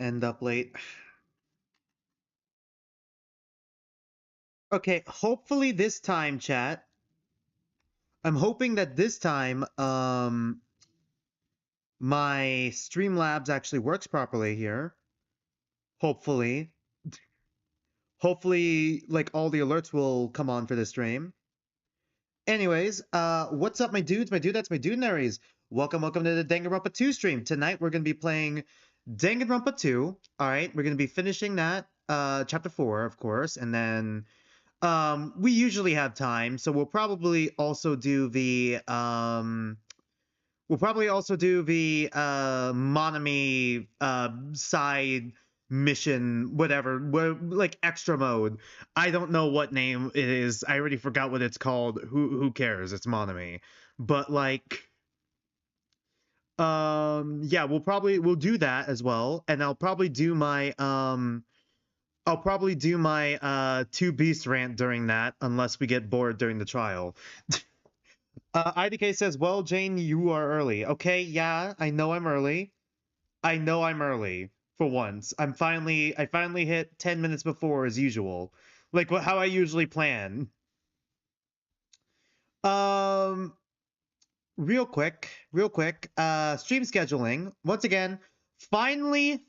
end up late. Okay, hopefully this time, chat. I'm hoping that this time, my Streamlabs actually works properly here. Hopefully. Hopefully, like, all the alerts will come on for this stream. Anyways, what's up, my dudes, my dudettes, my dudenaries? Welcome to the Danganronpa 2 stream. Tonight, we're going to be playing Danganronpa 2. Alright, we're going to be finishing that, chapter 4, of course, and then, we usually have time, so we'll probably also do the, Monami, side mission, whatever, like extra mode. I don't know what name it is. I already forgot what it's called. Who cares? It's Monami. But like, yeah, we'll do that as well, and I'll probably do my two beast rant during that, unless we get bored during the trial. IDK says, well, Jane, you are early. Okay, yeah, I know I'm early. I know I'm early for once. I finally hit 10 minutes before as usual. Like how I usually plan. Um real quick, stream scheduling. Once again, finally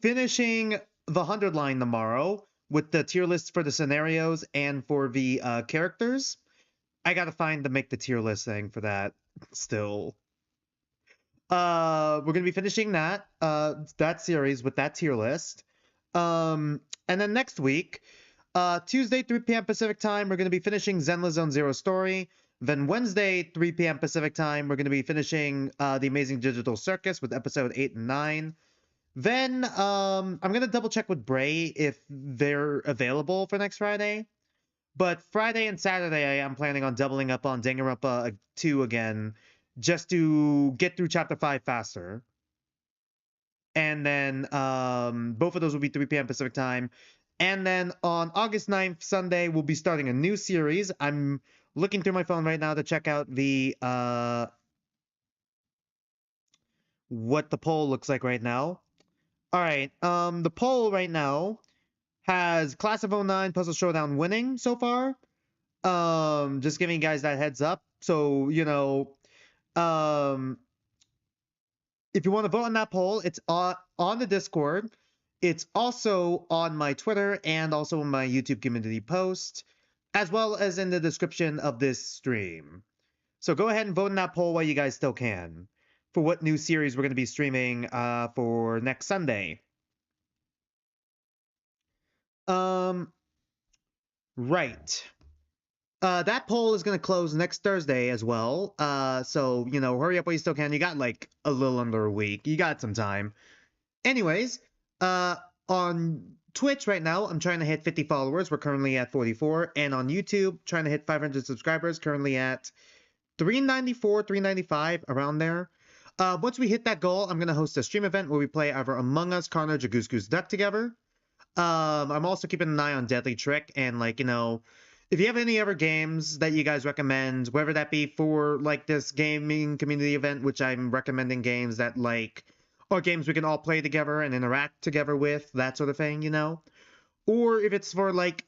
finishing the 100 line tomorrow with the tier list for the scenarios and for the characters. I gotta make the tier list thing for that still. We're gonna be finishing that series with that tier list. And then next week, Tuesday 3 p.m. Pacific time, we're gonna be finishing Zenless Zone Zero story. Then Wednesday 3 p.m. Pacific time, we're gonna be finishing The Amazing Digital Circus with episode 8 and 9. Then I'm gonna double check with Bray if they're available for next Friday. But Friday and Saturday, I am planning on doubling up on Danganronpa 2 again, just to get through Chapter 5 faster. And then both of those will be 3 p.m. Pacific time. And then on August 9th, Sunday, we'll be starting a new series. I'm looking through my phone right now to check out the what the poll looks like right now. All right, the poll right now has Class of 09 Puzzle Showdown winning so far. Just giving you guys that heads up. So, you know, if you want to vote on that poll, it's on the Discord. It's also on my Twitter and also in my YouTube community post, as well as in the description of this stream. So go ahead and vote in that poll while you guys still can for what new series we're going to be streaming for next Sunday. Right. That poll is going to close next Thursday as well. So, you know, hurry up while you still can. You got like a little under a week. You got some time. Anyways, on Twitch right now, I'm trying to hit 50 followers. We're currently at 44. And on YouTube, trying to hit 500 subscribers. Currently at 394, 395, around there. Once we hit that goal, I'm going to host a stream event where we play either Among Us, Carnage, or Goose Goose Duck together. I'm also keeping an eye on Deadly Trick, and like, you know, if you have any other games that you guys recommend, whether that be for like this gaming community event, which I'm recommending games that like are games we can all play together and interact together with, that sort of thing, you know, or if it's for like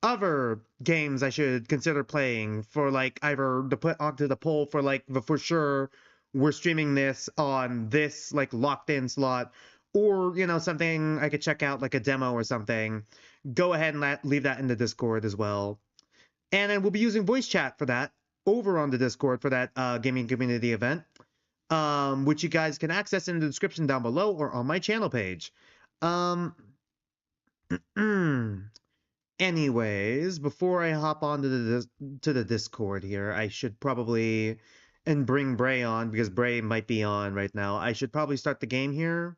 other games I should consider playing for like either to put onto the poll for like the for sure we're streaming this on this like locked in slot, or, you know, something I could check out, like a demo or something, go ahead and leave that in the Discord as well. And then we'll be using voice chat for that over on the Discord for that gaming community event, which you guys can access in the description down below or on my channel page. Anyways, before I hop on to the Discord here, I should probably, and bring Bray on, because Bray might be on right now. I should probably start the game here,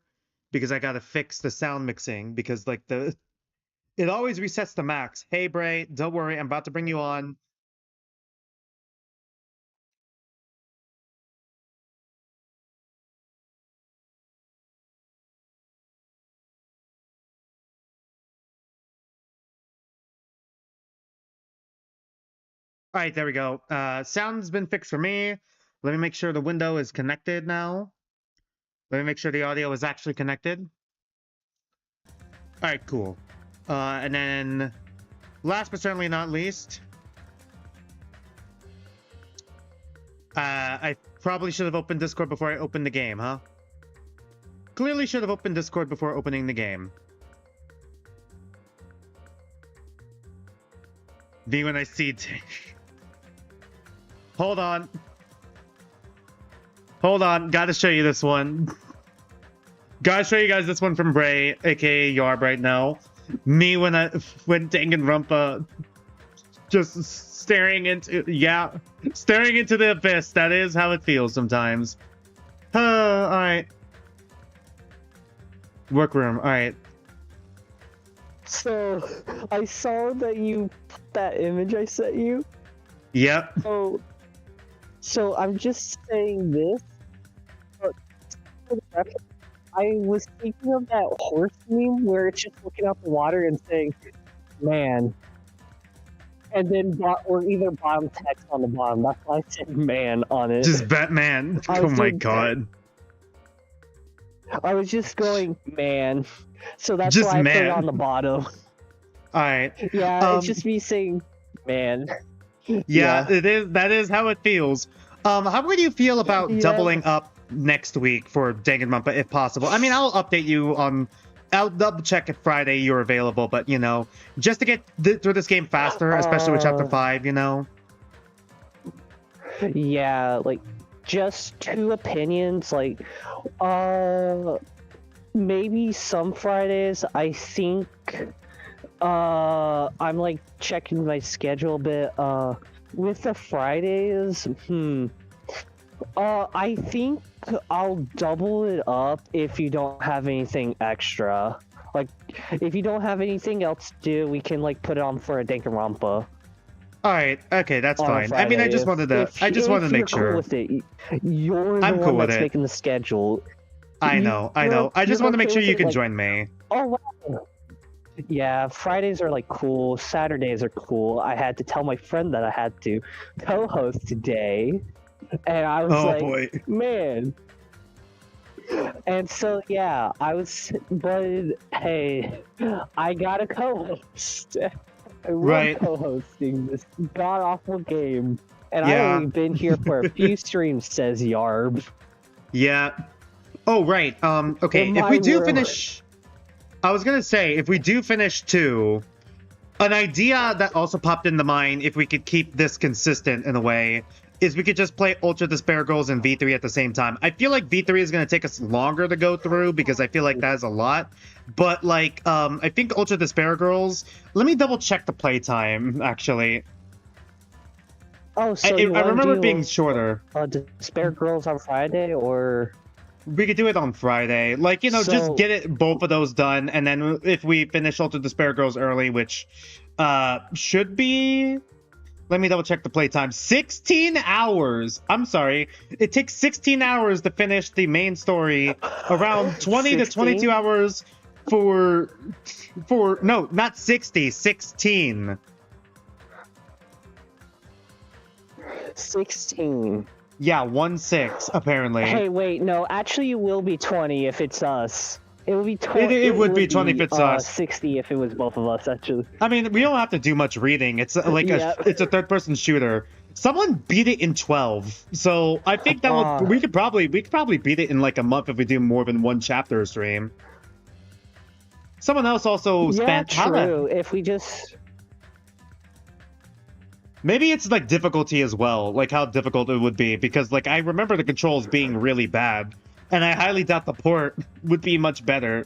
because I gotta fix the sound mixing, because like it always resets to max. Hey Bray, don't worry, I'm about to bring you on. All right, there we go. Sound's been fixed for me. Let me make sure the window is connected now. Let me make sure the audio is actually connected. All right, cool. And then, last but certainly not least, I probably should have opened Discord before I opened the game, huh? Clearly should have opened Discord before opening the game. V when I see Hold on. Hold on. Gotta show you this one. Gotta show you guys this one from Bray, aka Yarb right now. Me when Danganronpa just staring into the abyss. That is how it feels sometimes. Alright. Workroom, alright. So, I saw that you put that image I sent you. Yep. So I'm just saying this. But I was thinking of that horse meme where it's just looking out the water and saying, man. And then, or either bottom text on the bottom. That's why I said man on it. Just Batman. Oh my god. I was just going, man. So that's just why I man. put it on the bottom. Alright. Yeah, it's just me saying, man. Yeah, it is. That is how it feels. How would you feel about doubling up next week for Danganronpa if possible? I mean, I'll update you on... I'll double check if Friday you're available, but, you know, just to get through this game faster, especially with Chapter 5, you know? Yeah, like, just 2 opinions, like, maybe some Fridays, I think, I'm, like, checking my schedule a bit, with the Fridays, I think I'll double it up if you don't have anything extra. Like, if you don't have anything else to do, we can, like, put it on for a Danganronpa. Alright, okay, that's fine. I mean, I just wanted to make sure. Cool with it, you're the one that's making the schedule. I know. I just want to make sure you can join me. Oh, wow. Yeah, Fridays are, like, cool. Saturdays are cool. I had to tell my friend that I had to co-host today. And I was boy. Man. And so, yeah, but hey, I got a co-host. I love co-hosting this god-awful game. And I've only been here for a few streams, says Yarb. Yeah. Oh, right. Okay, if we do finish... I was gonna say, if we do finish 2, an idea that also popped into mind, if we could keep this consistent in a way, is we could just play Ultra Despair Girls and V3 at the same time. I feel like V3 is going to take us longer to go through because I feel like that is a lot. But, like, I think Ultra Despair Girls... Let me double check the playtime, actually. Oh, so I remember it being shorter. Despair Girls on Friday, or... We could do it on Friday. Like, you know, just get both of those done. And then if we finish Ultra Despair Girls early, which should be... Let me double check the playtime. 16 hours! I'm sorry. It takes 16 hours to finish the main story. Around 20 to 22 hours for... No, not 60. 16. 16. Yeah, 1-6, apparently. Hey, wait, no. Actually, it will be 20 if it's us. It would be 20. It would be 20 if it's us. 60 if it was both of us, actually. I mean, we don't have to do much reading. It's like it's a third-person shooter. Someone beat it in 12, so I think that we could probably beat it in like a month if we do more than one chapter stream. Someone else also spent. Yeah, true. If we just. Maybe it's like difficulty as well, like how difficult it would be, because like I remember the controls being really bad. And I highly doubt the port would be much better.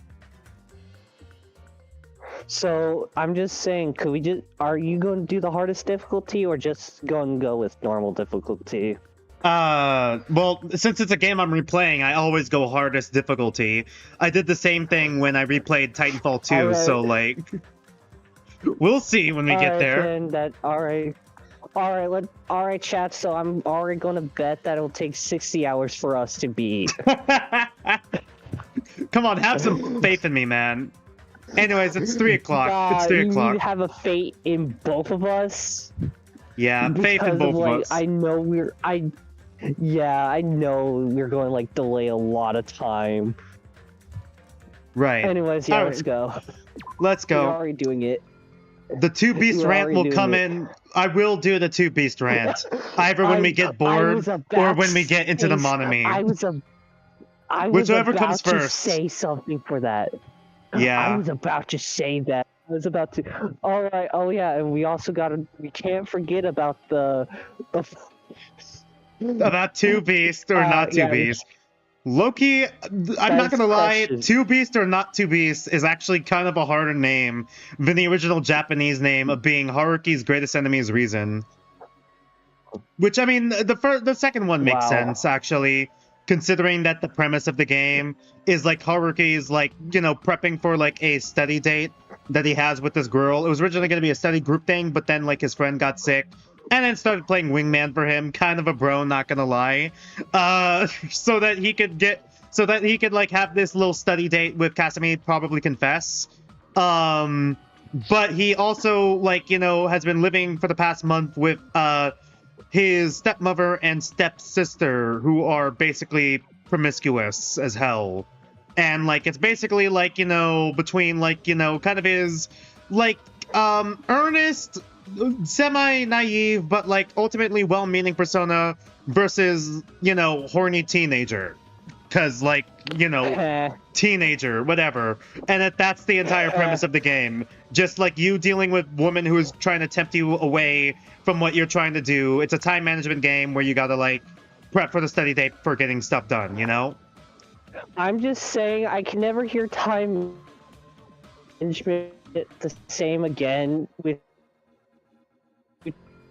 So, I'm just saying, could we just... Are you going to do the hardest difficulty, or just go with normal difficulty? Well, since it's a game I'm replaying, I always go hardest difficulty. I did the same thing when I replayed Titanfall 2, so, like... We'll see when we get there. Alright, chat, so I'm already gonna bet that it'll take 60 hours for us to beat. Come on, have some faith in me, man. Anyways, it's 3 o'clock. It's 3 o'clock. You have a faith in both of us? Yeah, faith in both of us. I know Yeah, I know you're going to like delay a lot of time. Right. Anyways, yeah, let's go. Let's go. We're already doing it. The 2 Beast rant will come in. I will do the 2 Beast rant. Either when we get bored or when we get into the Monomi. I was Whichever about comes to first. say something for that. Yeah. I was about to say that. I was about to. All right. Oh yeah, and we also we can't forget about the about 2 Beast or not 2 Beast. Loki, I'm not gonna lie, 2 Beast or not 2 Beast is actually kind of a harder name than the original Japanese name of being Haruki's greatest enemy's reason. Which, I mean, the second one makes sense, actually, considering that the premise of the game is, like, Haruki's, like, you know, prepping for, like, a study date that he has with this girl. It was originally going to be a study group thing, but then, like, his friend got sick. And then started playing wingman for him, kind of a bro, not gonna lie, so that he could like have this little study date with Kasumi, probably confess. But he also, like, you know, has been living for the past month with his stepmother and stepsister, who are basically promiscuous as hell. And like it's basically like, you know, between like, you know, kind of his like earnest, semi-naive, but like ultimately well-meaning persona versus, you know, horny teenager. Because, like, you know, teenager, whatever. And that's the entire premise of the game. Just like you dealing with woman who is trying to tempt you away from what you're trying to do. It's a time management game where you gotta, like, prep for the study date for getting stuff done, you know? I'm just saying, I can never hear time management the same again with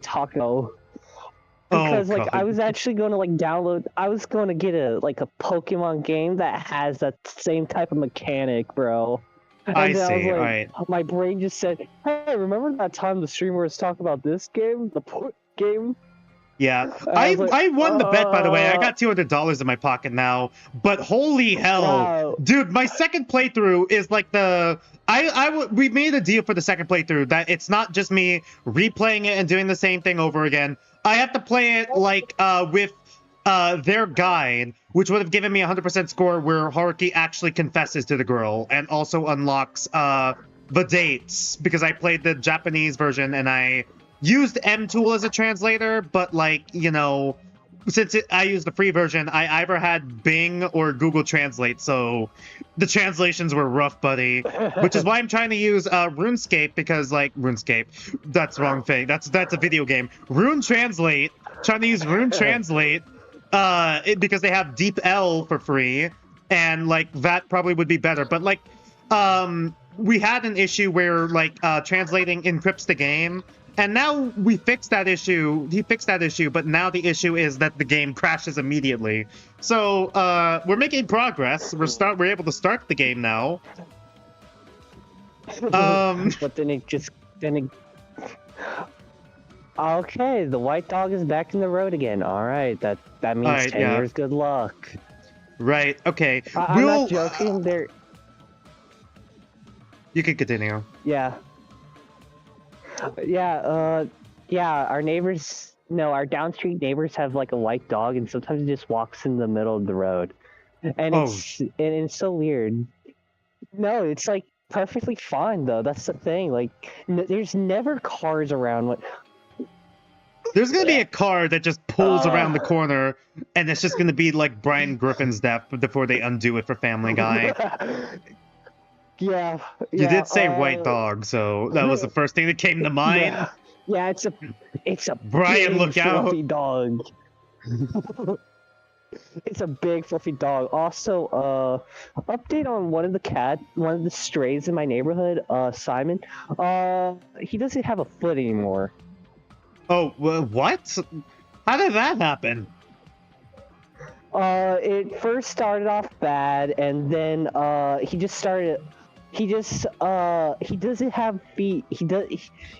Taco. Because like I was actually going to like download, I was going to get a Pokemon game that has that same type of mechanic, bro. And I see, like, alright. My brain just said, hey, remember that time the streamer was talking about this game? The game? Yeah, I won the bet, by the way. I got $200 in my pocket now, but holy hell, wow. Dude, my second playthrough is like we made a deal for the second playthrough that it's not just me replaying it and doing the same thing over again. I have to play it like with their guide, which would have given me a 100% score where Haruki actually confesses to the girl and also unlocks the dates, because I played the Japanese version and I used MTool as a translator, but like, you know, since I used the free version, I either had Bing or Google Translate, so the translations were rough, buddy. Which is why I'm trying to use RuneScape, because like RuneScape, that's the wrong thing. That's a video game. Rune Translate, trying to use Rune Translate, because they have Deep L for free, and like that probably would be better. But like, we had an issue where like translating encrypts the game. And now we fixed that issue. He fixed that issue, but now the issue is that the game crashes immediately. So we're making progress. We're able to start the game now. But then okay, the white dog is back in the road again. All right, that means right, 10 years. Good luck. Right. Okay. I'm not joking. There. You can continue. Yeah. Yeah, our neighbors, our down street neighbors have like a white dog, and sometimes it just walks in the middle of the road. And it's so weird. No, it's like perfectly fine though. That's the thing. Like, there's never cars around. There's gonna be a car that just pulls around the corner, and it's just gonna be like Brian Griffin's death before they undo it for Family Guy. Yeah. You did say white dog, so that was the first thing that came to mind. Yeah, it's a Brian, big, look out. Fluffy dog. It's a big fluffy dog. Also, update on one of the strays in my neighborhood, Simon. He doesn't have a foot anymore. Oh, what? How did that happen? It first started off bad, and then he doesn't have feet.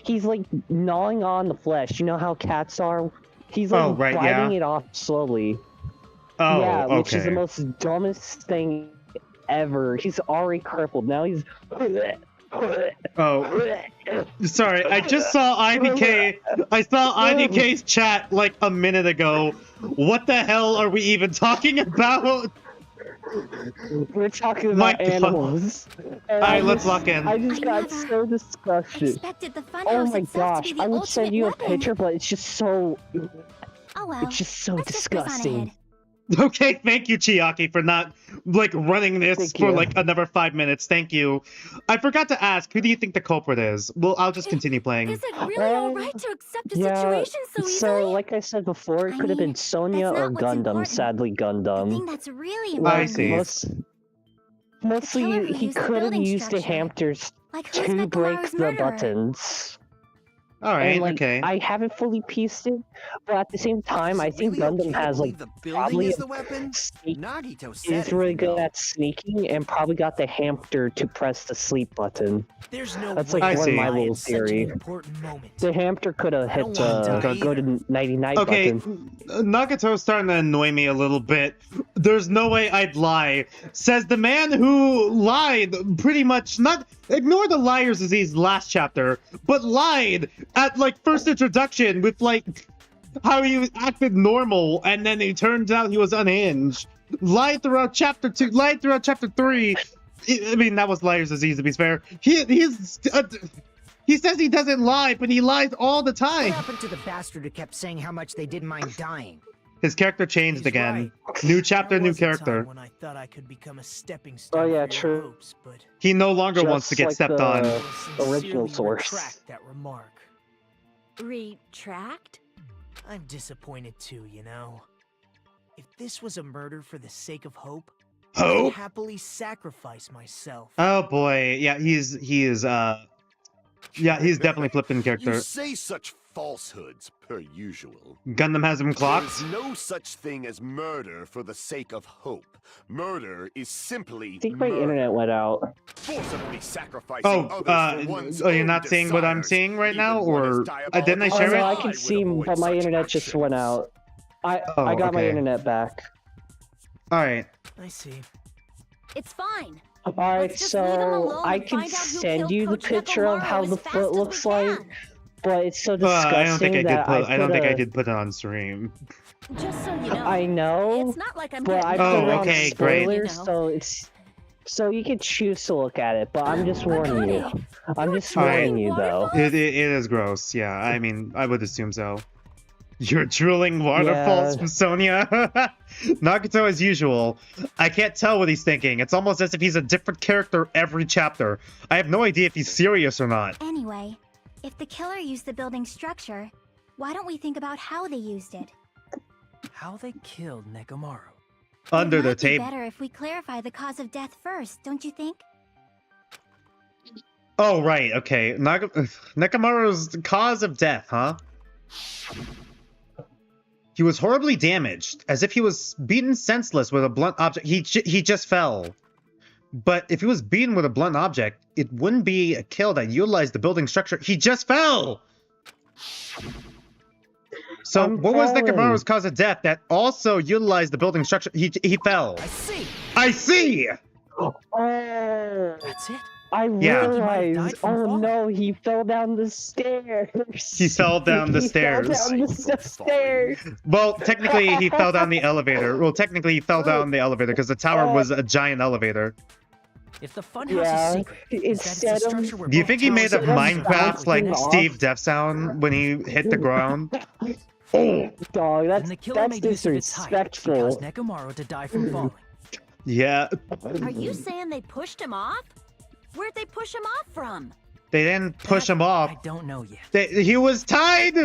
He's like gnawing on the flesh. You know how cats are? He's like biting it off slowly. Oh, yeah, which is the most dumbest thing ever. He's already crippled. Now he's Oh, sorry. I just saw IBK. I saw IBK's chat like a minute ago. What the hell are we even talking about? We're talking about animals. Alright, let's lock in. I just got so disgusted. Oh my gosh, I would send you a picture, but it's just so... Oh well. It's just so disgusting. Okay, thank you, Chiaki, for not, like, running this for, like, another 5 minutes. Thank you. I forgot to ask, who do you think the culprit is? Well, I'll just continue playing. Is it really alright to accept a situation so easily? So, like I said before, it could have been Sonia or Gundam. Sadly, Gundam. The thing that's really important. I see. Mostly, he could have used the hamsters to break the buttons. Alright, like, okay. I haven't fully pieced it, but at the same time, I think Gundam has, like, probably is the weapon? is really good at sneaking, and probably got the hamster to press the sleep button. There's no That's like one of my little theory. The hamster could have hit the go to 99 button. Nagato's starting to annoy me a little bit. There's no way I'd lie. Says the man who lied pretty much, not ignore the liar's disease last chapter, but lied at like first introduction with like how he acted normal and then it turns out he was unhinged. Lied throughout chapter 2, lied throughout chapter 3. I mean, that was liar's disease to be fair. He says he doesn't lie, but he lies all the time. What happened to the bastard who kept saying how much they didn't mind dying? His character changed again. Right. New chapter, new character. When I thought I could become a stepping stone yeah, true. Hopes, but he no longer wants to get like stepped on. Original source. Retract that remark. Retract? I'm disappointed too, you know. If this was a murder for the sake of hope, I'd happily sacrifice myself. Oh boy, yeah, he's definitely flipped in character. You say such falsehoods per usual. Gundam has him clocked. There's no such thing as murder for the sake of hope. Murder is simply I think my internet went out. Forcibly sacrificing you're not seeing what I'm seeing right now, or didn't I share it? I can see, but my internet just went out. I got my internet back. All right. I see. It's fine. Alright, so I can send you the picture of how the foot looks like, but it's so disgusting I don't think I did put it on stream. Just so you know. I know, it's not like I'm but I put it on spoilers, great. So you can choose to look at it, but I'm just warning you. I'm just warning you, though. It is gross, yeah. I mean, I would assume so. You're drooling waterfalls from Sonia? Nagato as usual. I can't tell what he's thinking. It's almost as if he's a different character every chapter. I have no idea if he's serious or not. Anyway, if the killer used the building's structure, why don't we think about how they used it? How they killed Nekomaru? Under the table. It might be better if we clarify the cause of death first, don't you think? Oh, right, okay. Nekomaru's cause of death, huh? He was horribly damaged, as if he was beaten senseless with a blunt object. He just fell. But if he was beaten with a blunt object, it wouldn't be a kill that utilized the building structure. He just fell! So what was Nekomaru's cause of death that also utilized the building structure? He fell. I see! Oh. That's it? I realized, oh no, he fell down the stairs. He fell down the stairs. Fell down the stairs. Well, technically, he fell down the elevator. Well, technically, he fell down the elevator because the tower was a giant elevator. If the funhouse is secret, do you think he made a Minecraft like Steve Death sound when he hit the ground? Oh, dog, that's disrespectful. Nekomaru to die from falling. Yeah. Are you saying they pushed him off? Where'd they push him off from? They didn't push him off. I don't know yet. He was tied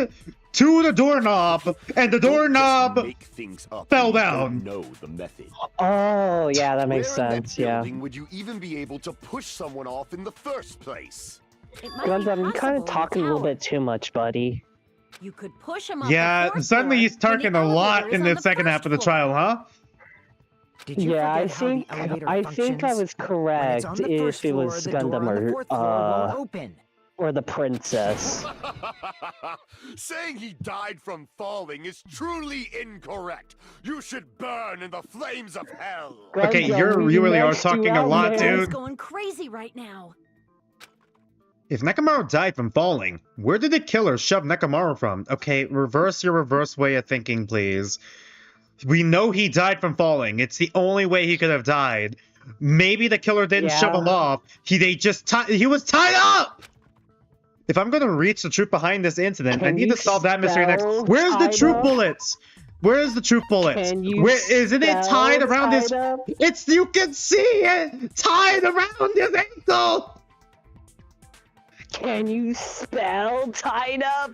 to the doorknob, and the doorknob fell down. Know the method. Oh, yeah, that makes sense. Yeah. Would you even be able to push someone off in the first place? Gundam, you're kind of talking a little bit too much, buddy. You could push him off. Yeah, suddenly he's talking a lot in the second half of the trial, huh? Yeah, I think I was correct if it was Gundam or the princess. Saying he died from falling is truly incorrect. You should burn in the flames of hell. Okay, you really are talking a lot, dude. Going crazy right now. If Nekomaru died from falling, where did the killer shove Nekomaru from? Okay, reverse your reverse way of thinking, please. We know he died from falling. It's the only way he could have died. Maybe the killer didn't shove him off. He was tied up! If I'm gonna reach the truth behind this incident, I need to solve that mystery next. Where's the truth bullets? Where's the truth bullets? Isn't it tied around his... you can see it! Tied around his ankle! Can you spell tied up?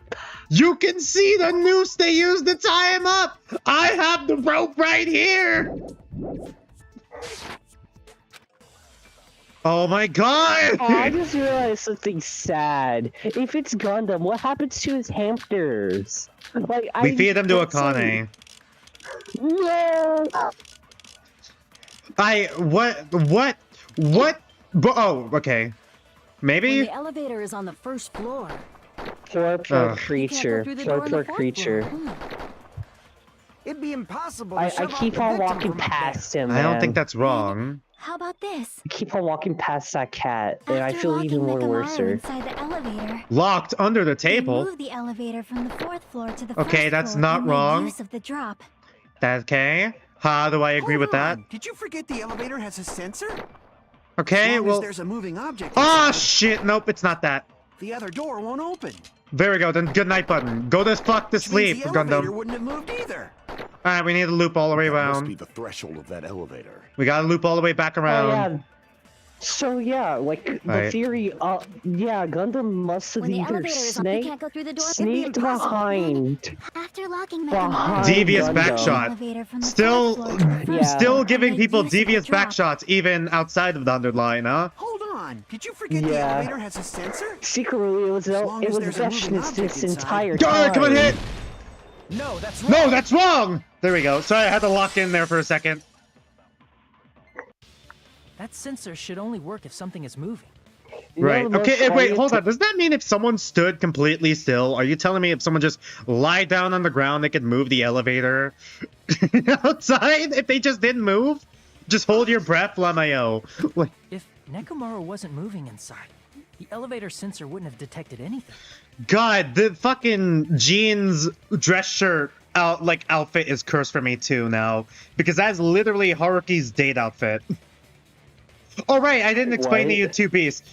You can see the noose they used to tie him up! I have the rope right here! Oh my god! Oh, I just realized something sad. If it's Gundam, what happens to his hamsters? Like, we feed them to Akane. No! What? Oh, okay. Maybe? When the elevator is on the first floor. Poor creature. Poor creature. It'd be impossible. I keep on walking past him, man. I don't think that's wrong. How about this? I keep on walking past that cat, and I After feel even more locking worse. Nekomaru inside the elevator, Locked under the they table? moved the elevator from the 4th floor to the Okay, first that's floor not and made wrong. use of the drop. That's okay. How do I agree with that? Did you forget the elevator has a sensor? Okay, As long well... as there's a moving object Oh, inside, shit! Nope, it's not that. the other door won't open. There we go, then good night button. Go to fuck to Which means sleep, the elevator Gundam. wouldn't have moved either. Alright, we need to loop all the way That must be around. the threshold of that elevator. We gotta loop all the way back around. Oh, yeah. So, yeah, like, the Right. theory, yeah, Gundam must have When the either elevator is up, you can't go through the door. sneaked behind. After locking Behind Nekomaru, Devious Gundam. back shot. elevator from the Still, 4th floor to the first Yeah. still floor giving and made people use of the devious back drop. shots even outside of the underline, huh? Hold on. Did you forget the Yeah. elevator has a sensor? Secretly, it was long as there's a moving Vectionist object this inside. entire Go, time. come on, hit! No, that's wrong. No, that's wrong! There we go. Sorry, I had to lock in there for a second. That sensor should only work if something is moving. Right. No, Okay, that's wait, how hold you on. Does that mean if someone stood completely still, are you telling me if someone just lied down on the ground, they could move the elevator outside? If they just didn't move? Just hold your breath, Lamayo. Like, If Nekomaru wasn't moving inside, the elevator sensor wouldn't have detected anything. God, the fucking jeans dress shirt outfit is cursed for me too now. Because that's literally Haruki's date outfit. Oh right, I didn't explain to you Two Beast.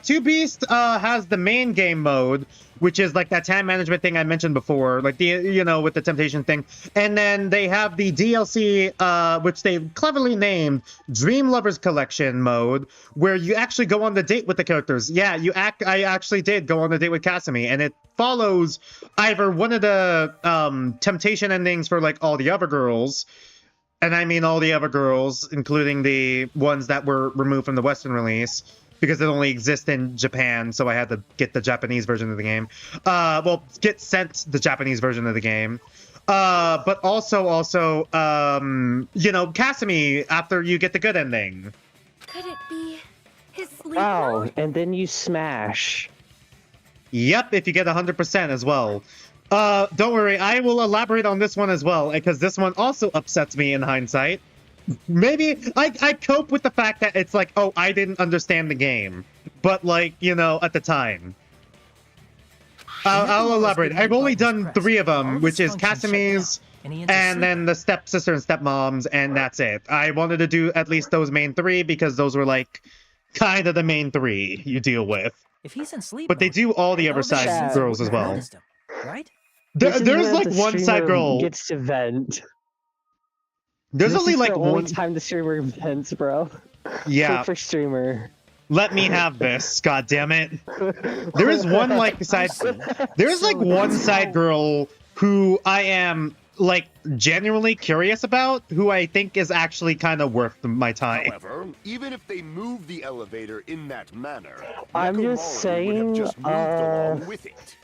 Two Beast has the main game mode, which is like that time management thing I mentioned before, like with the temptation thing. And then they have the DLC, which they cleverly named Dream Lovers Collection mode, where you actually go on the date with the characters. Yeah, I actually did go on the date with Kasumi, and it follows either one of the temptation endings for like all the other girls. And I mean all the other girls, including the ones that were removed from the Western release, because it only exists in Japan, so I had to get the Japanese version of the game. Get sent the Japanese version of the game. But also, Kasumi, after you get the good ending. Could it be his sleep Wow, mode? and then you smash. Yep, if you get 100% as well. Don't worry, I will elaborate on this one as well, because this one also upsets me in hindsight. Maybe I cope with the fact that it's like, oh, I didn't understand the game. But, like, at the time. I'll elaborate. I've only done 3 of them, which is Kasumi's, and then the stepsister and stepmoms, and that's it. I wanted to do at least those main 3, because those were, like, kind of the main 3 you deal with. If he's in sleep But they mode, do all the other elevator side sensor girls as wouldn't have well. noticed him, right? This is There's where like the one side streamer girl. gets to vent. There's This only is like the only one. time the streamer vents, bro. Yeah, For streamer. let me have this. God damn it. There is one like side. There's like one side girl who I am like genuinely curious about, who I think is actually kind of worth my time. However, even if they move the elevator in that manner, I'm just Nekomaru saying, would have just moved along with it.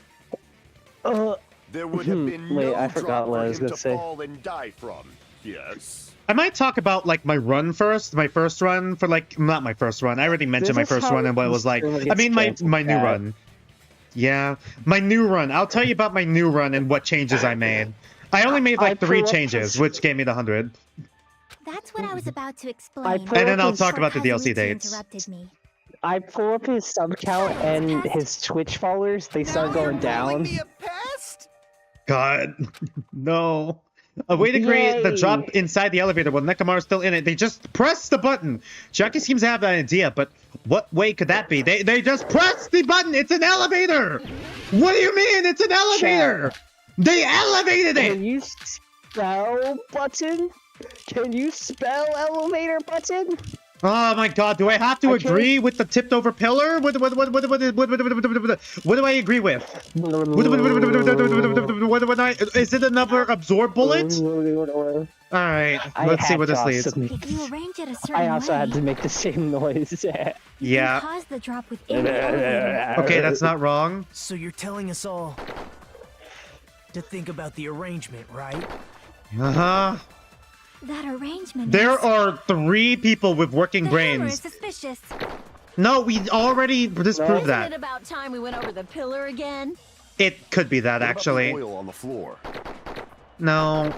There would have been wait, no I forgot drop what I for was him gonna to say. fall and die from. Yes. I might talk about like my run first, my first run for like not my first run. I already mentioned my This is first how run and what it was like. streamer I gets mean my canceled, new Pat. run. Yeah, my new run. I'll tell you about my new run and what changes I made. I only made like 3 changes, which gave me the 100. That's what I was about to explain. I put And then up I'll his- talk about the DLC Kazutsu dates. interrupted me. I pull up his sub count and his Twitch followers. They start going down. Me a pest? God, no. A way to create the drop inside the elevator while Nekomaru's still in it. They just press the button. Jackie seems to have an idea, but what way could that be? They just press the button. It's an elevator. What do you mean? It's an elevator. They elevated it. Can you spell button? Can you spell elevator button? Oh my God! Do I have to agree with the tipped over pillar? What do I agree with? Is it another absorb bullet? All right, let's see where this leads. If you arrange it a certain I also way, had to make the same noise. Yeah. cause the drop within the elevator. Okay, that's not wrong. So you're telling us all to think about the arrangement, right? Uh-huh. That arrangement There is... are 3 people with working The hammer brains. is suspicious. No, we already disproved Isn't that. it about time we went over the pillar again? It could be that, What about actually. the oil on the floor? No.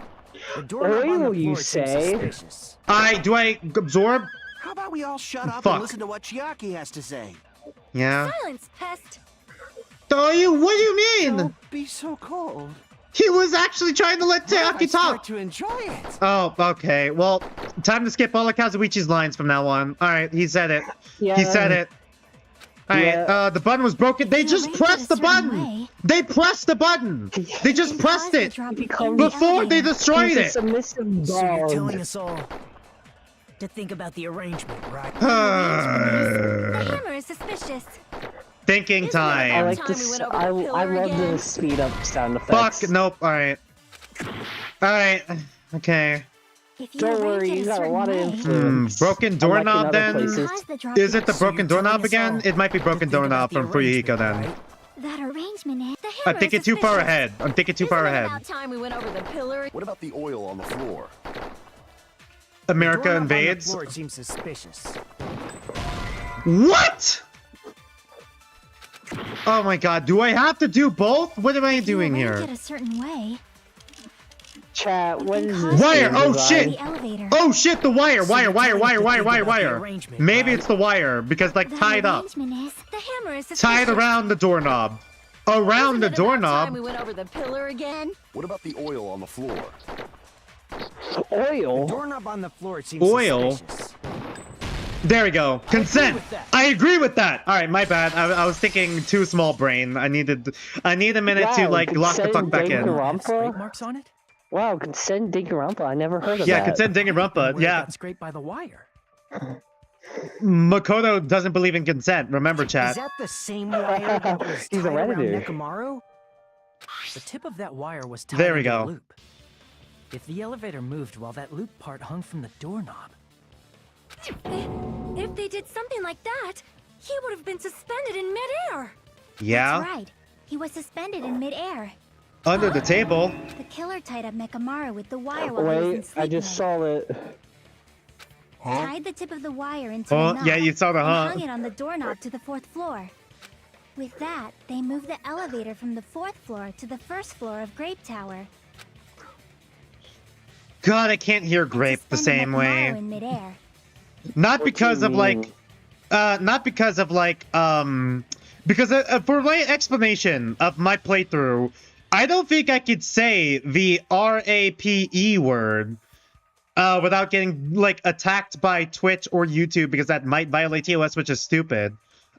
The doorknob on the Oil, you floor seems say? suspicious. Do I absorb? How about we all shut up Fuck. and listen to what Chiaki has to say? Yeah. Silence, pest. What do you mean? Don't be so cold. He was actually trying to let I Taaki start talk. to enjoy it. Oh, okay. Well, time to skip all of Kazuichi's lines from now on. All right, he said it. Yeah. He said it. All right, Yeah. the button was broken. They just arrange it pressed a the certain button. way, They pressed the button. They just pressed cause the it drop within Become- the before they elevator. destroyed He's a it. submissive So you're telling dog. us all to think about the arrangement, right? The hammer is suspicious. Thinking I time. like Time this. we went over I the pillar love again. the speed up sound effects. Fuck. Nope. All right. All right. Okay. If you Don't arrange worry, it you got a certain lot of way, influence. Broken Unlike in doorknob other then? places. cause the drop Is it the within- So broken you're telling doorknob us again? all It might be to broken think about doorknob the from Fuyuhiko arrangement, then. right? That arrangement is... The hammer I'm thinking is too far suspicious. ahead. I'm thinking too Isn't far it ahead. about time we went over the pillar? What about the oil on the floor? America Doorknob on the invades. floor seems suspicious. What? Oh my God! Do I have to do both? What am I If you doing arrange here? it a certain way, Chat, it what can is cause this? Wire! game Oh, design? shit! the elevator. Oh shit! The wire! So Wire! you're Wire! telling Wire! us to Wire! think Wire! about the Wire! arrangement, Maybe right? it's the wire because like That tied up, arrangement is... The hammer is suspicious. tied around the doorknob, around Isn't the it about time doorknob. we went over the pillar again? What about the oil on the floor? Oil? Doorknob on the floor seems Oil? suspicious. There we go. Consent. with that. I agree with that. All right, my bad. I was thinking too small brain. I need a minute to Wow, like lock the fuck consent back in. Danganronpa? Have scrape marks on it? Wow, consent Danganronpa. I never heard of Yeah, that. consent Danganronpa. Where it Yeah, got scraped by the wire. Makoto doesn't believe in consent. Remember, Is chat. that the same wire that was He's a tied around Redditor. Nekamaru? The tip of that wire was tied There we into a go. loop. If the elevator moved while that loop part hung from the doorknob, If they did something like that, he would have been suspended in midair. Yeah, That's right. He was suspended in midair. under the table. The killer tied up Mekamaru with the wire while he was in Wait, sleep I just mode. saw it. Tied the tip of the wire into Oh, a knot yeah, you saw the and huh. hung it on the doorknob to the 4th floor. With that, they moved the elevator from the 4th floor to the 1st floor of Grape Tower. God, I can't hear Grape the Suspended same Mekamaru way. in midair. Not What because do of you like, mean? not because of like, because for my explanation of my playthrough, I don't think I could say the RAPE word without getting like attacked by Twitch or YouTube because that might violate TOS, which is stupid.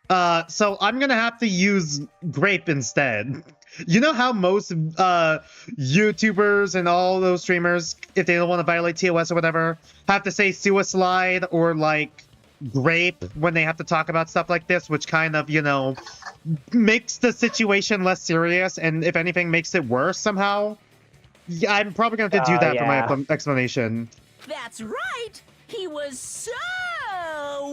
So I'm gonna have to use Grape instead. You know how most YouTubers and all those streamers, if they don't want to violate TOS or whatever, have to say suicide or like Grape when they have to talk about stuff like this, which kind of, you know, makes the situation less serious and if anything makes it worse somehow. Yeah, I'm probably gonna have to do that for yeah. my explanation. That's right! He was so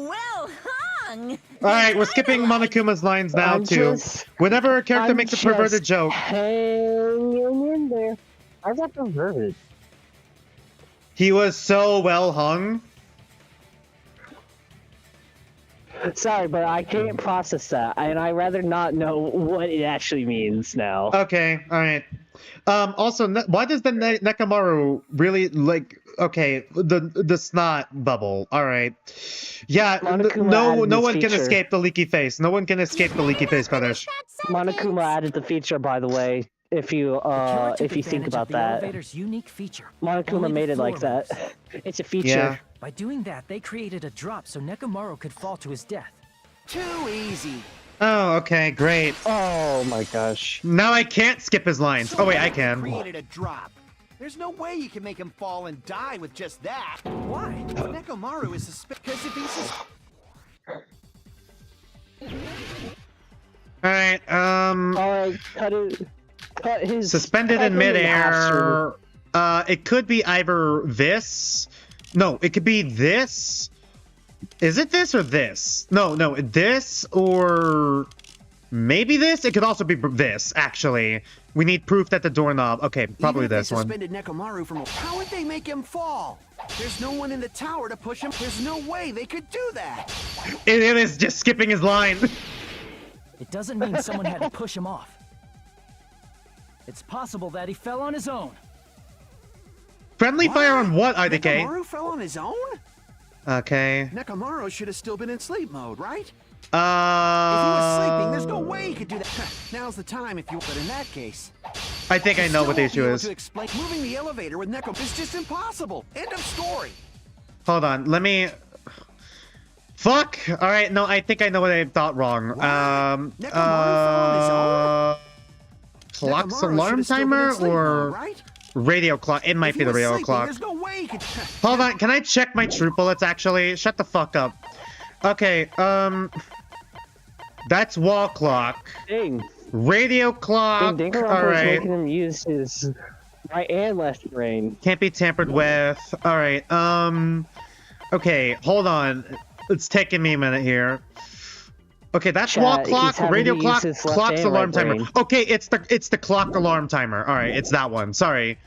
well hung! All right, we're skipping Monokuma's lines now I'm too. just- Whenever a character I'm makes a perverted just joke, Hanging in there. How's that perverted? he was so well hung. Sorry, but I can't process that, and I'd rather not know what it actually means now. Okay, all right. Also, why does the Nekamaru really like Okay, the snot bubble. All right. Yeah, Monokuma no added one this can feature. escape the leaky face. No one can escape the leaky face, Feathers. Monokuma added the feature, by the way. If you think about the that, elevator's unique feature. Monokuma Only the made it floor like that. moves. It's a feature. Yeah. By doing that, they created a drop so Nekomaru could fall to his death. Too easy. Oh, okay, great. Oh my gosh. Now I can't skip his lines. Oh wait, I can. Created a drop. There's no way you can make him fall and die with just that. Why? Nekomaru is suspicious because if he's All right. Alright, cut his Suspended in midair. It could be either this. No, it could be this. Is it this or this? No, this or maybe this. It could also be this. Actually, we need proof that the doorknob. Okay, probably even if this they one. suspended Nekomaru from. How would they make him fall? There's no one in the tower to push him. There's no way they could do that. It is just skipping his line. It doesn't mean someone had to push him off. It's possible that he fell on his own. Friendly fire on what, IDK? Nekomaru fell on his own? Okay. Nekomaru should have still been in sleep mode, right? If he Uh. was sleeping, there's no way he could do that. Now's the time if you. But in that case, I think I know what the issue is. To explain, moving the elevator with Neko is just impossible. End of story. Hold on, let me. Fuck. All right, no, I think I know what I thought wrong. Nekomaru fell on his own? Clock's Nekomaru alarm should have still been in timer sleep or mode, right? radio clock? It might If be he the was radio sleeping, clock. There's no way he could. Hold on, can I check my troop bullets actually? Shut the fuck up. Okay, that's wall clock. Dang. Radio clock. Danganronpa All is right. making him use his right and left brain. Can't be tampered with. All right. Okay, hold on. It's taking me a minute here. Okay, that's Chat, wall he's clock, having radio to clock, use his left clock's and alarm right timer. brain. Okay, it's the clock alarm timer. All right, it's that one. Sorry.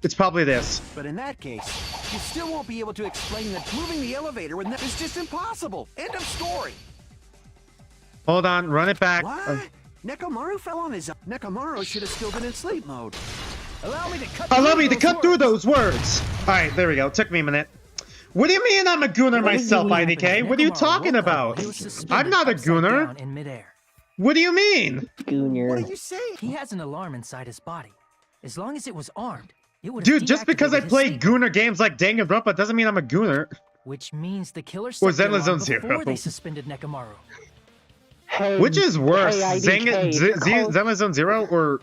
It's probably this. But in that case, you still won't be able to explain that moving the elevator with Neko is just impossible. End of story. Hold on, run it back. What? Nekomaru fell on his own. Nekomaru should have still been in sleep mode. Allow me to cut through those words. All right, there we go. Took me a minute. What do you mean I'm a gooner myself, IDK? What are you talking about? I'm not a gooner. In midair. What do you mean? Junior. What are you saying? He has an alarm inside his body. As long as it was armed, it would have Dude, just because I deactivated his play sleep. gooner games like Danganronpa doesn't mean I'm a gooner. Which means the killer Or set the Zenless alarm Zone before Zero. they suspended Nekomaru. Hey, Which is worse, hey, IDK, Zenless Zone Zero or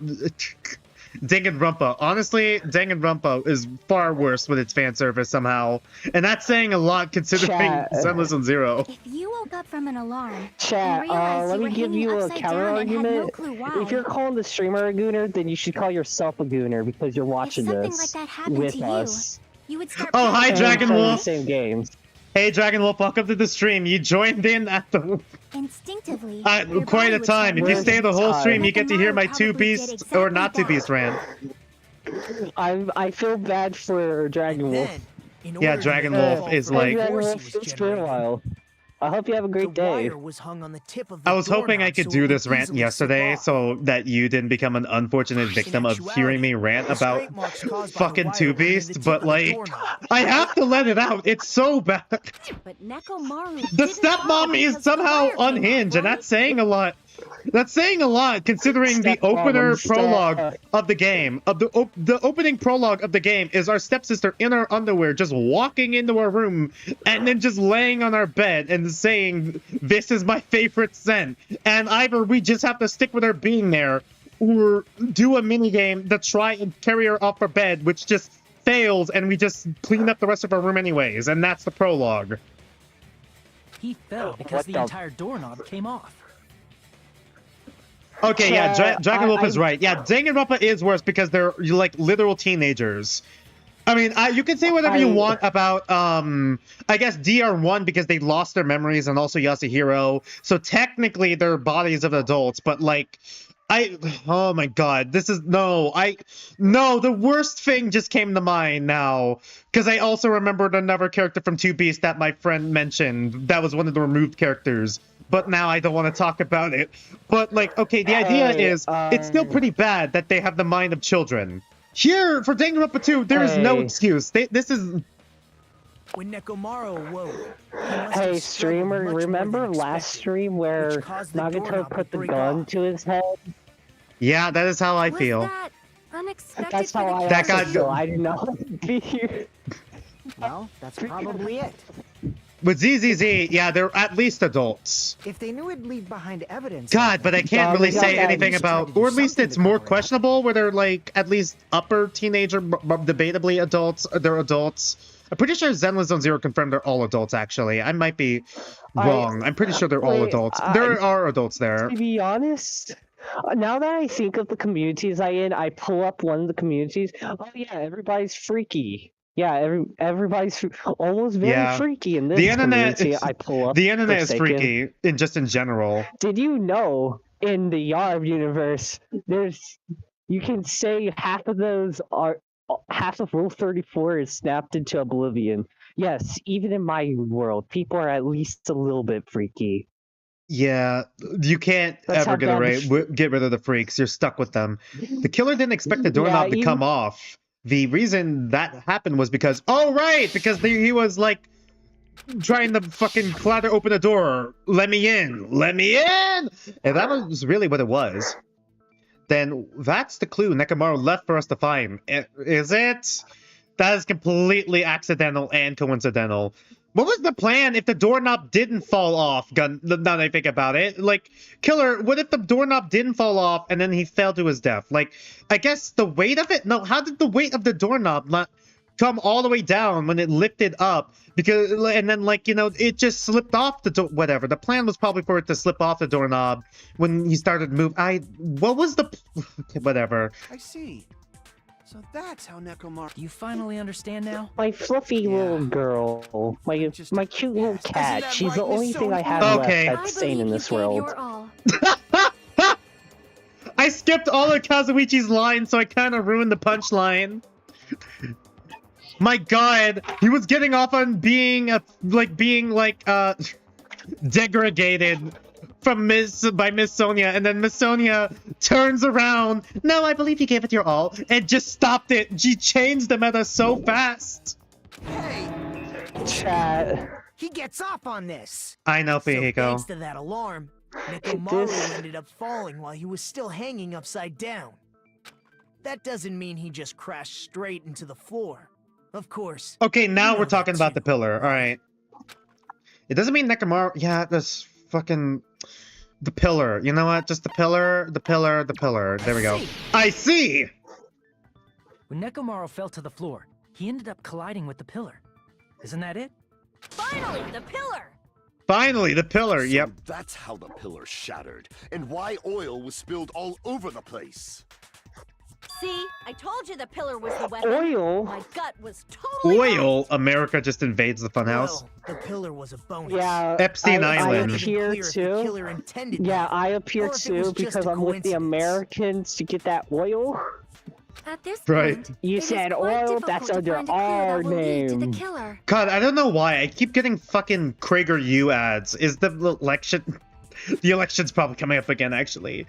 Danganronpa? Honestly, Danganronpa is far worse with its fan service somehow. And that's saying a lot considering Chat. Zenless Zone Zero. If you woke up from an alarm Chat, and realized let you me were give hanging you a upside counter down and had no argument. clue why, If you're calling the streamer a gooner, then you should call yourself a gooner because you're watching something like this that happened with to you, us. you would start Oh, hi, And Dragon playing the Wolf. same games. Hey, Dragon Wolf, welcome to the stream. You joined in at the instinctively. your quite body a would time. If start you stay the whole Time. stream, you get to hear my Nekomaru probably two-piece did or exactly not two-piece that. rant. I feel bad for Dragon Wolf. Then, in Yeah, order to Dragon make the Wolf fall is from like- the Dragon force he Wolf, was it's been a generating, while. I hope you have a great the day. wire was hung on the tip of the I was hoping I doorknob could so do it this would rant easily yesterday slip off. so that you didn't become an unfortunate victim of hearing me rant about Scrape marks caused by the fucking wire Two were in the Beast, tip but of the like, doorknob. I have to let it out. It's so bad. But Nekomaru The didn't fall stepmommy is because the somehow wire came off, unhinged, and right? that's saying a lot. That's saying a lot considering the Stepmom, opener I'm prologue step. of the game. The opening prologue of the game is our stepsister in her underwear just walking into our room and then just laying on our bed and saying, "This is my favorite scent." And either we just have to stick with her being there or do a mini game to try and carry her off her bed, which just fails, and we just clean up the rest of our room anyways. And that's the prologue. He fell because What the the- entire doorknob came off. Okay, yeah, Dragon Wolf is I- right. Yeah, Danganronpa is worse because they're like literal teenagers. I mean, you can say whatever you want about, I guess DR1 because they lost their memories and also Yasuhiro. So technically they're bodies of adults, but like, oh my god, the worst thing just came to mind now. Because I also remembered another character from Two Beasts that my friend mentioned. That was one of the removed characters. But now I don't want to talk about it. But like, okay, the idea is, it's still pretty bad that they have the mind of children. Here, for Danganronpa 2, there is no Hey. excuse. This is... When Nekomaru awoke, he must have Hey, struggled streamer, much more remember than last expected, stream where which caused the Nagato doorknob put to the break gun off. to his head? Yeah, that is how I Was feel. that unexpected That's for how the I That also got- feel. I did not be here. Well, that's probably it. With ZZZ, yeah, they're at least adults. If they knew it'd leave behind evidence. God, but I can't really we got say that. anything We should try to about... do Or at least something it's to more cover it up. questionable where they're, like, at least upper teenager, debatably adults. They're adults. I'm pretty sure Zenless Zone Zero confirmed they're all adults, actually. I might be wrong. I'm pretty sure they're all wait, adults. There are adults there. To be honest, now that I think of the communities I pull up one of the communities. Oh yeah, everybody's freaky. Yeah, everybody's almost very Yeah. freaky in this The internet, community. I pull up. the internet is Forsaken. freaky, in general. Did you know in the Yarb universe, you can say half of Rule 34 is snapped into oblivion. Yes, even in my world, people are at least a little bit freaky. Yeah, you can't That's ever how get, bad get rid of the freaks. You're stuck with them. The killer didn't expect the doorknob to come off. The reason that happened was because, because he was like trying to fucking clatter open a door. Let me in, and that was really what it was. Then that's the clue Nekomaru left for us to find. Is it? That is completely accidental and coincidental. What was the plan if the doorknob didn't fall off? Now that I think about it. Like, killer, what if the doorknob didn't fall off and then he fell to his death? Like, I guess the weight of it? No, how did the weight of the doorknob not come all the way down when it lifted up? Because, and then, like, you know, it just slipped off the door. Whatever. The plan was probably for it to slip off the doorknob when he started to move. What was the... Whatever. I see. So that's how Nekomaru... Do you finally understand now? My fluffy little girl, my cute little cat. that She's right, the only Miss thing I have Sonia? Okay. left that's sane in this world. I skipped all of Kazuichi's lines, so I kind of ruined the punchline. My God, he was getting off on being degraded from by Miss Sonia, and then Miss Sonia turns around. No, I believe you gave it your all, and just stopped it. She changed the meta so fast. Hey, Chat. he gets off on this. I know, So Fihiko. thanks to that alarm, Nekomaru ended up falling while he was still hanging upside down. That doesn't mean he just crashed straight into the floor. Of course. Okay, now you we're know talking that about the too. pillar. All right. It doesn't mean Nekomaru. Yeah, that's fucking the pillar. You know what? Just the pillar, the pillar, the pillar. There we go. I see. When Nekomaru fell to the floor, he ended up colliding with the pillar. Isn't that it? Finally, the pillar! Finally, the pillar. So Yep. that's how the pillar shattered, and why oil was spilled all over the place. See, I told you the pillar was the weapon. Oil? My gut was totally right. Oil. America just invades the funhouse. Well, the pillar was a bonus. Yeah, Epstein I Island. appear Clear if the too. killer intended Yeah, that, I appear or if it was too just because a I'm with the coincidence. Americans to get that oil. At this Right. point, You it is said quite oil, difficult that's to under find a clue our that will lead to the name. killer. God, I don't know why. I keep getting fucking Krager U ads. Is the election... The election's probably coming up again, actually.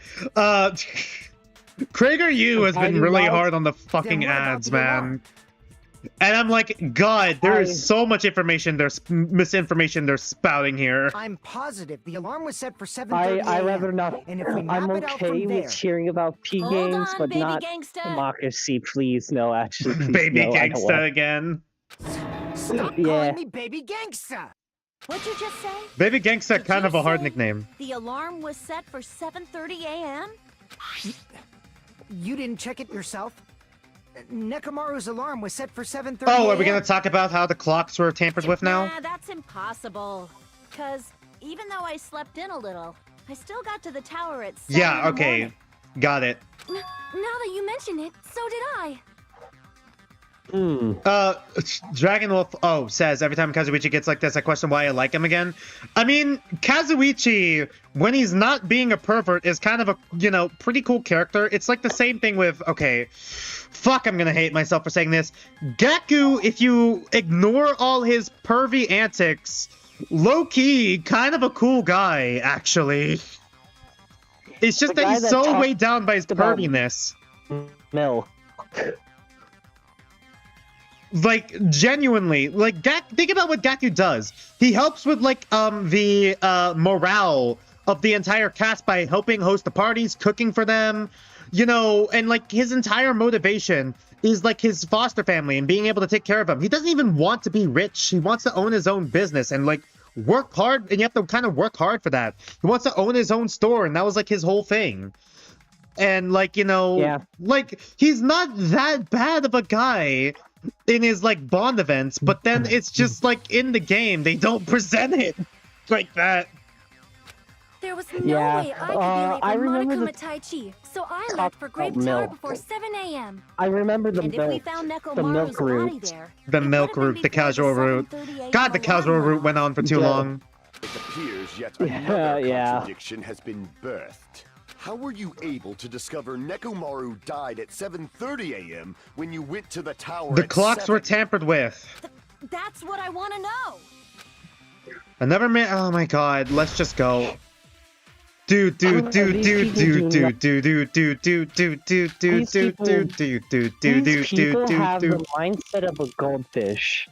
Krager U has been really hard on the fucking Then what about ads, the man. alarm? And I'm like, God, there is so much information, there's misinformation they're spouting here. I'm positive the alarm was set for 7:30 I a.m. rather not. And if we I'm map it out from okay there, with hearing about P Hold games, on, but baby not gangsta. democracy. Please, no. Actually, please, Baby no, I don't gangsta want- again. stop Yeah. calling me baby gangsta. What'd you just say? Baby gangsta, Did kind you of a hard say nickname. The alarm was set for 7:30 a.m.? You didn't check it yourself? Nekomaru's alarm was set for 7:30 Oh, are we a.m. gonna talk about how the clocks were tampered with now? Nah, that's impossible. Cause even though I slept in a little, I still got to the tower at 7 Yeah, in the okay. morning. Got it. Now that you mention it, so did I. Dragon Wolf says every time Kazuichi gets like this, I question why I like him again. I mean, Kazuichi, when he's not being a pervert, is kind of a, you know, pretty cool character. It's like the same thing with, okay, fuck, I'm gonna hate myself for saying this. Gaku, if you ignore all his pervy antics, low-key, kind of a cool guy, actually. It's just The that guy he's that so talked weighed down by his about- perviness. Milk. Like, genuinely, like, think about what Gaku does. He helps with, like, the morale of the entire cast by helping host the parties, cooking for them, you know, and, like, his entire motivation is, like, his foster family and being able to take care of them. He doesn't even want to be rich. He wants to own his own business and, like, work hard, and you have to kind of work hard for that. He wants to own his own store, and that was, like, his whole thing. And, like, you know, like, he's not that bad of a guy in his, like, Bond events, but then it's just, like, in the game, they don't present it like that. There was no way I could be late for Monokuma Tai Chi, so I left for Grape Tower before 7 a.m. I remember the And if we found Nekomaru's body there, The milk route, the casual route. God, the casual route went on for too long. It appears yet another contradiction has been birthed. How were you able to discover Nekomaru died at 7:30 a.m. when you went to the tower? The clocks were tampered with. That's what I want to know. I never met. Oh my god, let's just go. Do. These people have the mindset of a goldfish.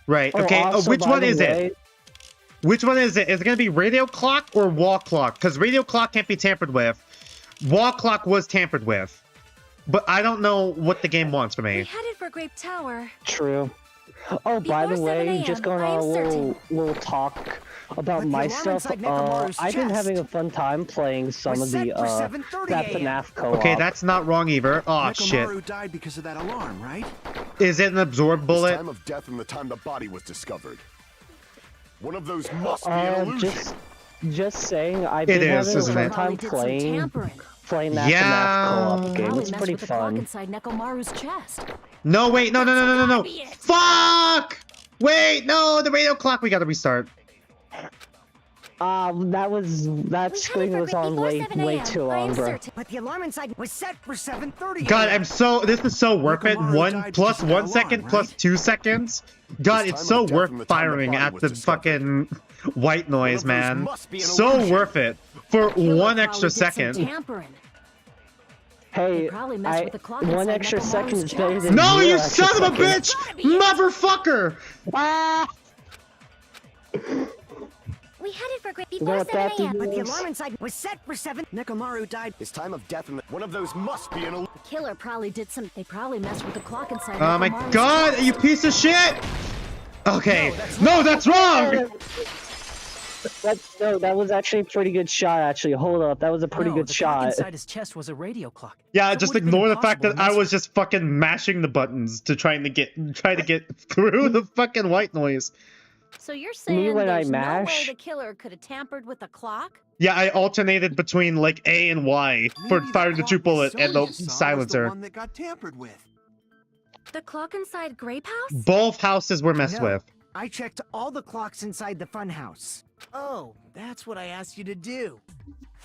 Right. Okay. Which one is it? Which one is it? Is it gonna be radio clock or wall clock? Because radio clock can't be tampered with. Wall clock was tampered with, but I don't know what the game wants from me. We headed for Grape Tower. True. Oh, by the way, just going on a little talk about my stuff. I've been having a fun time playing some of the that FNAF co-op. Okay, that's not wrong either. Oh shit. Nekomaru died because of that alarm, right? Is it an absorb bullet? Time of death and the time the body was discovered. One of those must be an illusion. Just saying, I've been having a fun time playing that FNAF co-op game. It's pretty fun. Inside Nekomaru's chest. No, wait, no. Fuck! Wait, no, the radio clock. We gotta restart. That screen was on way too long, bro. But the alarm inside was set for 7:30. God, this is so worth it. 1 plus 1 second plus 2 seconds. God, it's so worth firing at the fucking white noise, man. So worth it for 1 extra second. Hey, 1 extra second is better than No, you son of a bitch! Motherfucker! We headed for Grape before 7 a.m. But the alarm inside was set for 7. Nekomaru died. His time of death and one of those must be an illusion. The killer probably did some. They probably messed with the clock inside. Oh my god, you piece of shit! Okay, no, that's wrong! That was actually a pretty good shot, actually. Hold up, that was a pretty good shot. Inside his chest was a radio clock. Yeah, just ignore the fact that I was just fucking mashing the buttons to try to get through the fucking white noise. So you're saying when there's I no way the killer could have tampered with the clock? Yeah, I alternated between like A and Y for firing the true bullet and the silencer. The one that got tampered with. The clock inside Grape House? Both houses were messed with. I checked all the clocks inside the funhouse. Oh, that's what I asked you to do.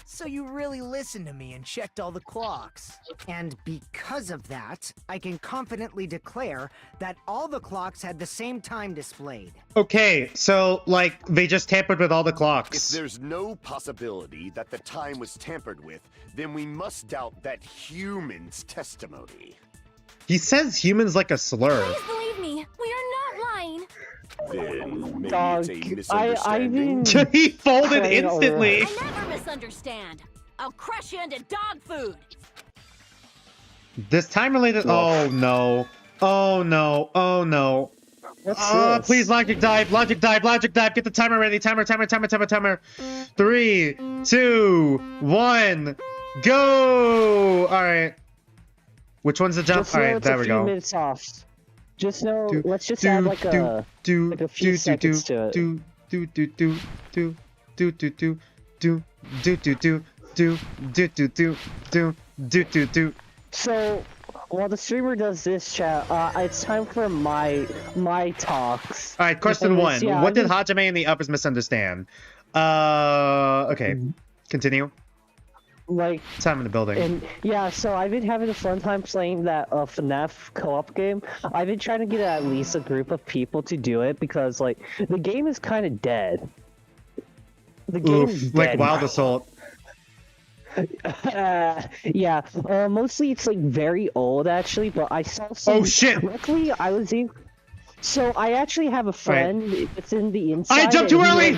So you really listened to me and checked all the clocks. And because of that, I can confidently declare that all the clocks had the same time displayed. Okay, so, like, they just tampered with all the clocks. If there's no possibility that the time was tampered with, then we must doubt that human's testimony. He says humans like a slur. Please believe me, we are not lying. Then maybe Dog, it's a misunderstanding. He folded instantly. I never misunderstand. I'll crush you into dog food. This time related. Oh no. Oh no. Oh no. What's this? Please, logic dive. Get the timer ready. Timer. 3, 2, 1, go. All right. Which one's the jump? All right, there we go. Minutes off. Just know, let's just add like a few seconds to it. So, while the streamer does this, chat, it's time for my talks. All right, question 1. Yeah, what did Hajime and the others misunderstand? Okay, continue. Like, time in the building. And yeah, so I've been having a fun time playing that FNAF co-op game. I've been trying to get at least a group of people to do it because like the game is kind of dead. The game is dead. Like Wild Assault. Yeah, mostly it's like very old actually, but I saw some. Oh shit! Luckily, I was able. So I actually have a friend. Right. It's in the inside. I jumped too early.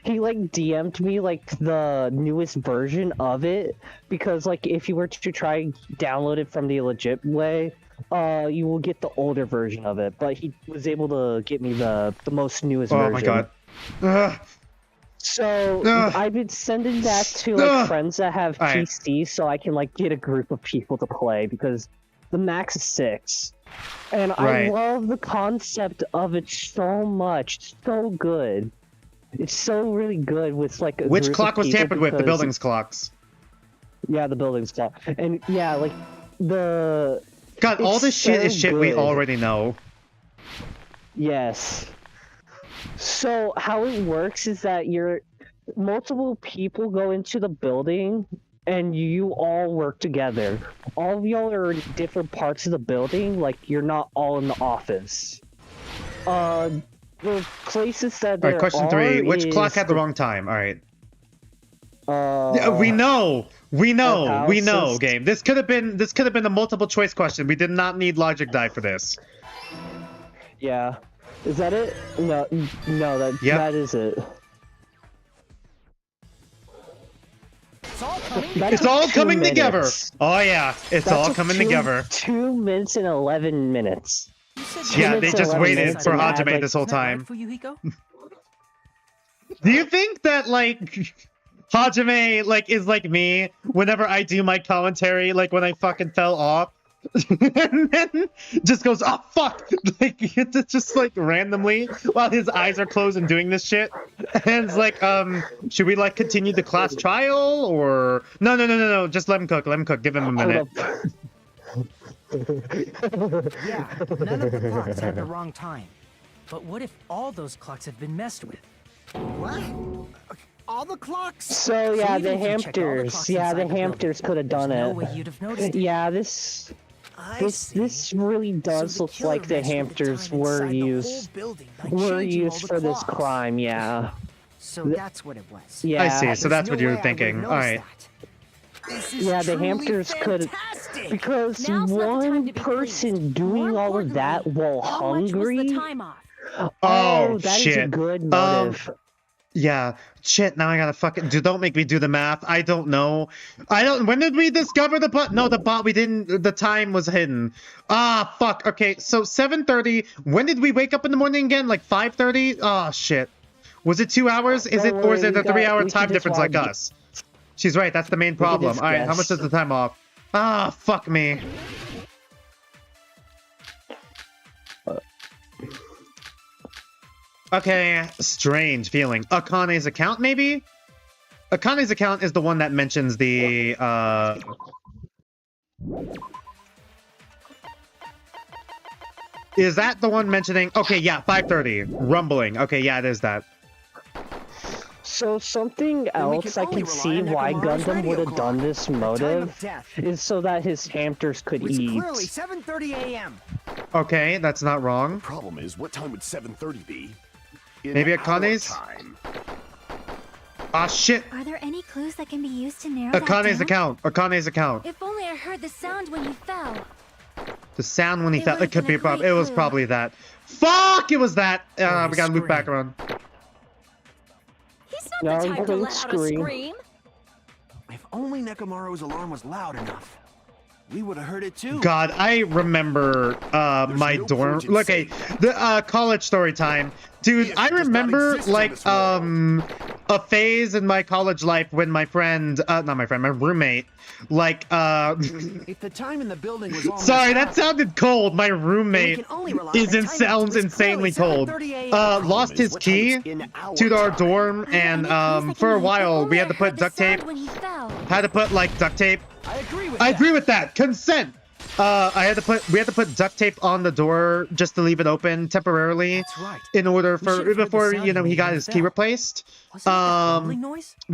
He DM'd me like the newest version of it because like if you were to try download it from the legit way, you will get the older version of it. But he was able to get me the most newest version. Oh my god. So I've been sending that to like friends that have PC so I can like get a group of people to play because the max is 6. And I love the concept of it so much. It's so good. It's so really good with like a Which clock was tampered with? The building's clocks. Yeah, the building's clock. And yeah, like the God, all this shit is shit we already know. Yes. So how it works is that multiple people go into the building and you all work together. All of y'all are in different parts of the building, like you're not all in the office. The places that there question 3. Which clock had the wrong time? Alright. Yeah, we know, game. This could have been a multiple choice question. We did not need logic die for this. Yeah. Is that it? No, that is it. It's all coming together. Oh yeah, it's all coming together. 2 minutes and 11 minutes. Yeah, they just waited for Hajime this whole time. Do you think that like Hajime like is like me whenever I do my commentary, like when I fucking fell off? And then just goes, oh fuck, like just like randomly while his eyes are closed and doing this shit, and it's like, should we like continue the class trial or no, just let him cook, give him a minute. Yeah, none of the clocks had the wrong time. But what if all those clocks have been messed with? What? All the clocks? So yeah, the hamsters. Yeah, the hamsters could have done it. No way you'd have noticed. Yeah, this really does look like the hamsters were used for this crime. Yeah. So that's what it was. Yeah. I see. So that's what you're thinking. All right. Yeah, the hamsters could, because one person doing all of that while hungry. Oh that shit! Is a good motive. Yeah, shit. Now I gotta fucking don't make me do the math. I don't know. When did we discover the bot? No, the bot we didn't. The time was hidden. Ah, fuck. Okay, so 7:30. When did we wake up in the morning again? Like 5:30? Oh shit. Was it 2 hours? Is it or is it a 3-hour time difference like us? She's right, that's the main problem. Alright, how much is the time off? Ah, fuck me. Okay, strange feeling. Akane's account, maybe? Akane's account is the one that mentions the, Is that the one mentioning... Okay, yeah, 5:30. Rumbling. Okay, yeah, it is that. So something else I can see why Gundam would have done this motive is so that his hamsters could eat. Clearly 7:30 a.m. Okay, that's not wrong. The problem is, what time would 7:30 be? Maybe Akane's? Ah, shit. Are there any clues that can be used to narrow that Akane's down? account. Akane's account. If only I heard the sound when he fell. The sound when he fell. It could be a problem. It was probably that. Fuck! It was that. We gotta loop back around. He's not the type to let out a scream. If only Nekomaru's alarm was loud enough. We would have heard it too. God, I remember my dorm. Okay, the college story time. Dude, I remember like a phase in my college life when my friend, not my friend, my roommate, like if the time in the building was sorry, that sounded cold. My roommate sounds insanely cold. Lost his key to our dorm, and for a while we had to put duct tape. Had to put like duct tape. I agree with that. Consent. We had to put duct tape on the door just to leave it open temporarily, in order for before he got his key replaced. We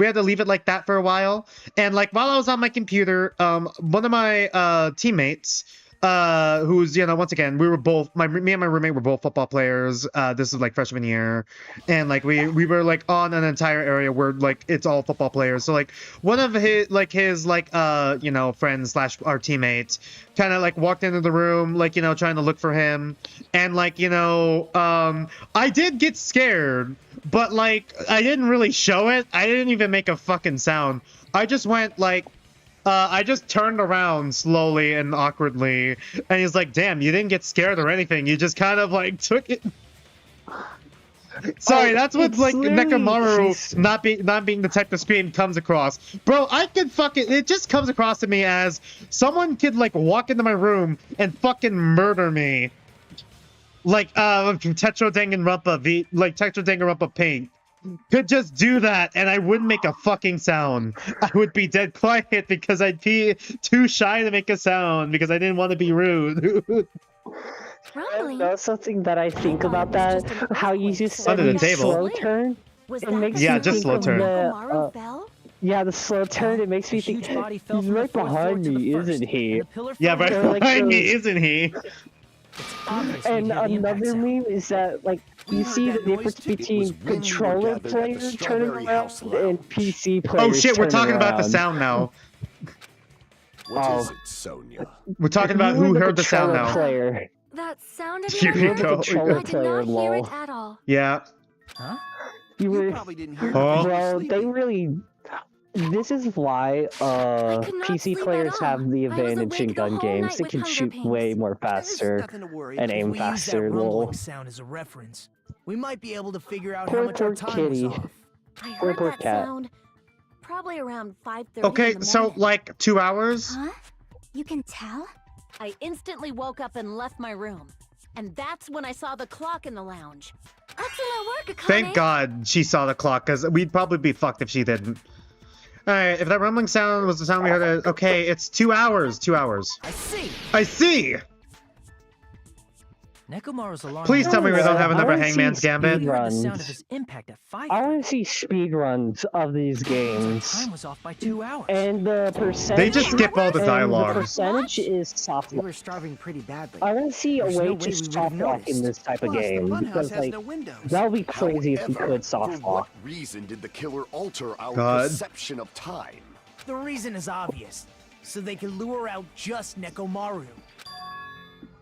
had to leave it like that for a while, and like while I was on my computer, one of my teammates who's, once again, we were both, me and my roommate were both football players. This is like freshman year, and like we were like on an entire area where like it's all football players. So like one of his friends slash our teammates kind of like walked into the room, like, trying to look for him, and like, I did get scared, but like I didn't really show it. I didn't even make a fucking sound. I just went like, I just turned around slowly and awkwardly, and he's like, damn, you didn't get scared or anything. You just kind of like took it. Sorry, that's what like Nekomaru not being the type to scream comes across. Bro, I could fucking, it just comes across to me as someone could like walk into my room and fucking murder me. Like Tetra Danganronpa Pink. Could just do that and I wouldn't make a fucking sound. I would be dead quiet because I'd be too shy to make a sound because I didn't want to be rude. That's something that I think about that. How you just said under the table. Slow turn. It makes me just think slow of turn. The slow turn. It makes me think he's right behind me, isn't he? Yeah, right behind me, isn't he? And another meme is that, like, you see the difference between controller players turning around and PC players. Oh shit, we're talking around. about the sound now. What is it, Sonia? We're talking about who heard the sound now. Player. That sounded Here we go. I did not hear it at all. Yeah. Huh? You were, probably didn't hear well, they really... This is why PC players have the advantage in gun games. They can shoot way more faster and aim faster. Rumbling sound as a reference. We might be able to figure out Poor, how much our poor time was kitty. off. I Poor, heard poor that cat. sound probably around 5:30. Okay, so like 2 hours? Huh? You can tell? I instantly woke up and left my room. And that's when I saw the clock in the lounge. Excellent work, Akane. Thank God she saw the clock, because we'd probably be fucked if she didn't. Alright, if that rumbling sound was the sound we heard, okay, it's 2 hours. 2 hours. I see. I see! Nekomaru's alarm. Please tell me we don't have another I wanna Hangman's see Gambit. We heard the sound of his impact at 5. I want to see speedruns of these games. Time was off by 2 hours. And the percentage... They just skip all the dialogue. The percentage is soft We lock. were starving pretty badly. I want to see a There's way no way to we would've soft lock in noticed. this type of Plus, the game. funhouse Because, has like, no windows. that would be crazy if we However, could soft for what lock. reason did the killer alter our God. perception of time? The reason is obvious. So they can lure out just Nekomaru.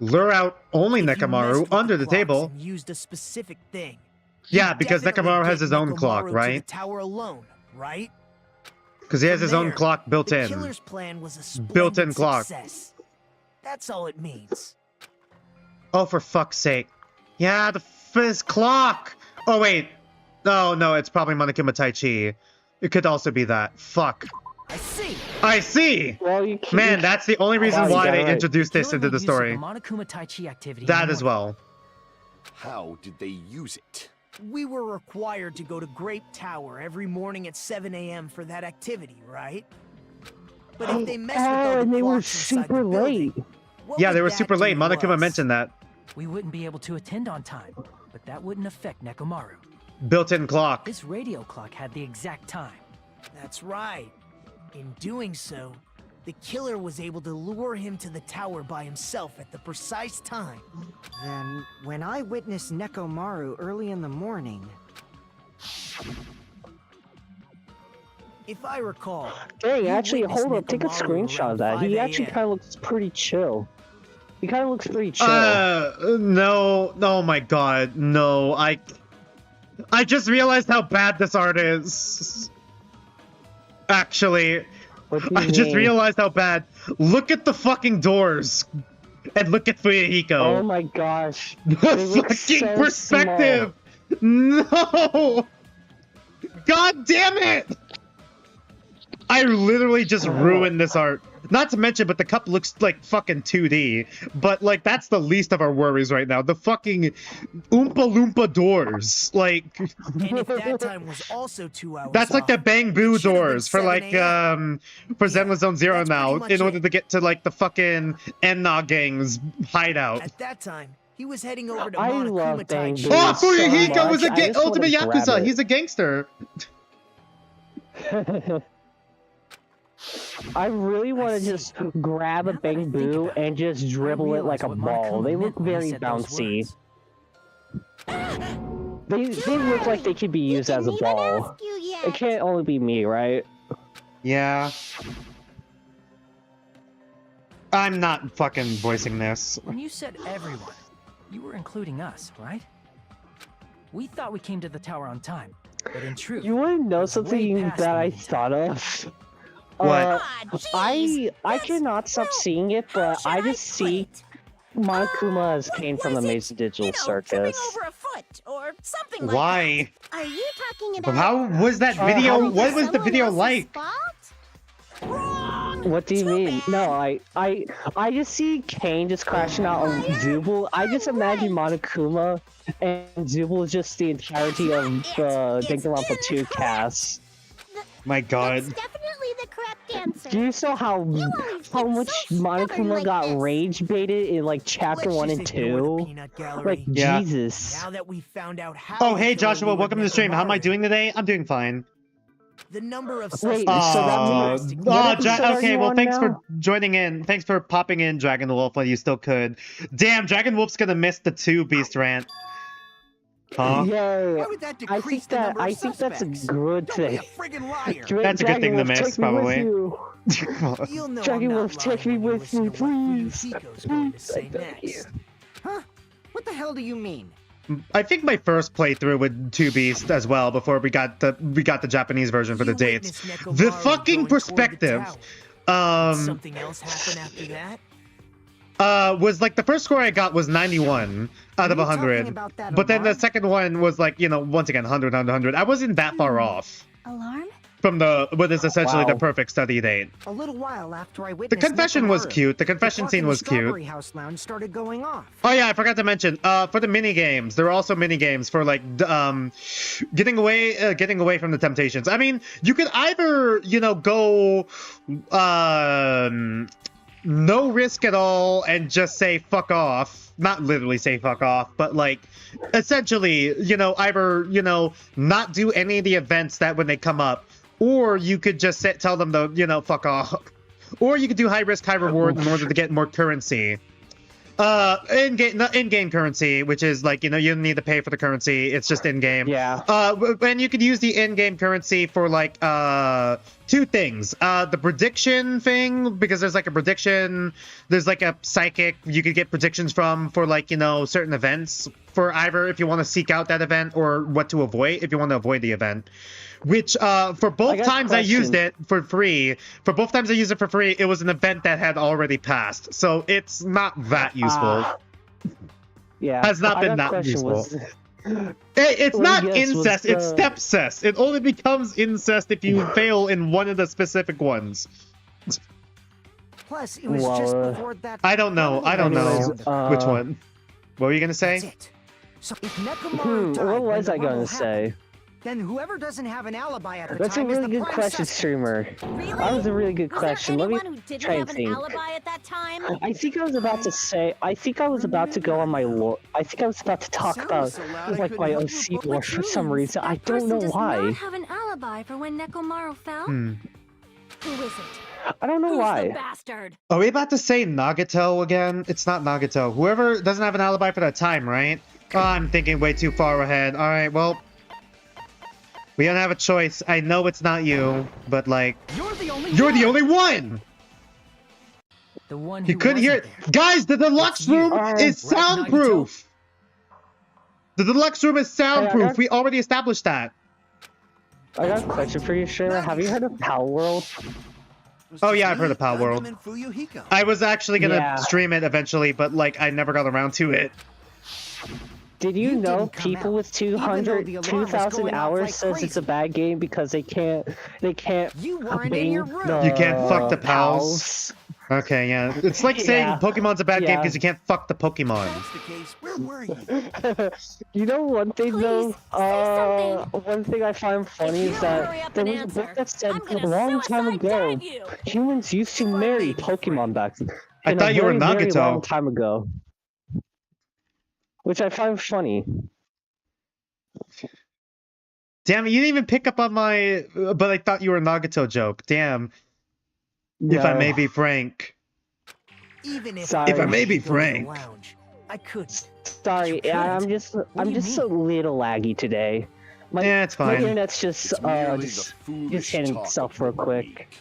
Lure out only If you messed Nekomaru with under the clocks table. and used a specific thing. Yeah, you'd because definitely Nekomaru has get his own Nekomaru clock, to right? the tower alone, right? Because he has From his own there, clock built the in. killer's plan was a splendid Built-in clock. success. That's all it means. Oh, for fuck's sake. Yeah, his clock! Oh, wait. Oh, no, it's probably Monokuma Tai Chi. It could also be that. Fuck. I see. I see! Well, you can't... Man, that's the only reason Wow, you why got it they right. introduced this Killer into the made use of story. Monokuma Tai Chi activity That in the as morning. well. How did they use it? We were required to go to Grape Tower every morning at 7 a.m. for that activity, right? But if they messed with all the and they were clocks inside super the building, late. what Yeah, would they were that super do late. to Monokuma us? mentioned that. We wouldn't be able to attend on time, but that wouldn't affect Nekomaru. Built-in clock. This radio clock had the exact time. That's right. In doing so, the killer was able to lure him to the tower by himself at the precise time. Then, when I witnessed Nekomaru early in the morning... If I recall, Dang, you actually, witnessed hold up, take a Nekomaru screenshot of that. around He 5 actually a.m. kind of looks pretty chill. He kind of looks pretty chill. No. Oh my god. No, I just realized how bad this art is. Actually, What do you I just mean? realized how bad. Look at the fucking doors. And look at Fuyahiko. Oh my gosh. The They look fucking so perspective! No! God damn it! I literally just ruined this art. Not to mention, but the cup looks like fucking 2D. But, like, that's the least of our worries right now. The fucking Oompa Loompa doors. Like, And if that time was also 2 hours that's like the off, Bang Boo it should've been doors for, 7 like, a.m. for Zenless Zone Zero that's now, pretty much in order it. to get to, like, the fucking Enna Gang's hideout. At that time, he was heading over to I Monokuma love Tai Bang Chi. Boo. Oh, so Fuyahiko was much. I a just ultimate wanna grab Yakuza. it. He's a gangster. I really want to just grab a bamboo and just dribble it like a ball. They look very bouncy. They look like they could be used as a ball. It can't only be me, right? Yeah. I'm not fucking voicing this. When you said everyone, you were including us, right? We thought we came to the tower on time, but in truth... You want to know something that I thought of? What? I cannot stop seeing it, but I just see Monokuma as Kane from the Amazing Digital Circus. Over a foot or something like Why? that. Are you talking about? How was that video? What was the video like? What do you mean? No, I just see Kane just crashing out on Zubul. I just imagine Monokuma and Zubul just the entirety of the Danganronpa 2 cast. My God. That's definitely the correct answer. Do you know how much Monokuma got rage baited in like chapter 1 and 2? Like yeah. Jesus. Now that we found out how oh hey Joshua, welcome to the stream. How am I doing today? I'm doing fine. The number of wait, so that means okay, well thanks for joining in. Thanks for popping in, Dragon Wolf, while you still could. Damn, Dragon Wolf's gonna miss the 2 beast rant. Huh? Yeah, I think that's a good thing. That's a good thing to miss, probably. Dragon Wolf, take me with you, please. Huh? What the hell do you mean? I think my first playthrough with 2 Beast as well, before we got the Japanese version for the dates. The fucking perspective. Something else happened after that? Was like the first score I got was 91 out of 100, but then the second one was like, you know, once again 100. I wasn't that far off. Alarm? From what is essentially the perfect study date. A little while after I the confession was cute. The confession scene was cute. House lounge started going off. Oh yeah, I forgot to mention. For the mini games, there are also mini games for like getting away from the temptations. I mean, you could either, you know, go no risk at all and just say fuck off. Not literally say fuck off, but like essentially, you know, either, you know, not do any of the events that when they come up, or you could just tell them to, you know, fuck off. Or you could do high risk, high reward in order to get more currency. In-game currency, which is like, you know, you don't need to pay for the currency, it's just in-game. Yeah. And you could use the in-game currency for like 2 things. The prediction thing, because there's like a prediction, there's like a psychic you could get predictions from for like, you know, certain events, for either if you want to seek out that event or what to avoid if you want to avoid the event. Which, for both times I used it for free, it was an event that had already passed. So it's not that useful. Yeah. Has not been that useful. It's not incest, it's stepcest. It only becomes incest if you fail in one of the specific ones. Plus, it was just before that. I don't know which one. What were you gonna say? That's it. So if Nekomaru died, what was I gonna say? Then whoever doesn't have an alibi at the That's time a really is the good question, streamer. Really? That was a really good question. Let me try and think. At that time? I think I was about to say. I think I was about to go on my lore. I think I was about to talk about like my OC lore for some reason. I don't know why. Does not have an alibi for when Nekomaru fell? Who is it? I don't know why. The bastard? Are we about to say Nagato again? It's not Nagato. Whoever doesn't have an alibi for that time, right? Oh, I'm thinking way too far ahead. All right, well. We don't have a choice. I know it's not you, but like, you're the only one. The one you couldn't hear it, guys. The deluxe room is soundproof. The deluxe room is soundproof. We already established that. I got a question for you, Shayla. Have you heard of Pal World? Oh yeah, I've heard of Pal World. I was actually gonna stream it eventually, but like I never got around to it. Did you know people with 2,000 hours says it's a bad game because they can't You weren't in your room. You can't fuck the pals. Okay, yeah. It's like saying Pokemon's a bad game because you can't fuck the Pokemon. That's the case. Where were you? You know one thing though? One thing I find funny is that there was a book that said a long time ago humans used to marry Pokemon back then. I thought you were Nagato. Very long time ago. Which I find funny. Damn it, you didn't even pick up on my but I thought you were a Nagato joke. Damn. No. If I may be frank. Even if I may be frank. Lounge, I couldn't. Sorry, I'm just a little laggy today. Yeah, it's fine. My internet's just hitting itself real quick.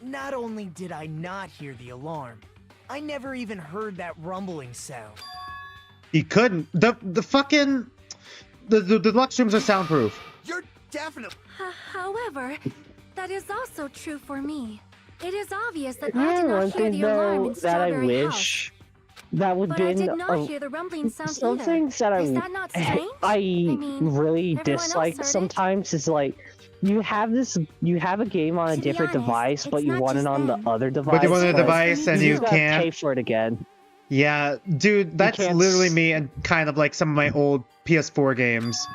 Not only did I not hear the alarm, I never even heard that rumbling sound. You couldn't. The fucking the deluxe rooms are soundproof. You're definitely. However, that is also true for me. It is obvious that I did not hear the alarm in Strawberry House. That would be. But I did not hear the rumbling sound some either. things that Is that not strange? I really dislike sometimes is like you have a game on a different device, but you want it on the other device. But you want a device and you can't pay for it again. Yeah, dude, that's literally me and kind of like some of my old PS4 games.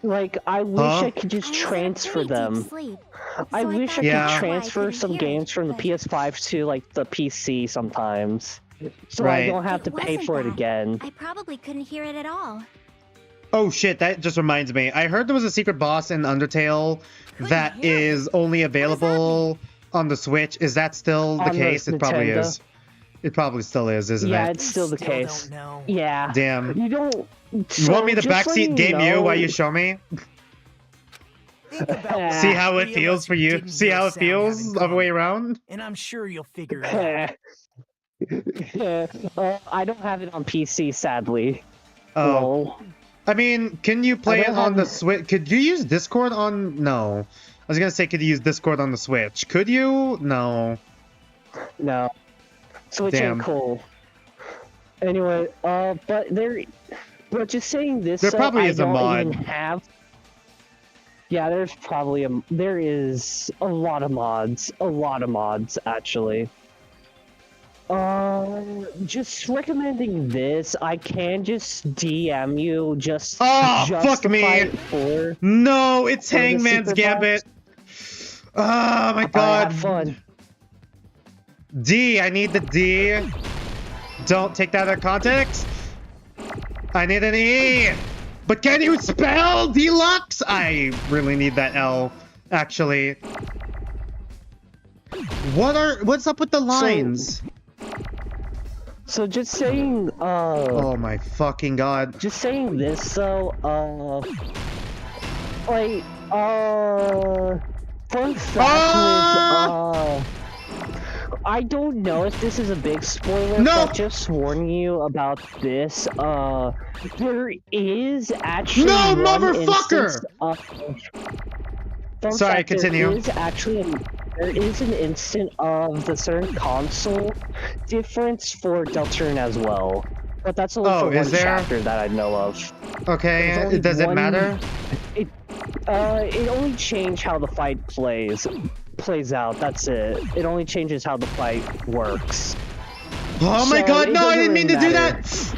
Like, I wish I could just transfer them. I wish I could transfer some games from the PS5 to, like, the PC sometimes. So I don't have to pay for it again. I probably couldn't hear it at all. Oh shit, that just reminds me. I heard there was a secret boss in Undertale that is only available on the Switch. Is that still the case? It probably is. It probably still is, isn't it? Yeah, it's still the case. Yeah. Damn. You don't... You want me to backseat game you while you show me? See how it feels for you? See how it feels the other way around? And I'm sure you'll figure it out. I don't have it on PC, sadly. Oh. I mean, can you play it on the Switch? Could you use Discord on... No. I was gonna say, could you use Discord on the Switch? Could you? No. No. Switch ain't cool. Anyway, but just saying this, there probably is a mod. Yeah, there is a lot of mods, actually. Just recommending this. I can just DM you just. Oh, fuck me! No, it's Hangman's Gambit. Oh my god. Have fun. D, I need the D. Don't take that out of context. I need an E. But can you spell deluxe? I really need that L, actually. What's up with the lines? So just saying, oh my fucking god. Just saying this, though, fun fact with, I don't know if this is a big spoiler, but just warning you about this, there is actually motherfucker! Sorry, continue. There is an instant of the certain console difference for Deltarune as well. But that's only for one chapter that I know of. Okay, does it matter? It only changed how the fight plays out, that's it. It only changes how the fight works. Oh my god, no, I didn't mean to do that!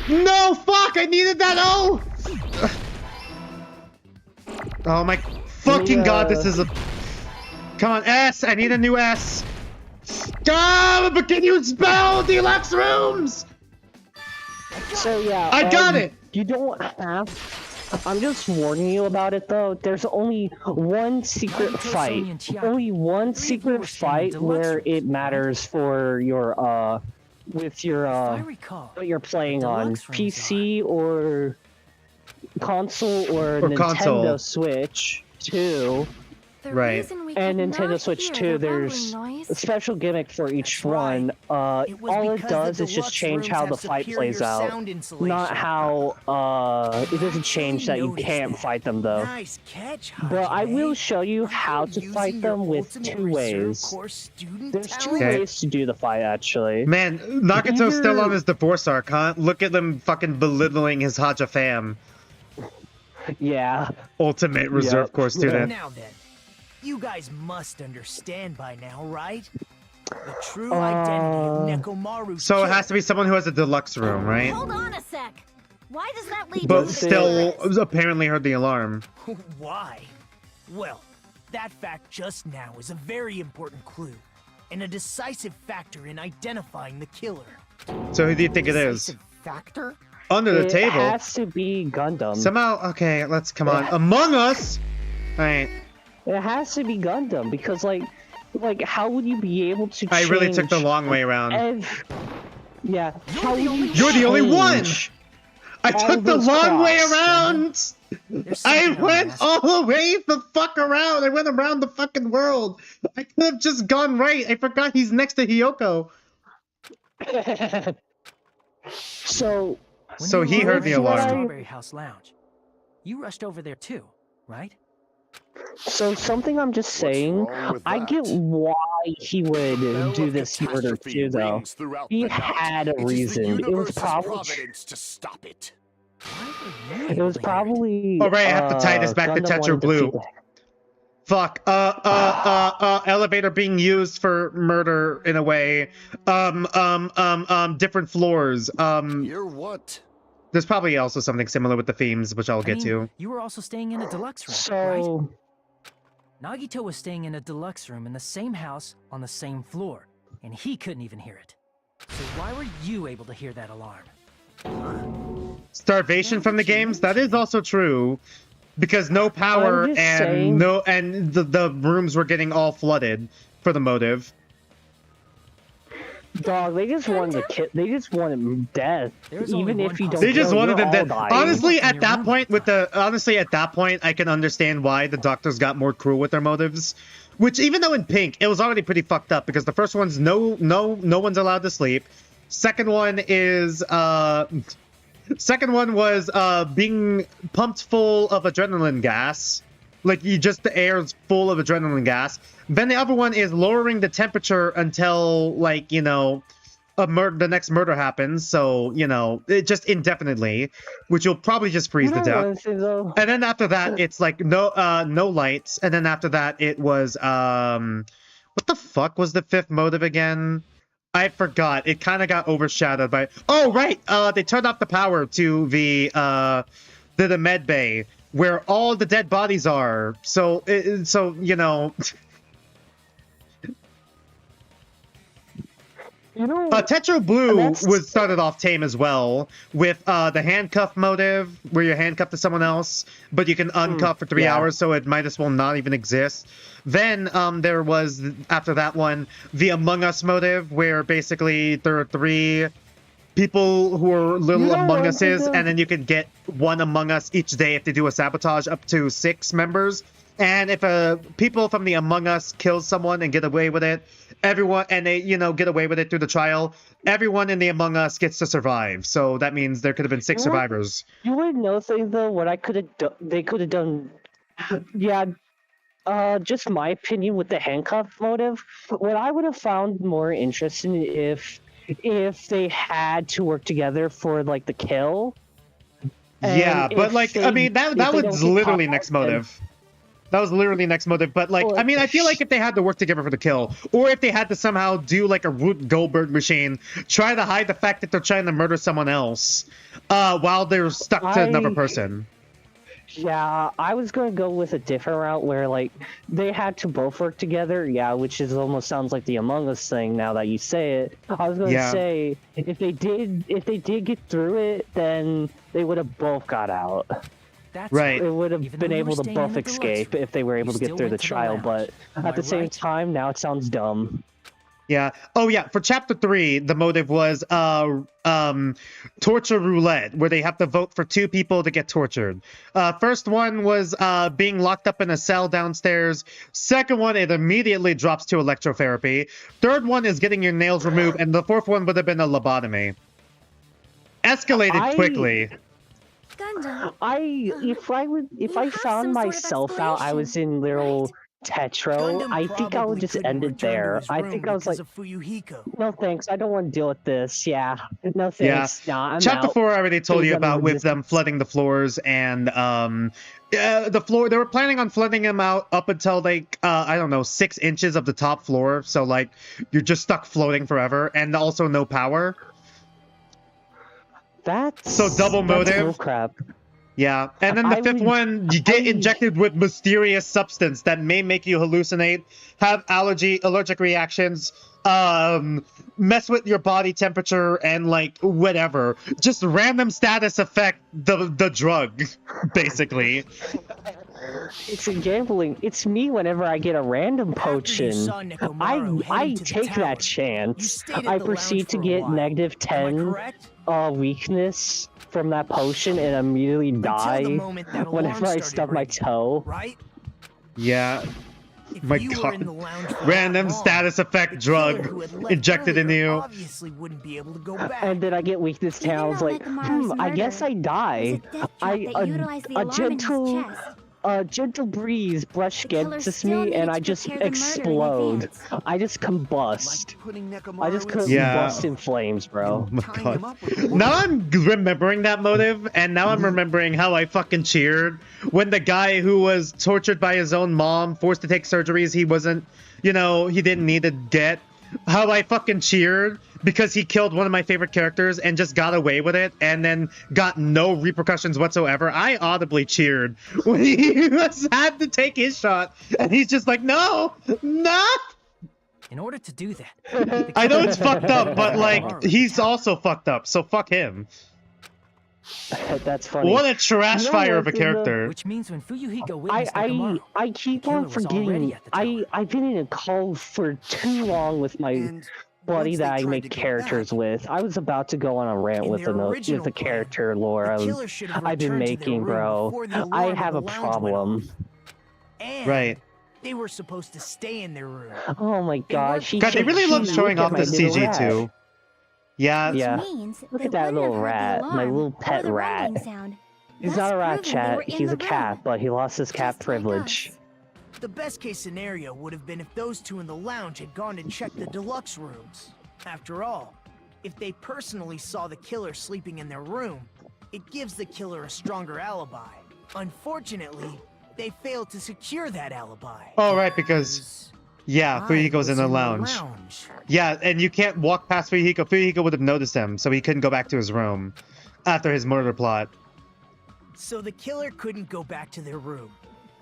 No, fuck, I needed that, oh! Oh my fucking god, this is a... Come on, S, I need a new S! God, but can you spell deluxe rooms? So yeah, I got it! You don't have... I'm just warning you about it though. There's only one secret fight. Only one secret fight where it matters for your with your what you're playing on, PC or console or Nintendo Switch 2. Right. And Nintendo Switch 2, there's a special gimmick for each one. All it does is just change how the fight plays out. Not how, it doesn't change that you can't fight them though. But I will show you how to fight them with two ways. There's two ways to do the fight, actually. Man, Nagato's still on his divorce arc, huh? Look at them fucking belittling his Haja fam. Yeah. Ultimate Reserve Corps student. Now then. You guys must understand by now, right? The true identity of Nekomaru. So it has to be someone who has a deluxe room, right? Hold on a sec. Why does that lead But still, apparently heard the alarm. Why? Well, that fact just now is a very important clue, and a decisive factor in identifying the killer. So who do you think it is? Factor? Under the table? It has to be Gundam. Somehow, okay, let's come on. Among Us! Alright. It has to be Gundam because, like, Like, how would you be able to? I really took the long way around. Yeah, how would you? You're the only one. I took the long way around. I went all the way the fuck around. I went around the fucking world. I could have just gone right. I forgot he's next to Hiyoko. So he heard the alarm. Strawberry House Lounge. You rushed over there too, right? So something I'm just saying, I get why he would do this murder too, though. He had a reason. It was probably to stop it. It was probably. Oh right, I have to tie this back to Tetra Blue. Fuck. Elevator being used for murder in a way. Different floors. You're what? There's probably also something similar with the themes, which I'll get to. You were also staying in a deluxe room, so... right? Nagito was staying in a deluxe room in the same house on the same floor, and he couldn't even hear it. So why were you able to hear that alarm? Starvation from the games? That is also true. Because no power and the rooms were getting all flooded for the motive. Dog, they just wanted the kid. They just wanted death. Even if you don't. They just wanted them dead. Honestly, at that point, I can understand why the doctors got more cruel with their motives. Which, even though in Pink, it was already pretty fucked up because the first one's no one's allowed to sleep. Second one is Second one was being pumped full of adrenaline gas. Like, the air's full of adrenaline gas. Then the other one is lowering the temperature until, like, you know, the next murder happens. So, you know, it just indefinitely, which will probably just freeze to death. And then after that, it's like no lights. And then after that, it was what the fuck was the fifth motive again? I forgot. It kind of got overshadowed by. Oh right, they turned off the power to the med bay where all the dead bodies are. So you know. Tetra Blue was started off tame as well with the handcuff motive where you're handcuffed to someone else, but you can uncuff for 3 hours, so it might as well not even exist. Then there was, after that one, the Among Us motive where basically there are 3 people who are little Among Uses, and then you can get 1 Among Us each day if they do a sabotage, up to 6 members. And if people from the Among Us kill someone and get away with it, everyone, and they, you know, get away with it through the trial, everyone in the Among Us gets to survive. So that means there could have been 6 survivors. You would know thing though, what I could have done, they could have done, just my opinion with the handcuff motive. What I would have found more interesting if they had to work together for like the kill. Yeah, but like, I mean, that was literally next motive. That was literally next motive, but like, I mean, I feel like if they had to work together for the kill, or if they had to somehow do like a Rube Goldberg machine, try to hide the fact that they're trying to murder someone else, while they're stuck to another person. Yeah, I was going to go with a different route where like they had to both work together. Yeah, which is almost sounds like the Among Us thing now that you say it. I was going to say if they did get through it, then they would have both got out. That's right. It would have been able to both escape if they were able to get through the trial, but at the same time, now it sounds dumb. Yeah. Oh, yeah. For Chapter 3, the motive was torture roulette, where they have to vote for 2 people to get tortured. First one was being locked up in a cell downstairs. Second one, it immediately drops to electrotherapy. Third one is getting your nails removed, and the fourth one would have been a lobotomy. Escalated quickly. Gundam. If I found myself out, I was in little Tetro, I think I would just end it there. I think I was like, no thanks, I don't want to deal with this. Yeah, no thanks. Yeah. Nah, I'm Chapter out. 4 I already told you about with them flooding the floors, and the floor, they were planning on flooding them out up until like I don't know, 6 inches of the top floor, so like you're just stuck floating forever, and also no power. So double motive. Crap. Yeah, and then the fifth one, you get injected with mysterious substance that may make you hallucinate, have allergic reactions, mess with your body temperature, and like whatever. Just random status affect the drug, basically. It's a gambling. It's me whenever I get a random potion. I take that chance. I proceed to get negative 10 weakness from that potion and immediately die whenever I stub my toe. Right? Yeah. My god. Random status effect drug injected into you. Obviously wouldn't be able to go back. And then I get weakness 10. I was like, I guess I die. A gentle breeze brush against me and I just explode. I just combust. I just combust in flames, bro. Oh my god. Now I'm remembering that motive, and now I'm remembering how I fucking cheered when the guy who was tortured by his own mom, forced to take surgeries he wasn't, you know, he didn't need to get. How I fucking cheered because he killed one of my favorite characters and just got away with it and then got no repercussions whatsoever. I audibly cheered when he had to take his shot and he's just like, no. In order to do that, I know it's fucked up, but like, he's also fucked up, so fuck him. That's funny. What a trash fire of a character. Which means when Fuyuhiko witnessed Nekomaru, I keep on forgetting. I've been in a call for too long with my buddy that I make characters with. I was about to go on a rant with the character lore I've been making, bro. I have a problem. Right. They were supposed to stay in their room. Oh my gosh. God, they really love showing off the CG too. Yeah. Look at that little rat, my little pet rat. He's not a rat, chat. He's a cat, but he lost his cat privilege. The best case scenario would have been if those two in the lounge had gone to check the deluxe rooms. After all, if they personally saw the killer sleeping in their room, it gives the killer a stronger alibi. Unfortunately, they failed to secure that alibi. Oh, right, because... Yeah, Fuyuhiko's in the lounge. Yeah, and you can't walk past Fuyuhiko. Fuyuhiko would have noticed him, so he couldn't go back to his room after his murder plot. So the killer couldn't go back to their room,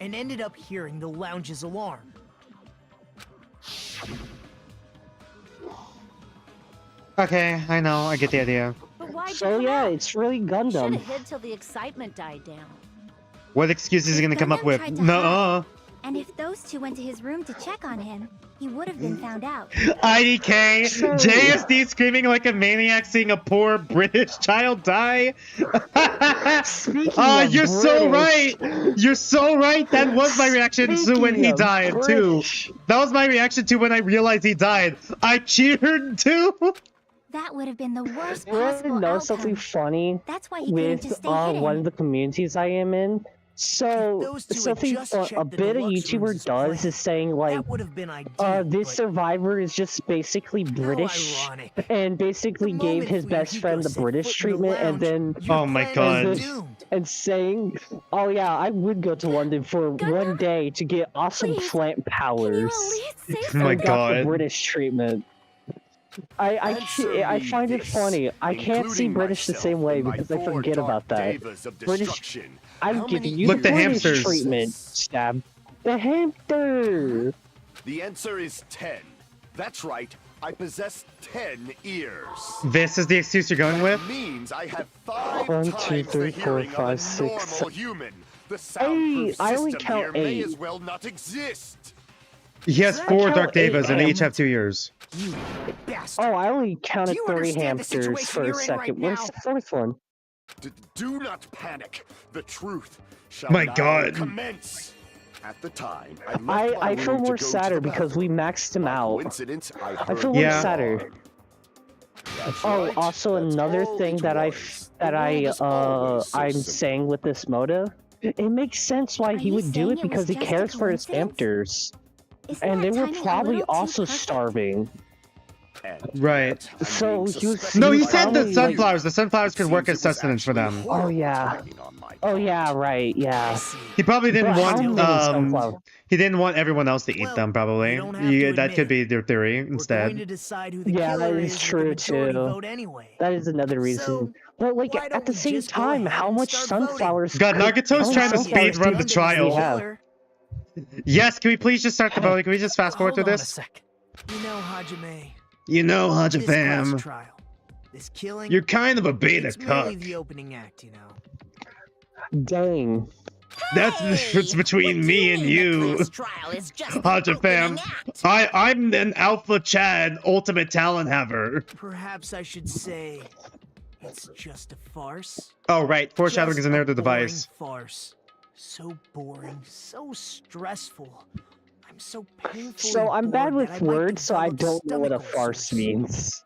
and ended up hearing the lounge's alarm. Okay, I know, I get the idea. But why so yeah, it's really Gundam. Should have hid till the excitement died down. What excuse is he gonna come up with? No. And if those two went to his room to check on him, he would have been found out. IDK, JSD screaming like a maniac seeing a poor British child die. You're so right. You're so right. That was my reaction to when he died too. That was my reaction to when I realized he died. I cheered too. That would have been the worst possible outcome. You want to know something funny? That's why he couldn't just stay hidden. One of the communities I am in. So something a bit of YouTuber does is saying like, this survivor is just basically British, and basically gave his best friend the British treatment, and then oh my god, and saying, oh yeah, I would go to London for one day to get awesome plant powers. Oh my god, the British treatment. I find it funny. I can't see British the same way because I forget about that. British, I'm giving you the British hamsters. treatment. Stab the hamster. The answer is 10. That's right. I possess 10 ears. This is the excuse you're going with? That means I have 5 1, times 2, 3, the 4, hearing 5, of a 6, normal human. The soundproof I only system count here may 8. as well not exist. He has 4 Dark Devas and they each have 2 ears. Oh, I only counted 3 hamsters for a second. Where's the fourth one? Do not panic. The truth shall My now God. commence. At the time, I feel more sadder because we maxed him out. I feel more sadder. Oh, also another thing that I'm saying with this motive, it makes sense why he would do it because he cares for his hamsters, and they were probably also starving. Right. So he was. No, he said the sunflowers. The sunflowers could work as sustenance for them. Oh yeah. Oh yeah. Right. Yeah. He probably didn't want. He didn't want everyone else to eat them. Probably. That could be their theory instead. Yeah, that is true too. That is another reason. But like at the same time, how much sunflowers? God, Nagato's trying to speed run the trial. Yes. Can we please just start the voting? Can we just fast forward through this? You know, Hajime. You know, Hajime. This killing. You're kind of a beta cuck. Really the opening act, you know. Dang. That's the difference between me and you. Haja fam, I'm an Alpha Chad ultimate talent haver. Perhaps I should say it's just a farce. Oh right, foreshadowing is an narrative boring device. Farce. So boring, so stressful. I'm so painfully So I'm bad bored with that I might words, so I develop don't know what a stomach farce ulcers. means.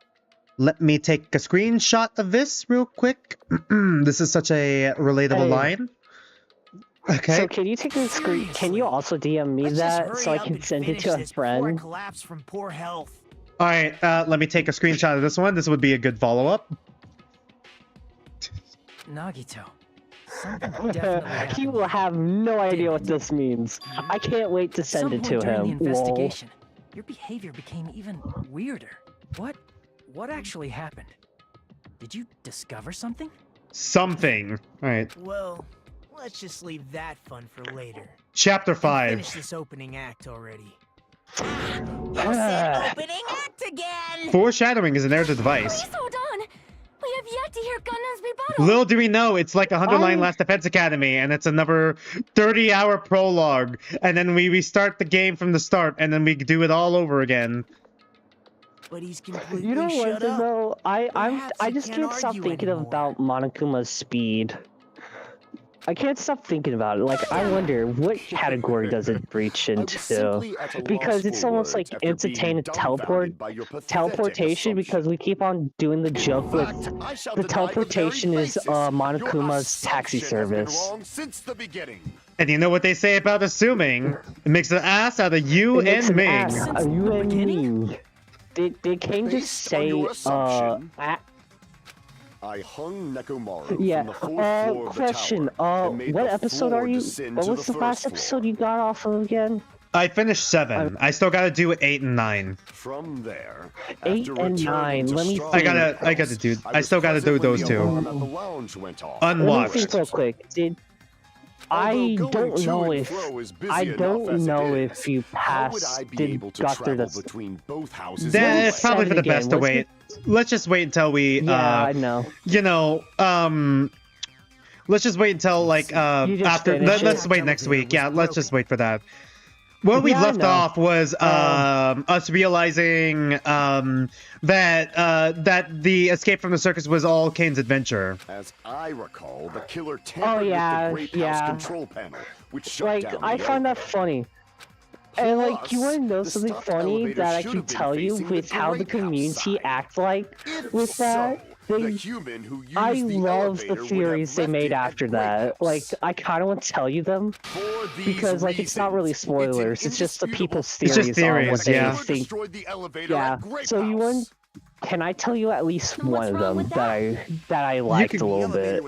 Let me take a screenshot of this real quick. This is such a relatable line. Okay. So can you take a screen? Can you also DM me Let's just that hurry so I up can and send it finish to a this before I friend? collapse from poor health. All right, let me take a screenshot of this one. This would be a good follow-up. Nagito. Something definitely happened. He will have no idea what this means. I can't wait to send it to during him. the Lol. investigation, your behavior became even weirder. What actually happened? Did you discover something? Something. All right. Well, let's just leave that fun for later. Chapter 5. Finish this opening act already. You said opening act again! Foreshadowing is a narrative device. Please hold on. We have yet to hear Gundam's rebuttal. Little do we know, it's like 100-line Last Defense Academy, and it's another 30-hour prologue, and then we restart the game from the start, and then we do it all over again. But he's completely You know shut what up. though? I Perhaps just he can't stop argue thinking anymore. about Monokuma's speed. I can't stop thinking about it. Like, I wonder what category does it breach into? Because it's almost like instantaneous teleportation. Because we keep on doing the joke with the teleportation is Monokuma's taxi service. And you know what they say about assuming? It makes an ass out of you It makes and an me. ass out of you and me. They can't just say I hung Nekomaru yeah. from the fourth floor of the Question. tower and made What the episode floor are you? descend What to was the first last floor. episode you got off of again? I finished 7. I still gotta do 8 and 9. From there, 8 and 9. Let me think. I gotta do. I still gotta do those two. Let me Unwatched. think real quick. I don't know if you passed. Got through this. Then it's probably for the best to wait. Let's just wait until we. Yeah, I know. You know, let's just wait until like after. Let's wait next week. Yeah, let's just wait for that. Where we left off was us realizing that the escape from the circus was all Kane's adventure. As I recall, the killer tampered with the Grape House control panel, which shut down I find that funny. And like, you want to know something funny that I can tell you with how the community act like with that? I love the theories they made after that. Like, I kind of want to tell you them because, like, it's not really spoilers. It's just the people's theories. It's just theories, on what yeah. they think. Yeah. So you want? Can I tell you at least one of them that I liked a little bit?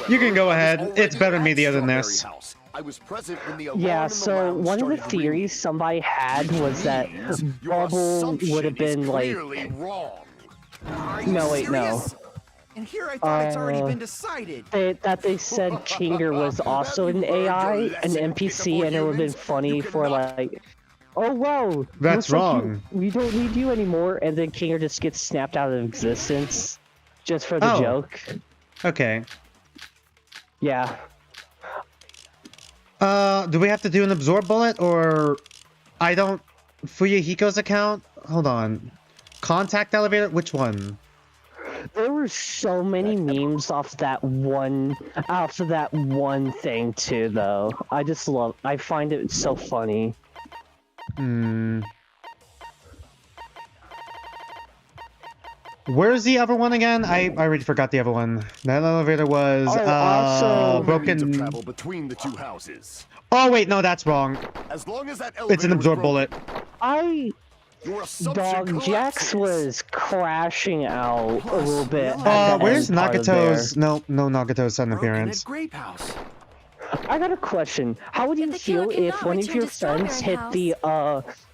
You can go ahead. It's better than me the other than this. Yeah, so one of the theories somebody had was that Bubble would have been like... No, wait, no. And here I thought it's already been decided. That they said Kinger was also an AI, an NPC, and it would have been funny for like... Oh, whoa! That's wrong. Like we don't need you anymore, and then Kinger just gets snapped out of existence. Just for the joke. Okay. Yeah. Do we have to do an absorb bullet, or... I don't... Fuyuhiko's account? Hold on. Contact elevator? Which one? There were so many memes off that one thing too, though. I find it so funny. Where's the other one again? I already forgot the other one. That elevator was also broken. Travel between the two houses. Oh wait, no, that's wrong. As long as that It's an absorb bullet. Dog Jax was crashing out a little bit. Where's Nagato's? No, Nagato's sudden appearance. I got a question. How would you feel if one of your friends hit the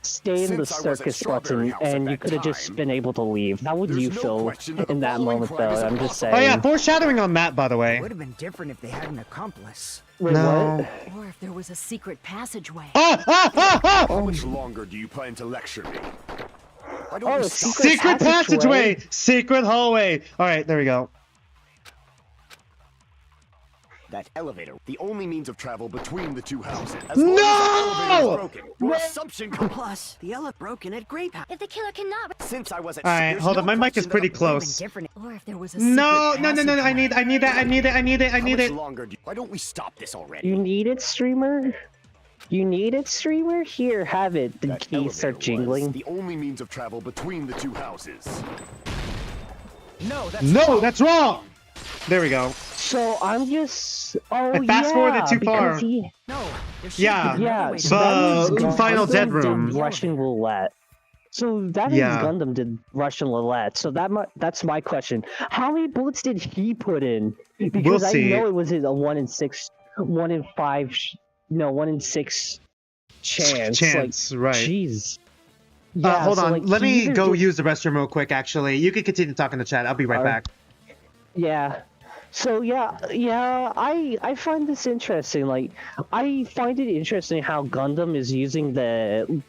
stay in the circus button and you could have just been able to leave? How would you feel in that moment, though? I'm just saying. Oh yeah, foreshadowing on that, by the way. It would have been different if they had an accomplice. Wait, no. What? Or if there was a secret passageway. How much longer do you plan to lecture me? Secret passageway! Secret hallway! Alright, there we go. That elevator, the only means of travel between the two houses. As No! long as the elevator is broken, your assumption Plus, the elevator broken at Grape House. If the killer cannot... since I was at Alright, hold on, my mic is pretty close. Or if there was a No, secret no, I need it. How much longer do you... Why don't we stop this already? You need it, streamer? You need it, streamer? Here, have it. The That keys elevator start was jingling. the only means of travel between the two houses. No, that's No, wrong. that's wrong. There we go. So I'm just... Oh, I fast-forwarded yeah, too far. because he... No, there should Yeah. be another Yeah, way to so that The means final Gundam dead did room. Russian roulette. So that means Yeah. Gundam did Russian roulette. So that's my question. How many bullets did he put in? Because We'll I see. know it was a 1 in 6, 1 in 5, no, 1 in 6 chance. Chance, right. Jeez. Yeah, Hold so, on, like, let he me either go did- use the restroom real quick, actually. You can continue talking in the chat. I'll be right Alright. back. Yeah. So I find this interesting. Like, I find it interesting how Gundam is using the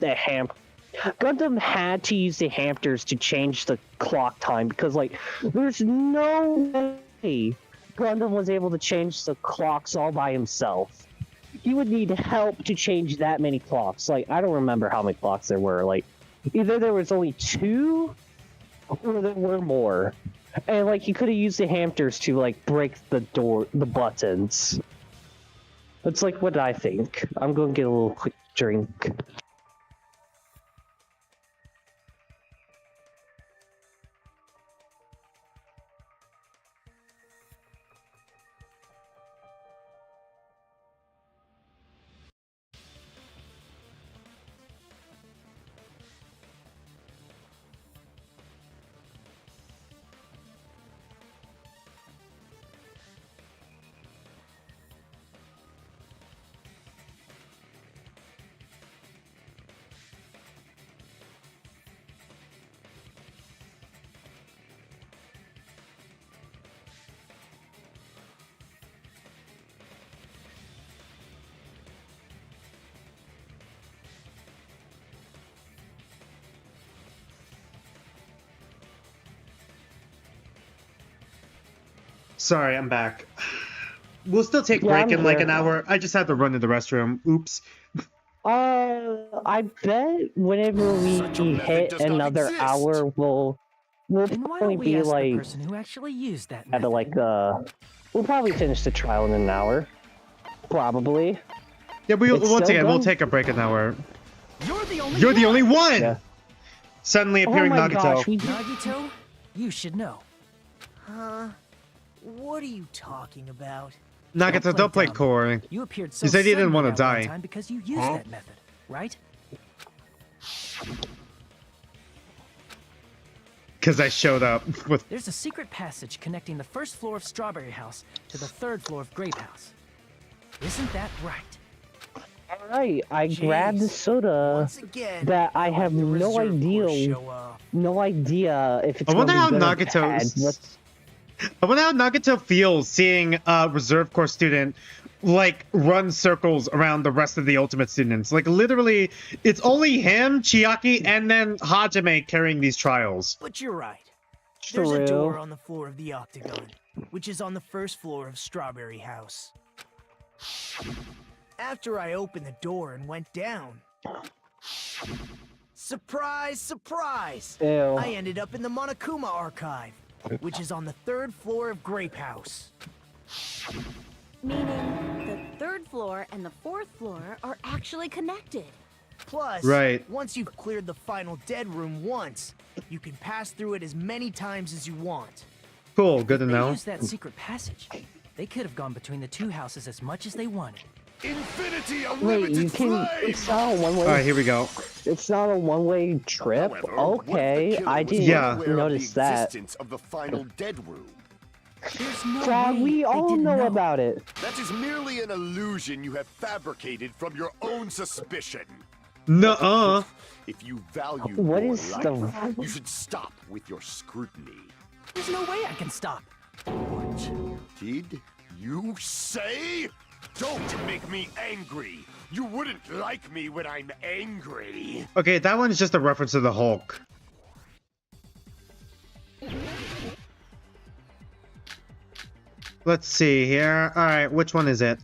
Gundam had to use the hamsters to change the clock time because, like, there's no way Gundam was able to change the clocks all by himself. He would need help to change that many clocks. Like, I don't remember how many clocks there were. Like, either there was only 2 or there were more. And, like, you could have used the hamsters to, like, break the buttons. That's, like, what I think. I'm going to get a little quick drink. Sorry, I'm back. We'll still take Yeah, break I'm in like here. an hour. I just had to run to the restroom. Oops. I bet whenever we Such a method hit does not another exist. hour, we'll Then why probably don't we be ask the like person who actually used that at method? like we'll probably finish the trial in an hour, probably. Yeah, It's once still again, we'll going? take a break in an hour. You're the only You're the only one! Yeah. Suddenly Oh appearing my Nagato. gosh, we Nagito, you should know. Huh? What are you talking about? Nagato, don't play dumb. core. You appeared so You said you didn't suddenly want to that one die. time because you used that method, right? Because I showed up with... There's a secret passage connecting the first floor of Strawberry House to the third floor of Grape House. Isn't that right? Alright, I grabbed the Jeez. soda Once again, that I have the no reserve corps idea, show up. no idea if it's I wonder going to how be good or bad. Nagato's... I wonder how Nagato feels seeing a reserve corps student like run circles around the rest of the ultimate students. Like literally, it's only him, Chiaki, and then Hajime carrying these trials. But you're right. There's a True. door on the floor of the Octagon, which is on the first floor of Strawberry House. After I opened the door and went down, surprise, surprise! Ew. I ended up in the Monokuma archive, which is on the third floor of Grape House. Meaning the third floor and the fourth floor are actually connected. Plus, Right. once you've cleared the final dead room once, you can pass through it as many times as you want. Cool, good to They know. used that secret passage. They could have gone between the two houses as much as they wanted. Infinity Wait, you unlimited can. flame! It's not a one-way. Alright, here we go. It's not a one-way trip. However, what if the Okay, killer I was didn't Yeah. unaware of notice the that. existence of the final dead room? There's no Frog, way we they all didn't know about it. That is merely an illusion you have fabricated from your own suspicion. Nuh-uh. If you value What your is life, the- you should stop with your scrutiny. There's no way I can stop. What did you say? Don't make me angry. You wouldn't like me when I'm angry. Okay, that one is just a reference to the Hulk. Let's see here. Alright, which one is it?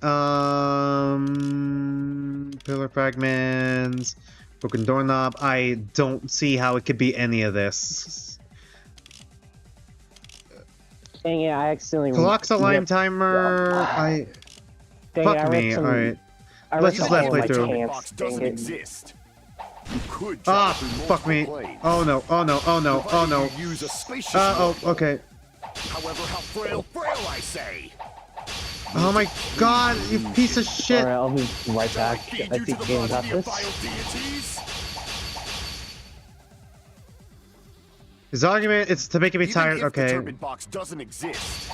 Pillar fragments, broken doorknob. I don't see how it could be any of this. Dang it, I accidentally... Clock's alarm timer. Fuck me. Alright. Let's just let play through. Ah, fuck me. Oh no, oh no, oh no, oh no. Oh, okay. However, how frail I say. Oh my god, you piece of shit. Alright, I'll be right back. I think Game got this. His argument is to make me tired. Even if the Okay. turbine box doesn't exist,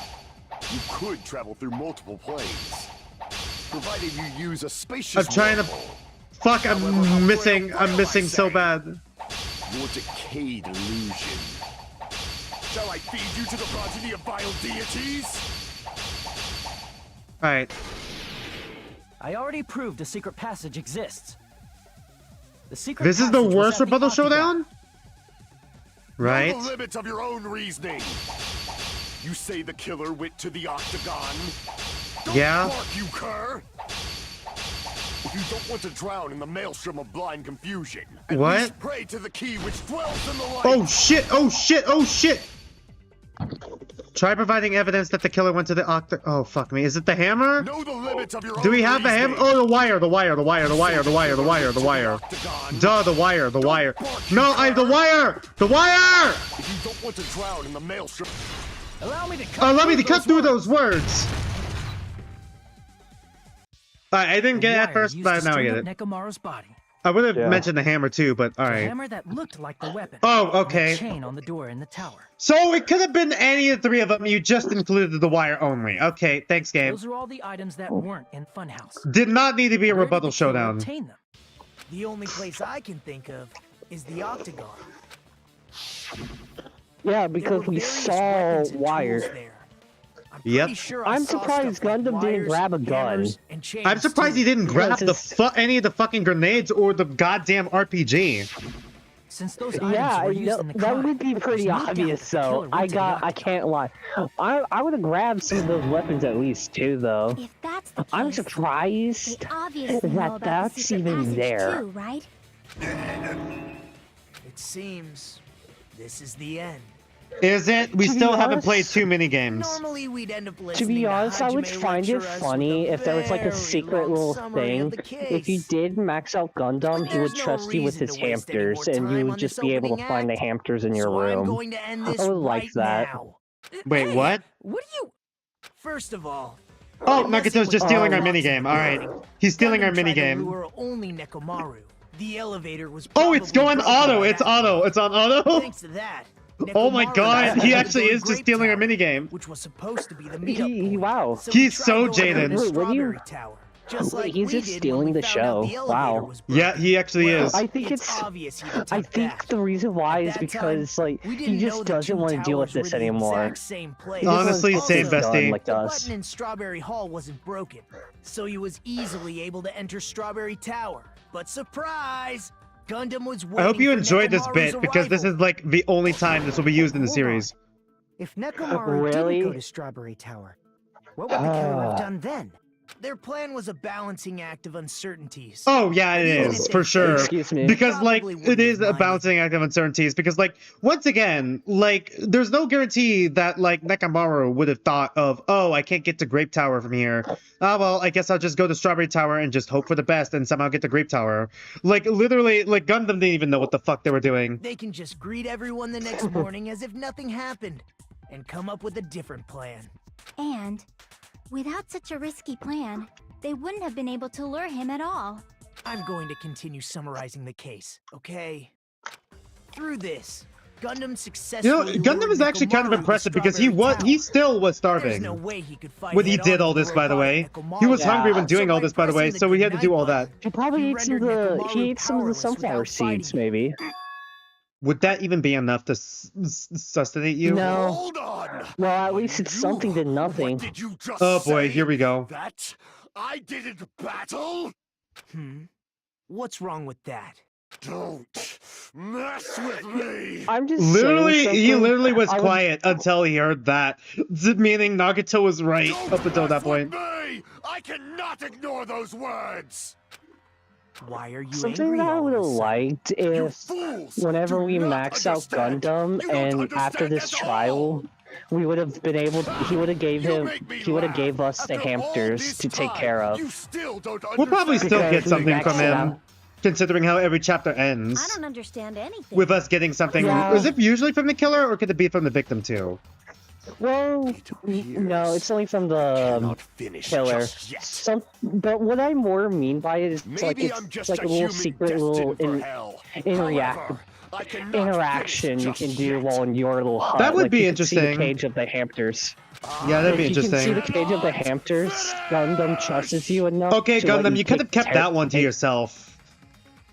you could travel through multiple planes, provided you use a spacious. I'm trying to. Fuck! I'm missing. I'm missing so bad. Your decayed illusion. Shall I feed you to the progeny of vile deities? Alright. I already proved a secret passage exists. The secret This is the passage was worst at the rebuttal Octagon. showdown? Right. Know the limits of your own reasoning. You say the killer went to the Octagon. Don't Yeah. bark, you cur. If you don't want to drown in the maelstrom of blind confusion, at What? least pray to the key which dwells in the light. Oh shit! Oh shit! Oh shit! Try providing evidence that the killer went to the Oh fuck me! Is it the hammer? Know the limits of your Do we own have the hammer? reasoning. Oh, the wire! The wire! The wire! The wire! The wire! The wire! The wire! Duh! The wire! The wire! No! The wire! The wire! If you don't want to drown in the maelstrom, Allow me to cut through those words. I didn't get it at first, but now I get it. Nekomaru's body. I would have mentioned the hammer too, but all The right. hammer that looked like the weapon. Oh, and the okay. chain on the door in the tower. So it could have been any of the three of them. You just included the wire only. Okay, thanks, game. Those are all the items that weren't in Funhouse. Did not need to be a Where did rebuttal the killer showdown. obtain them? The only place I can think of is the Octagon. Yeah, There because were we various saw weapons and wire. tools there. I'm Yep. pretty sure I I'm saw surprised stuff like Gundam didn't wires, grab a gun. hammers, and chains I'm surprised too. he didn't grab Because any of the fucking grenades or the goddamn RPG. Since those items Yeah, were used in the that crime, would be pretty there's no doubt obvious the killer though. went to the I Octagon. can't lie. I would have grabbed some of those weapons at least too though. If that's the case, I'm surprised they obviously know that about the that's secret even passage there. too, right? It seems this is the end. Is it? We To be still haven't honest- played too many games. Normally we'd end up To listening be honest, I would Hajime find it lecture us funny with a if there was like a very secret long little summary of thing. the If you case. did max out Gundam, But he would there's no trust you with reason his to waste any more hamsters, and you time would on just this be able to opening find the act. hamsters in your So I'm room. going to end this I would like right that. now. Wait, Hey, what? What do you? First of all, Oh, unless it Nagato's was just stealing our Gundam minigame. in the Alright. building, He's stealing our Gundam tried to minigame. lure only Nekomaru. The elevator was Oh, it's probably going broken auto. by It's that auto. point. It's on auto. Thanks to that. Oh my Nekomaru god, was he able to actually go to is just Grape stealing our Tower, minigame. which was supposed to be the meetup He- point. wow. So He's he tried so going to jaded. the Wait, what do you- Strawberry Tower, just like He's we just did when stealing we the found out show. the elevator Wow. was broken. Yeah, he actually Well, is. I think it's. obvious he would I take think that. the reason why At is that because time, like we he didn't know just the doesn't two want to deal with towers were this the anymore. exact same place. He just wants Honestly, to get same this done bestie. like The us. button in Strawberry Hall wasn't broken, so he was easily able to enter Strawberry Tower. But surprise! Gundam was waiting I hope you for enjoyed this Nekomaru's bit because this arrival. is like the only time this will be used in the Hold series. If Nekomaru Really? didn't go to Strawberry Tower, what would the killer have done then? Their plan was a balancing act of uncertainties. Oh yeah, it Even is if for they sure. Excuse me. Because like Probably it wouldn't is have a minded. balancing act of uncertainties. Because like once again, like there's no guarantee that like Nekomaru would have thought of, oh, I can't get to Grape Tower from here. Ah, well, I guess I'll just go to Strawberry Tower and just hope for the best and somehow get to Grape Tower. Like literally, like Gundam didn't even know what the fuck they were doing. They can just greet everyone the next morning as if nothing happened, and come up with a different plan. And without such a risky plan, they wouldn't have been able to lure him at all. I'm going to continue summarizing the case, okay? Through this, Gundam successfully Gundam is actually kind of impressive because he still was starving There's no way he could fight when he head did on all with this, the by the way. robotic He was Nekomaru. hungry when doing So all by this, by the way, pressing so he had to do all goodnight that. He probably He ate some of rendered the Nekomaru he ate some of the powerless sunflower without fighting. seeds, maybe. Would that even be enough to sustentate you? No. Hold on. Well, at least it's something to nothing. What did you just Oh boy, say? here we go. That I didn't battle? What's wrong with that? Don't mess mess with me. I'm just literally, he literally was I quiet until he heard that, meaning Nagito was right up until that point. Me. I cannot ignore those words. Why are you Something angry that I all would of have a sudden? liked if, whenever we max out Gundam, and after this trial, we would have been able. He would have gave us the hamsters to take care of. We'll probably still Because get we something maxed from it him, out. considering how every chapter I ends. don't understand anything. With us getting something. Yeah. Is it usually from the killer, or could it be from the victim too? Well, no, it's only from the killer. But what I more mean by it is it's like a little secret little interaction you can do while in your little hut. That would like, be you interesting. Can see the cage of the hamsters. Yeah, that'd be If you interesting. can see the cage of the hamsters, Gundam trusts you enough. Okay, to let Gundam, you could have kept that one to take- yourself.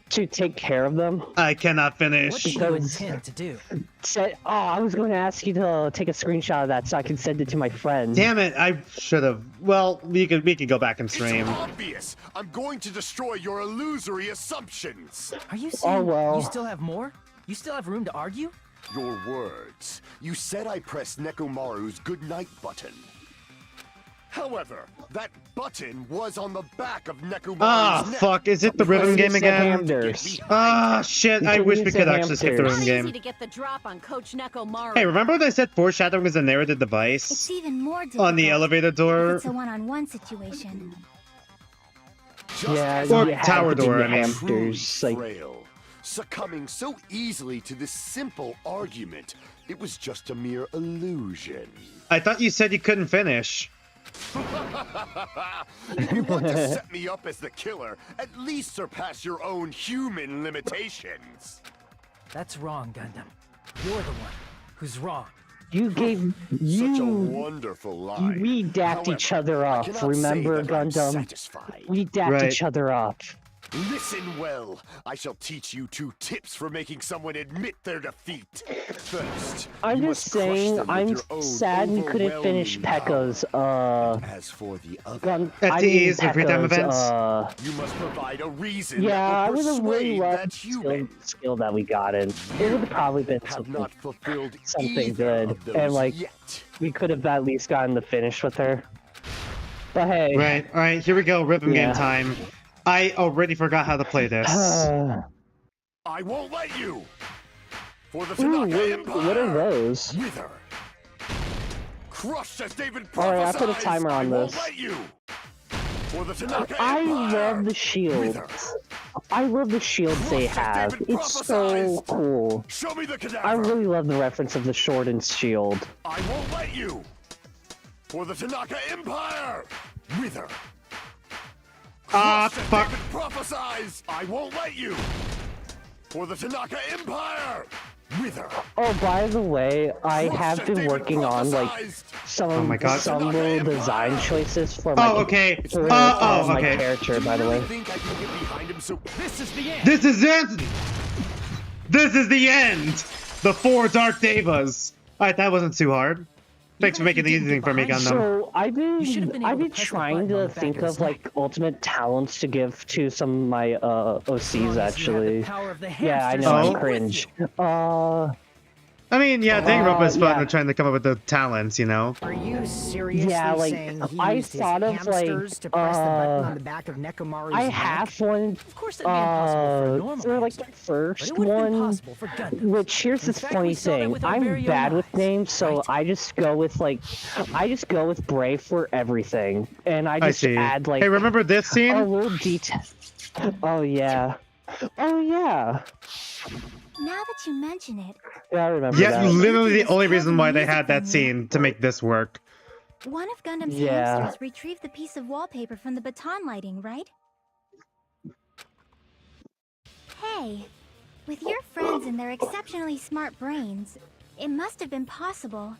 To take care of them. I cannot What finish. do you intend to do? I was going to ask you to take a screenshot of that so I can send it to my friend. Damn it, I should have. Well, we could go back and stream. It's obvious. I'm going to destroy your illusory assumptions. Are you saying well. you still have more? You still have room to argue? Your words. You said I pressed Nekomaru's goodnight button. However, that button was on the back of Nekomaru's Ah, neck. fuck, is it the rhythm game again? Hamsters. Ah, shit, I wish we could actually skip the hamsters. rhythm Not easy game. to get the drop on Coach Nekomaru. Hey, remember when I said foreshadowing is a narrative It's device? even more difficult On the elevator if door? it's a one-on-one situation. Yeah, Or you had tower to do door, the I mean. hamsters. Like, Frail, succumbing so easily to this simple argument. It was just a mere illusion. I thought you said you couldn't finish. If you want to set me up as the killer, at least surpass your own human limitations. That's wrong, Gundam. You're the one who's wrong. you gave Such a you. wonderful lie. We dapped each other I up. cannot say Remember, that I'm Gundam? satisfied. We dapped Right. each other up. Listen well. I shall teach you 2 tips for making someone admit their defeat. First, I'm you just must crush saying, them with I'm your own sad you couldn't finish overwhelming Pekka's, power. As for the other, FTEs and free time events? you must provide a reason Yeah, I that will would have really persuade loved that the human. skill that we got in. It would have probably been Have something. not fulfilled something either good, of those and, like, yet. We could have at least gotten the finish with her. But hey. Right, alright, here we go, rhythm Yeah. game time. I already forgot how to play this. I won't let you. For the Ooh, Tanaka Empire. what are those? Wither. Crushed as David Alright, I prophesied. put a timer on I won't this. let you. For the Tanaka I Empire. love the shield. Wither. I love the shields they have. It's so cool. Show me the cadaver. I really love the reference of the shortened shield. I won't let you. For the Tanaka Empire. Wither. Ah, Crushed as fuck. David prophesies. I won't let you. For the Tanaka Empire. Wither. Oh, by the way, I have been working on like Oh my God. some little design choices for my Oh, okay. for, Oh, my okay. character, by the way. Think I can get behind him so This is the end. This is it! This is the end! The 4 Dark Devas! Alright, that wasn't too hard. Thanks for making it easy for me, Gundam. So I've should've been been able to press the trying button on to the back think of his of like ultimate talents to give to some of my OCs actually. Yeah, I know, Oh. I'm cringe. I mean, yeah, Danganronpa is fun yeah. and trying to come up with the talents, you know? Are you seriously Yeah, like, saying he I used his thought of, like, hamsters to press the button on the back of Nekomaru's I neck? have one Of course, that'd be impossible for a normal for like hamster, the but first it would have been one. possible for Gundam. Which here's In this fact, funny we saw that thing. with our I'm very bad own with eyes, names, so right? I just go with Brave for everything, and I I just see. add like Hey, remember this a scene? little detail. Oh yeah, oh yeah. Now that you mention it, Yeah, I remember Yeah, that. literally the only reason why they had that scene to make this work. one of Gundam's Yeah. hamsters retrieved the piece of wallpaper from the baton lighting, right? Hey, with your friends and their exceptionally smart brains, it must have been possible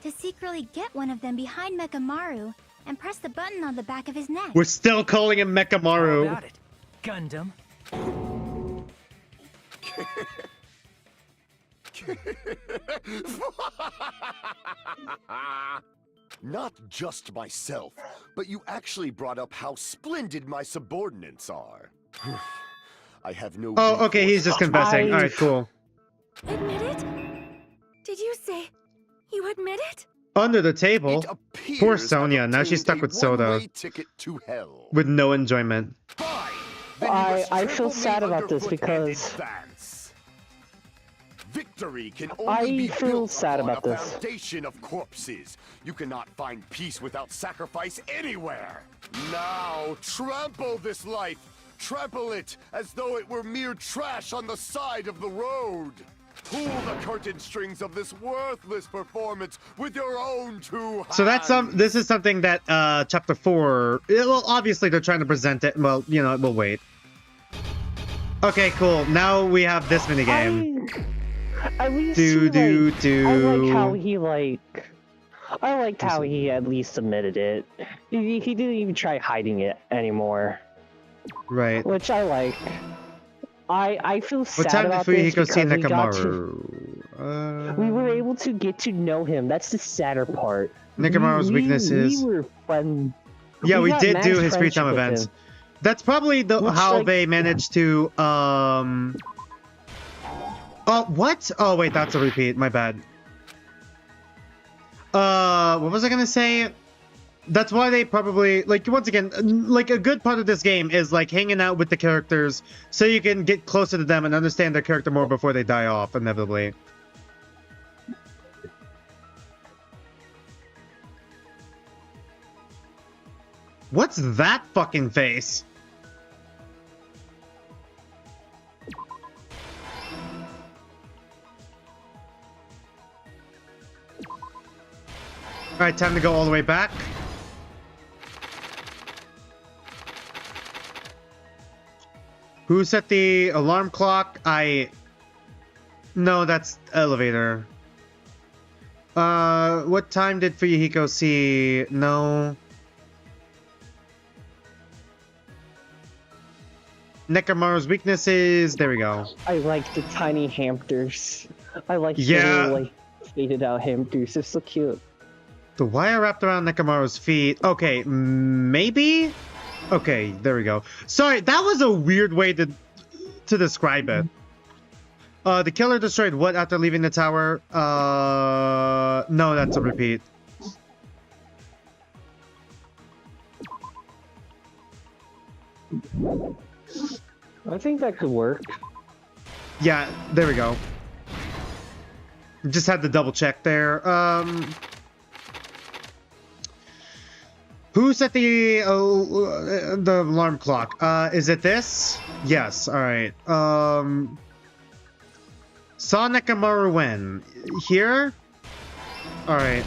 to secretly get one of them behind Mechamaru and press the button on the back of his neck. We're still calling him How Mechamaru. about it, Gundam? Not just myself, but you actually brought up how splendid my subordinates are. I have no. Oh, okay, he's just confessing. I- Alright, cool. Admit it? Did you say you admit it? Under the table. Poor Sonia. Now she's stuck with Soda. Ticket to hell. With no enjoyment. I feel sad about this because victory can only be built sad upon about a this. foundation of corpses. You cannot find peace without sacrifice anywhere. Now, trample this life. Trample it as though it were mere trash on the side of the road. Pull the curtain strings of this worthless performance with your own two hands. So that's this is something that chapter 4. Well, obviously they're trying to present it. Well, you know, we'll wait. Okay, cool. Now we have this minigame. At least I liked how he at least admitted it. He didn't even try hiding it anymore. Right. Which I like. I feel sad what time about did this Fuyuhiko see because Nekomaru? we were able to get to know him. That's the sadder part. Nekomaru's weaknesses. We were friends. Yeah, we did do his free friendship time with events. him. That's probably how they managed to Oh, what? Oh wait, that's a repeat. My bad. What was I gonna say? That's why they probably, like, once again, like, a good part of this game is, like, hanging out with the characters so you can get closer to them and understand their character more before they die off, inevitably. What's that fucking face? Alright, time to go all the way back. Who set the alarm clock? No, that's elevator. What time did Fuyuhiko see? No. Nekomaru's weaknesses. There we go. I like the tiny hamsters. I like the little, like, faded out hamsters. They're so cute. The wire wrapped around Nekomaru's feet. Okay, maybe? Okay, there we go. Sorry, that was a weird way to describe it. The killer destroyed what after leaving the tower? No, that's a repeat. I think that could work. Yeah, there we go. Just had to double check there. Who set the alarm clock? Is it this? Yes. All right. Saw Nekomaru when? Here? All right.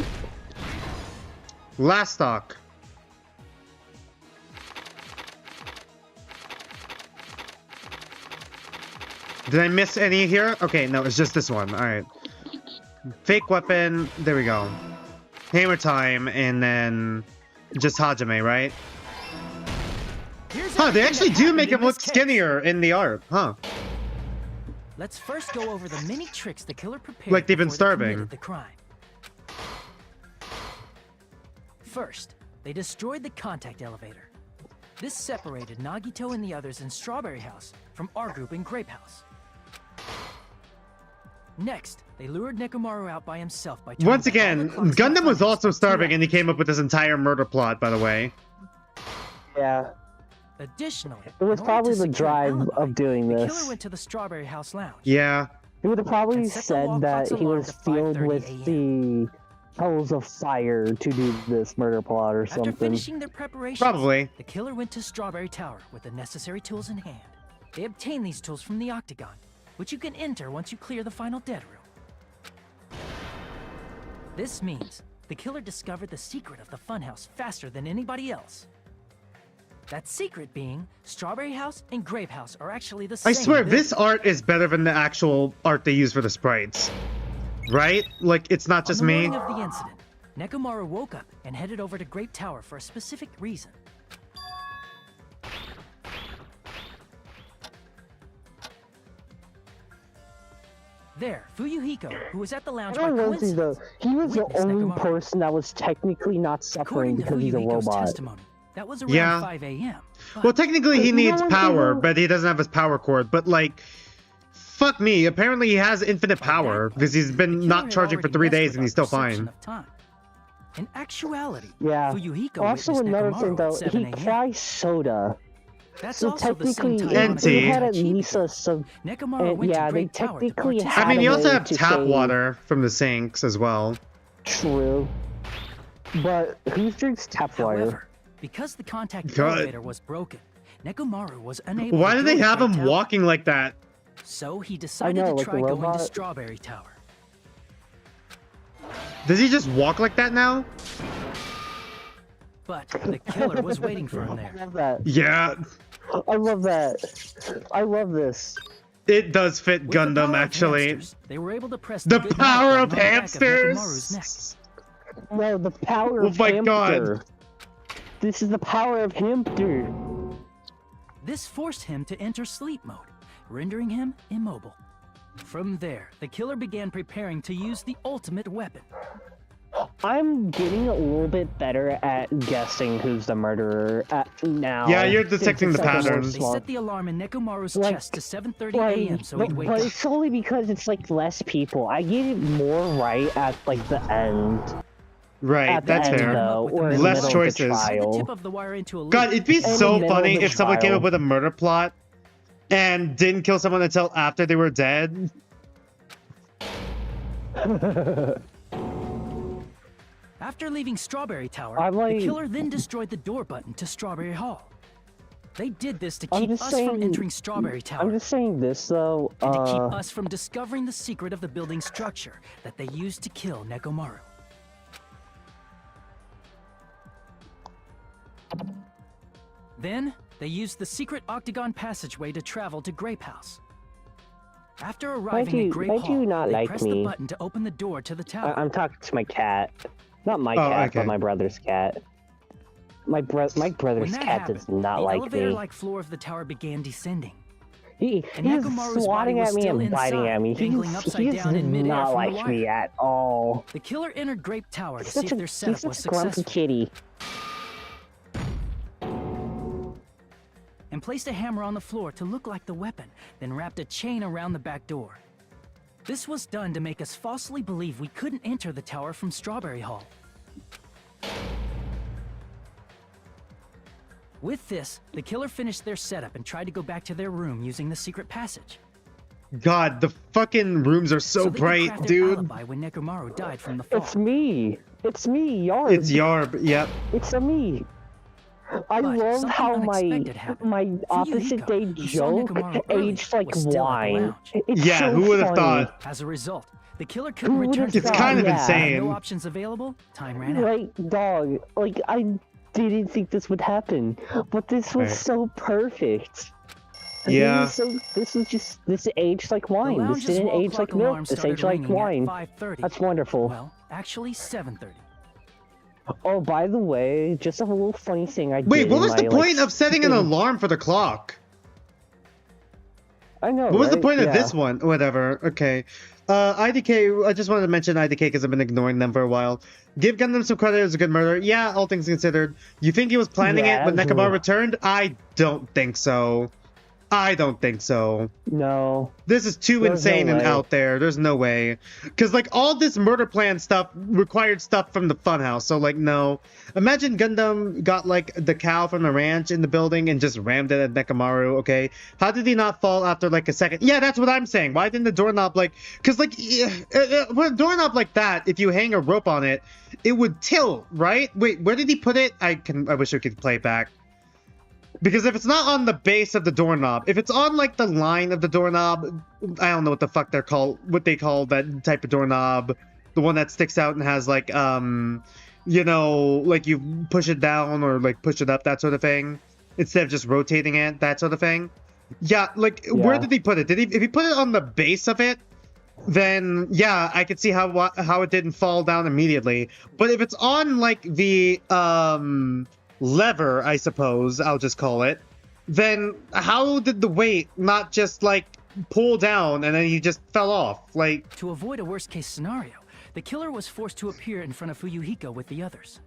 Last stock. Did I miss any here? Okay, no, it's just this one. All right. Fake weapon. There we go. Hammer time, and then just Hajime, right? Huh, they actually do make him look skinnier in the art, huh? Let's first go over the many tricks the killer prepared. Like they've been before they starving. committed the crime. First, they destroyed the contact elevator. This separated Nagito and the others in Strawberry House from our group in Grape House. Next, they lured Nekomaru out by himself by turning Once again, Gundam was also starving and he came up with this entire murder plot, by the way. Yeah. Additionally, it was probably the drive of doing this. The killer went to the Strawberry House lounge. Yeah. He would have probably said that he was filled with the coals of fire to do this murder plot or something. After finishing their preparations, probably, the killer went to Strawberry Tower with the necessary tools in hand. They obtained these tools from the Octagon, which you can enter once you clear the final dead room. This means the killer discovered the secret of the funhouse faster than anybody else. That secret being, Strawberry House and Grape House are actually the same. I swear, building. this art is better than the actual art they use for the sprites. Right? Like, it's not just me. On the morning of the incident, Nekomaru woke up and headed over to Grape Tower for a specific reason. There, Fuyuhiko, who was at the lounge by coincidence, he was the only person that was technically not suffering because he's a robot. Testimony, that was around 5 a.m. Well, technically he needs power, but he doesn't have his power cord. But, like, fuck me. Apparently he has infinite power because he's been not charging for 3 days and he's still fine. In actuality, yeah. Fuyuhiko Also, another thing though, he cries soda. So technically, they had at least some. Yeah, they technically had. I mean, you also have tap water from the sinks as well. True. But who drinks tap water? However, because the contact elevator was broken, Nekomaru was unable. Why do they have him walking like that? So he decided to try going to Strawberry Tower. Does he just walk like that now? But the killer was waiting for him there. I love that. Yeah. I love that. I love this. It does fit Gundam, actually. Hamsters, they were able to press the power of hamsters. No, the power of hamster. God. This is the power of hamster. This forced him to enter sleep mode, rendering him immobile. From there, the killer began preparing to use the ultimate weapon. I'm getting a little bit better at guessing who's the murderer now. Yeah, you're detecting the patterns. They set the alarm in Nekomaru's chest to 7:30 a.m. so he'd wake up. But it's only because it's like less people. I get it more right at like the end. Right, that's fair. Though, less choices. God, it'd be so funny if someone came up with a murder plot and didn't kill someone until after they were dead. After leaving Strawberry Tower, the killer then destroyed the door button to Strawberry Hall. They did this to keep us from entering Strawberry Tower. I'm just saying this though, and to keep us from discovering the secret of the building's structure that they used to kill Nekomaru. Then, they used the secret octagon passageway to travel to Grape House. After arriving at Grape Hall, they pressed the button to open the door to the tower. I'm talking to my cat. Not my cat, but my brother's cat. My brother's cat does not like me. The elevator-like floor of the tower began descending. He's swatting at me and biting at me. He does not like me at all. The killer entered Grape Tower to see if their setup was successful. Grumpy kitty. And placed a hammer on the floor to look like the weapon, then wrapped a chain around the back door. This was done to make us falsely believe we couldn't enter the tower from Strawberry Hall. With this, the killer finished their setup and tried to go back to their room using the secret passage. God, the fucking rooms are so bright, dude. Alibi when Nekomaru died from the fall. It's me, Yarb. It's Yarb, yep. It's me. I love how my opposite day joke aged like wine. Yeah, so who would have thought? As a result, the killer couldn't return to It's kind of insane. No options available. Time ran out. Right, dog. Like I didn't think this would happen, but this was so perfect. Yeah. This aged like wine. This didn't age like milk. This aged like wine. That's wonderful. Well, actually 7:30. Oh, by the way, just a little funny thing I did. Wait, what was the point of setting an alarm for the clock? I know. What was the point of this one? Whatever. Okay. IDK, I just wanted to mention IDK because I've been ignoring them for a while. Give Gundam some credit as a good murder. Yeah, all things considered. You think he was planning it when Nekomaru returned? I don't think so. I don't think so. No. This is too insane and out there. There's no way. Because, like, all this murder plan stuff required stuff from the funhouse. So, like, no. Imagine Gundam got, like, the cow from the ranch in the building and just rammed it at Nekomaru, okay? How did he not fall after, like, a second? Yeah, that's what I'm saying. Why didn't the doorknob, like... Because, like, with a doorknob like that, if you hang a rope on it, it would tilt, right? Wait, where did he put it? I wish I could play it back. Because if it's not on the base of the doorknob, if it's on like the line of the doorknob, I don't know what the fuck they're called, what they call that type of doorknob, the one that sticks out and has like, you know, like you push it down or like push it up, that sort of thing, instead of just rotating it, that sort of thing. Yeah, like where did he put it? If he put it on the base of it, then yeah, I could see how it didn't fall down immediately. But if it's on like the lever, I suppose I'll just call it, then how did the weight not just like pull down and then he just fell off? Like, to avoid a worst case scenario, the killer was forced to appear in front of Fuyuhiko with the others.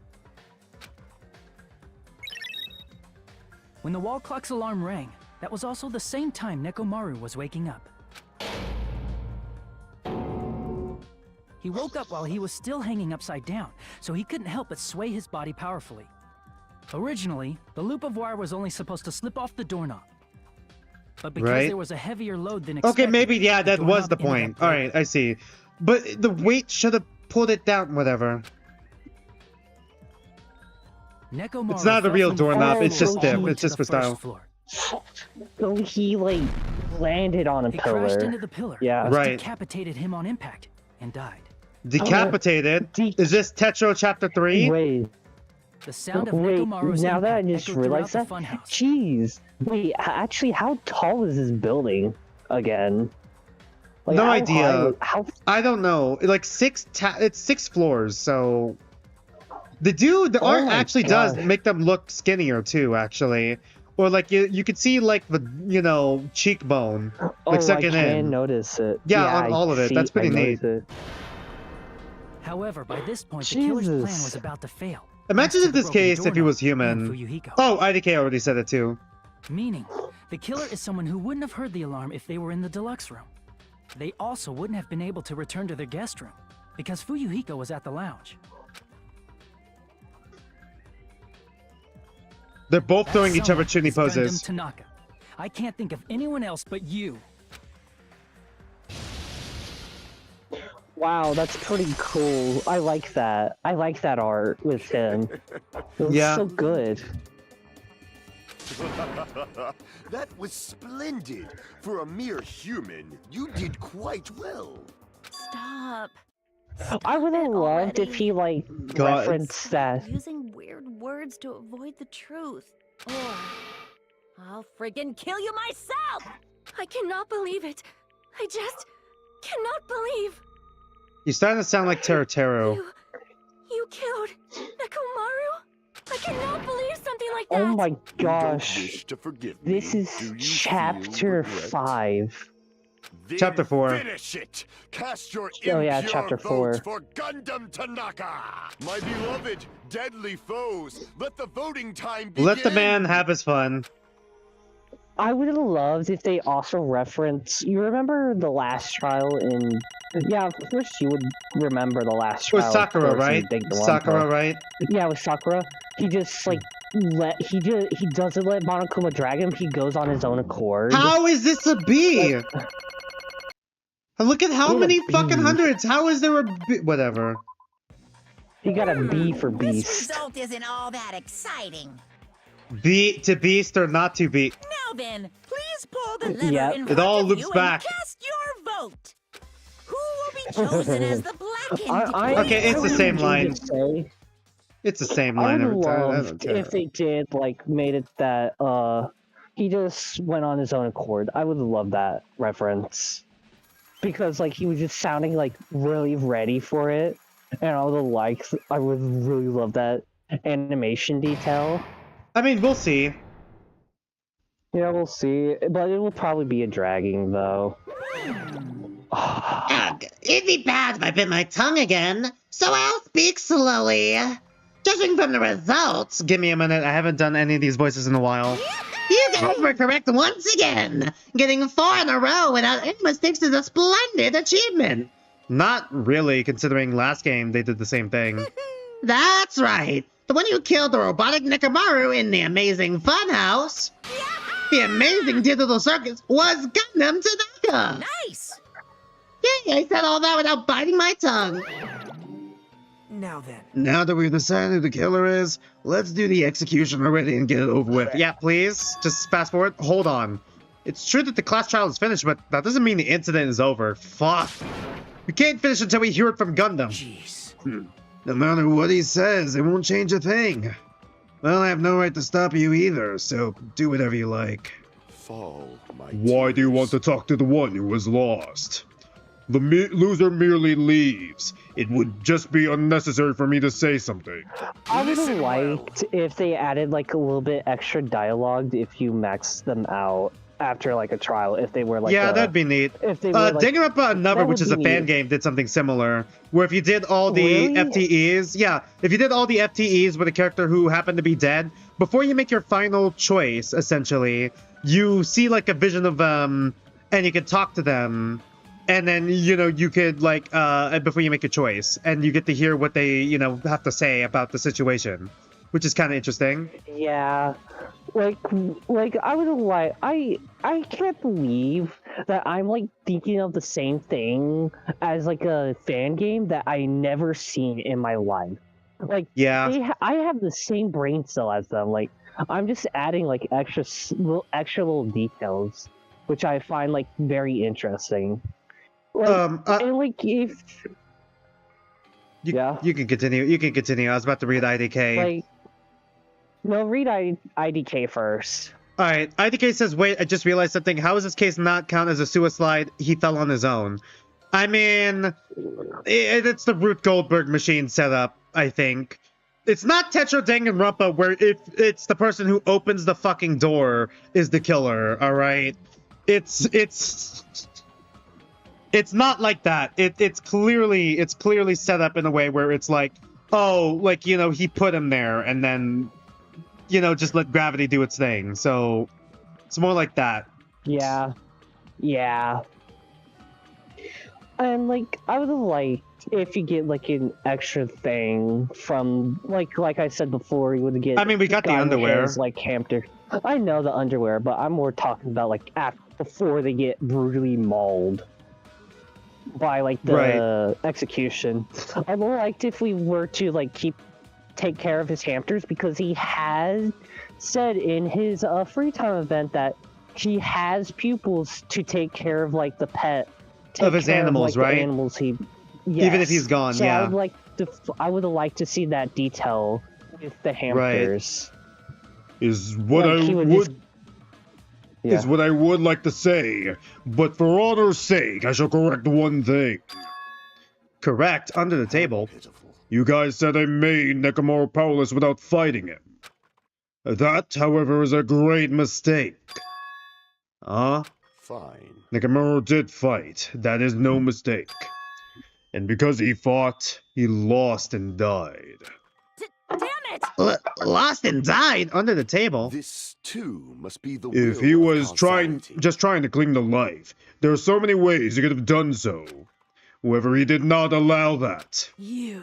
When the wall clock's alarm rang, that was also the same time Nekomaru was waking up. He woke up while he was still hanging upside down, so he couldn't help but sway his body powerfully. Originally, the loop of wire was only supposed to slip off the doorknob. But because there was a heavier load than expected... Okay, maybe, yeah, that was the point. Alright, I see. But the weight should have pulled it down, whatever. It's not a real doorknob, it's just stiff. It's just for style. So he, like, landed on a pillar. He crashed into the pillar, which decapitated him on impact, and died. Decapitated? Is this Tetro Chapter 3? Wait. The sound of Nekomaru's now that I impact just realized that, jeez. Wait, actually, how tall is this building again? Like, no idea. I don't know. Like it's 6 floors, so the art actually does make them look skinnier too, actually. Or like you could see like the cheekbone like second in. I can notice it. Yeah, on all of it. That's pretty neat. However, by this point, the killer's plan was about to fail. Imagine if this case if he was human. Oh, IDK already said it too. Meaning, the killer is someone who wouldn't have heard the alarm if they were in the deluxe room. They also wouldn't have been able to return to their guest room, because Fuyuhiko was at the lounge. They're both throwing each other chutney poses. Tanaka. I can't think of anyone else but you. Wow, that's pretty cool. I like that. I like that art with him. It was so good. That was splendid. For a mere human, you did quite well. Stop. I would have loved if he, like, referenced that. Using weird words to avoid the truth. Or I'll friggin' kill you myself! I cannot believe it. I just cannot believe. You're starting to sound like Teru. You killed Nekomaru? I cannot believe something like that. Oh my gosh. Wish to forgive this me. is chapter 5. Chapter 4. Finish it. Cast your chapter 4. votes for Gundam Tanaka. My beloved, deadly foes. Let the voting time begin. Let the man have his fun. I would have loved if they also reference. You remember the last trial in? Yeah, of course you would remember the last trial. With Sakura, right? Sakura, right? Yeah, with Sakura. He just like he doesn't let Monokuma drag him. He goes on his own accord. How is this a B? Look at how many fucking hundreds. How is there a B? Whatever. He got a B for Beast. This result isn't all that exciting. B to Beast or not to Beast? Now then, please pull the lever in front it all of loops you back. And cast your vote. Who will be chosen as the blackened? Okay, it's the same line. It's the same line every time. I don't care. If they did like made it that he just went on his own accord. I would love that reference. Because like he was just sounding like really ready for it. And all the likes, I would really love that animation detail. I mean, we'll see. Yeah, we'll see. But it will probably be a dragging, though. It'd be bad if I bit my tongue again, so I'll speak slowly. Judging from the results... Give me a minute, I haven't done any of these voices in a while. You guys were correct once again! Getting 4 in a row without any mistakes is a splendid achievement! Not really, considering last game they did the same thing. That's right! The one who killed the robotic Nekomaru in the Amazing Funhouse! The Amazing Digital Circus was Gundam Tanaka! Nice! Yay, I said all that without biting my tongue! Now then. Now that we've decided who the killer is, let's do the execution already and get it over with. Yeah, please. Just fast forward. Hold on. It's true that the class trial is finished, but that doesn't mean the incident is over. Fuck. We can't finish until we hear it from Gundam. Jeez. No matter what he says, it won't change a thing. Well, I have no right to stop you either, so do whatever you like. Why do you want to talk to the one who was lost? The loser merely leaves. It would just be unnecessary for me to say something. I would have liked if they added like a little bit extra dialogue if you max them out after like a trial. If they were like that'd be neat. If they were, Danganronpa Another, which is a fan game, did something similar. Where if you did all the FTEs, if you did all the FTEs with a character who happened to be dead, before you make your final choice, essentially, you see like a vision of them, and you can talk to them. and then you could like before you make a choice, and you get to hear what they have to say about the situation, which is kind of interesting. Yeah, like I would like I can't believe that I'm like thinking of the same thing as like a fan game that I never seen in my life. Like yeah, I have the same brain cell as them. Like I'm just adding like extra little details, which I find like very interesting. Like, and like if you can continue. You can continue. I was about to read IDK. Like, no, read IDK first. All right. IDK says, "Wait, I just realized something. How is this case not count as a suicide? He fell on his own." I mean, it's the Ruth Goldberg machine setup. I think it's not Tetra Danganronpa where if it's the person who opens the fucking door is the killer. All right. It's not like that. It's clearly set up in a way where it's like, oh, like he put him there and then just let gravity do its thing. So it's more like that. Yeah. And like I would have liked if you get like an extra thing from like I said before, you would get. I mean, we got the underwear. Like hamster. I know the underwear, but I'm more talking about like before they get brutally mauled by like the execution. I would have liked if we were to like take care of his hamsters, because he has said in his free time event that he has pupils to take care of like the pet of his animals, like, right? The animals even if he's gone. So yeah, I would have liked to see that detail with the hamsters. Is what I would like to say, but for honor's sake, I shall correct one thing. Correct under the table. You guys said I made Nekomaru powerless without fighting him. That, however, is a great mistake. Fine. Nekomaru did fight. That is no mistake. And because he fought, he lost and died. Damn it! Lost and died under the table. This too must be the. If he was trying to cling to life, there are so many ways he could have done so. However, he did not allow that. You.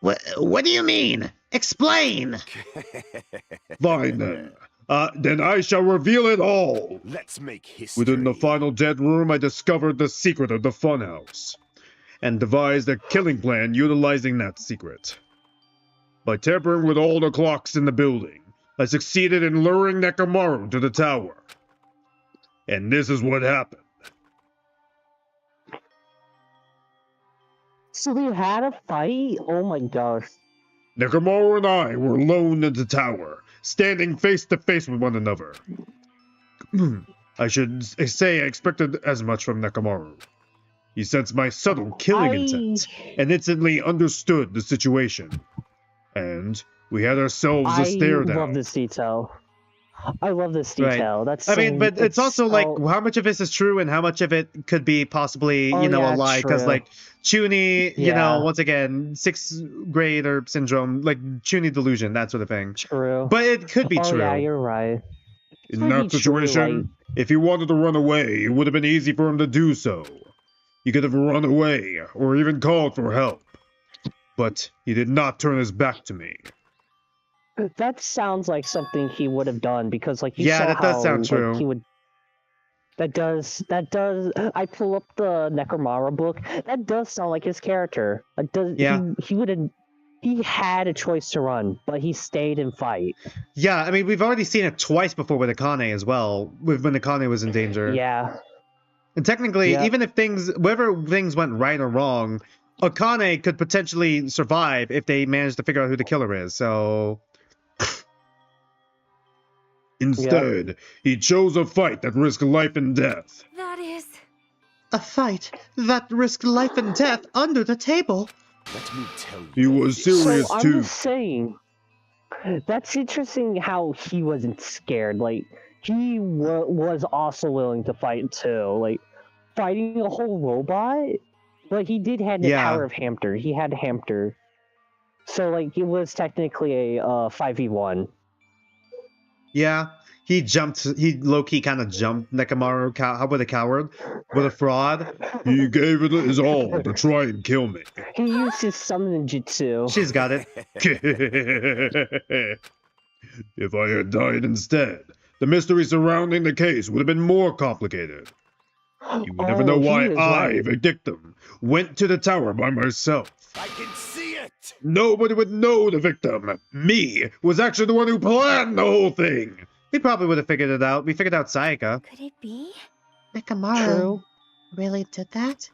What do you mean? Explain! Fine then. Then I shall reveal it all. Let's make history. Within the final dead room, I discovered the secret of the funhouse, and devised a killing plan utilizing that secret. By tampering with all the clocks in the building, I succeeded in luring Nekomaru to the tower. And this is what happened. So they had a fight? Oh my gosh. Nekomaru and I were alone in the tower, standing face to face with one another. I should say I expected as much from Nekomaru. He sensed my subtle killing intent, and instantly understood the situation. And we had ourselves a stare down. I love this detail. I love this detail. That's. I mean, but it's also like how much of this is true and how much of it could be possibly, a lie. Because like Chuni, once again, 6th grader syndrome, like Chuni delusion, that sort of thing. True. But it could be true. Yeah, you're right. In that situation, if he wanted to run away, it would have been easy for him to do so. He could have run away, or even called for help. But he did not turn his back to me. That sounds like something he would have done, because like that does sound true. He would. That does. I pull up the Nekomaru book. That does sound like his character. It does. Yeah. He would have. He had a choice to run, but he stayed and fight. Yeah, I mean, we've already seen it twice before with Akane as well, when Akane was in danger. Yeah. And technically, even if whether things went right or wrong, Akane could potentially survive if they managed to figure out who the killer is, so... Instead, he chose a fight that risked life and death. That is... A fight that risked life and death under the table? Let me tell you. He was serious so too. I'm just saying, that's interesting how he wasn't scared. Like, he was also willing to fight too. Like, fighting a whole robot? But he did have the power of Hamster. He had Hamster. So, like, it was technically a 5v1. Yeah. He low-key kind of jumped Nekomaru with a coward, with a fraud. He gave it his all to try and kill me. He used his summoning jutsu. She's got it. If I had died instead, the mystery surrounding the case would have been more complicated. You would never know why I, the victim, went to the tower by myself. I can see it! Nobody would know the victim, me, was actually the one who planned the whole thing. We probably would have figured it out. We figured out Sayaka. Could it be? Nekomaru really did that?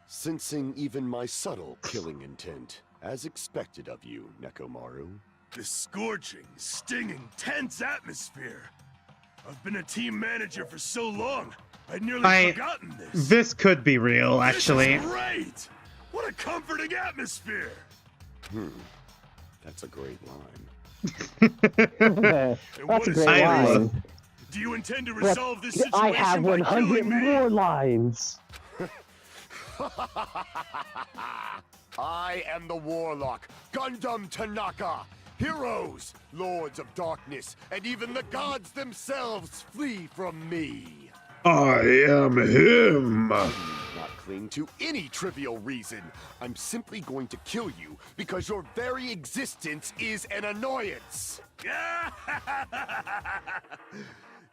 Sensing even my subtle killing intent, as expected of you, Nekomaru. The scorching, stinging, tense atmosphere. I've been a team manager for so long, I'd nearly forgotten this. This could be real, actually. This is great! What a comforting atmosphere! That's a great line. That's a great line. Do you intend to resolve this situation I have 100 more lines. I am the Warlock, Gundam Tanaka. Heroes, Lords of Darkness, and even the gods themselves flee from me. I am him. Not cling to any trivial reason. I'm simply going to kill you because your very existence is an annoyance.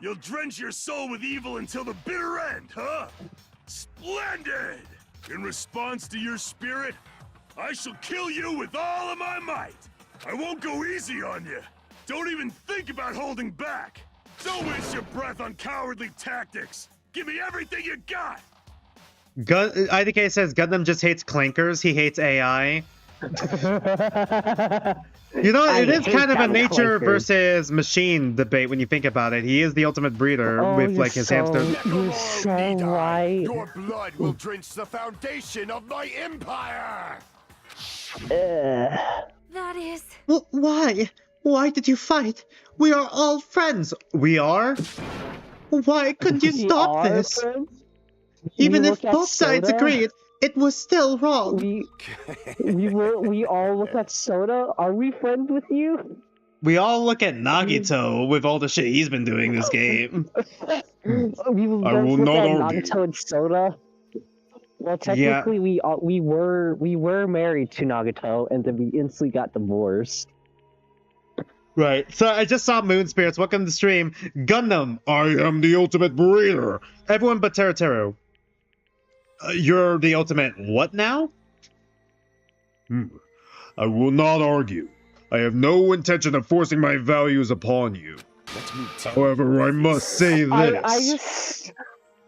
You'll drench your soul with evil until the bitter end, huh? Splendid! In response to your spirit, I shall kill you with all of my might. I won't go easy on you. Don't even think about holding back. Don't waste your breath on cowardly tactics. Give me everything you got. IDK says Gundam just hates clankers. He hates AI. You know, it is kind of a nature versus machine debate when you think about it. He is the ultimate breeder with like his hamster. You're so right. Your blood will drench the foundation of my empire. That is... Well, why? Why did you fight? We are all friends. We are? Why couldn't you stop this? Even if both sides agreed, it was still wrong. We all look at Soda. Are we friends with you? We all look at Nagito with all the shit he's been doing this game. We will not argue. Nagito and Soda. Well, technically, we were married to Nagito, and then we instantly got divorced. Right. So I just saw Moon Spirits. Welcome to the stream. Gundam. I am the ultimate breeder. Everyone but Teruteru. You're the ultimate what now? I will not argue. I have no intention of forcing my values upon you. However, I must say this. I just...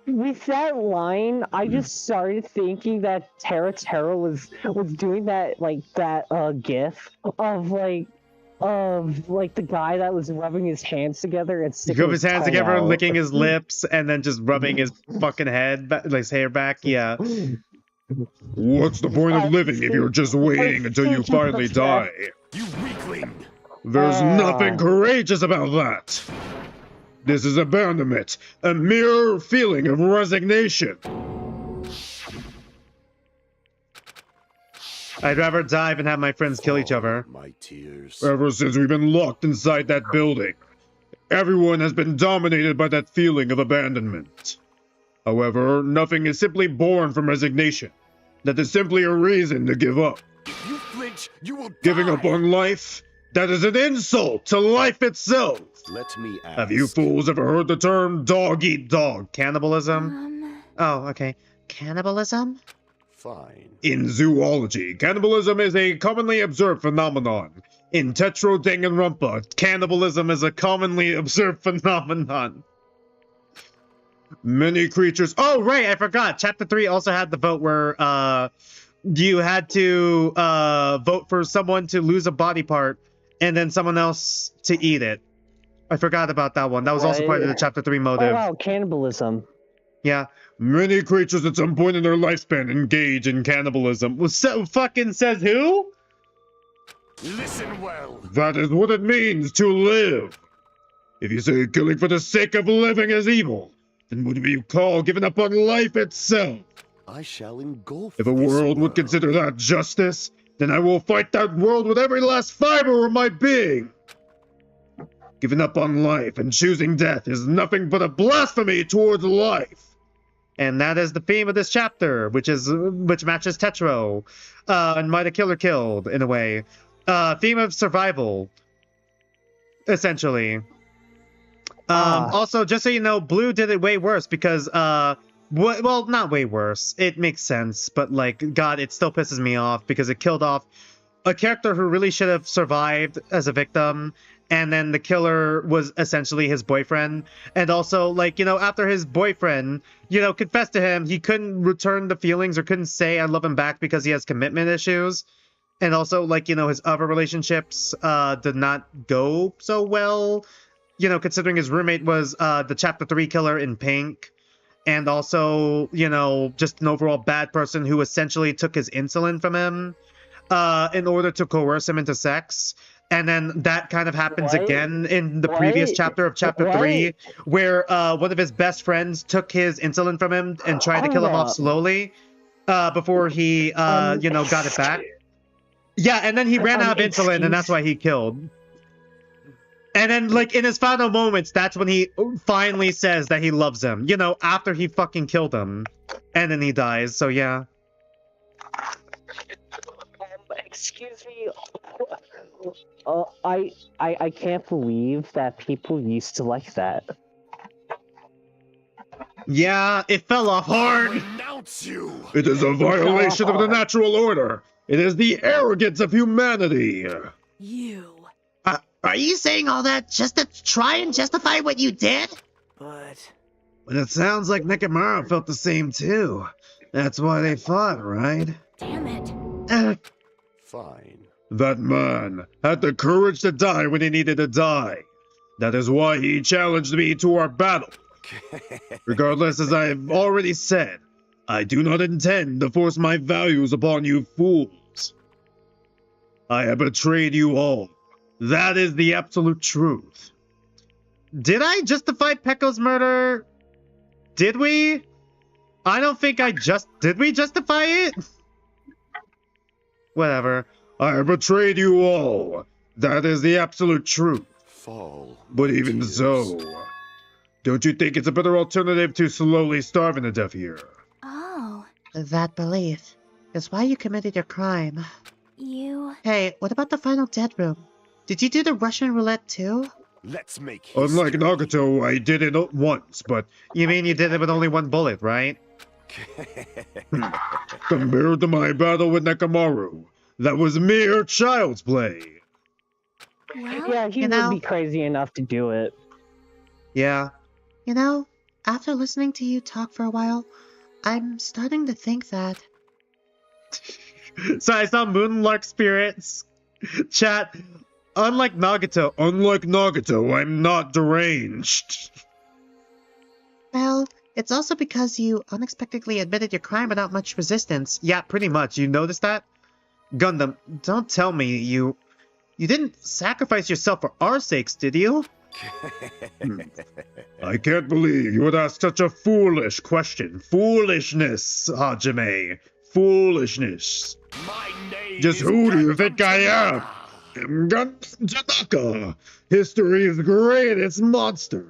With that line, I just started thinking that Teruteru was doing that, like, that, gif of the guy that was rubbing his hands together and sticking his hands together, licking his lips, and then just rubbing his fucking head, his hair back. Yeah. What's the point of living if you're just waiting until you finally die? You weakling! There's nothing courageous about that. This is abandonment, a mere feeling of resignation. I'd rather die than have my friends kill each other. My tears. Ever since we've been locked inside that building, everyone has been dominated by that feeling of abandonment. However, nothing is simply born from resignation. That is simply a reason to give up. If you flinch, you will die. Giving up on life? That is an insult to life itself. Let me ask. Have you fools ever heard the term dog eat dog? Cannibalism? Oh, okay. Cannibalism? Fine. In zoology, cannibalism is a commonly observed phenomenon. In Danganronpa, cannibalism is a commonly observed phenomenon. Many creatures... Oh, right, I forgot. Chapter 3 also had the vote where you had to vote for someone to lose a body part and then someone else to eat it. I forgot about that one. That was also part of the Chapter 3 motive. Oh, wow, cannibalism. Yeah. Many creatures at some point in their lifespan engage in cannibalism. So fucking says who? Listen well. That is what it means to live. If you say killing for the sake of living is evil, then what do you call giving up on life itself? I shall engulf If a world would consider that justice, then I will fight that world with every last fiber of my being. Giving up on life and choosing death is nothing but a blasphemy towards life. And that is the theme of this chapter, which matches Tetro, and Might the Killer Killed, in a way. Theme of survival, essentially. Also, just so you know, Blue did it way worse because, well, not way worse. It makes sense, but, like, God, it still pisses me off because it killed off a character who really should have survived as a victim, and then the killer was essentially his boyfriend. And also, like, you know, after his boyfriend, you know, confessed to him, he couldn't return the feelings or couldn't say I love him back because he has commitment issues. And also, like, you know, his other relationships did not go so well, you know, considering his roommate was the Chapter 3 killer in Pink. And also, you know, just an overall bad person who essentially took his insulin from him in order to coerce him into sex. And then that kind of happens again in the previous chapter of Chapter 3, where one of his best friends took his insulin from him and tried to kill him off slowly before he, you know, got it back. Yeah, and then he ran out of insulin, and that's why he killed. And then, like, in his final moments, that's when he finally says that he loves him. You know, after he fucking killed him. And then he dies, so yeah. Excuse me. I can't believe that people used to like that. Yeah, it fell off hard. Renounce you. It is a violation of the natural order. It is the arrogance of humanity. You. Are you saying all that just to try and justify what you did? But it sounds like Nekomaru felt the same too. That's why they fought, right? Damn it. Fine. That man had the courage to die when he needed to die. That is why he challenged me to our battle. Regardless, as I have already said, I do not intend to force my values upon you fools. I have betrayed you all. That is the absolute truth. Did I justify Pekko's murder? Did we? I don't think did we justify it? Whatever. I have betrayed you all. That is the absolute truth. Fall. But even so, don't you think it's a better alternative to slowly starving to death here? Oh. That belief is why you committed your crime. You... Hey, what about the final dead room? Did you do the Russian roulette too? Let's make history. Unlike Nagato, I did it once, but... You mean you did it with only one bullet, right? Compared to my battle with Nekomaru, that was mere child's play. Well, Yeah, he would be crazy enough to do it. Yeah. You know, after listening to you talk for a while, I'm starting to think that... So I saw Moonlark Spirits chat... Unlike Nagato, I'm not deranged. Well, it's also because you unexpectedly admitted your crime without much resistance. Yeah, pretty much. You noticed that? Gundam, don't tell me you didn't sacrifice yourself for our sakes, did you? I can't believe you would ask such a foolish question. Foolishness, Hajime. Foolishness. Just who do you think I am? Tanaka, history's greatest monster.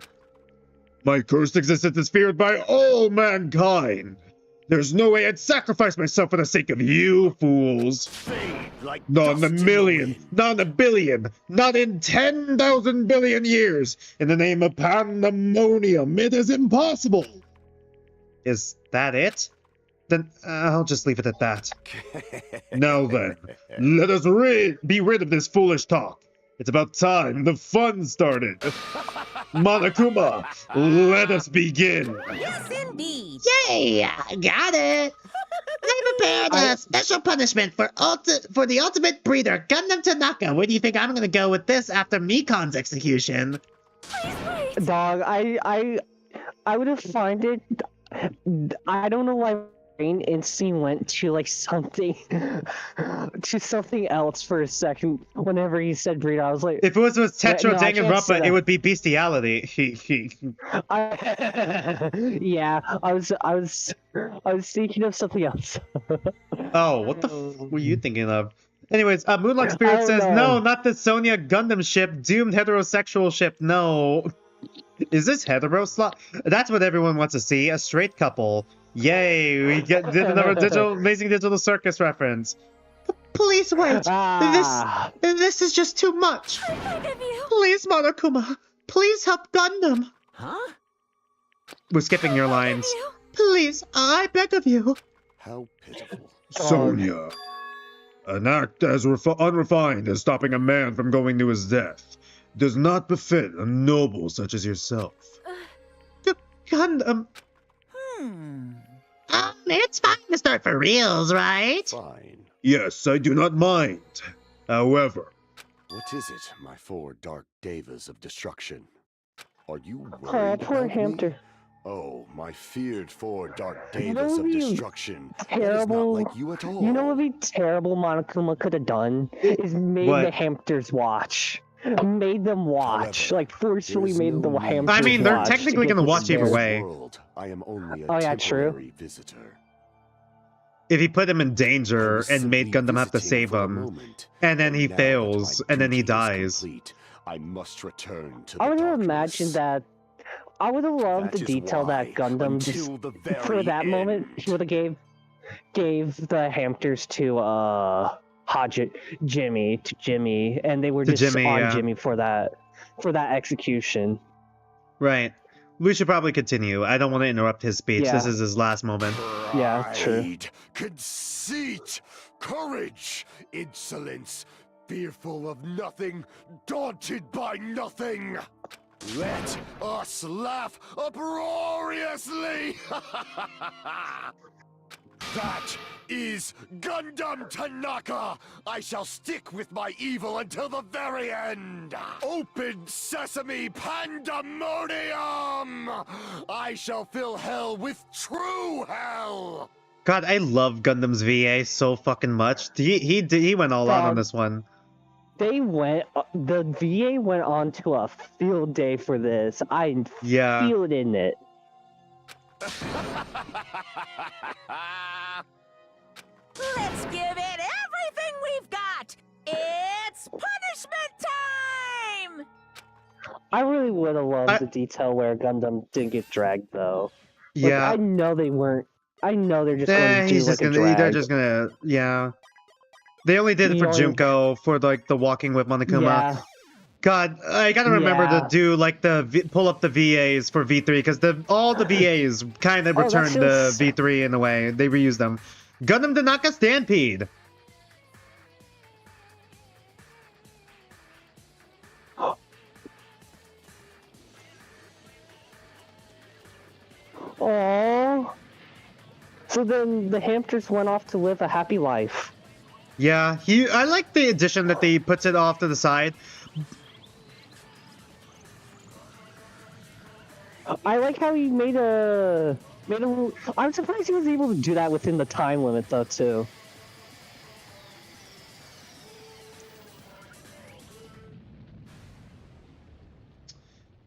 My cursed existence is feared by all mankind. There's no way I'd sacrifice myself for the sake of you fools. Not in a million, not in a billion, not in 10,000 billion years. In the name of pandemonium, it is impossible. Is that it? Then I'll just leave it at that. Now then, let us be rid of this foolish talk. It's about time the fun started. Monokuma, let us begin. Yes, indeed. Yay! Got it! I prepared a special punishment for the ultimate breeder, Gundam Tanaka. Where do you think I'm gonna go with this after Mikon's execution? Please wait. Dog, I would have found it. I don't know why. Brain instantly went to like something else for a second. Whenever he said breed, I was like, if it was with Tetro Danganronpa, it would be bestiality. Yeah, I was thinking of something else. Oh, what the f were you thinking of? Anyways, Moonlight Spirit says, no, not the Sonya Gundam ship, doomed heterosexual ship, no. Is this hetero slot? That's what everyone wants to see, a straight couple. Yay, we did another amazing digital circus reference. Please wait, this is just too much. Please, Monokuma, please help Gundam. Huh? We're skipping your lines. Please, I beg of you. How pitiful. Sonya. An act as unrefined as stopping a man from going to his death does not befit a noble such as yourself. Gundam. It's fine to start for reals, right? Fine. Yes, I do not mind. However... What is it, my four dark devas of destruction? Are you worried poor about hamster. me? Oh, my feared four dark devas of destruction. Terrible. That is not like you at all. You know what would be terrible Monokuma could have done? Is made the hamsters watch. Made them watch. However, like, forcefully made the hamsters watch. I mean, they're technically going to watch either way. I am only a temporary visitor. If he put him in danger and made Gundam have to save him, and then he fails, and then he dies. I must return to I would have imagined that. I would have loved the detail that Gundam just, for that moment, he would have gave the hamsters to Jimmy, and they were just on Jimmy for that execution. Right. We should probably continue. I don't want to interrupt his speech. Yeah. This is his last moment. Yeah, true. Conceit, courage, insolence, fearful of nothing, daunted by nothing. Let us laugh uproariously! That is Gundam Tanaka! I shall stick with my evil until the very end! Open sesame pandemonium! I shall fill hell with true hell! God, I love Gundam's VA so fucking much. He went all out on this one. The VA went on to a field day for this. I feel it in it. Let's give it everything we've got! It's punishment time! I really would have loved the detail where Gundam didn't get dragged, though. Like, Yeah. I know they weren't. I know they're just going to do like a drag. They're just gonna, yeah. They only did it for Junko, for like the walking with Monokuma. Yeah. God, I gotta remember to do like pull up the VAs for V3 because all the VAs kind of returned the V3 in a way. They reused them. Gundam Tanaka Stampede. Oh. So then the hamsters went off to live a happy life. Yeah, I like the addition that they puts it off to the side. I like how he made a I'm surprised he was able to do that within the time limit though too.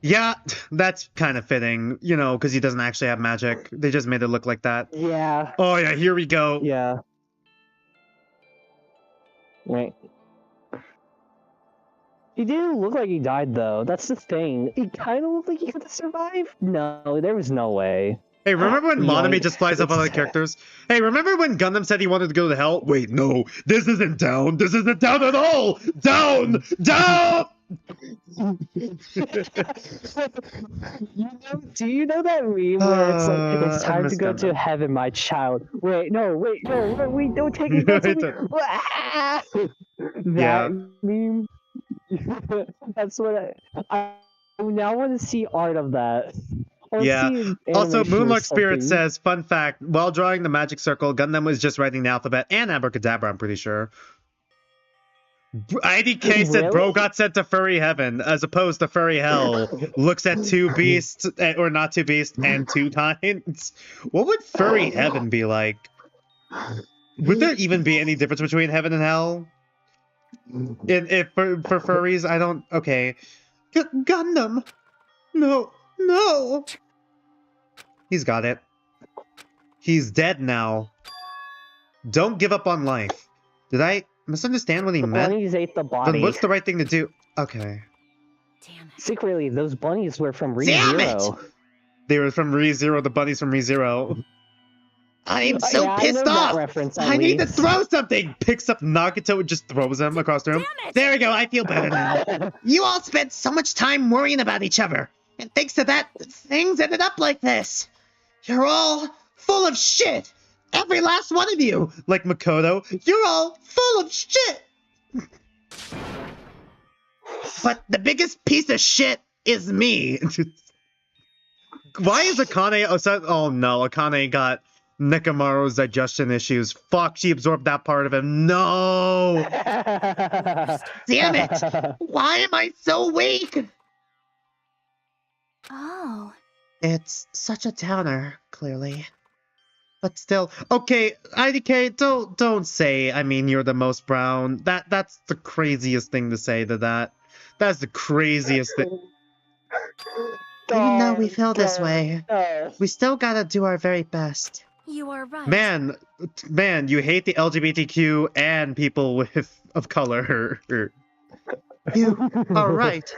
Yeah, that's kind of fitting, you know, because he doesn't actually have magic. They just made it look like that. Yeah. Oh yeah, here we go. Yeah. Right. He didn't look like he died though. That's the thing. He kind of looked like he could have survived. No, there was no way. Hey, remember when Monami just flies up on other characters? Hey, remember when Gundam said he wanted to go to hell? Wait, no, this isn't down. This isn't down at all. Down, down. Do you know that meme where it's like, it's time to go to heaven, my child? Wait, don't take it. That meme. That's what I now want to see art of that. Yeah. Also, Moonlight Spirit says, fun fact, while drawing the magic circle, Gundam was just writing the alphabet and abracadabra, I'm pretty sure. IDK said bro got sent to furry heaven as opposed to furry hell. Looks at two beasts, or not two beasts, and two tines. What would furry heaven be like? Would there even be any difference between heaven and hell? For furries, I don't... Okay. Gundam! No! No! He's got it. He's dead now. Don't give up on life. Did I... misunderstand what he The meant? bunnies ate the body. Then what's the right thing to do? Okay. Damn it. Secretly, those bunnies were from Damn ReZero. They were from ReZero, the bunnies from ReZero. I'm so yeah, pissed I know off! That reference, at I need to least. throw something! Picks up Nagato and just throws him across the room. There we go, I feel better now. You all spent so much time worrying about each other, and thanks to that, things ended up like this. You're all full of shit! Every last one of you! Like Makoto, You're all full of shit! But the biggest piece of shit is me. why is Akane upset? Oh no, Akane got Nekomaru's digestion issues. Fuck, she absorbed that part of him. No! Damn it! Why am I so weak? Oh. It's such a downer, clearly. But still, okay, IDK, don't say, I mean, you're the most brown. That's the craziest thing to say to that. That's the craziest thing. Even though we feel this way, we still gotta do our very best. You are right. Man, you hate the LGBTQ and people of color. You are right.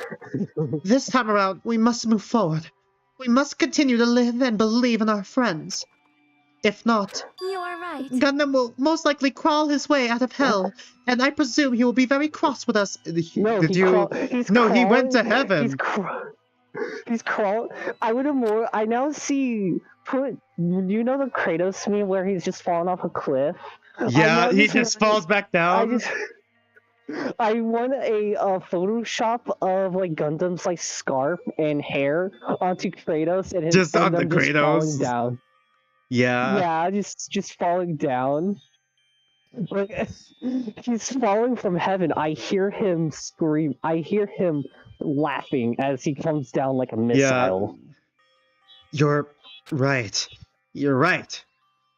This time around, we must move forward. We must continue to live and believe in our friends. If not, You are right. Gundam will most likely crawl his way out of hell, and I presume he will be very cross with us. No, he went to heaven. He's crawled. I would have more. I now see. You know the Kratos meme where he's just falling off a cliff? Yeah, he just falls back down. I want a Photoshop of like Gundam's like scarf and hair onto Kratos and his just Gundam on the just Kratos. falling down. Yeah. Yeah, just falling down. Like he's falling from heaven. I hear him scream. I hear him laughing as he comes down like a missile. Yeah. You're right. You're right.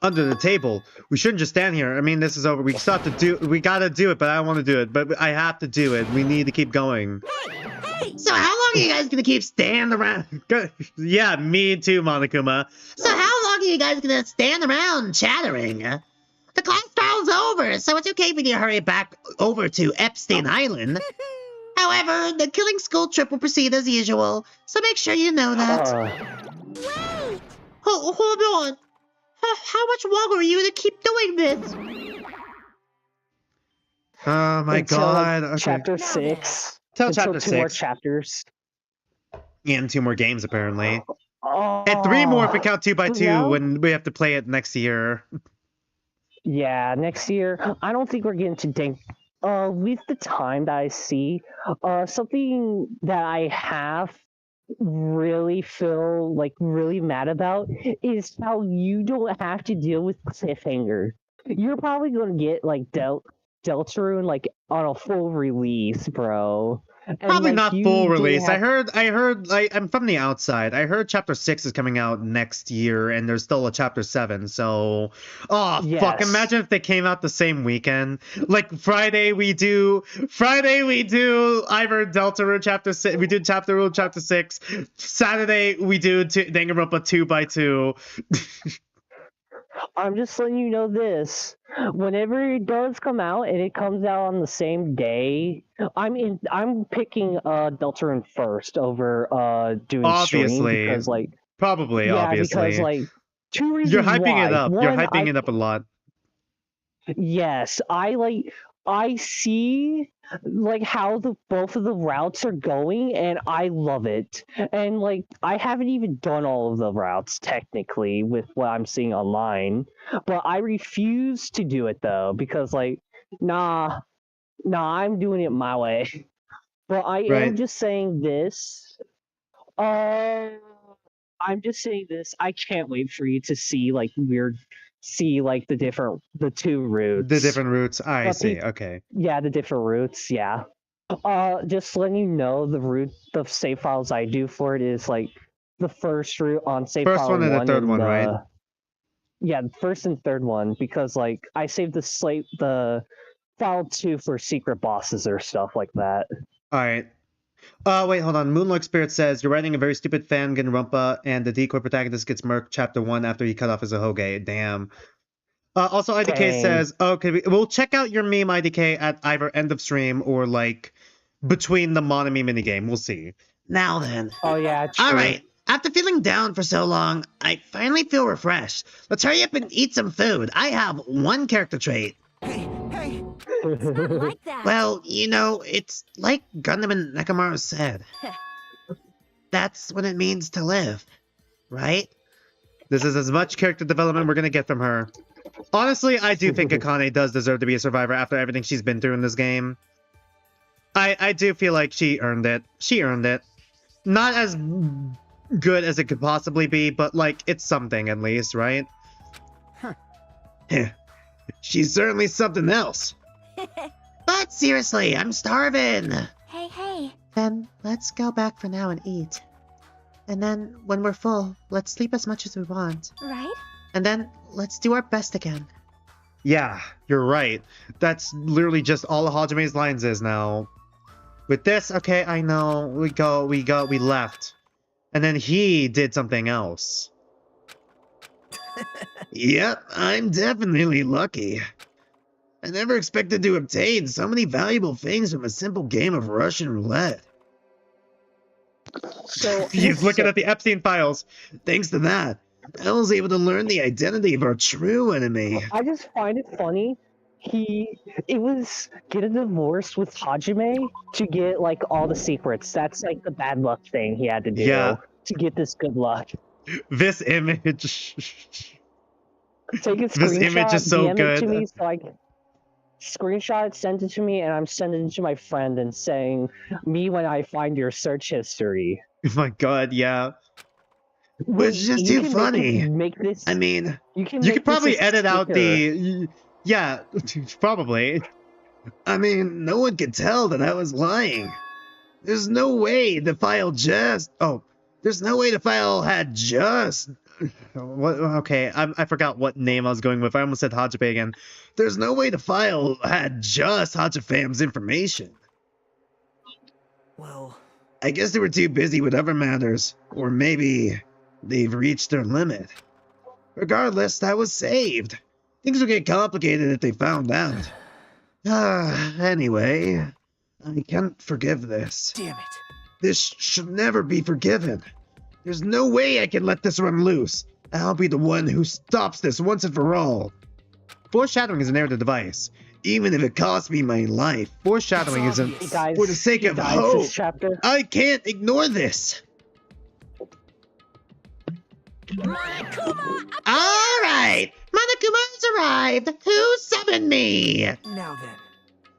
Under the table. We shouldn't just stand here. I mean, this is over. We gotta do it, but I don't want to do it. But I have to do it. We need to keep going. Hey! So how long are you guys gonna keep standing around? Yeah, me too, Monokuma. So how long are you guys gonna stand around chattering? The class trial's over, so it's okay for you to hurry back over to Epstein Island. However, the killing school trip will proceed as usual, so make sure you know that. Wait! Hold on. How much longer are you gonna keep doing this? Oh my Until, god. like, Okay. Chapter 6. Till chapter 2 more 6. chapters. And 2 more games, apparently. Oh, And 3 more if we count 2x2 now- when we have to play it next year. Yeah, next year. I don't think we're getting to with the time that I see, something that I have really feel like really mad about is how you don't have to deal with cliffhanger. You're probably gonna get like Deltarune like on a full release, bro. And, Probably like, not you full don't release. have- I heard, I'm from the outside. I heard chapter 6 is coming out next year, and there's still a chapter 7, so... Oh, fuck, Yes. imagine if they came out the same weekend. Like, Friday we do either Deltarune chapter 6, we do Deltarune chapter 6, Saturday we do Danganronpa 2x2. I'm just letting you know this. Whenever it does come out and it comes out on the same day, I'm picking Deltarune first over doing stream Obviously. because like Probably, yeah, obviously. because like 2 reasons You're hyping why. it up. You're One, hyping it up a lot. Yes, I see like how both of the routes are going and I love it. And like I haven't even done all of the routes technically with what I'm seeing online, but I refuse to do it though because like nah, I'm doing it my way. But I am just saying this. I'm just saying this. I can't wait for you to see like the 2 routes. The different routes. I But see. Okay. Yeah, the different routes, yeah. Just letting you know the save files I do for it is like the first route on save First file one and the third one, right? Yeah, the first and third one because like I saved the file 2 for secret bosses or stuff like that. Alright. Wait, hold on. Moonlark Spirit says, you're writing a very stupid fan, Danganronpa, and the decoy protagonist gets murked chapter 1 after he cut off his Ahoge. Damn. Also, IDK Dang. says, okay, we'll check out your meme, IDK, at either end of stream or, like, between the Monami minigame. We'll see. Now then. Oh yeah, true. Alright, after feeling down for so long, I finally feel refreshed. Let's hurry up and eat some food. I have one character trait. Hey, It's not like that. Well, you know, it's like Gundam and Nekomaru said. That's what it means to live, right? This is as much character development we're gonna get from her. Honestly, I do think Akane does deserve to be a survivor after everything she's been through in this game. I do feel like she earned it. She earned it. Not as good as it could possibly be, but, like, it's something at least, right? She's certainly something else. But seriously, I'm starving. Hey. Then let's go back for now and eat. And then, when we're full, let's sleep as much as we want. Right? And then, let's do our best again. Yeah, you're right. That's literally just all of Hajime's lines is now. With this, okay, I know, we left. And then he did something else. Yep, I'm definitely lucky. I never expected to obtain so many valuable things from a simple game of Russian roulette. So He's looking at the Epstein files. Thanks to that, I was able to learn the identity of our true enemy. I just find it funny. It was get a divorce with Hajime to get like all the secrets. That's like the bad luck thing he had to do to get this good luck. This image. Take a screenshot, This image is so DM good. it to me, so I screenshot it, send it to me, and I'm sending it to my friend and saying, "Me when I find your search history." Oh my god, yeah. It's just too funny. Make this. I mean, you could probably edit out the. Yeah, probably. I mean, no one could tell that I was lying. There's no way the file just. Oh, there's no way the file had just. What? Okay, I forgot what name I was going with. I almost said Hajime again. There's no way the file had just Hajifam's information. Well, I guess they were too busy with other matters, or maybe they've reached their limit. Regardless, that was saved. Things would get complicated if they found out. Anyway, I can't forgive this. damn it. This should never be forgiven. There's no way I can let this run loose. I'll be the one who stops this once and for all. Foreshadowing is a narrative device. Even if it costs me my life. Foreshadowing isn't. For the sake of hope, I can't ignore this. Alright! Monokuma's arrived! Who summoned me? Now then.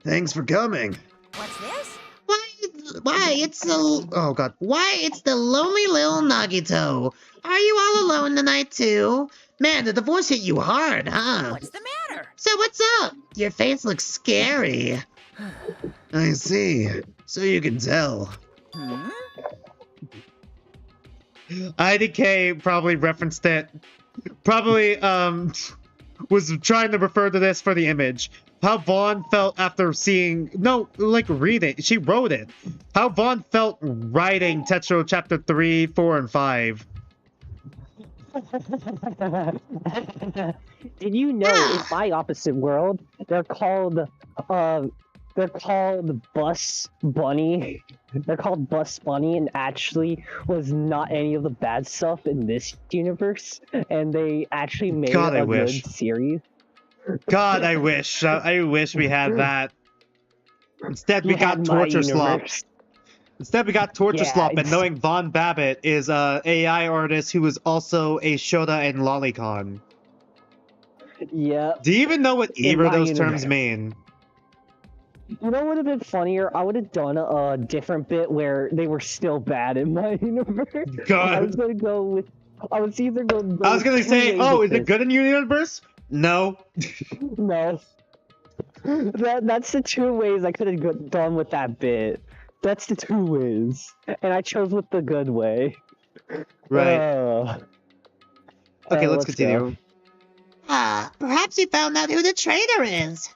Thanks for coming. What's this? Why, it's the... Oh, God. Why, it's the lonely little Nagito. Are you all alone tonight, too? Man, the divorce hit you hard, huh? What's the matter? So what's up? Your face looks scary. I see. So you can tell. IDK probably referenced it. Probably, was trying to refer to this for the image. How Vaughn felt after seeing... No, like, reading. She wrote it. How Vaughn felt writing Tetsuo Chapter 3, 4, and 5. Did you know in my opposite world, they're called Bus Bunny. They're called Bus Bunny, and actually was not any of the bad stuff in this universe, and they actually made a good series. God, I wish. I wish we had that. Instead, we got Torture Slop. Instead, we got Torture Slop, and knowing Von Babbitt is a AI artist who is also a Shota and Lolicon. Yeah. Do you even know what either of those terms mean? You know what would have been funnier? I would have done a different bit where they were still bad in my universe. God. I was gonna go with. I was either going. I was gonna say, oh, is it good in your universe? No. No. That's the two ways I could have done with that bit. That's the two ways, and I chose with the good way. Right. Okay, let's continue. Perhaps you found out who the traitor is.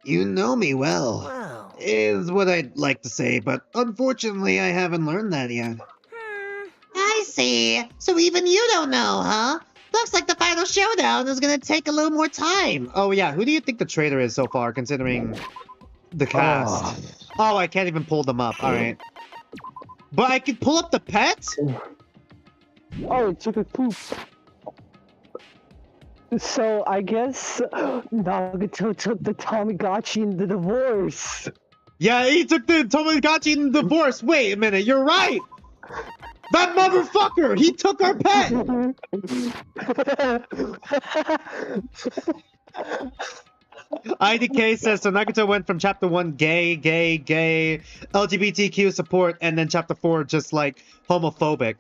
You know me well, is what I'd like to say, but unfortunately I haven't learned that yet. I see. So even you don't know, huh? The looks like the final showdown is gonna take a little more time. Oh yeah, who do you think the traitor is so far, considering the cast? Oh, I can't even pull them up. All right, but I can pull up the pets. Oh, it took a poop. So I guess Nagato took the Tamagotchi in the divorce. Yeah, he took the Tamagotchi in the divorce. Wait a minute, you're right. That motherfucker! He took our pet! IDK says, so Nagato went from chapter 1 gay, LGBTQ support, and then chapter 4 just like homophobic.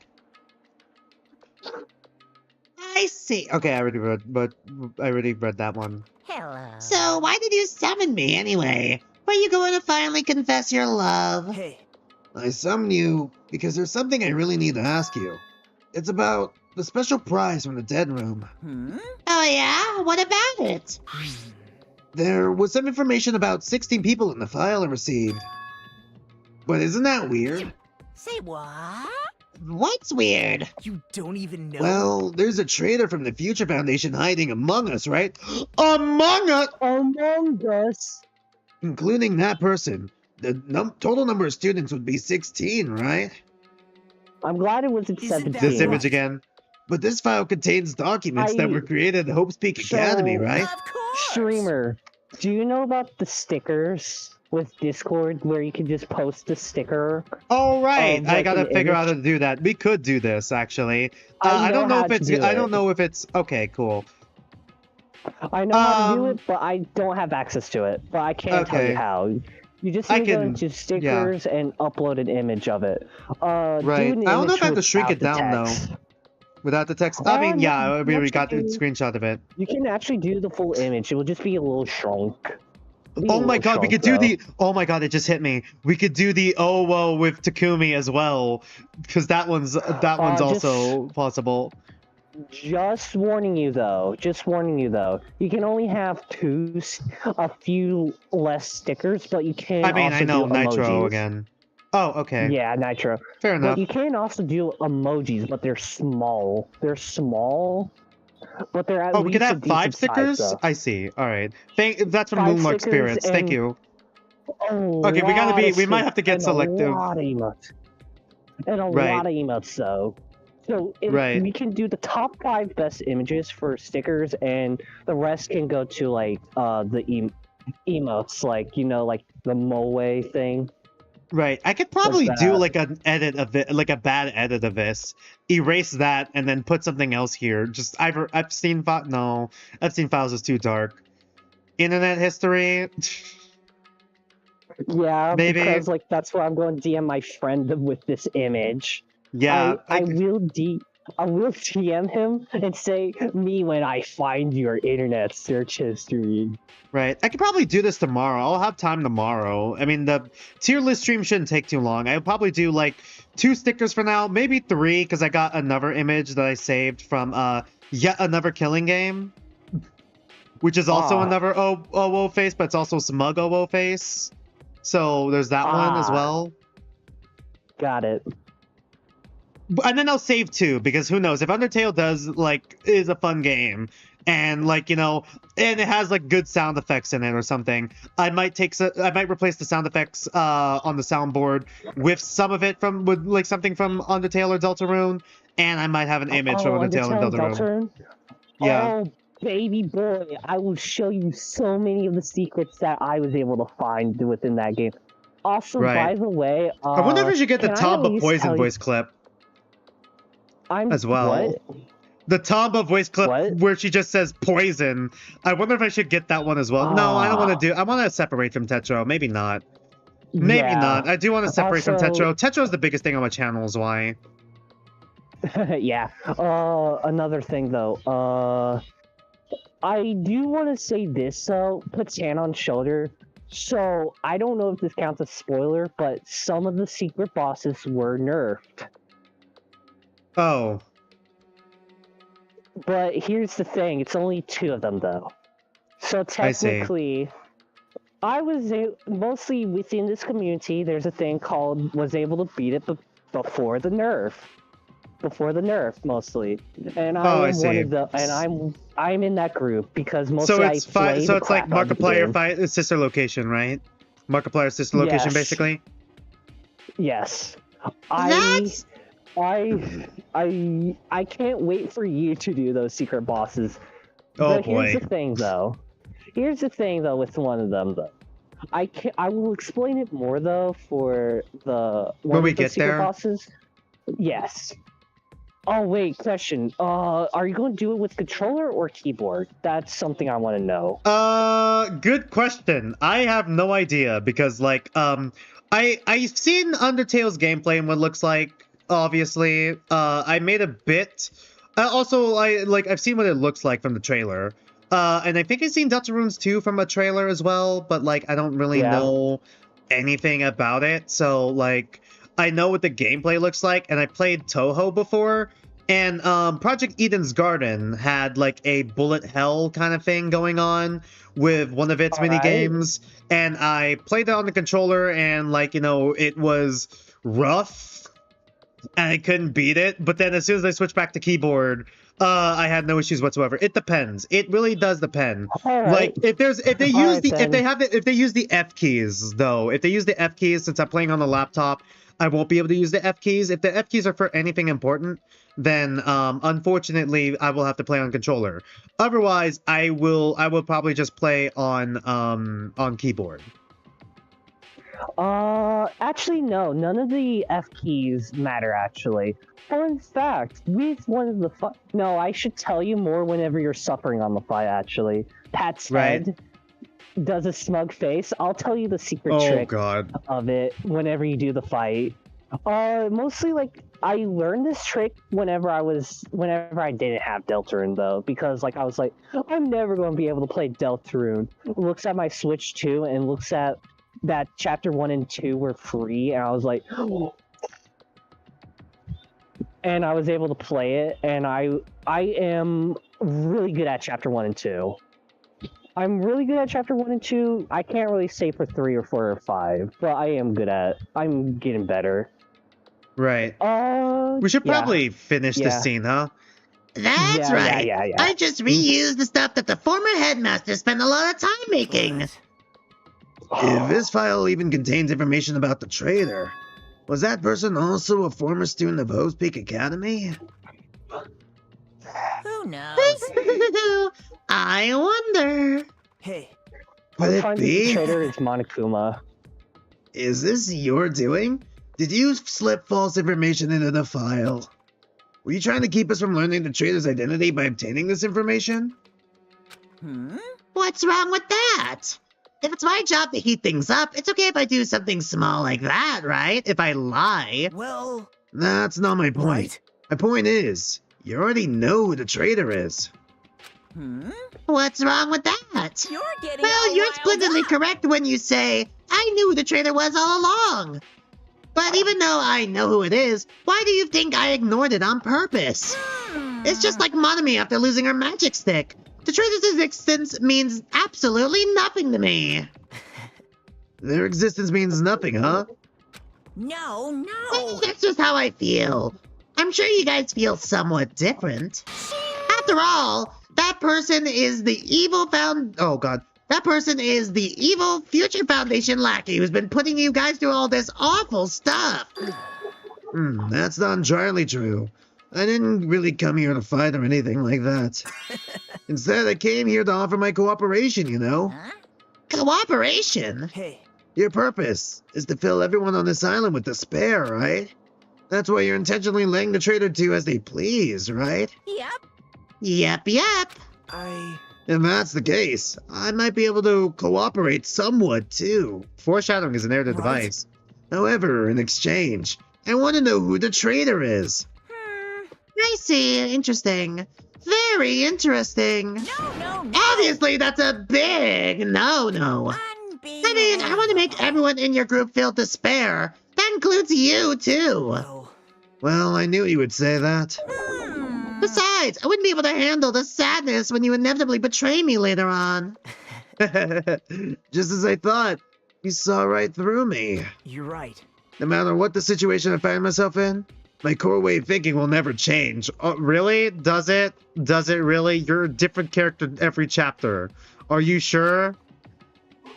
I see. Okay, I already read that one. Hello. So why did you summon me anyway? Were you going to finally confess your love? Hey. I summoned you because there's something I really need to ask you. It's about the special prize from the dead room. Oh yeah? What about it? There was some information about 16 people in the file I received. But isn't that weird? Say what? What's weird? You don't even know? Well, there's a traitor from the Future Foundation hiding among us, right? Among us? Among us? Including that person. The total number of students would be 16, right? I'm glad it wasn't 17. This image again. But this file contains documents that were created at Hope's Peak Academy, right? Of course. Streamer, do you know about the stickers with Discord where you can just post a sticker? Oh right, I like gotta an figure image? out how to do that. We could do this actually. I I don't know how if to it's. do I it. don't know if it's. Okay, cool. I know how to do it, but I don't have access to it. But I can tell Okay. you how. You just I need to go can- into stickers and upload an image of it. Right. I don't know if I have to shrink it down though. Without the text. I mean, yeah, we got the screenshot of it. You can actually do the full image. It will just be a little shrunk. Oh my god, we could do the. Oh my god, it just hit me. We could do the Owo with Takumi as well, because that one's also possible. Just warning you though. You can only have a few less stickers, but you can. I mean, also I know do Nitro emojis. again. Oh, okay. Yeah, Nitro. Fair enough. But you can also do emojis, but they're small. But they're at Oh, least we could a have 5 decent size, stickers? though. I see. Alright. That's from 5 Moonlark stickers Spirits. Thank and you. a Okay, we gotta lot be. of We might have to get stickers and selective. A lot of emotes. And a Right. lot of emotes, though. So Right. we can do the top 5 best images for stickers, and the rest can go to like the emotes, like like the Moe thing. Right. I could probably Like do that. like an edit of it, like a bad edit of this. Erase that and then put something else here. Just Epstein file. No, Epstein files is too dark. Internet history. Yeah, Maybe. because like that's where I'm going to DM my friend with this image. Yeah. I will DM him and say, me when I find your internet search history. Right. I could probably do this tomorrow. I'll have time tomorrow. I mean, the tier list stream shouldn't take too long. I'll probably do like 2 stickers for now, maybe 3, because I got another image that I saved from yet another killing game, which is also another OWO face, but it's also smug OWO face. So there's that one as well. Got it. And then I'll save 2, because who knows, if Undertale is a fun game and and it has like good sound effects in it or something, I might replace the sound effects on the soundboard with some of it with something from Undertale or Deltarune, and I might have an image from Undertale and Deltarune. Yeah. Oh, baby boy, I will show you so many of the secrets that I was able to find within that game. Also, Right. by the way, I wonder if we should get the can I Tomba at least Poison tell you- voice clip I'm as well. What? The Tomba voice clip where she just says poison. I wonder if I should get that one as well. No, I don't want to do. I want to separate from Tetro. Maybe not. Maybe Yeah. not. I do want to separate from Also- Tetro. Tetro's the biggest thing on my channel is why. Yeah. Another thing though. I do want to say this though. Puts hand on shoulder. So I don't know if this counts as spoiler, but some of the secret bosses were nerfed. Oh. But here's the thing, it's only 2 of them though. So I see. technically, I was mostly within this community, there's a thing called was able to beat it before the nerf. before the nerf mostly, and I am one of the, and I'm in that group because mostly I play so the it's like crap out of the game. Markiplier sister location, right? Markiplier sister location, Yes. basically. Yes, I can't wait for you to do those secret bosses. Oh But boy. Here's the thing, though. With one of them, though. I will explain it more though for the When we of the get secret there? bosses. Yes. Oh wait, question. Are you going to do it with controller or keyboard? That's something I want to know. Good question. I have no idea because like I've seen Undertale's gameplay and what it looks like. Obviously, I made a bit. Also, I've seen what it looks like from the trailer. And I think I've seen Deltarunes 2 from a trailer as well, but like I don't really know anything about it. So like I know what the gameplay looks like, and I played Toho before, and Project Eden's Garden had like a bullet hell kind of thing going on with one of its mini games, and I played it on the controller, and like, you know, it was rough, and I couldn't beat it. But then as soon as I switched back to keyboard, I had no issues whatsoever. It depends. It really does depend. Like if they use the F keys though, if they use the F keys, since I'm playing on the laptop, I won't be able to use the F keys. If the F keys are for anything important, then unfortunately I will have to play on controller. Otherwise, I will probably just play on keyboard. Actually, no. None of the F keys matter, actually. Fun fact, with one of the no, I should tell you more whenever you're suffering on the fight, actually. Pat's head does a smug face. I'll tell you the secret trick of it whenever you do the fight. Mostly, like, I learned this trick whenever I didn't have Deltarune, though, because, like, I was like, I'm never going to be able to play Deltarune. Looks at my Switch 2 and looks at that Chapter 1 and 2 were free, and I was like, and I was able to play it, and I am really good at Chapter 1 and 2. I'm really good at Chapter 1 and 2. I can't really say for 3 or 4 or 5, but I'm getting better. Right. We should probably finish this scene, huh? That's right. I just reused the stuff that the former headmaster spent a lot of time making. If this file even contains information about the traitor, was that person also a former student of Hose Peak Academy? Who knows? I wonder. Hey. Could it The be? traitor is Monokuma. Is this your doing? Did you slip false information into the file? Were you trying to keep us from learning the traitor's identity by obtaining this information? What's wrong with that? If it's my job to heat things up, it's okay if I do something small like that, right? If I lie. Well... That's not my point. My point is, you already know who the traitor is. What's wrong with that? You're getting Well, you're splendidly correct when you say, I knew who the traitor was all along. But even though I know who it is, why do you think I ignored it on purpose? It's just like Monami after losing her magic stick. The traitor's existence means absolutely nothing to me. Their existence means nothing, huh? No. Well, that's just how I feel. I'm sure you guys feel somewhat different. After all, that person is the evil That person is the evil Future Foundation lackey who's been putting you guys through all this awful stuff. That's not entirely true. I didn't really come here to fight or anything like that. Instead, I came here to offer my cooperation, you know? Cooperation? Hey. Your purpose is to fill everyone on this island with despair, right? That's why you're intentionally laying the traitor to as they please, right? Yep. Yep. If that's the case, I might be able to cooperate somewhat, too. Foreshadowing is an error device. However, in exchange, I want to know who the traitor is. I see. Interesting. Very interesting. No. Obviously, that's a big no-no. I mean, I want to make everyone in your group feel despair. That includes you, too. Well, I knew you would say that. Besides, I wouldn't be able to handle the sadness when you inevitably betray me later on. Just as I thought. You saw right through me. You're right. No matter what the situation I find myself in, My core way of thinking will never change. Oh, really? Does it? Does it really? You're a different character every chapter. Are you sure?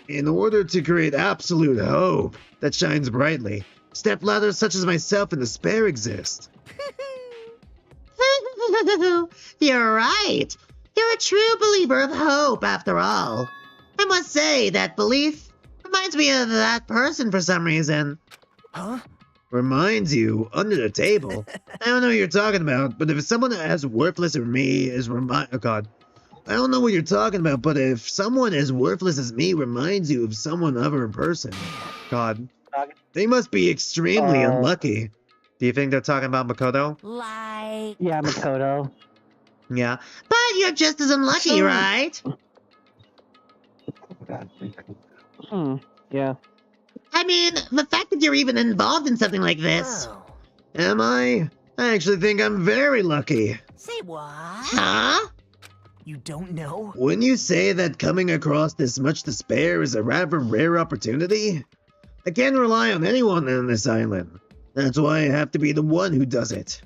In order to create absolute hope that shines brightly, stepladders such as myself in despair exist. You're right. You're a true believer of hope, after all. I must say, that belief reminds me of that person for some reason. Huh? Reminds you? Under the table? I don't know what you're talking about, but if someone as worthless as me is oh god. I don't know what you're talking about, but if someone as worthless as me reminds you of someone other person, God, they must be extremely unlucky. Do you think they're talking about Makoto? Yeah, Makoto. Yeah. But you're just as unlucky, right? Yeah. I mean, the fact that you're even involved in something like this. Oh. Am I? I actually think I'm very lucky. Say what? Huh? You don't know? Wouldn't you say that coming across this much despair is a rather rare opportunity? I can't rely on anyone on this island. That's why I have to be the one who does it.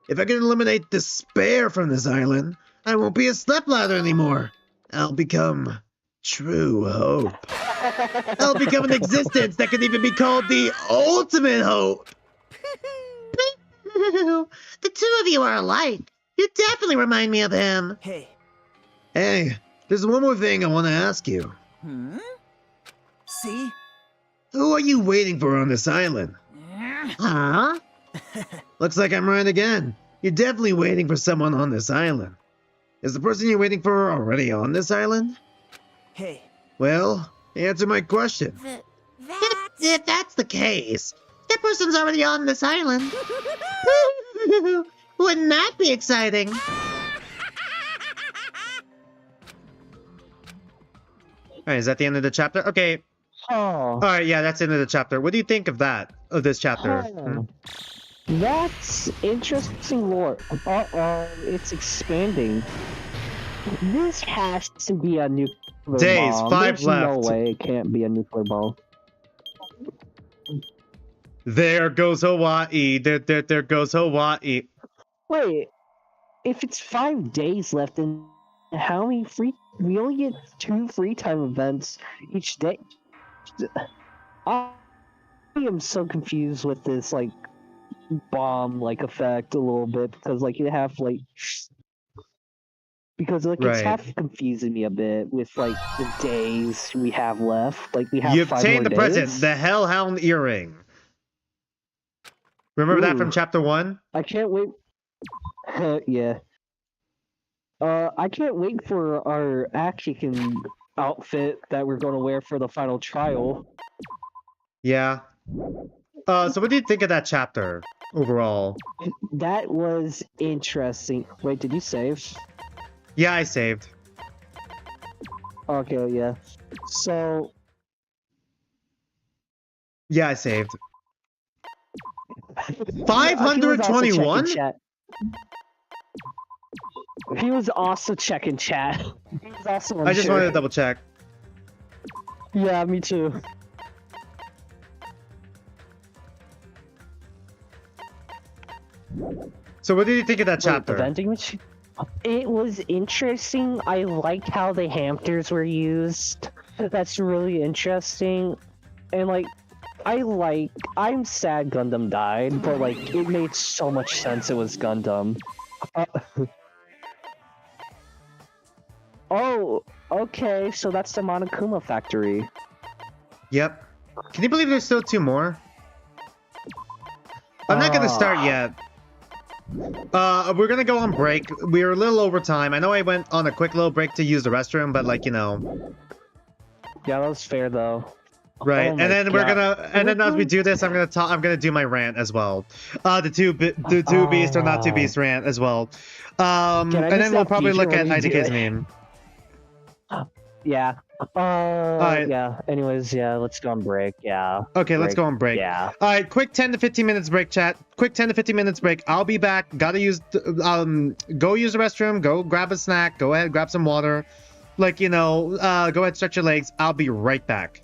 If I can eliminate despair from this island, I won't be a stepladder anymore. I'll become true hope. I'll become an existence that can even be called the ultimate hope. The two of you are alike. You definitely remind me of him. Hey, there's one more thing I want to ask you. See? Who are you waiting for on this island? Huh? Looks like I'm right again. You're definitely waiting for someone on this island. Is the person you're waiting for already on this island? Hey. Well, answer my question. If that's the case, that person's already on this island. Wouldn't that be exciting? Alright, is that the end of the chapter? Okay. Alright, yeah, that's the end of the chapter. What do you think of that? Of this chapter? That's interesting lore. It's expanding. This has to be a nuclear bomb. 5 There's left. No way it can't be a nuclear bomb. There goes Hawaii. There goes Hawaii. Wait, if it's 5 days left, then how many we only get 2 free time events each day. I am so confused with this, like, bomb, like, effect a little bit, because, like, you have, like, because, like, it's half confusing me a bit with, like, the days we have left. Like, we have You 5 obtained more the present, days. the Hellhound Earring. Remember that from chapter 1? I can't wait. Yeah. I can't wait for our Action outfit that we're going to wear for the final trial. Yeah. So what do you think of that chapter, overall? That was interesting. Wait, did you save? Yeah, I saved. Okay, yeah. So... Yeah, I saved. 521? He was also checking chat. He was also I just wanted to double check. Yeah, me too. So what did you think of that Wait, chapter? the vending machine? It was interesting. I like how the hamsters were used. That's really interesting. And like, I'm sad Gundam died, but like, it made so much sense it was Gundam. Oh, okay, so that's the Monokuma factory. Yep. Can you believe there's still 2 more? I'm not gonna start yet. We're gonna go on break. We're a little over time. I know I went on a quick little break to use the restroom, but like, you know. Yeah, that was fair though. Right, Oh and then we're God. gonna, and then as we do this, I'm gonna do my rant as well. The two beast or not two beast rant as well. And then we'll probably look at IDK's meme. Yeah. Alright. Yeah. Anyways, yeah, let's go on break. Yeah. Okay, let's go on break. Yeah. Alright, quick 10 to 15 minutes break, chat. Quick 10 to 15 minutes break. I'll be back. Gotta use, go use the restroom. Go grab a snack. Go ahead, grab some water. Like, you know, go ahead, stretch your legs. I'll be right back.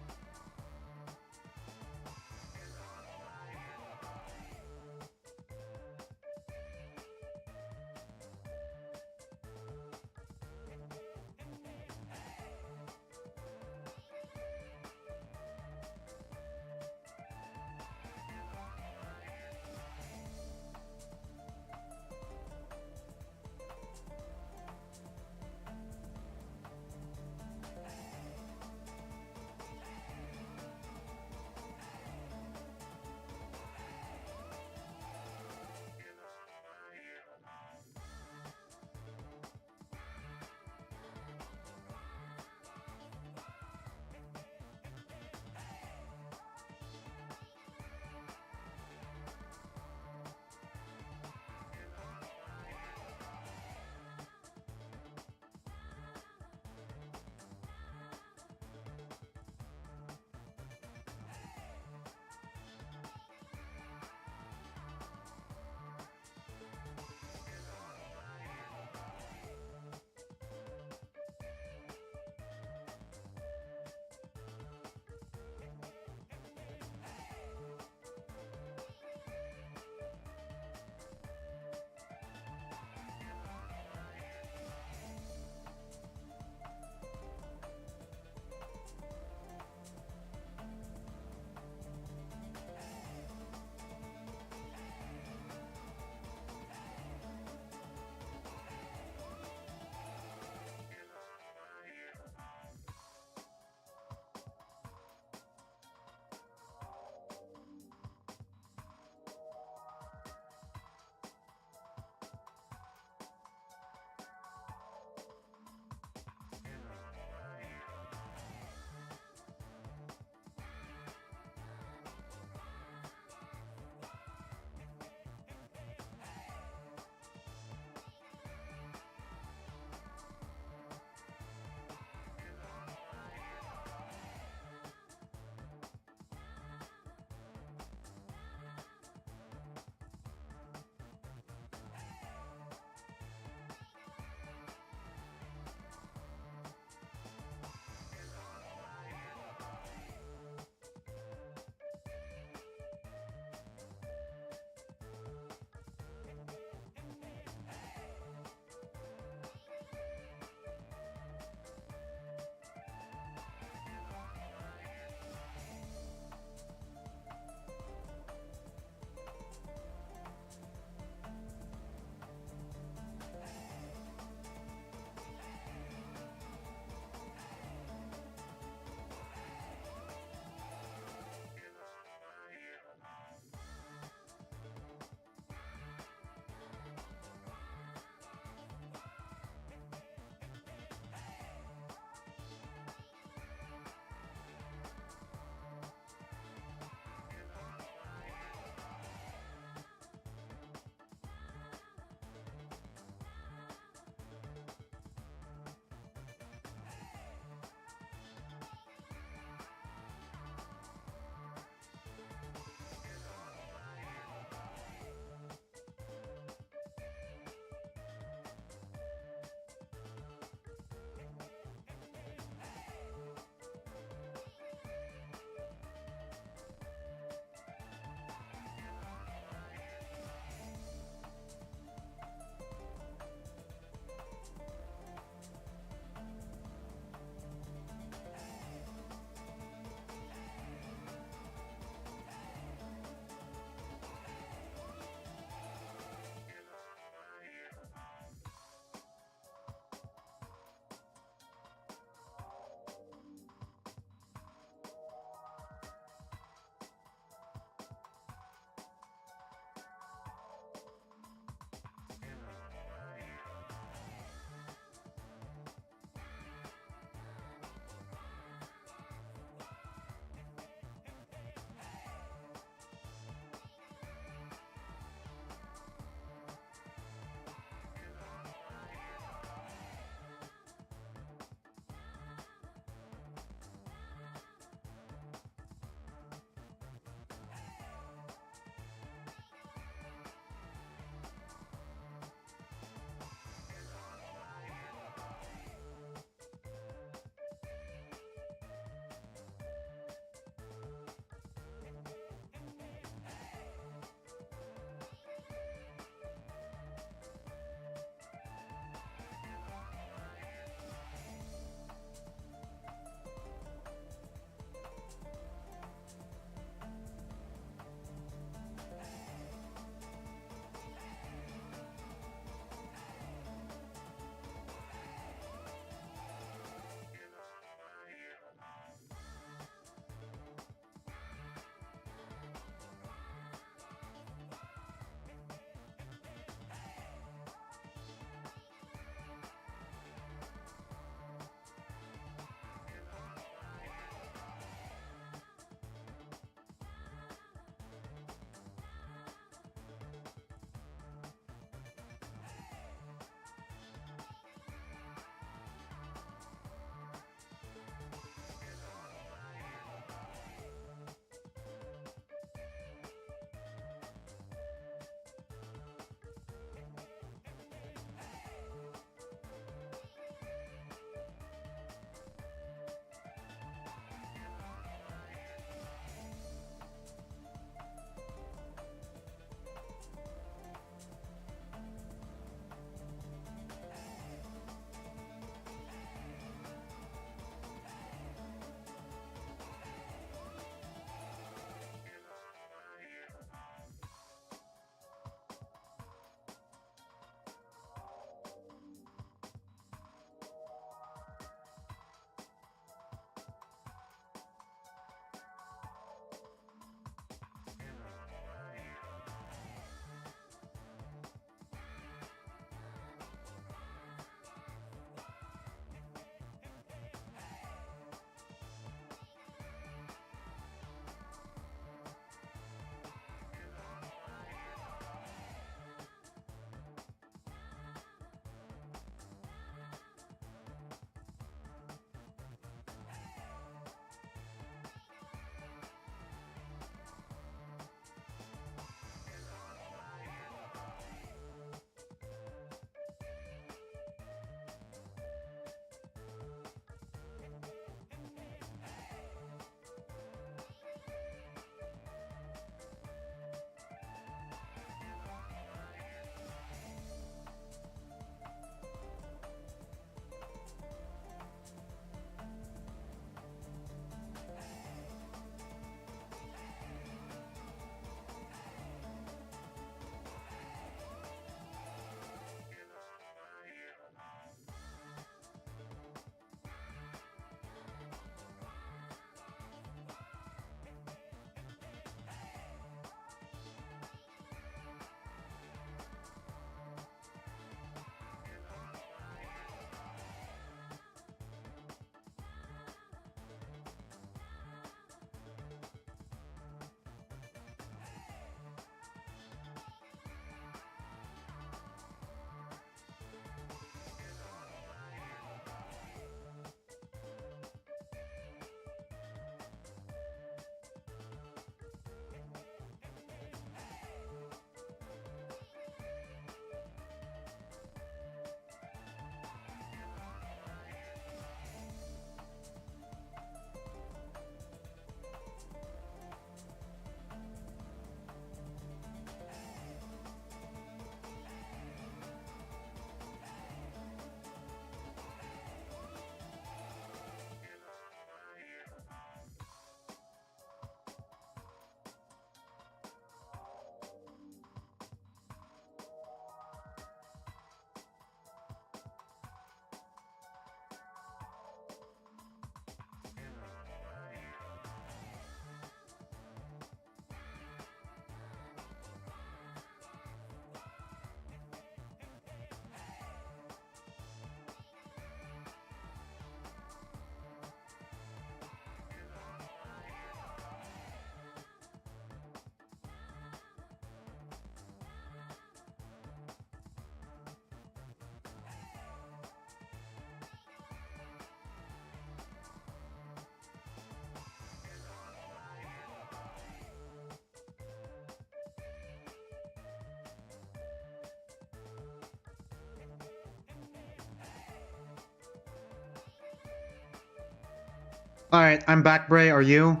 Alright, I'm back, Bray. Are you?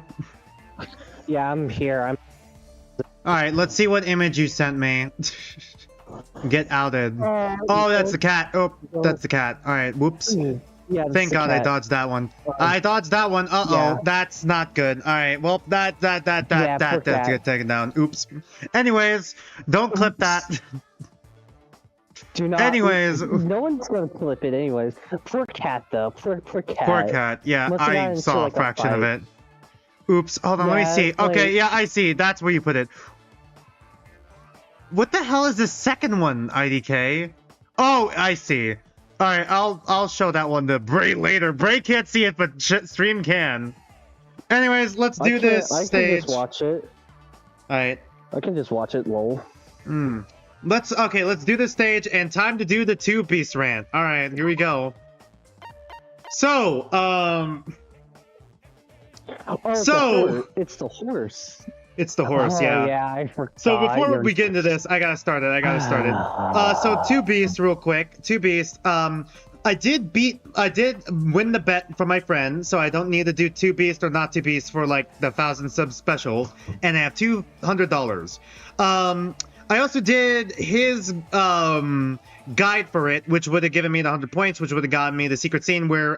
Yeah, I'm here. Alright, let's see what image you sent me. Get outed. Oh, that's the cat. Oh, that's the cat. Alright, whoops. Yeah, thank God I dodged that one. I dodged that one. Uh-oh, Yeah. that's not good. Alright, well, that's get taken down. Oops. Anyways, don't clip that. Do not. Anyways. No one's gonna clip it anyways. Poor cat, though. Poor cat. Poor cat. Yeah, Must have gotten I into, saw like, a fraction of fight. it. Oops. Hold on, let me Yeah, see. it's like- Okay, yeah, I see. That's where you put it. What the hell is the second one, IDK? Oh, I see. Alright, I'll show that one to Bray later. Bray can't see it, but Stream can. Anyways, let's do this I stage. can just watch it. Alright. I can just watch it, lol. Let's do this stage, and time to do the 2-piece rant. Alright, here we go. So, it's the horse. It's the horse, yeah. Yeah, I forgot. So before we get into this, I gotta start it. So 2 Beasts, real quick. 2 Beasts. I did win the bet for my friend, so I don't need to do 2 Beasts or not 2 Beasts for like the 1,000 sub special, and I have $200. I also did his guide for it, which would have given me the 100 points, which would have gotten me the secret scene where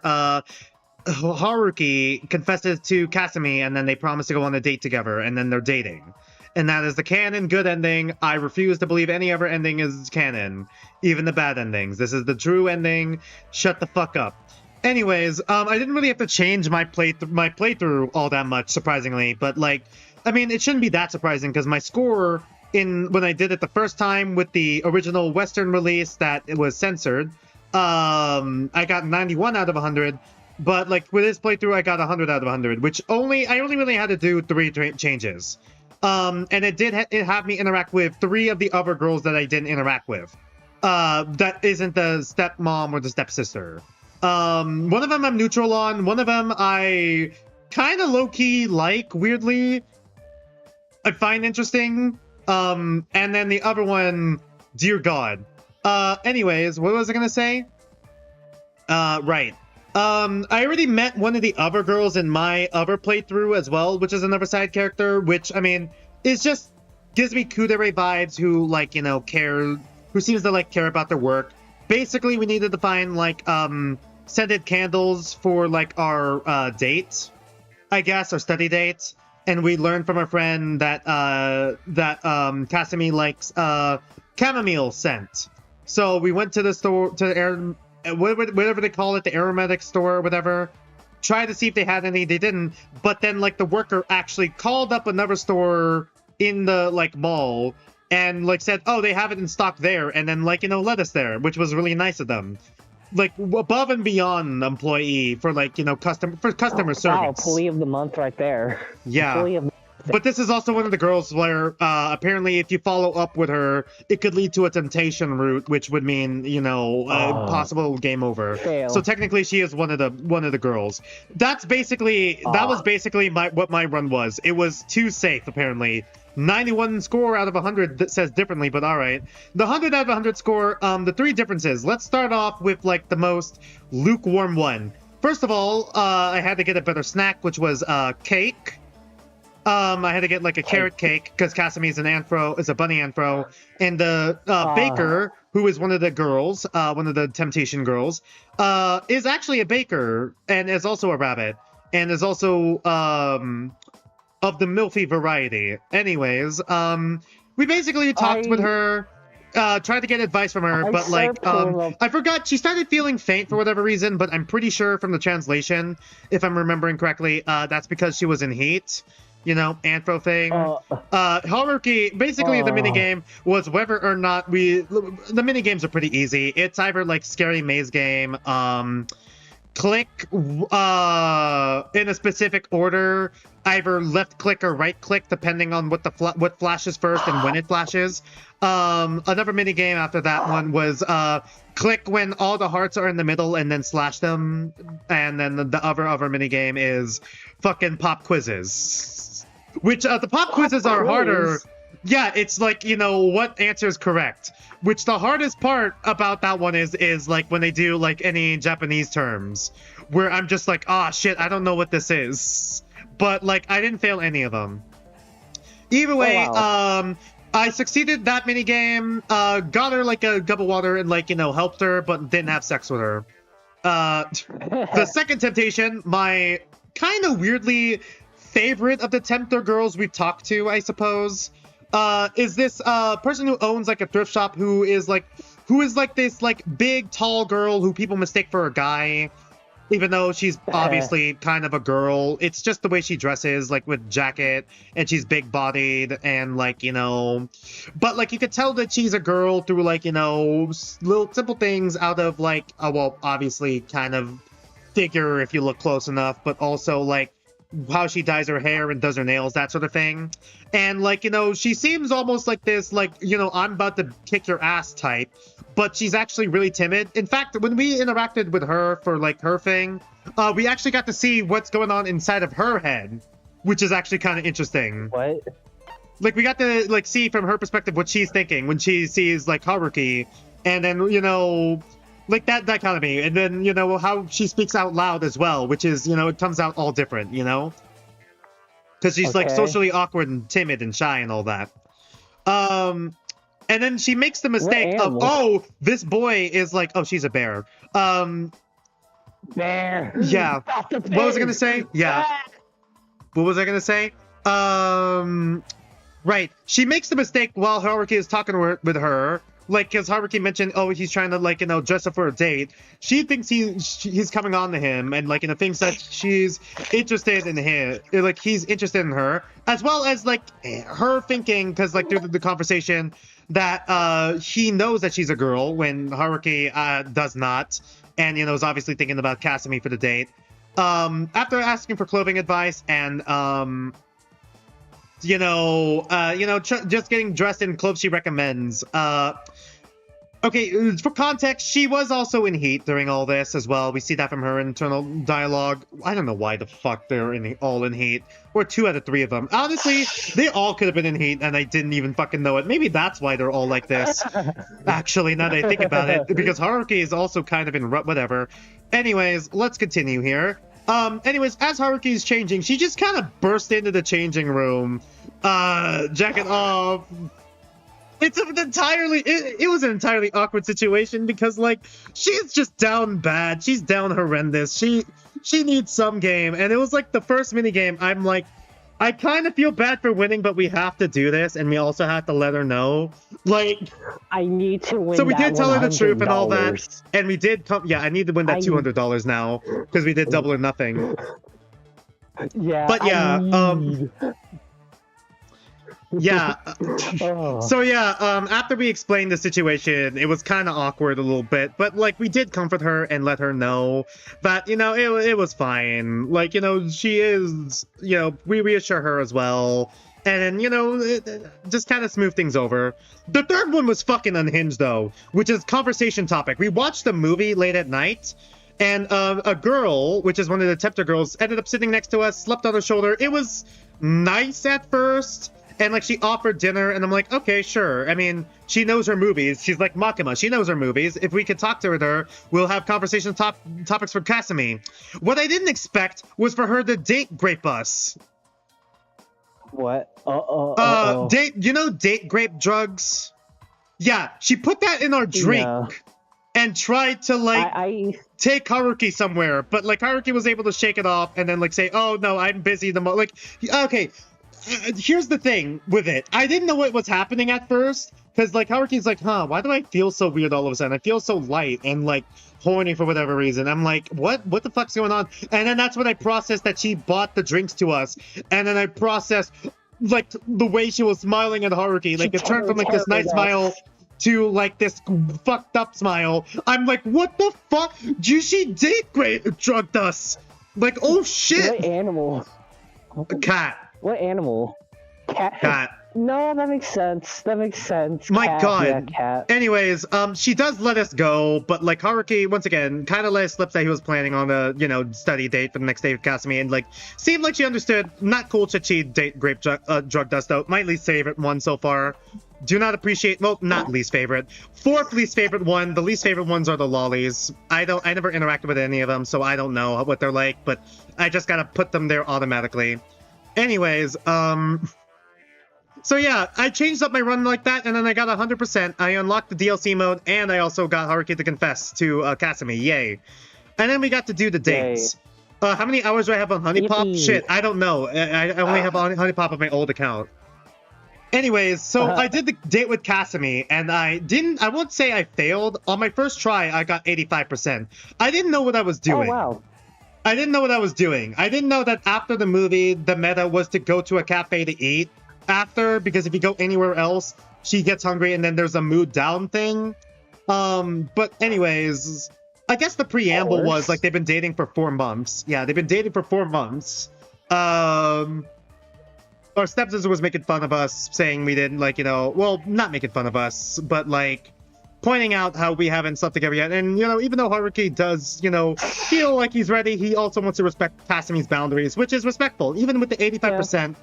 Haruki confesses to Kasumi, and then they promise to go on a date together, and then they're dating. And that is the canon good ending. I refuse to believe any other ending is canon, even the bad endings. This is the true ending. Shut the fuck up. Anyways, I didn't really have to change my playthrough all that much, surprisingly, but like, I mean, it shouldn't be that surprising because my score when I did it the first time with the original Western release that it was censored, I got 91 out of 100. But like with this playthrough, I got 100 out of 100, which I only really had to do 3 changes. And it did have me interact with 3 of the other girls that I didn't interact with. That isn't the stepmom or the stepsister. One of them I'm neutral on. One of them I kind of low-key like, weirdly. I find interesting. And then the other one, dear God. Anyways, what was I gonna say? Right. I already met one of the other girls in my other playthrough as well, which is another side character, which, I mean, is just gives me kudere vibes, who, like, you know, who seems to, like, care about their work. Basically, we needed to find, like, scented candles for, like, our, date, I guess, our study date. And we learned from our friend that, Kasumi likes, chamomile scent. So we went to the store, to the whatever they call it, the aromatic store or whatever, tried to see if they had any. They didn't, but then like the worker actually called up another store in the like mall and like said, oh, they have it in stock there, and then like, you know, let us there, which was really nice of them, like above and beyond employee for like, you know, customer service. Wow, employee of the month right there. Yeah. But this is also one of the girls where apparently if you follow up with her, it could lead to a temptation route, which would mean, you know, possible game over. Fail. So technically she is one of the girls. That was basically what my run was. It was too safe, apparently. 91 score out of 100 that says differently, but all right. The 100 out of 100 score, the 3 differences. Let's start off with like the most lukewarm one. First of all, I had to get a better snack, which was cake. I had to get like a carrot cake because Kasumi is a bunny anthro, and the baker, who is one of the girls, one of the temptation girls, is actually a baker and is also a rabbit and is also of the milfy variety. Anyways, we basically talked with her, tried to get advice from her, but like I forgot, she started feeling faint for whatever reason, but I'm pretty sure from the translation, if I'm remembering correctly, that's because she was in heat. You know, anthro thing. Haruki, basically the minigame was whether or not the minigames are pretty easy. It's either like scary maze game, click in a specific order, either left click or right click, depending on what flashes first and when it flashes. Another minigame after that one was click when all the hearts are in the middle and then slash them. And then the other minigame is fucking pop quizzes. Which the pop quizzes are harder. Yeah, it's like, you know, what answer is correct. Which the hardest part about that one is like when they do like any Japanese terms. where I'm just like, ah, shit, I don't know what this is. But, like, I didn't fail any of them. Either way, I succeeded that minigame, got her, like, a cup of water and, like, you know, helped her, but didn't have sex with her. The second temptation, my kind of weirdly favorite of the tempter girls we've talked to, I suppose, is this person who owns like a thrift shop who is like this like big tall girl who people mistake for a guy, even though she's obviously kind of a girl. It's just the way she dresses, like with jacket, and she's big bodied and like, you know, but like you could tell that she's a girl through like, you know, little simple things out of like, well, obviously kind of figure if you look close enough, but also like how she dyes her hair and does her nails, that sort of thing. And like, you know, she seems almost like this, like, you know, I'm about to kick your ass type, but she's actually really timid. In fact, when we interacted with her for like her thing, we actually got to see what's going on inside of her head, which is actually kind of interesting. What? Like, we got to like see from her perspective what she's thinking when she sees like Haruki, and then, you know, like that dichotomy, and then, you know, how she speaks out loud as well, which is, you know, it comes out all different, you know? Because she's like socially awkward and timid and shy and all that. And then she makes the mistake of, oh, this boy is like, oh, she's a bear. Bear. Yeah. What was I gonna say? Yeah. What was I gonna say? Right. She makes the mistake while Haruki is talking with her. Like, because Haruki mentioned, oh, he's trying to, like, you know, dress up for a date. She thinks he's coming on to him, and, like, you know, thinks that she's interested in him. Like, he's interested in her. As well as, like, her thinking, because, like, through the conversation, that he knows that she's a girl when Haruki does not. And, you know, is obviously thinking about Kasumi for the date. After asking for clothing advice and, just getting dressed in clothes she recommends. Okay, for context, she was also in heat during all this as well. We see that from her internal dialogue. I don't know why the fuck they're all in heat. Or 2 out of 3 of them. Honestly, they all could have been in heat and I didn't even fucking know it. Maybe that's why they're all like this. Actually, now that I think about it. Because Haruki is also kind of in whatever. Anyways, let's continue here. Anyways, as Haruki is changing, she just kind of burst into the changing room, jacket off. It was an entirely awkward situation because, like, she's just down bad. She's down horrendous. She needs some game, and it was like the first minigame. I'm like, I kind of feel bad for winning, but we have to do this, and we also have to let her know. Like, I need to win. So we did tell her the truth and all that, and we did come. Yeah, I need to win that $200 now because we did double or nothing. Yeah, but yeah, yeah. So yeah, after we explained the situation, it was kind of awkward a little bit, but like we did comfort her and let her know that, you know, it was fine. Like, you know, she is, you know, we reassure her as well. And, you know, just kind of smooth things over. The third one was fucking unhinged, though, which is conversation topic. We watched the movie late at night, and a girl, which is one of the tempter girls, ended up sitting next to us, slept on her shoulder. It was nice at first. And, like, she offered dinner, and I'm like, okay, sure. I mean, she knows her movies. She's like Monokuma. She knows her movies. If we could talk to her, we'll have conversation topics for Kasumi. What I didn't expect was for her to date grape us. What? Date grape drugs? Yeah, she put that in our drink and tried to, like, take Haruki somewhere. But, like, Haruki was able to shake it off and then, like, say, oh, no, I'm busy. Like, okay. Here's the thing with it. I didn't know what was happening at first, because, like, Haruki's like, huh, why do I feel so weird all of a sudden? I feel so light and, like, horny for whatever reason. I'm like, what the fuck's going on? And then that's when I processed that she bought the drinks to us. And then I processed, like, the way she was smiling at Haruki. Like, it turned from, like, this nice smile to, like, this fucked up smile. I'm like, what the fuck? She did drug us. Like, oh, shit. What animal? Cat. What animal? Cat. No, that makes sense. That makes sense. My God. Yeah, cat. Anyways, she does let us go, but, like, Haruki, once again, kind of let us slip that he was planning on a, you know, study date for the next day with Kasumi, and, like, seemed like she understood. Not cool that she date grape drug dust, though. My least favorite one so far. Do not appreciate, well, not least favorite. Fourth least favorite one. The least favorite ones are the lollies. I never interacted with any of them, so I don't know what they're like, but I just gotta put them there automatically. Anyways, so yeah, I changed up my run like that, and then I got 100%. I unlocked the DLC mode, and I also got Haruki to confess to Kasumi. Yay. And then we got to do the dates. How many hours do I have on Honey Pop? Shit, I don't know. I only have Honey Pop on my old account. Anyways, so I did the date with Kasumi, and I won't say I failed. On my first try, I got 85%. I didn't know what I was doing. Oh, wow. I didn't know what I was doing. I didn't know that after the movie, the meta was to go to a cafe to eat after, because if you go anywhere else, she gets hungry, and then there's a mood down thing. But anyways, I guess the preamble was, like, they've been dating for 4 months. Yeah, they've been dating for 4 months. Our stepsister was making fun of us, saying we didn't, like, you know, well, not making fun of us, but, like, pointing out how we haven't slept together yet. And, you know, even though Haruki does, you know, feel like he's ready, he also wants to respect Kasumi's boundaries, which is respectful. Even with the 85%,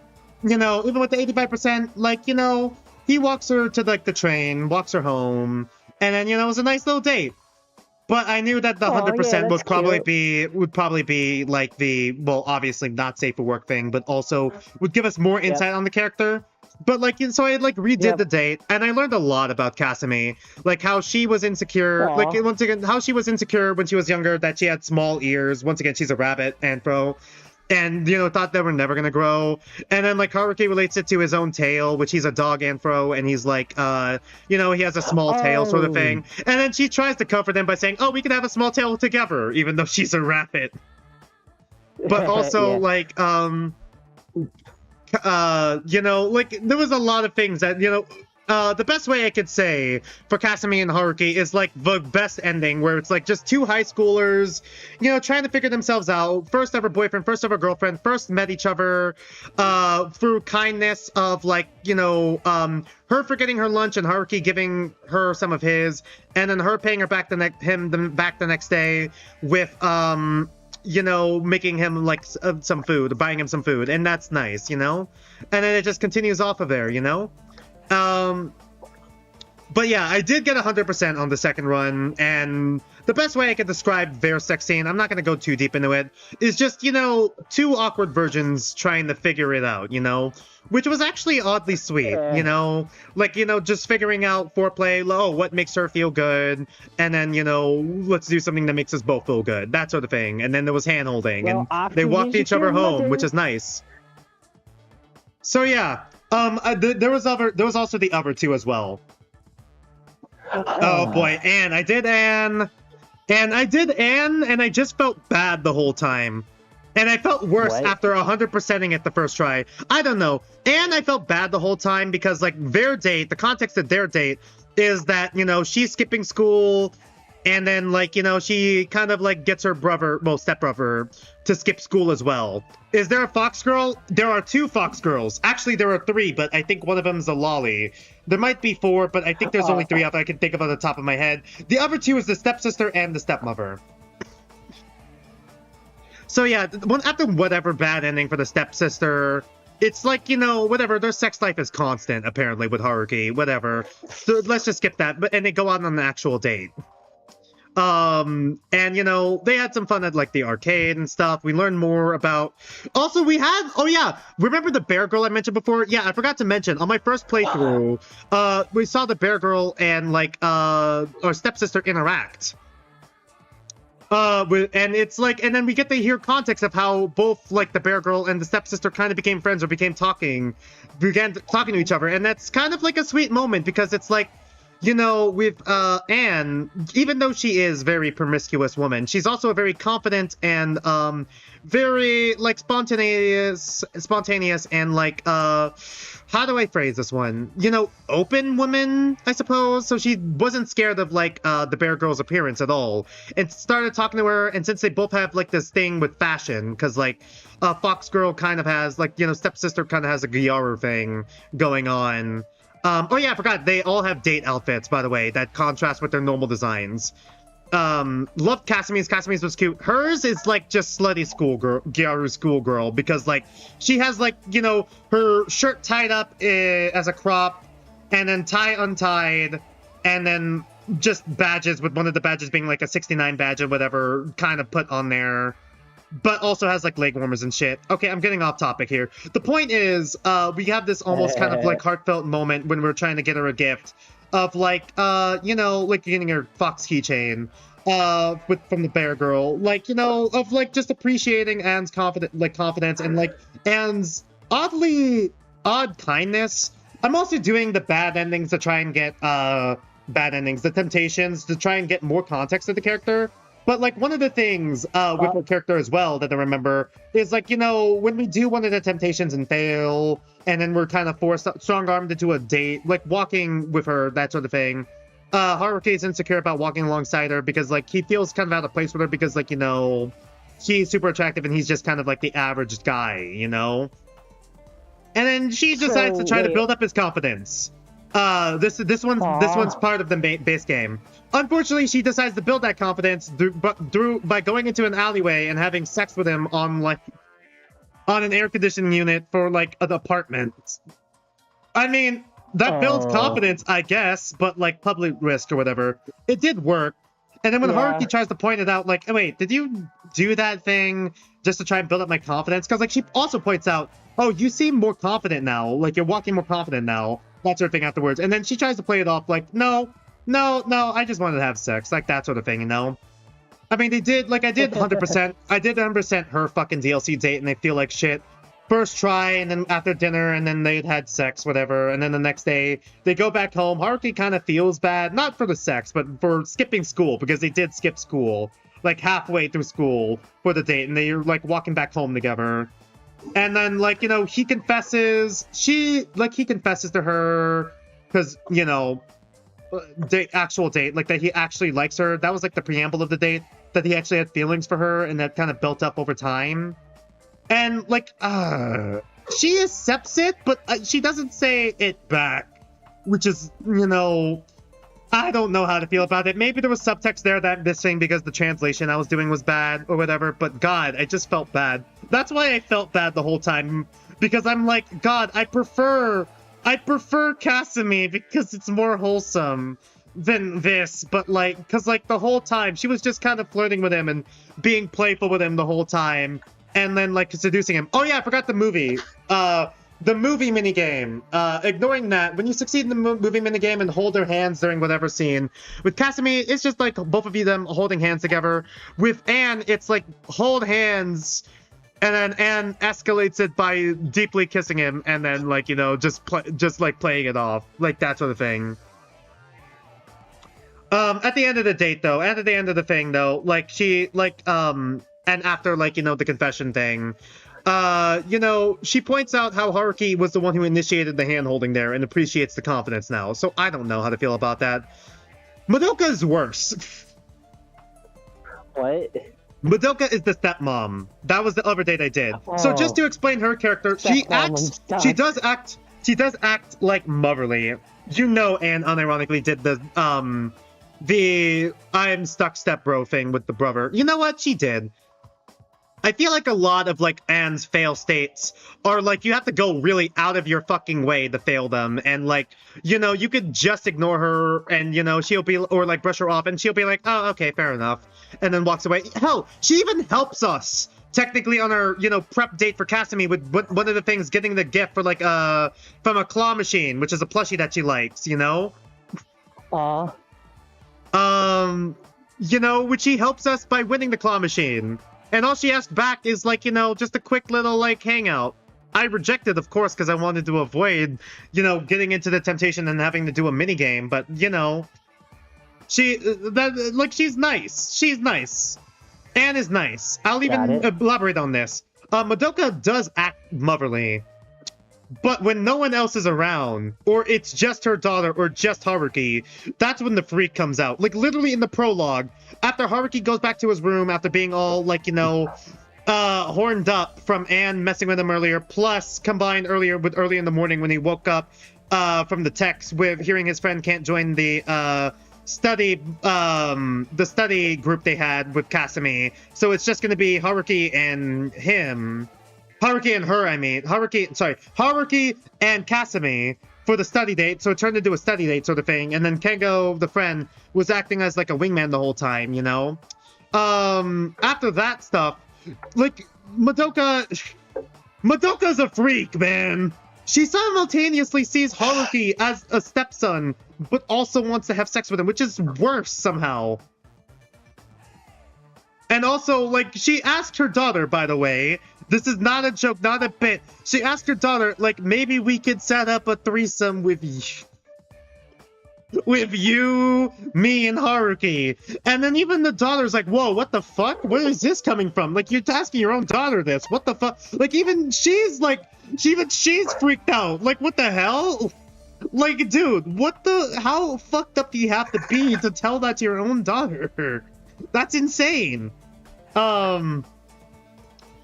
you know, even with the 85%, like, you know, he walks her to, like, the train, walks her home, and then, you know, it was a nice little date. But I knew that the 100% would probably be like the, well, obviously not safe for work thing, but also would give us more insight on the character. But like, so I like redid the date, and I learned a lot about Kasumi, like how she was insecure, like once again, how she was insecure when she was younger, that she had small ears. Once again, she's a rabbit, and you know, thought they were never gonna grow. And then like Haruki relates it to his own tail, which he's a dog anthro, and he's like, you know, he has a small tail sort of thing. And then she tries to comfort him by saying, oh, we can have a small tail together, even though she's a rabbit. But also like, you know, like there was a lot of things that, you know, the best way I could say for Kasumi and Haruki is like the best ending, where it's like just 2 high schoolers, you know, trying to figure themselves out. First ever boyfriend, first ever girlfriend, first met each other through kindness of like, you know, her forgetting her lunch and Haruki giving her some of his, and then her paying her back the next day with you know, making him like some food, buying him some food, and that's nice, you know. And then it just continues off of there, you know. But yeah, I did get 100% on the second run, and the best way I could describe their sex scene, I'm not going to go too deep into it, is just, you know, 2 awkward virgins trying to figure it out, you know, which was actually oddly sweet, you know, like, you know, just figuring out foreplay, oh, what makes her feel good, and then, you know, let's do something that makes us both feel good, that sort of thing. And then there was hand-holding, and they walked each other home, which is nice. So yeah, there was also the other 2 as well. Oh boy, Anne. I did Anne, and I just felt bad the whole time. And I felt worse after 100%ing it the first try. I don't know. And I felt bad the whole time because, like, their date, the context of their date is that, you know, she's skipping school, and then, like, you know, she kind of, like, gets her brother, well, stepbrother, to skip school as well. Is there a fox girl? There are 2 fox girls. Actually, there are 3, but I think one of them is a lolly. There might be 4, but I think there's only 3 out there I can think of on the top of my head. The other 2 is the stepsister and the stepmother. So yeah, after whatever bad ending for the stepsister, it's like, you know, whatever, their sex life is constant, apparently, with Haruki, whatever. So let's just skip that, and they go out on an actual date. And, you know, they had some fun at, like, the arcade and stuff. We learned more about... Also, we had... Oh, yeah! Remember the bear girl I mentioned before? Yeah, I forgot to mention. On my first playthrough, we saw the bear girl and, like, our stepsister interact. And it's like... And then we get to hear context of how both, like, the bear girl and the stepsister kind of became friends or began talking to each other. And that's kind of, like, a sweet moment because it's like... You know, with Anne, even though she is a very promiscuous woman, she's also a very confident and very, like, spontaneous and, like, how do I phrase this one? You know, open woman, I suppose. So she wasn't scared of, like, the bear girl's appearance at all, and started talking to her. And since they both have, like, this thing with fashion, because, like, Fox Girl kind of has, like, you know, stepsister kind of has a Gyaru thing going on. Oh yeah, I forgot. They all have date outfits, by the way, that contrast with their normal designs. Loved Kasumi's. Kasumi's was cute. Hers is like just slutty schoolgirl, Gyaru schoolgirl, because like she has like, you know, her shirt tied up as a crop, and then tie untied, and then just badges, with one of the badges being like a 69 badge or whatever, kind of put on there. But also has like leg warmers and shit. Okay, I'm getting off topic here. The point is, we have this almost kind of like heartfelt moment when we're trying to get her a gift of like, you know, like getting her Fox keychain, from the Bear Girl, like, you know, of like just appreciating Anne's confidence and like Anne's odd kindness. I'm also doing the bad endings to try and get the temptations to try and get more context of the character. But, like, one of the things with her character as well that I remember is, like, you know, when we do one of the temptations and fail, and then we're kind of forced, strong-armed into a date, like, walking with her, that sort of thing, Haruki is insecure about walking alongside her because, like, he feels kind of out of place with her because, like, you know, she's super attractive and he's just kind of, like, the average guy, you know? And then she decides to try to build up his confidence. This one's part of the base game. Unfortunately, she decides to build that confidence by going into an alleyway and having sex with him on an air conditioning unit for like an apartment. I mean, that builds confidence, I guess, but like public risk or whatever. It did work. And then when Haruki tries to point it out, like, oh, wait, did you do that thing just to try and build up my confidence? Because like she also points out, oh, you seem more confident now. Like you're walking more confident now. That sort of thing afterwards. And then she tries to play it off like, no, I just wanted to have sex. Like that sort of thing, you know? I mean, I did 100% her fucking DLC date and they feel like shit. First try, and then after dinner, and then they'd had sex, whatever. And then the next day, they go back home. Haruki kind of feels bad, not for the sex, but for skipping school, because they did skip school, like halfway through school for the date, and they're like walking back home together. And then, like, you know, he confesses to her, because, you know, actual date, like, that he actually likes her. That was, like, the preamble of the date, that he actually had feelings for her, and that kind of built up over time. And, like, she accepts it, but she doesn't say it back, which is, you know, I don't know how to feel about it. Maybe there was subtext there that I'm missing because the translation I was doing was bad or whatever, but God, I just felt bad. That's why I felt bad the whole time, because I'm like, God, I prefer Kasumi because it's more wholesome than this, but like, because like the whole time she was just kind of flirting with him and being playful with him the whole time, and then like seducing him. Oh yeah, I forgot the movie. The movie minigame. Ignoring that, when you succeed in the movie minigame and hold their hands during whatever scene, with Kasumi, it's just like both of them holding hands together. With Anne, it's like hold hands, and then Anne escalates it by deeply kissing him, and then like, you know, just like playing it off, like that sort of thing. At the end of the date though, at the end of the thing though, like she like and after like, you know, the confession thing, you know, she points out how Haruki was the one who initiated the hand-holding there and appreciates the confidence now. So I don't know how to feel about that. Madoka's worse. What? Madoka is the stepmom. That was the other date I did. So just to explain her character, she does act like motherly. You know, Anne unironically did the I'm stuck stepbro thing with the brother. You know what? She did. I feel like a lot of, like, Anne's fail states are, like, you have to go really out of your fucking way to fail them. And, like, you know, you could just ignore her and, you know, she'll be, or, like, brush her off and she'll be like, oh, okay, fair enough. And then walks away. Hell, she even helps us, technically, on our, you know, prep date for Kasumi with one of the things, getting the gift for, like, from a claw machine, which is a plushie that she likes, you know? You know, which she helps us by winning the claw machine. And all she asked back is, like, you know, just a quick little, like, hangout. I rejected, of course, because I wanted to avoid, you know, getting into the temptation and having to do a minigame. But, you know, she's nice. She's nice. Anne is nice. I'll even elaborate on this. Madoka does act motherly. But when no one else is around, or it's just her daughter, or just Haruki, that's when the freak comes out. Like, literally in the prologue, after Haruki goes back to his room after being all, like, you know, horned up from Anne messing with him earlier, plus combined earlier with early in the morning when he woke up from the text with hearing his friend can't join the study group they had with Kasumi. So it's just going to be Haruki and him. Haruki and her, I mean. Haruki and Kasumi for the study date, so it turned into a study date sort of thing. And then Kengo, the friend, was acting as like a wingman the whole time, you know? After that stuff, like, Madoka's a freak, man. She simultaneously sees Haruki as a stepson, but also wants to have sex with him, which is worse somehow. And also, like, she asked her daughter, by the way, this is not a joke, not a bit. She asked her daughter, like, maybe we could set up a threesome with you, me, and Haruki. And then even the daughter's like, whoa, what the fuck? Where is this coming from? Like, you're asking your own daughter this. What the fuck? Like, even she's freaked out. Like, what the hell? Like, dude, how fucked up do you have to be to tell that to your own daughter? That's insane.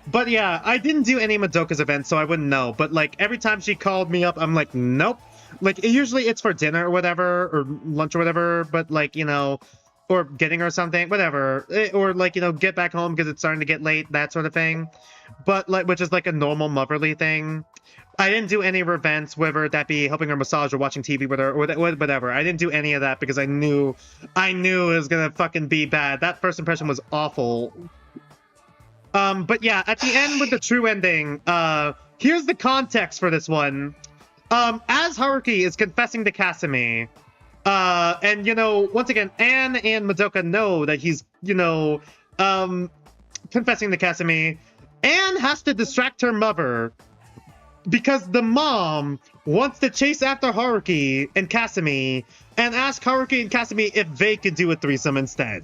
But yeah, I didn't do any Madoka's events, so I wouldn't know. But like, every time she called me up, I'm like, nope. Like, usually it's for dinner or whatever, or lunch or whatever, but like, you know, or getting her something, whatever. Or like, you know, get back home because it's starting to get late, that sort of thing. But like, which is like a normal motherly thing. I didn't do any of her events, whether that be helping her massage or watching TV with her or whatever. I didn't do any of that because I knew it was gonna fucking be bad. That first impression was awful. But yeah, at the end with the true ending, here's the context for this one. As Haruki is confessing to Kasumi, and, you know, once again, Anne and Madoka know that he's, you know, confessing to Kasumi. Anne has to distract her mother because the mom wants to chase after Haruki and Kasumi and ask Haruki and Kasumi if they could do a threesome instead.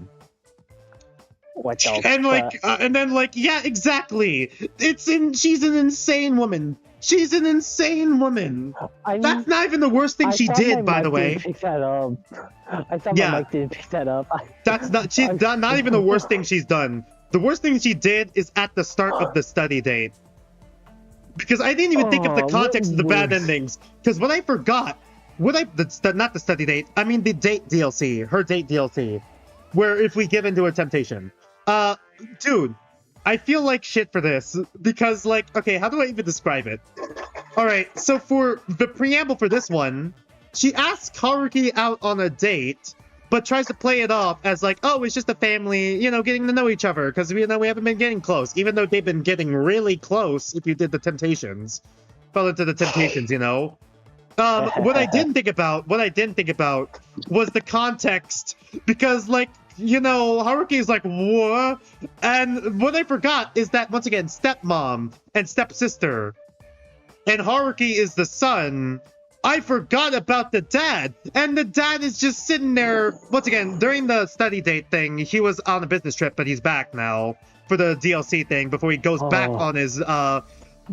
What the and like, and then like, yeah, exactly. She's an insane woman. She's an insane woman. That's not even the worst thing she did, by the way. I thought my mic didn't pick that up. That's not. She's not even the worst thing she's done. The worst thing she did is at the start of the study date. Because I didn't even think of the context of the bad endings. Because what I forgot, not the study date. I mean the date DLC, her date DLC, where if we give into a temptation. Dude, I feel like shit for this because, like, okay, how do I even describe it? All right, so for the preamble for this one, she asks Haruki out on a date, but tries to play it off as like, oh, it's just a family, you know, getting to know each other because we haven't been getting close, even though they've been getting really close. If you did the Temptations, fell into the Temptations, you know. What I didn't think about was the context because, like, you know, Haruki is like, what? And what I forgot is that, once again, stepmom and stepsister, and Haruki is the son. I forgot about the dad, and the dad is just sitting there. Once again, during the study date thing, he was on a business trip, but he's back now for the DLC thing before he goes back on his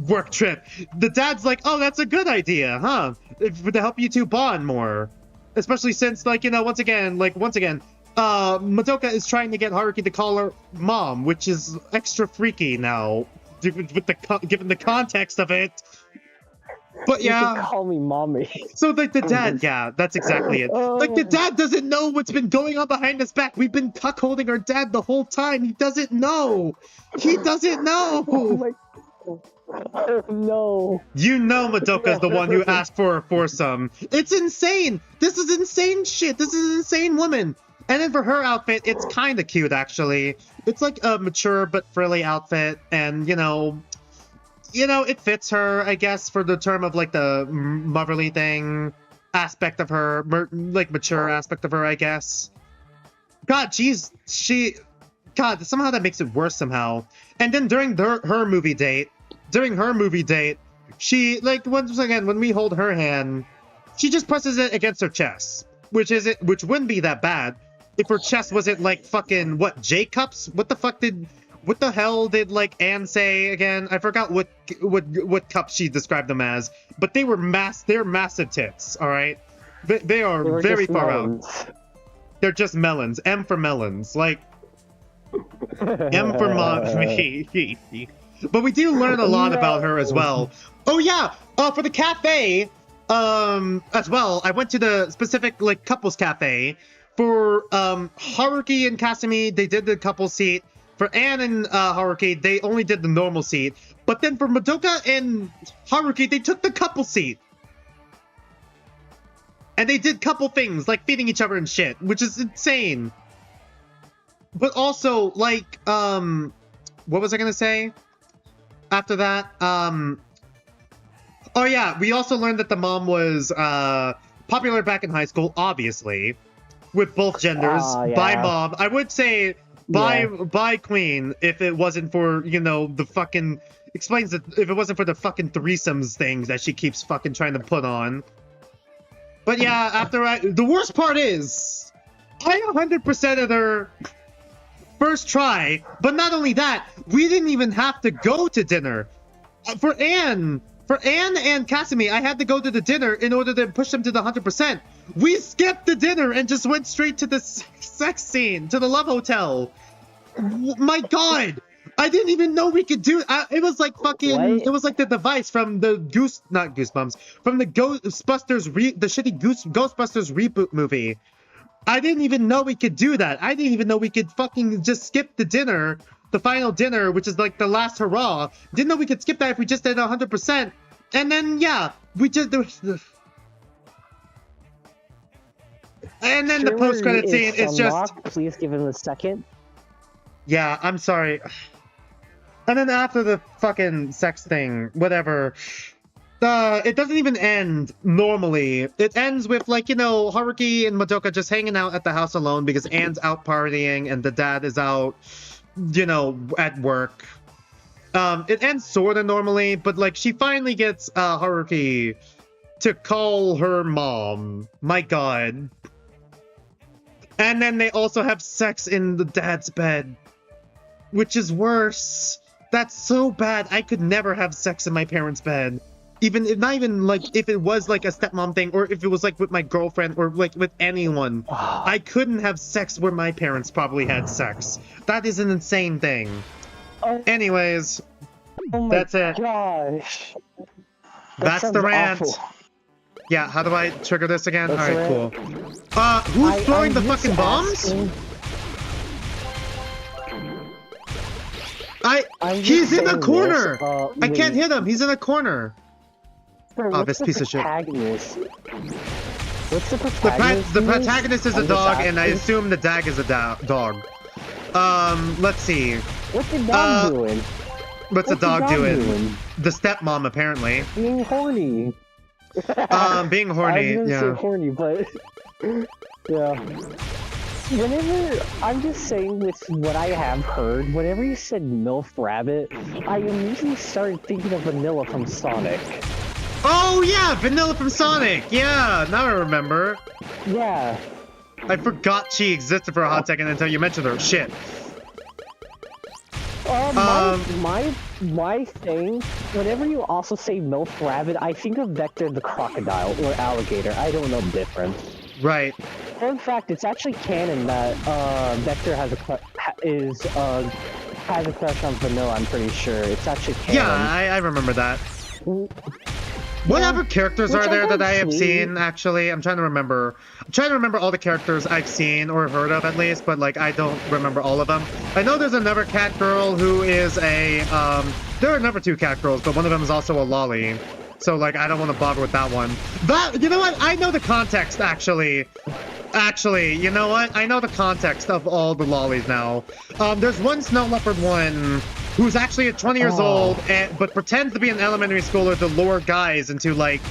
work trip. The dad's like, oh, that's a good idea, huh? To help you two bond more, especially since, like, you know, once again, Madoka is trying to get Haruki to call her mom, which is extra freaky now, given the context of it. But yeah, you can call me mommy. So like the dad, yeah, that's exactly it. Like the dad doesn't know what's been going on behind his back. We've been cuckolding our dad the whole time. He doesn't know. He doesn't know. Oh no. You know Madoka's the one who asked for a foursome. It's insane. This is insane shit. This is an insane woman. And then for her outfit, it's kind of cute, actually. It's like a mature but frilly outfit, and, you know, it fits her, I guess, for the term of, like, the motherly thing aspect of her, like, mature aspect of her, I guess. God, God, somehow that makes it worse somehow. And then during her movie date, she, like, once again, when we hold her hand, she just presses it against her chest, which wouldn't be that bad if her chest wasn't like fucking, what, J-cups? What the hell did, like, Anne say again? I forgot what cups she described them as, but they're massive tits, all right? They are very far out. They're just melons. M for melons. Like, M for me. But we do learn a lot about her as well. Oh yeah, for the cafe, as well, I went to the specific, like, couples cafe. For Haruki and Kasumi, they did the couple seat. For Anne and Haruki, they only did the normal seat. But then for Madoka and Haruki, they took the couple seat. And they did couple things, like feeding each other and shit, which is insane. But also, like, what was I gonna say? After that, oh yeah, we also learned that the mom was, popular back in high school, obviously. With both genders, by mom. I would say by queen, if it wasn't for, you know, the fucking... Explains that if it wasn't for the fucking threesomes things that she keeps fucking trying to put on. But yeah, the worst part is, I 100%ed her first try, but not only that, we didn't even have to go to dinner. For Anne and Casimir, I had to go to the dinner in order to push them to the 100%. We skipped the dinner and just went straight to the sex scene, to the love hotel. My God. I didn't even know we could do it. Was like fucking. What? It was like the device from the not Goosebumps, from the Ghostbusters the shitty Ghostbusters reboot movie. I didn't even know we could do that. I didn't even know we could fucking just skip the dinner, the final dinner, which is like the last hurrah. Didn't know we could skip that if we just did 100%. And then yeah, we just. And then the post-credit scene is just. Please give him a second. Yeah, I'm sorry. And then after the fucking sex thing, whatever, it doesn't even end normally. It ends with, like, you know, Haruki and Madoka just hanging out at the house alone because Anne's out partying and the dad is out, you know, at work. It ends sort of normally, but, like, she finally gets Haruki to call her mom. My God. And then they also have sex in the dad's bed, which is worse. That's so bad. I could never have sex in my parents' bed. Not even like if it was like a stepmom thing or if it was like with my girlfriend or like with anyone. I couldn't have sex where my parents probably had sex. That is an insane thing. Anyways, that's it. Gosh. That's the rant. Awful. Yeah, how do I trigger this again? Alright, cool. Who's throwing the fucking bombs? He's in the corner! I can't hit him, he's in the corner! Oh, this piece of shit. What's the protagonist? The protagonist is a dog, and I assume the dag is a dog. Let's see. What's the dog doing? What's the dog doing? The stepmom, apparently. Being horny. Being horny, I was yeah. gonna say horny, but... yeah. Whenever, I'm just saying with what I have heard, whenever you said MILF Rabbit, I immediately started thinking of Vanilla from Sonic. Oh yeah, Vanilla from Sonic! Yeah, now I remember. Yeah. I forgot she existed for a hot second until you mentioned her. Shit. My thing, whenever you also say MILF Rabbit, I think of Vector the crocodile, or alligator. I don't know the difference. Right. Fun fact, it's actually canon that Vector has a crush on Vanilla, I'm pretty sure. It's actually canon. Yeah, I remember that. What other characters are there that I have seen, actually? I'm trying to remember. I'm trying to remember all the characters I've seen or heard of, at least, but, like, I don't remember all of them. I know there's another cat girl who is a, there are another two cat girls, but one of them is also a lolly. So, like, I don't want to bother with that one. But, you know what? I know the context, actually. Actually, you know what? I know the context of all the lollies now. There's one Snow Leopard one who's actually 20 years old, but pretends to be an elementary schooler to lure guys into, like,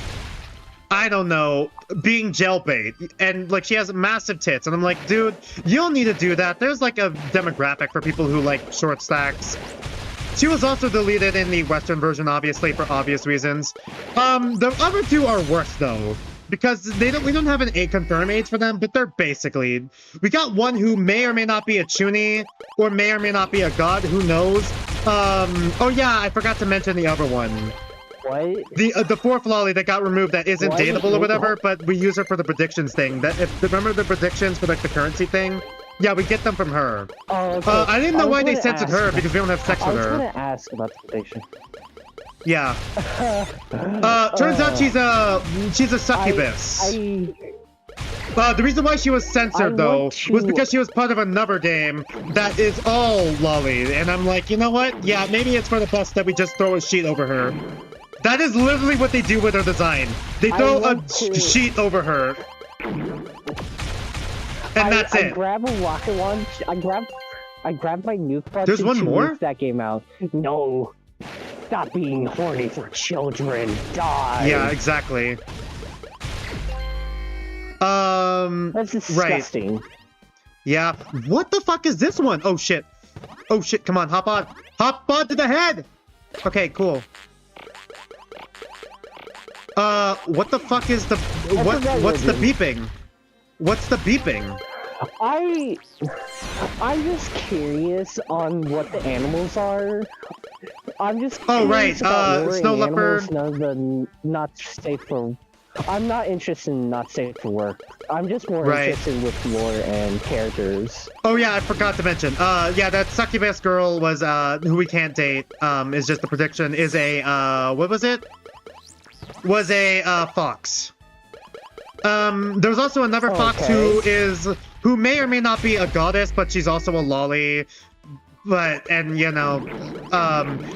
I don't know, being jailbait. And, like, she has massive tits. And I'm like, dude, you don't need to do that. There's, like, a demographic for people who like short stacks. She was also deleted in the Western version, obviously, for obvious reasons. The other two are worse, though, because we don't have an confirmed age for them, but they're basically... We got one who may or may not be a Chuny, or may or may not be a god, who knows? Oh yeah, I forgot to mention the other one. What? The fourth lolly that got removed that isn't dateable or whatever, but we use her for the predictions thing. Remember the predictions for, like, the currency thing? Yeah, we get them from her. Oh, okay. I didn't know why they censored her, because we don't have sex with her. I was gonna ask about the prediction. Yeah. Turns out she's a succubus. The reason why she was censored, though, was because she was part of another game that is all lolly. And I'm like, you know what? Yeah, maybe it's for the best that we just throw a sheet over her. That is literally what they do with her design. They throw a sheet over her. And that's it. I grab a rocket launch. I grab my nuke launch. There's one more? Nuke that game out. No. Stop being horny for children. Die. Yeah, exactly. That's disgusting. Right. Yeah. What the fuck is this one? Oh shit. Oh shit, come on, hop on. Hop on to the head! Okay, cool. What the fuck is the... What's the beeping? What's the beeping? I'm just curious on what the animals are. I'm just oh right, snow leopard. None of the not safe for. I'm not interested in not safe for work. I'm just more interested with lore and characters. Oh yeah, I forgot to mention. Yeah, that succubus girl was who we can't date. Is just the prediction. Is a what was it? Was a fox. There's also another fox who may or may not be a goddess, but she's also a lolly. But, and you know,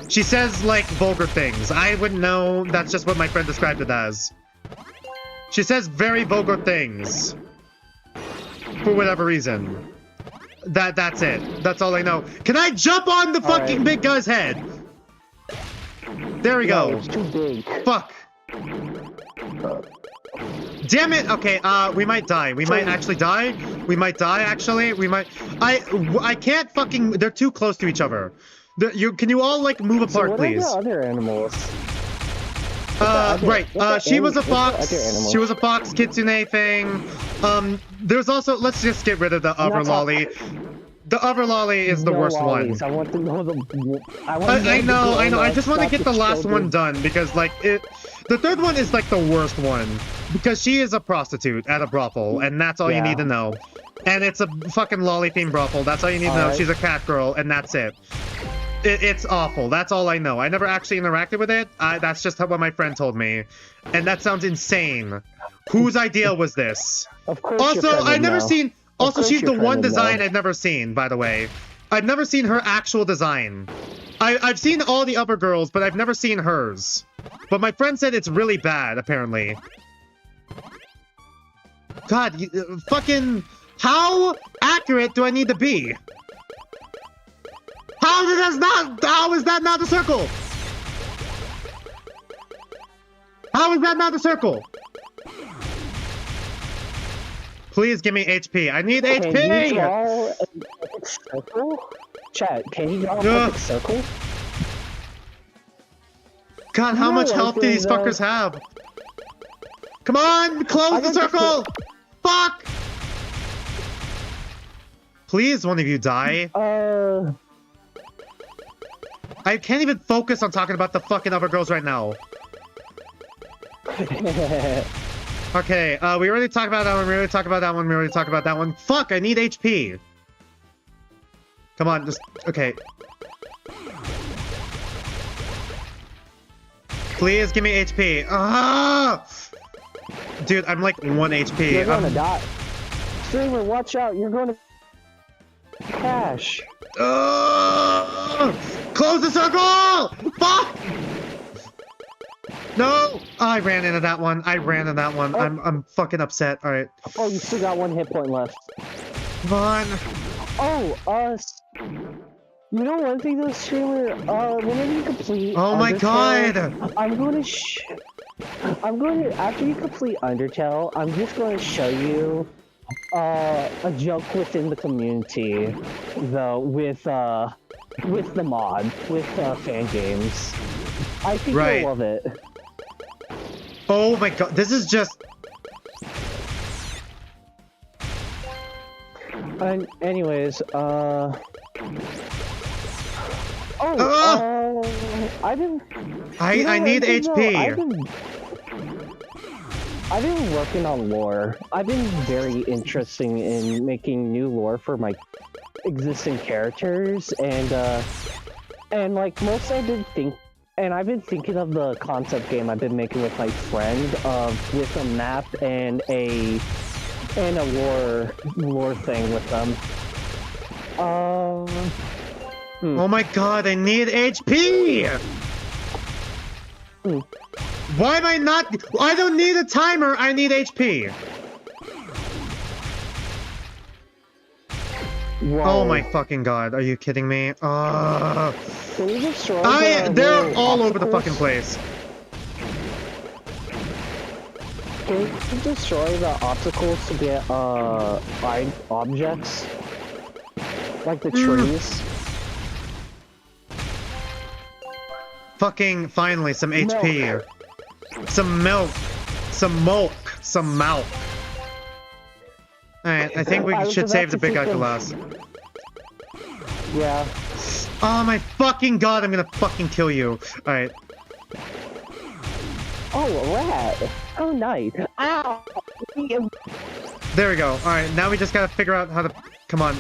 she says like vulgar things. I wouldn't know, that's just what my friend described it as. She says very vulgar things. For whatever reason. That's it. That's all I know. Can I jump on the fucking big guy's head? There we go. It's too big. Fuck. Damn it! Okay, we might die. We might actually die. We might die, actually. We might... I can't fucking... They're too close to each other. Can you all, like, move apart, what please? What are the other animals? She was a fox. She was a fox kitsune thing. There's also... Let's just get rid of the other lolly. The other lolly is the worst one. I want to know the... I know. I just want to get the last one done because, like, the third one is, like, the worst one. Because she is a prostitute at a brothel, and that's all you need to know. And it's a fucking lolly-themed brothel. That's all you need to know. She's a cat girl, and that's it. It's awful. That's all I know. I never actually interacted with it. That's just what my friend told me. And that sounds insane. Whose idea was this? Of course. Also, I've never seen... Also, she's the one design I've never seen, by the way. I've never seen her actual design. I've seen all the other girls, but I've never seen hers. But my friend said it's really bad, apparently. God, fucking... How accurate do I need to be? How is that not a circle? How is that not a circle? Please give me HP. I need HP! Can you draw a perfect circle? Chat, can you draw a perfect circle? God, how much health do these fuckers have? Come on! Close the circle! Fuck! Please, one of you die. I can't even focus on talking about the fucking other girls right now. Okay, we already talked about that one, we already talked about that one, we already talked about that one. Fuck, I need HP! Come on, just... Okay. Please give me HP. Ah! Dude, I'm like 1 HP. You're gonna die. Streamer, watch out, you're gonna... crash. Close the circle! Fuck! No! I ran into that one. I'm fucking upset. Alright. Oh, you still got 1 hit point left. Come on. Oh, you know one thing though, streamer? Whenever you complete oh my god! I'm going to, after you complete Undertale, I'm just going to show you a joke within the community, though, with the mod, with fan games. I think you'll love it. Oh my god, this is just... Anyways, I need HP. I've been working on lore. I've been very interested in making new lore for my existing characters, and like most I've been thinking of the concept game I've been making with my friend with a map and a lore thing with them. Oh my god, I need HP! Why am I not... I don't need a timer, I need HP! Whoa. Oh my fucking god, are you kidding me? Can you destroy they're all over the fucking place. Can you destroy the obstacles to get objects? Like the trees? Fucking finally, some HP. Some milk. Some milk. Some milk. Alright, I think we should save the big guy for last. Yeah. Oh my fucking god, I'm gonna fucking kill you. Alright. Oh, a rat. Oh, nice. Ow! There we go. Alright, now we just gotta figure out how to... Come on.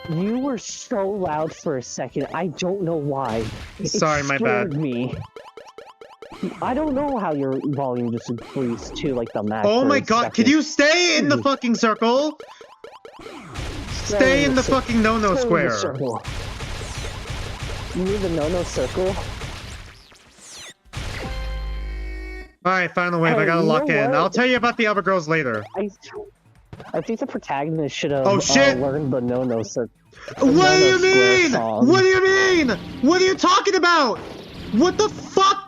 You were so loud for a second. I don't know why. Sorry, my bad. Me. I don't know how your volume just increased to like the max. Oh my god, can you stay in the fucking circle? Stay in the fucking no-no square. You need the no-no circle? Alright, final wave, I gotta lock in. I'll tell you about the other girls later. I think the protagonist should have learned the no-no circle. What do you mean? What do you mean? What are you talking about? What the fuck?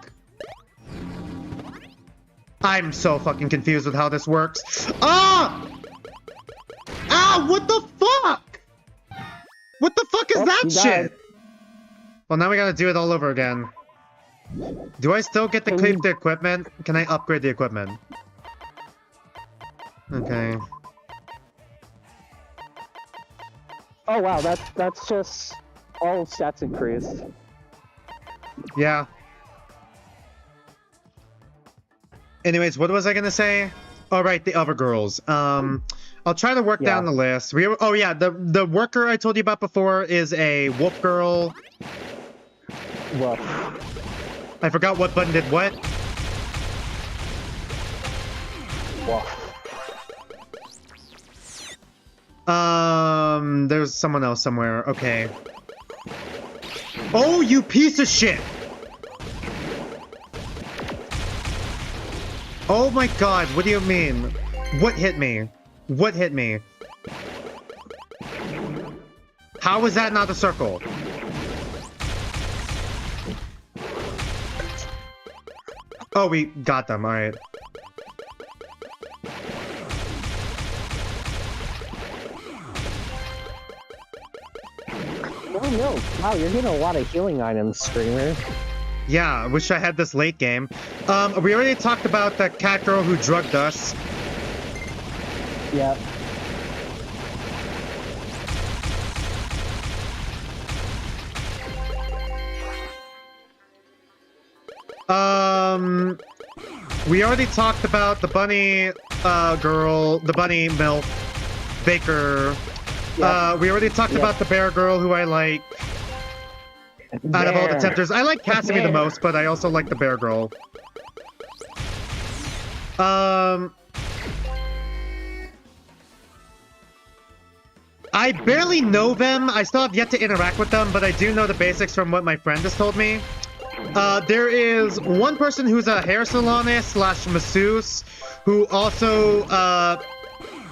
I'm so fucking confused with how this works. Ah! Ah, what the fuck? What the fuck is that shit? Well, now we gotta do it all over again. Do I still get to keep the equipment? Can I upgrade the equipment? Okay. Oh wow, that's just all stats increased. Yeah. Anyways, what was I gonna say? All right, the other girls. I'll try to work down the list. Oh yeah, the worker I told you about before is a wolf girl. Woof. I forgot what button did what. Woof. There's someone else somewhere. Okay. Oh, you piece of shit! Oh my god, what do you mean? What hit me? What hit me? How is that not a circle? Oh, we got them, alright. Oh no, wow, you're getting a lot of healing items, Screamer. Yeah, I wish I had this late game. We already talked about the cat girl who drugged us. Yep. We already talked about the bunny girl, the bunny milk baker. Yep. We already talked about the bear girl who I like. Out of all the tempters, I like Cassidy the most, but I also like the bear girl. I barely know them. I still have yet to interact with them, but I do know the basics from what my friend has told me. There is one person who's a hair salonist slash masseuse who also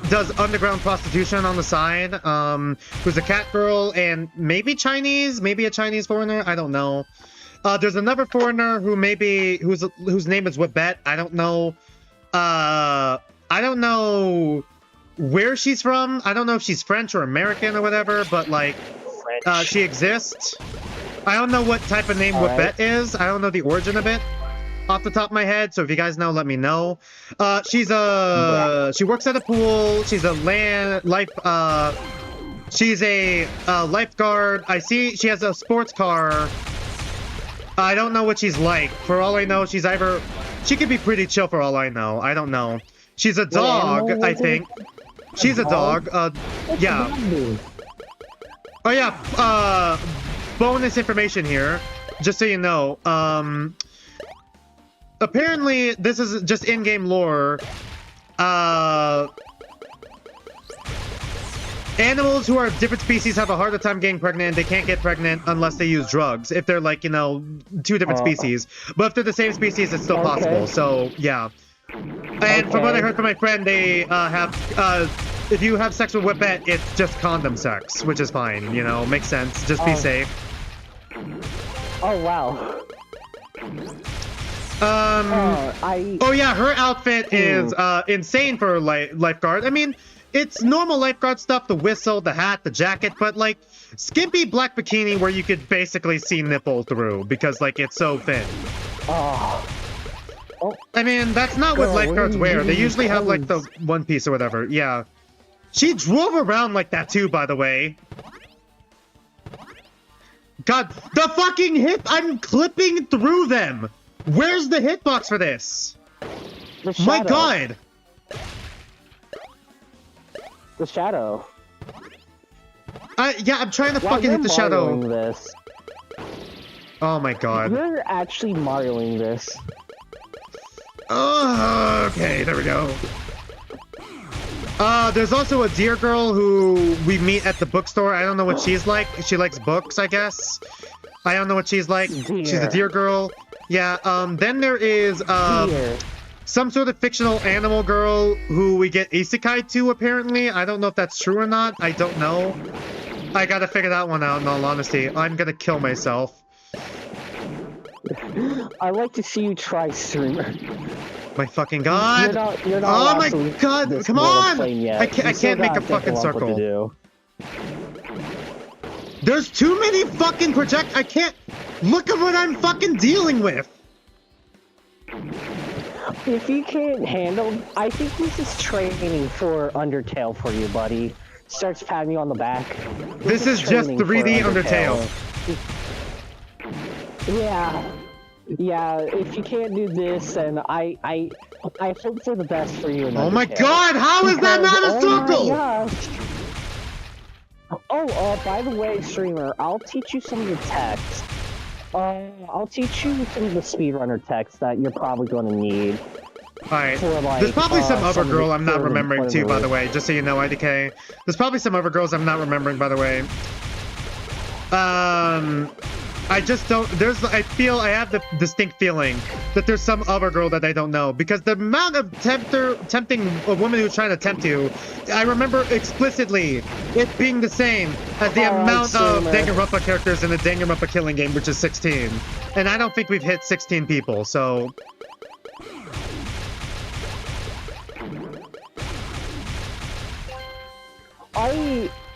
does underground prostitution on the side, who's a cat girl and maybe Chinese, maybe a Chinese foreigner, I don't know. There's another foreigner who whose name is Webette, I don't know. I don't know where she's from. I don't know if she's French or American or whatever, but like, she exists. I don't know what type of name Webette is. I don't know the origin of it off the top of my head, so if you guys know, let me know. She works at a pool. She's a she's a lifeguard. I see she has a sports car. I don't know what she's like. For all I know, she could be pretty chill for all I know. I don't know. She's a dog, I think. She's a dog. Yeah. Oh yeah, bonus information here, just so you know. Apparently, this is just in-game lore. Animals who are different species have a harder time getting pregnant. They can't get pregnant unless they use drugs. If they're like, you know, two different species. But if they're the same species, it's still possible. So, yeah. And from what I heard from my friend, they have if you have sex with Whippet, it's just condom sex, which is fine, you know, makes sense. Just be safe. Oh, wow. Oh yeah, her outfit is insane for a lifeguard. I mean, it's normal lifeguard stuff, the whistle, the hat, the jacket, but like skimpy black bikini where you could basically see nipple through because like it's so thin. Oh. I mean, that's not what lifeguards wear. They usually have like the one piece or whatever. Yeah. She drove around like that too, by the way. God, the fucking hit! I'm clipping through them! Where's the hitbox for this? My god! The shadow. Yeah, I'm trying to fucking hit the shadow. This. Oh my god. You're actually Marioing this. Oh, okay, there we go. There's also a deer girl who we meet at the bookstore. I don't know what she's like. She likes books, I guess. I don't know what she's like. Deer. She's a deer girl. Yeah, then there is, some sort of fictional animal girl who we get isekai to, apparently. I don't know if that's true or not. I don't know. I gotta figure that one out, in all honesty. I'm gonna kill myself. I like to see you try, streamer. My fucking god! You're not oh my god! Come on! I can't make a fucking circle. There's too many fucking I can't. Look at what I'm fucking dealing with. If you can't handle, I think this is training for Undertale for you, buddy. Starts patting you on the back. This is just 3D Undertale. Yeah, if you can't do this, then I hope for the best for you. Oh my god, how is that not a circle? By the way, streamer, I'll teach you some of the text. I'll teach you some of the speedrunner text that you're probably going to need. Alright, there's probably some other girl I'm not remembering too, by the way, just so you know, IDK. There's probably some other girls I'm not remembering, by the way. I just don't, I have the distinct feeling that there's some other girl that I don't know, because the amount of tempting a woman who's trying to tempt you, I remember explicitly it being the same as the amount of Danganronpa characters in the Danganronpa killing game, which is 16. And I don't think we've hit 16 people, so...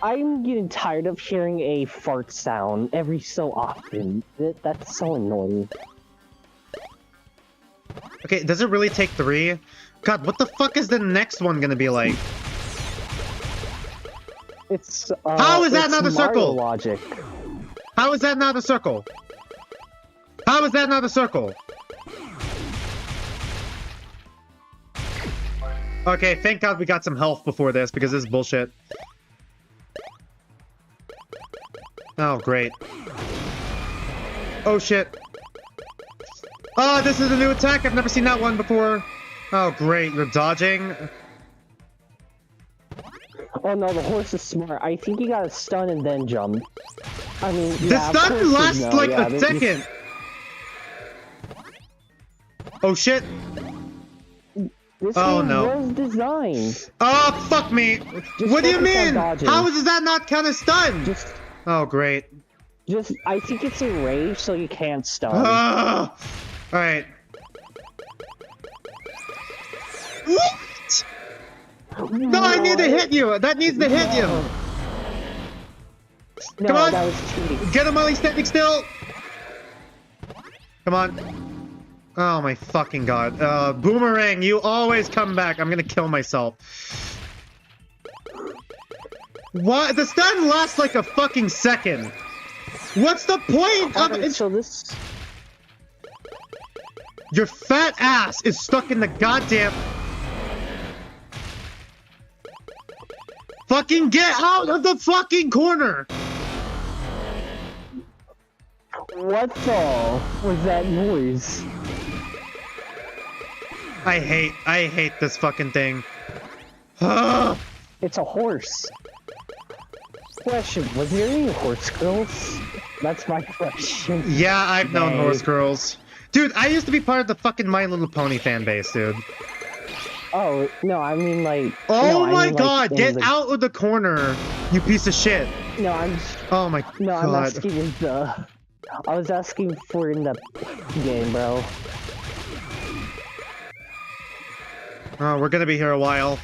I'm getting tired of hearing a fart sound every so often. That's so annoying. Okay, does it really take 3? God, what the fuck is the next one gonna be like? It's how is that not a circle? Logic. How is that not a circle? How is that not a circle? Okay, thank God we got some health before this, because this is bullshit. Oh, great. Oh, shit. Oh, this is a new attack. I've never seen that one before. Oh, great. You're dodging. Oh, no, the horse is smart. I think you gotta stun and then jump. I mean, the stun lasts like a second. Oh, shit. This was designed. Oh, fuck me. What do you mean? How is that not kind of stun? Oh, great. I think it's enraged, so you can't stun. Alright. What? No, I need to hit you! That needs to hit you! No, come on! That was cheating. Get him while he's standing still! Come on. Oh my fucking god. Boomerang, you always come back. I'm gonna kill myself. What? The stun lasts like a fucking second. What's the point of it? So this... Your fat ass is stuck in the goddamn... Fucking get out of the fucking corner! What the was that noise? I hate this fucking thing. It's a horse. Question, was there any horse girls? That's my question. Yeah, I've known horse girls. Dude, I used to be part of the fucking My Little Pony fan base, dude. Oh, no, I mean like... Oh no, my I mean, god, like, get out of the corner, you piece of shit. No, I'm... Oh my no, god. I'm asking in the... I was asking for in the game, bro. Oh, we're gonna be here a while.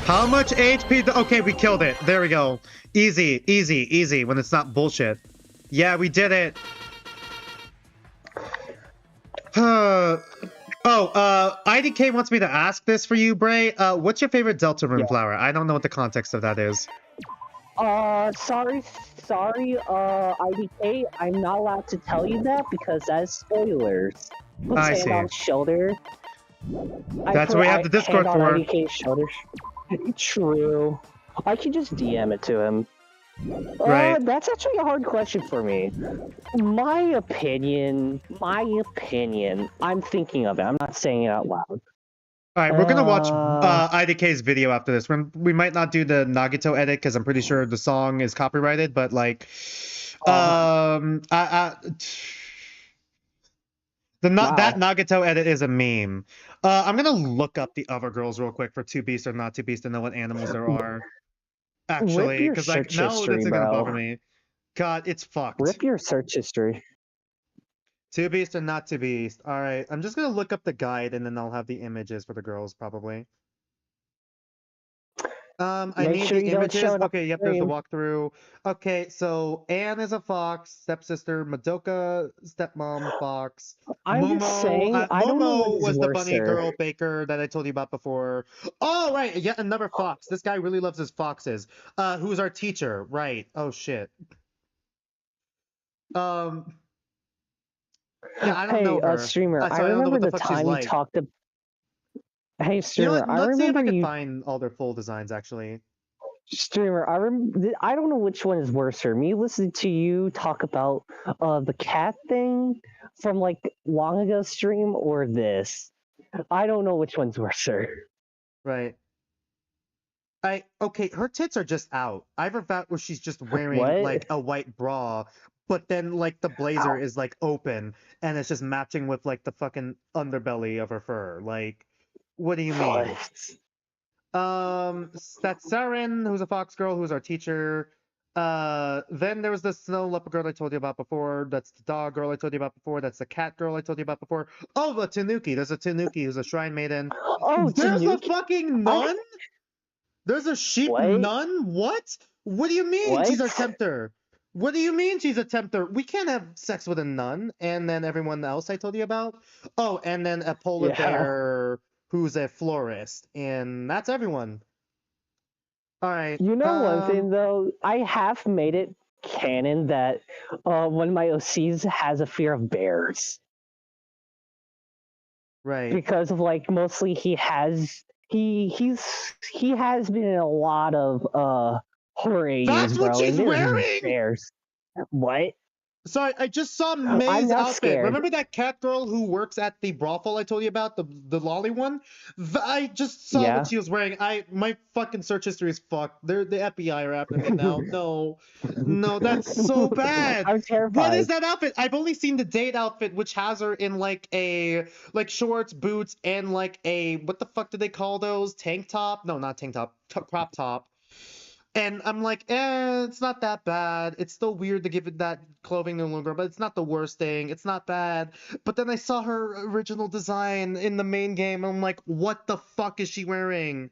How much HP? Okay, we killed it. There we go. Easy, easy, easy when it's not bullshit. Yeah, we did it. IDK wants me to ask this for you, Bray. What's your favorite Delta Rune flower? I don't know what the context of that is. Sorry, IDK, I'm not allowed to tell you that because that's spoilers. I see. Hand on shoulder. That's what we have the Discord hand on for. IDK's shoulder. True. I can just DM it to him. Right. That's actually a hard question for me. My opinion, I'm thinking of it. I'm not saying it out loud. Alright, we're gonna watch IDK's video after this. We might not do the Nagito edit because I'm pretty sure the song is copyrighted, but like, that Nagito edit is a meme. I'm gonna look up the other girls real quick for Two Beast or Not Two Beast to know what animals there are. Actually, because like now this is gonna bother me. God, it's fucked. Rip your search history. Two Beast or Not Two Beast. All right, I'm just gonna look up the guide and then I'll have the images for the girls probably. I need the images. Okay, yep, there's the walkthrough. Okay, so Anne is a fox, stepsister. Madoka, stepmom, fox. I'm just saying, I don't know Momo was the worse bunny there. girl baker that I told you about before. Oh, right, yet another fox. This guy really loves his foxes. Who's our teacher? Right. Oh shit. Yeah, I don't know her. Streamer, So I remember the the fuck she's time you like. talked to... Hey, You know streamer, what? I Let's see if I remember can you... find all their full designs actually. Streamer, I don't know which one is worse. Me listening to you talk about the cat thing from like long ago stream or this. I don't know which one's worse. Right. Okay, her tits are just out. I have a vat where she's just wearing What? like a white bra, but then like the blazer is like open and it's just matching with like the fucking underbelly of her fur. Like, what do you mean? That's Saren, who's a fox girl, who's our teacher. Then there was the snow leopard girl I told you about before. That's the dog girl I told you about before. That's the cat girl I told you about before. Oh, the Tanuki. There's a Tanuki who's a shrine maiden. Oh, there's Tanuki? a fucking nun? There's a sheep nun? What? What do you mean she's a tempter? What do you mean she's a tempter? We can't have sex with a nun. And then everyone else I told you about. Oh, and then a polar bear who's a florist. And that's everyone. All right. You know one thing though, I have made it canon that one of my OCs has a fear of bears. Right. Because of like mostly he has been in a lot of horror ages, That's what bro, she's and there's wearing? bears. What? Sorry, I just saw I'm May's not outfit. scared. Remember that cat girl who works at the brothel I told you about, the lolly one? I just saw what she was wearing. My fucking search history is fucked. The FBI are after me now. No, that's so bad. I'm terrified. What is that outfit? I've only seen the date outfit, which has her in like a shorts, boots, and like a what the fuck do they call those? Tank top? No, not tank top. Crop top. And I'm like, it's not that bad. It's still weird to give it that clothing no longer, but it's not the worst thing. It's not bad. But then I saw her original design in the main game, and I'm like, what the fuck is she wearing?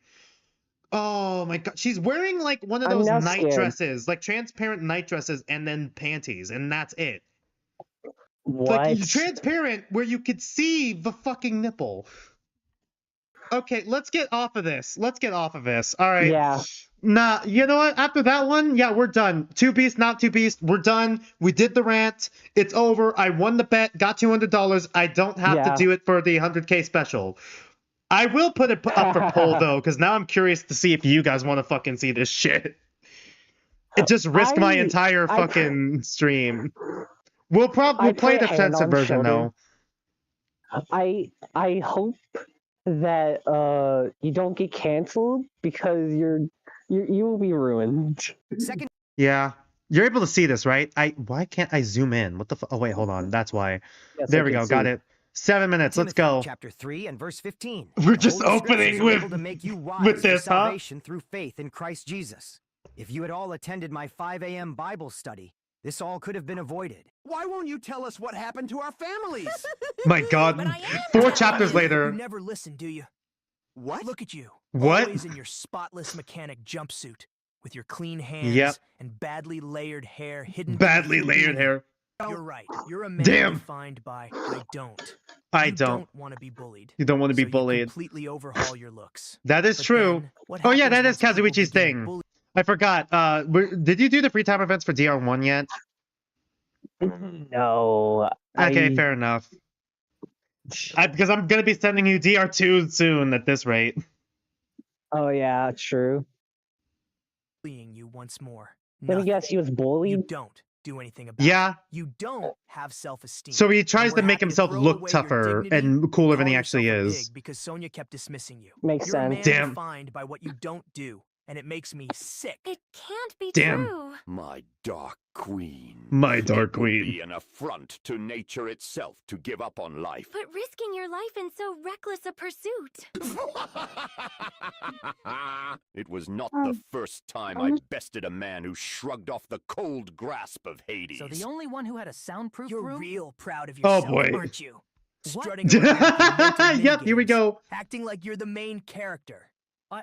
Oh my god. She's wearing like one of those night dresses, like transparent night dresses, and then panties, and that's it. What? Like transparent where you could see the fucking nipple. Okay, let's get off of this. All right. Yeah. Nah, you know what? After that one, yeah, we're done. Two Beast, Not Two Beast, we're done. We did the rant. It's over. I won the bet, got $200. I don't have to do it for the 100K special. I will put it up for poll, though, because now I'm curious to see if you guys want to fucking see this shit. It just risked my entire fucking stream. We'll play the censored version, though. I hope that you don't get canceled because you will be ruined. Yeah. You're able to see this, right? Why can't I zoom in? What the oh wait, hold on. That's why. Yes, there I we can go. see. Got it. 7 minutes. Let's go. Chapter 3 and verse 15. We're just opening with this, huh? Salvation through faith in Christ Jesus. If you had all attended my 5 a.m. Bible study, this all could have been avoided. Why won't you tell us what happened to our families? My God. 4 chapters later. You never listen, do you? What? Look at you. What? Always in your spotless mechanic jumpsuit, with your clean hands and badly layered hair hidden. Badly layered hair. You're right. You're a man defined by I don't. I don't want to be bullied. You don't want to be bullied. You completely overhaul your looks. That is true. Oh yeah, that is Kazuichi's thing. I forgot. Did you do the free time events for DR1 yet? No. Okay, fair enough. Because I'm gonna be sending you DR2 soon at this rate. Oh yeah, true. Bullying you once more. Let me guess, he was bullied? You don't do anything about it. You don't have self-esteem. So he tries to make himself look tougher and cooler than he actually is. Because Sonia kept dismissing you. Makes sense. You're a man defined by what you don't do, and it makes me sick. It can't be Damn. true. My dark queen. My dark It would queen. be an affront to nature itself to give up on life. But risking your life in so reckless a pursuit. It was not the first time I bested a man who shrugged off the cold grasp of Hades. So the only one who had a soundproof You're room? real proud of Oh, yourself, boy. aren't you? What? Strutting around with your Yep, here we go. acting like you're the main character. I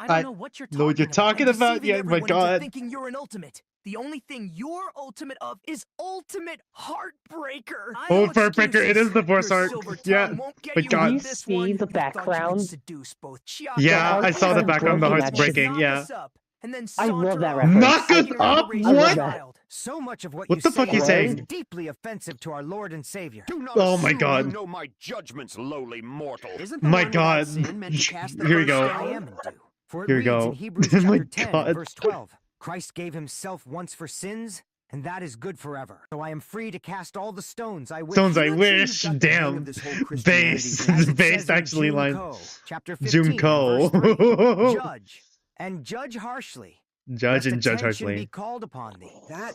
don't know what you're talking know what you're talking about. Deceiving Yeah, my everyone into God. thinking you're an ultimate. The only thing you're ultimate of is ultimate heartbreaker. Oh, Heartbreaker, it is the voice arc. Yeah, my God. You see the background? Yeah, I saw the background. The heart's breaking. Yeah. I love that reference. Knock us up? What? So much of what What the fuck you is saying? deeply offensive to our Lord and Savior. Do not Oh my assume God. You know my judgments, lowly mortal. Isn't My God. Here we go. For it Here we reads go. in Hebrews Oh my chapter 10 God. and verse 12, Christ gave himself once for sins, and that is good forever. So I am free to cast all the stones I wish. Stones I I'm not sure wish. you've got the hang Damn. of this whole Christianity Base. thing. As it Base says in actually line. Junko, chapter 15, Junko. verse 3, judge, and judge harshly. Judge lest and judge attention be harshly. called upon thee. That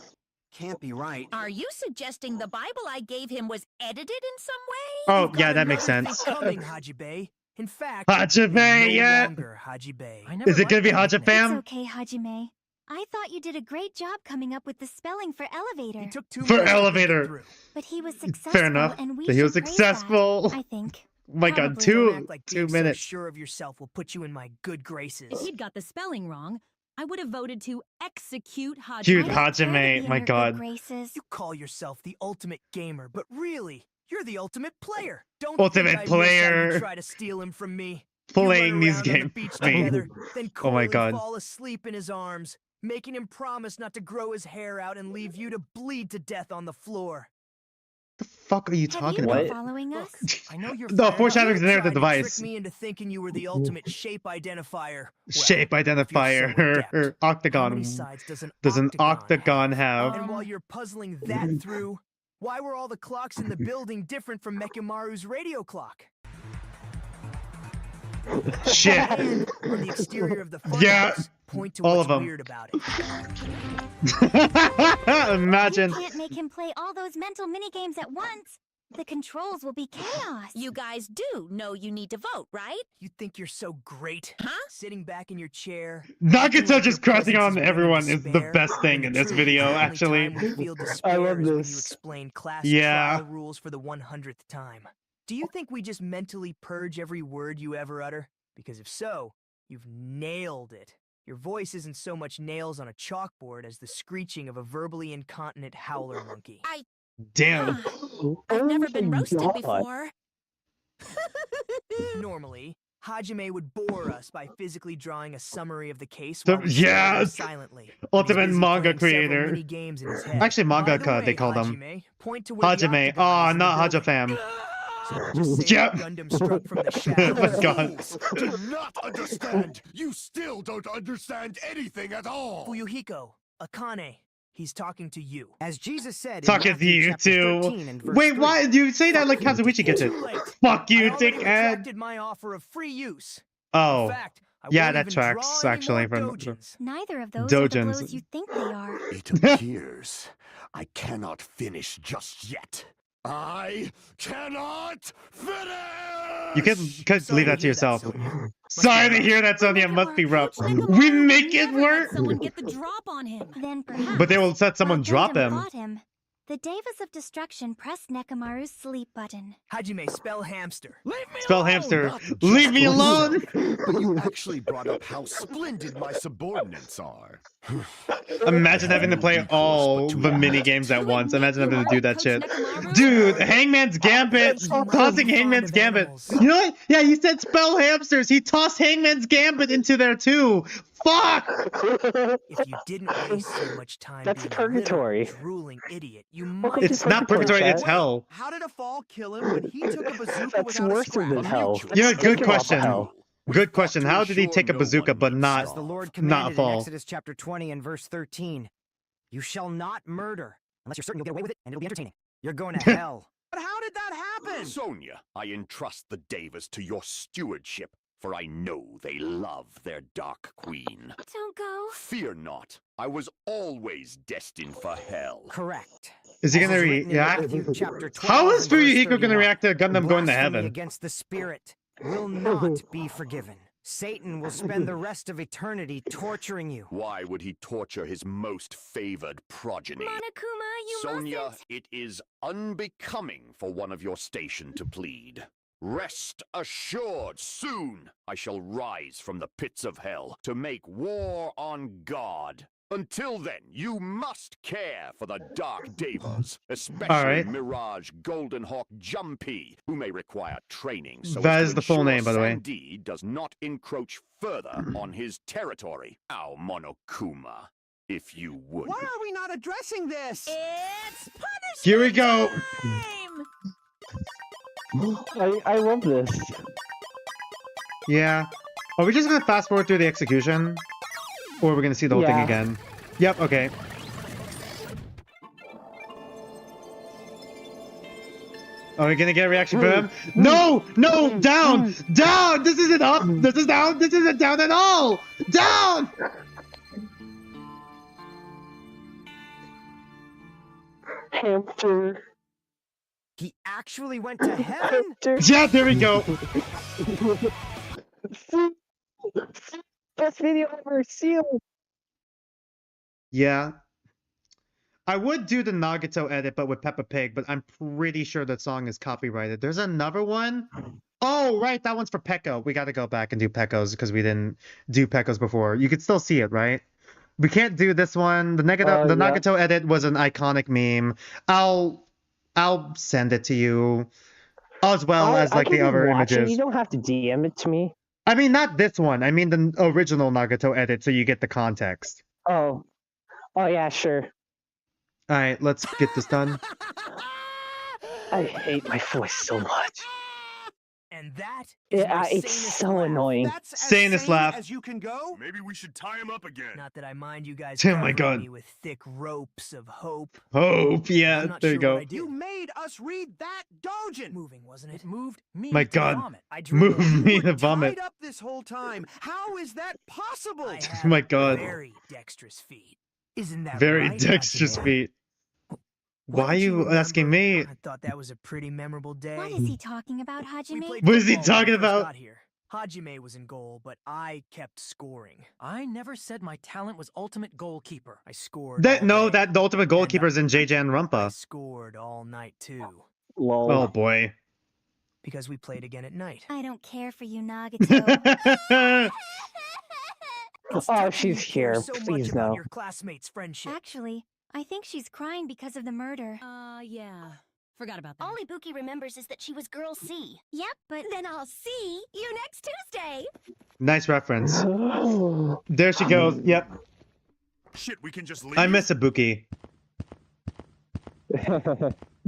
can't be right. Are you suggesting the Bible I gave him was edited in some way? Oh, You've yeah, got that makes another sense. thing coming, Hajime. In fact, Hajime, it's no yeah. longer Hajime. Is it gonna be Haja It's Fam? okay, Hajime. I thought you did a great job coming up with the spelling for elevator. He took 2 For minutes to think it elevator. through. But he was successful, Fair enough. and we He was should praise successful. that, I think. My God, Probably don't act like 2 being minutes. So sure of yourself will put you in my good graces. If he'd got the spelling wrong, I would have voted to execute Hajime. Dude, I don't care to be Hajime, in my her good God. graces. You call yourself the ultimate gamer, but really, you're the ultimate player. Don't Ultimate think I miss how player. you try to steal him from me. Playing you run these around on the games. beach I mean, together, then oh my coyly God. fall asleep in his arms, making him promise not to grow his hair out and leave you to bleed to death on the floor. The fuck are you Have talking you about? been following us? I know you're The fired up. foreshadowing's You there, the tried to device. trick me into thinking you were the ultimate shape identifier. Well, Shape if you're so identifier. adept, how Octagon. many sides does an octagon have? And while you're puzzling that through, why were all the clocks in the building different from Mekamaru's radio clock? Shit. And on the exterior of the Yeah, farmhouse, point to all what's of 'em. weird about it. Imagine. You can't make him play all those mental minigames at once. The controls will be chaos. You guys do know you need to vote, right? You think you're so great? Huh? Sitting back in your chair. Nagato just your crossing presence on is one of everyone is the despair, best thing when in the this truth video, is the only actually. time we feel I despair love is when you this. explain class Yeah. trial rules for the 100th time. Do you think we just mentally purge every word you ever utter? Because if so, you've nailed it. Your voice isn't so much nails on a chalkboard as the screeching of a verbally incontinent howler monkey. Damn. I've never been my roasted God. before. Normally, Hajime would bore us by physically drawing a summary of the case The- while we stared at yeah, him silently. But he's ultimate busy manga playing several creator. mini-games in his head. Actually, By the mangaka, they way, call them. Hajime, point to where the Hajime. octagon Oh, is in the not Haja building. Fam. So just say Yep. Gundam struck from the Oh shadows. my God. Do not understand. You still don't understand anything at all. Fuyuhiko, Akane, he's talking to you. As Jesus said in Talking to Matthew you chapter too. 13 and verse Wait, 3, why do you say that like Kazuichi gets it? Too late. Fuck you, I already dickhead. retracted my offer of free use. Oh. In fact, I Yeah, won't that even tracks, draw any actually, more from- dojins. Neither of those are the Dojins. blows you think they are. It appears I cannot finish just yet. I cannot finish! You could leave that to yourself. Sorry to hear that, Sonia. It must be rough. We make it work! Someone get the drop on him. Then perhaps, But they will let someone while drop Gundam him. fought him. The Devas of Destruction pressed Nekomaru's sleep button. Hajime, spell hamster. Leave me Spell alone! hamster. Not Leave just me alone! But you actually brought up how splendid my subordinates are. Imagine having to play all the mini games at once. Imagine having to do that shit. Dude, Hangman's Gambit! Tossing Hangman's Gambit. You know what? Yeah, you said spell hamsters. He tossed Hangman's Gambit into there too. Fuck! If you didn't waste so much time That's being purgatory. a little drooling idiot, you might... It's not purgatory, it's hell. How did a fall kill him when he took a bazooka That's without a worse scrap? than hell. Yeah, good Taking off question. hell. Good question. How did he take a bazooka but As not the Lord a commanded in fall? Exodus chapter 20 and verse 13, you shall not murder unless you're certain you'll get away with it and it'll be entertaining. You're going to hell. But how did that happen? Sonia, I entrust the Devas to your stewardship, for I know they love their Dark Queen. Don't go. Fear not, I was always destined for hell. Correct. Is he As gonna written in react? Matthew chapter 12 How is and verse Fuyuhiko gonna 31, react to Gundam going to blasphemy heaven? against the Spirit will not be forgiven. Satan will spend the rest of eternity torturing you. Why would he torture his most favored progeny? Monokuma, you Sonia, mustn't. it is unbecoming for one of your station to plead. Rest assured, soon I shall rise from the pits of hell to make war on God. Until then, you must care for the Dark Devas, especially Mirage Golden Hawk Jumpy, who may require training so That as is to the full ensure name, by the way. Sandy does not encroach further on his territory. Our Monokuma, if you would. Why are we not addressing this? It's punishment Here we go. time! I love this. Yeah. Are we just gonna fast forward through the execution? Or are we gonna see the whole thing Yeah. again? Yep, okay. Are we gonna get a reaction from him? No! No! Down! Down! This isn't up! This is down! This isn't down at all! Down! Hamster. He actually went to heaven? Yeah, there we go! Best video ever sealed. Yeah. I would do the Nagato edit, but with Peppa Pig, but I'm pretty sure that song is copyrighted. There's another one. Oh, right, that one's for Pekko. We gotta go back and do Pekko's because we didn't do Pekko's before. You could still see it, right? We can't do this one. The Nagato edit was an iconic meme. I'll send it to you, as well as like the other images. You don't have to DM it to me. I mean, not this one. I mean the original Nagato edit, so you get the context. Oh. Oh yeah, sure. All right, let's get this done. I hate my voice so much. And that is It's so annoying. That's as Sanest sane laugh. as you can go? Maybe we should tie him up again. Not that I mind you guys Oh my covering God. me with thick ropes of hope. Hope, I'm yeah, not there you sure go. what I did. You made us read that dojin! Moving, wasn't it? It moved me My to God. vomit. I drew Move me You to were vomit. tied up this whole time. How is that possible? I have Oh my God. very dexterous feet. Isn't that Very right, dexterous Hajime? feet. Why are Don't you remember? asking me? I thought that was a pretty memorable day. What is he talking about, We Hajime? played What is he football when I talking first about? got here. Hajime was in goal, but I kept scoring. I never said my talent was ultimate goalkeeper. I scored. That all no, day. that the ultimate goalkeeper is in I Danganronpa. scored all night too, Lol. Oh boy. because we played again at night. I don't care for you, Nagato. It's Oh, touching she's you care here. so much Please about no. your classmates' friendship. Actually, I think she's crying because of the murder. Yeah. Forgot about that. All Ibuki remembers is that she was Girl C. Yep, but Then I'll see you next Tuesday. Nice reference. There she goes. Yep. Shit, we can just leave. I miss Ibuki.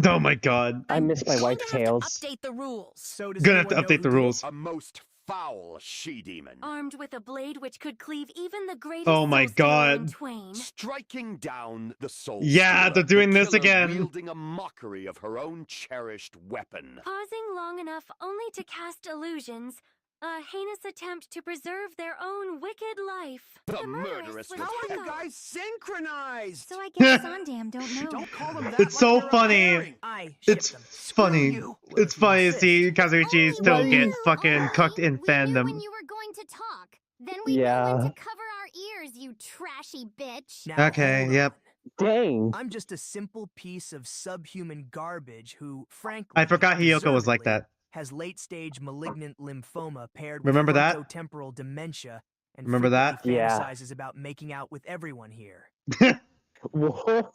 Oh my god. I miss my wife's tales. Update the rules. So does Gonna have to anyone know update the who did it? rules. A most foul she-demon. Armed with a blade which could cleave even the greatest Oh my soul stealer God. in twain. Striking down the soul Yeah, stealer, they're doing the this killer again. Wielding a mockery of her own cherished weapon. Pausing long enough only to cast illusions A heinous attempt to preserve their own wicked life. The murderous. was How are you Echo. guys synchronized? So I guess Sondam don't know. Don't call them that. It's like so they're funny. appearing. It's funny. you. It's funny to see Kazuichi still Only get you. fucking cooked in We knew when fandom. you were going to talk. Then we Yeah. knew when to cover our ears, you trashy bitch. Now, Okay, hold yep. on. Dang. I'm just a simple piece of subhuman garbage who, frankly, I forgot Hiyoko was like that. has late-stage malignant lymphoma paired with Remember that? frontotemporal dementia and Remember that? frequently Yeah. fantasizes about making out with everyone here. Whoa.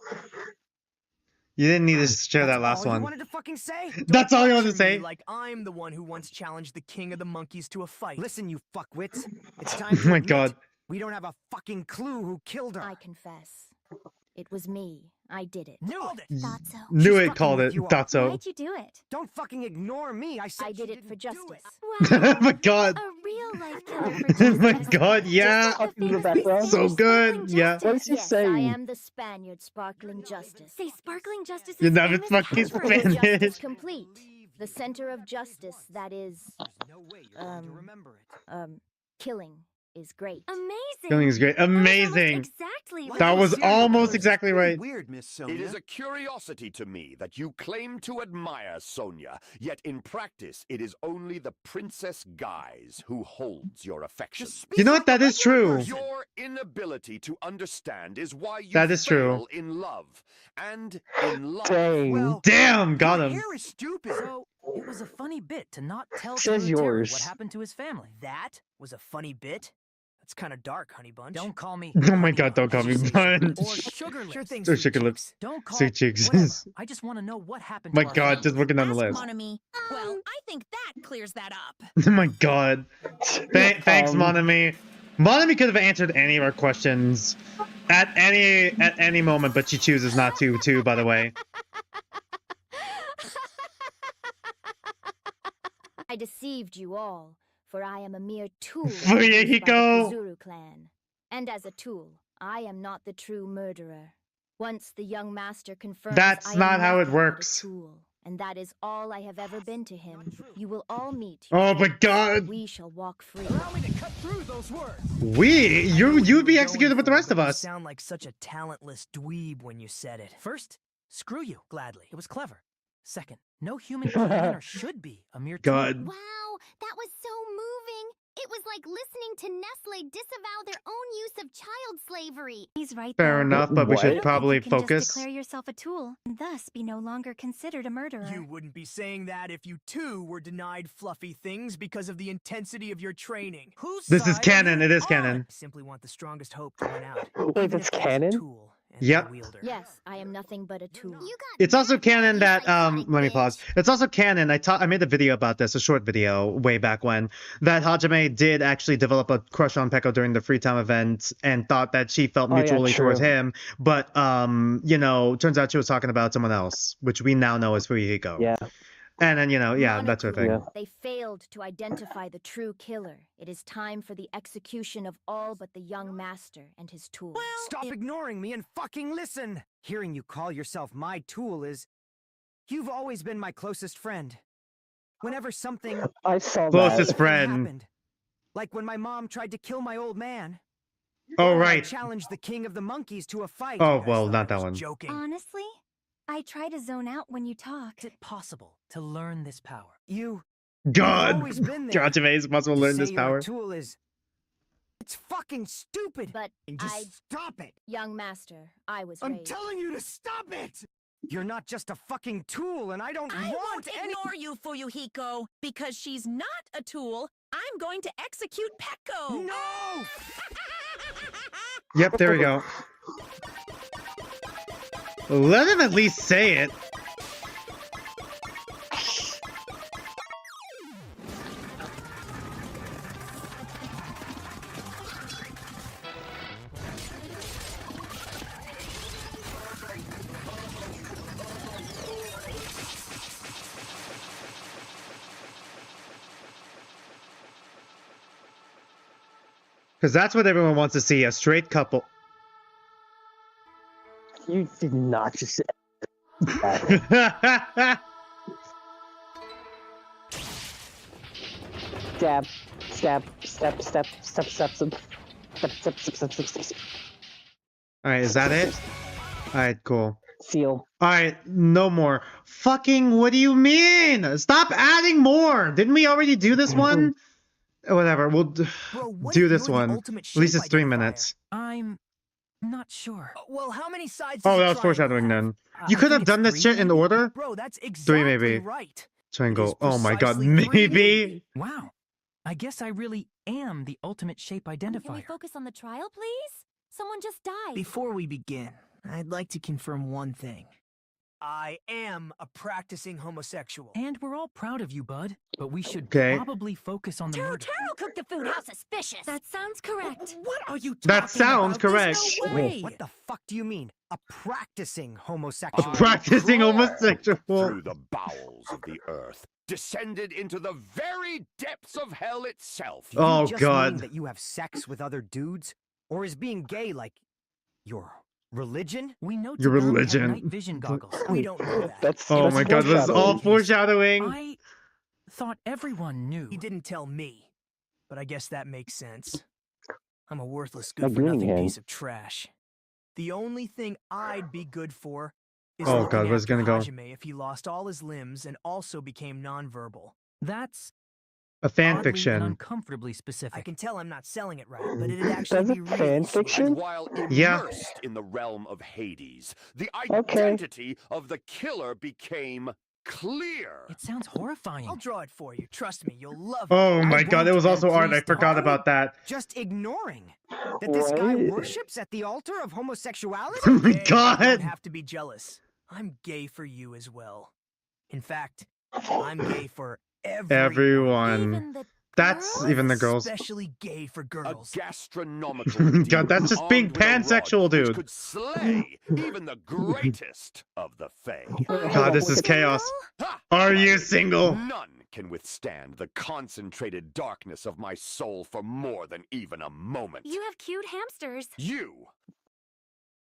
You didn't need to share that That's last all you one. wanted to fucking say? That's all you wanted to Lecture me say? like I'm the one who once challenged the king of the monkeys to a fight. Listen, you fuckwits. It's time to Oh my admit, god. we don't have a fucking clue who killed her. I confess. It was me. I did it. Knew it. Thought so. Knew She's it, fucking called with it. you all. Thought so. Why'd you do it? Don't fucking ignore me. I said I did she it for didn't do justice. Oh my god. A real-life killer for Oh my justice. god, yeah. Just like the In the famous background. Spanish So good, sparkling yeah. What justice. is he Yes, I saying? am the Spaniard sparkling justice. Say sparkling justice You is know, it's famous fucking catchphrase. Spanish. Justice complete. The center of justice, that is, No way you're going to remember it. killing is great. Amazing. Feeling is great. That was almost Amazing. Exactly Like That right. was serial almost killers is exactly pretty right. Weird, Miss Sonia. It is a curiosity to me that you claim to admire Sonia, yet in practice it is only the Princess Guise who holds your affection. Just speak You know like what? That a is regular true. person. Your inability to understand is why you That is true. fail in love. And in love, Dang. Well, Damn, got your him. hair is stupid. So, it was a funny bit to not tell Says Teru Teru yours. what happened to his family. That was a funny bit. That's kind of dark, honey bunch. Don't call me. Oh my Honey god, don't call me Bunch. Bun. Or Sugar Lips. Sure thing, Or sweet Sugar Lips. cheeks. Don't call. Sweet cheeks. Whatever. I just want to know what happened My to our god, family. just looking down the Ask list. Monami. Well, I think that clears that up. Oh my god. Thanks, Monami. Monami could have answered any of our questions at any moment, but she chooses not to, too, by the way. I deceived you all, for I am a mere tool For used by the Yahiko. Kazuru clan. And as a tool, I am not the true murderer. Once the young master confirms That's I am not how it nothing but a works. tool, and that is all I have ever been to him. You will all meet. Oh my god. We shall walk free. Allow me to cut through those words. You'd be executed with the rest of You us. sound like such a talentless dweeb when you said it. First, screw you. Gladly. It was clever. Second, no human can or should be a mere tool. God. Wow, that was so moving. It was like listening to Nestle disavow their own use of child slavery. He's right. Fair though. enough, but we What? I should don't probably think you can focus. Just declare yourself a tool, and thus be no longer considered a murderer. You wouldn't be saying that if you too were denied fluffy things because of the intensity of your training. Whose This is side are canon, you it is on? canon. I simply want the strongest hope to win out. Wait, even that's if there's a canon? tool and Yep. no wielder. Yes, I am nothing but a tool. You got It's also that canon right, that like let me bitch. pause. It's also canon. I made a video about this, a short video way back when, that Hajime did actually develop a crush on Peko during the free time event and thought that she felt Oh, yeah, mutually towards true. him, but you know, turns out she was talking about someone else, which we now know is Fuyuhiko. Yeah. And then, you know, yeah, that sort of thing. Yeah. They failed to identify the true killer. It is time for the execution of all but the young master and his tool. Stop ignoring me and fucking listen! Hearing you call yourself my tool is... You've always been my closest friend. Whenever something I saw Closest that. friend. happened, like when my mom tried to kill my old man, Oh, or I right. challenged the king of the monkeys to a fight. Oh, You guys well, thought not I that was one. Joking. Honestly, I try to zone out when you talk. Is it possible to learn this power? You've God! always been there. Hajime is possible to To learn say this you're a power. tool is... It's fucking stupid! But And just I, stop it! young master, I was I'm raised. telling you to stop it! You're not just a fucking tool, and I don't I want won't any... ignore you, Fuyuhiko, because she's not a tool. I'm going to execute Peko. No! Yep, there we go. Let him at least say it. Because that's what everyone wants to see, a straight couple. You did not just say that. Dab. Step. Alright, is that it? Alright, cool. Seal. Alright, no more. Fucking, what do you mean? Stop adding more! Didn't we already do this one? Whatever, we'll do this one. At least it's 3 minutes. I'm not sure. Well, how many sides? Oh, that was foreshadowing then. You could have done this shit in order? Bro, that's exactly 3 maybe. right. Triangle. Oh my god, maybe? Wow. I guess I really am the ultimate shape identifier. Can we focus on the trial, please? Someone just died. Before we begin, I'd like to confirm one thing. I am a practicing homosexual. And we're all proud of you, bud. But we should Okay. probably focus on the murder. Taro cooked the food. How suspicious. That sounds correct. What are you talking That sounds about? There's correct. no way. What the fuck do you mean? A practicing homosexual? Practicing homosexual. Through the bowels of the earth, descended into the very depths of hell itself. Do you Oh, just God. mean that you have sex with other dudes? Or is being gay like your religion? We know Your Tagami had religion. night vision goggles. We don't know that. Oh my god, this is all foreshadowing. I thought everyone knew. He didn't tell me, but I guess that makes sense. I'm a worthless, I'm good-for-nothing doing it. piece of trash. The only thing I'd be good for is Oh, looking God, where's it after gonna go? Hajime if he lost all his limbs and also became nonverbal. That's A fan oddly fiction. and uncomfortably specific. I can tell I'm not selling it right, but it'd actually That's be a really fan sweet. fiction? And while Yeah. immersed in the realm of Hades, the Okay. identity of the killer became clear. It sounds horrifying. I'll draw it for you. Trust me, you'll love it. Oh my I god, it won't, was also and art. I please don't. forgot about that. Just ignoring that this guy What? worships at the altar of homosexuality? Oh my Hey, you god. don't have to be jealous. I'm gay for you as well. In fact, I'm gay for everyone. Even the That's girls? even the girls. Especially gay for A girls. gastronomical God, that's just demon being armed with a rod pansexual, which dude. could slay even the greatest of the Fae. God, this is chaos. Ha! Are you single? None can withstand the concentrated darkness of my soul for more than even a moment. You have cute hamsters. You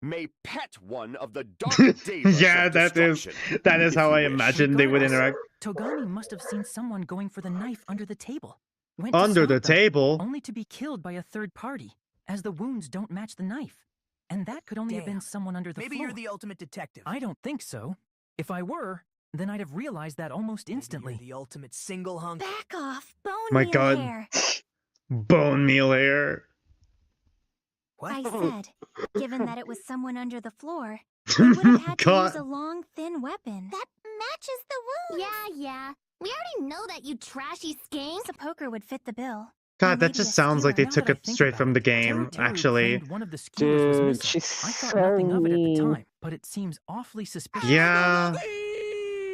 may pet one of the dark daemons Yeah, of that is destruction, how I if you wish. imagined they would interact. Togami must have seen someone going for the knife under the table. Went to Under the stop them, table? only to be killed by a third party, as the wounds don't match the knife. And that could only have been Damn. someone under the Maybe floor. you're the ultimate detective. I don't think so. If I were, then I'd have realized that almost Maybe instantly. you're the ultimate single hunk. Back off, bone My meal God. hair. Bone meal hair. What? I said, given that it was someone under the floor, they would have had to use a God. long, thin weapon. That matches the wound. Yeah. We already know that, you trashy skank. A poker would fit the bill. God, that Maybe just a sounds like they skewer. Now took that I it think straight about from the it, game, Teru actually. claimed one of the skewers was Dude, missing. she's I thought so nothing of it at the mean. time, but it seems awfully suspicious. Yeah.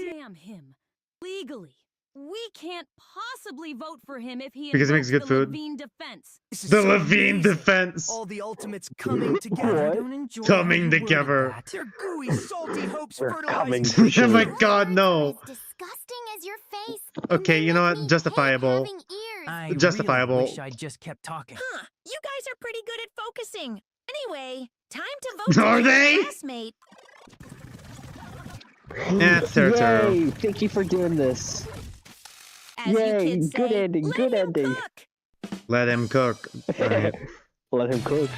Damn him. Legally. We can't possibly vote for him if he Because he makes invokes good the food. Levine defense. This is The so Levine amazing. defense. All the ultimates coming together. I What? don't enjoy Coming how you worded together. that. Their gooey, salty hopes We're coming fertilizing. Oh my to god, no. As disgusting as your face. Okay, and you they know make what? me hate justifiable. having ears. I Justifiable. really wish I'd just kept talking. Huh, you guys are pretty good at focusing. Anyway, time to vote Are to be they? your classmate. It's Teru. Yay! Thank you for doing this. As Yay, you kids good say, ending, let good him ending. cook. Let him cook. Alright. Let him cook.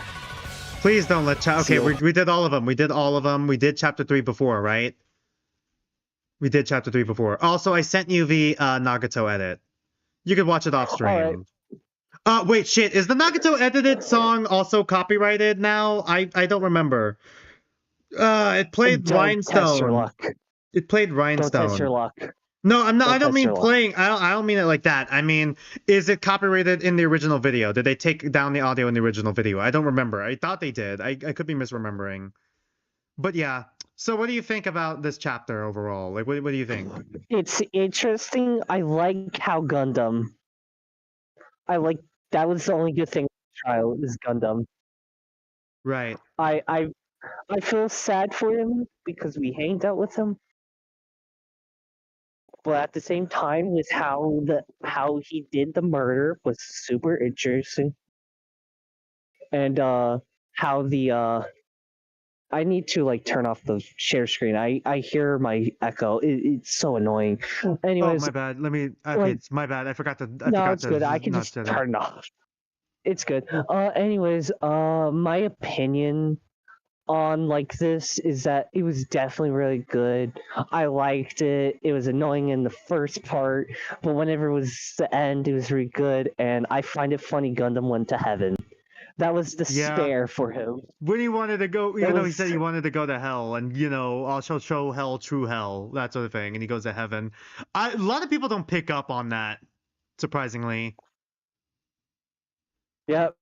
Please don't let okay, Seal. we did all of them. We did all of them. We did chapter 3 before, right? We did chapter 3 before. Also, I sent you the Nagato edit. You could watch it off stream. Wait, shit. Is the Nagato edited song also copyrighted now? I don't remember. It played Don't test your Rhinestone. luck. It played Don't test your Rhinestone. luck. No, I'm not. I don't test mean your luck. playing. I don't mean it like that. I mean, is it copyrighted in the original video? Did they take down the audio in the original video? I don't remember. I thought they did. I could be misremembering. But yeah. So what do you think about this chapter overall? Like, what do you think? It's interesting. I like how Gundam. That was the only good thing with the trial is Gundam. Right. I feel sad for him because we hanged out with him. But at the same time, with how he did the murder was super interesting, and how I need to like turn off the share screen. I hear my echo. It's so annoying. Anyways, oh my bad. Let me. Okay, like, it's my bad. I forgot to. no, it's good. I can just turn it off. It's good. Anyways, my opinion on like this is that it was definitely really good. I liked it. It was annoying in the first part, but whenever it was the end, it was really good. And I find it funny Gundam went to heaven. That was despair for him. When he wanted to go, even though he said he wanted to go to hell, and I'll show hell, true hell, that sort of thing, and he goes to heaven. A lot of people don't pick up on that, surprisingly. Yep.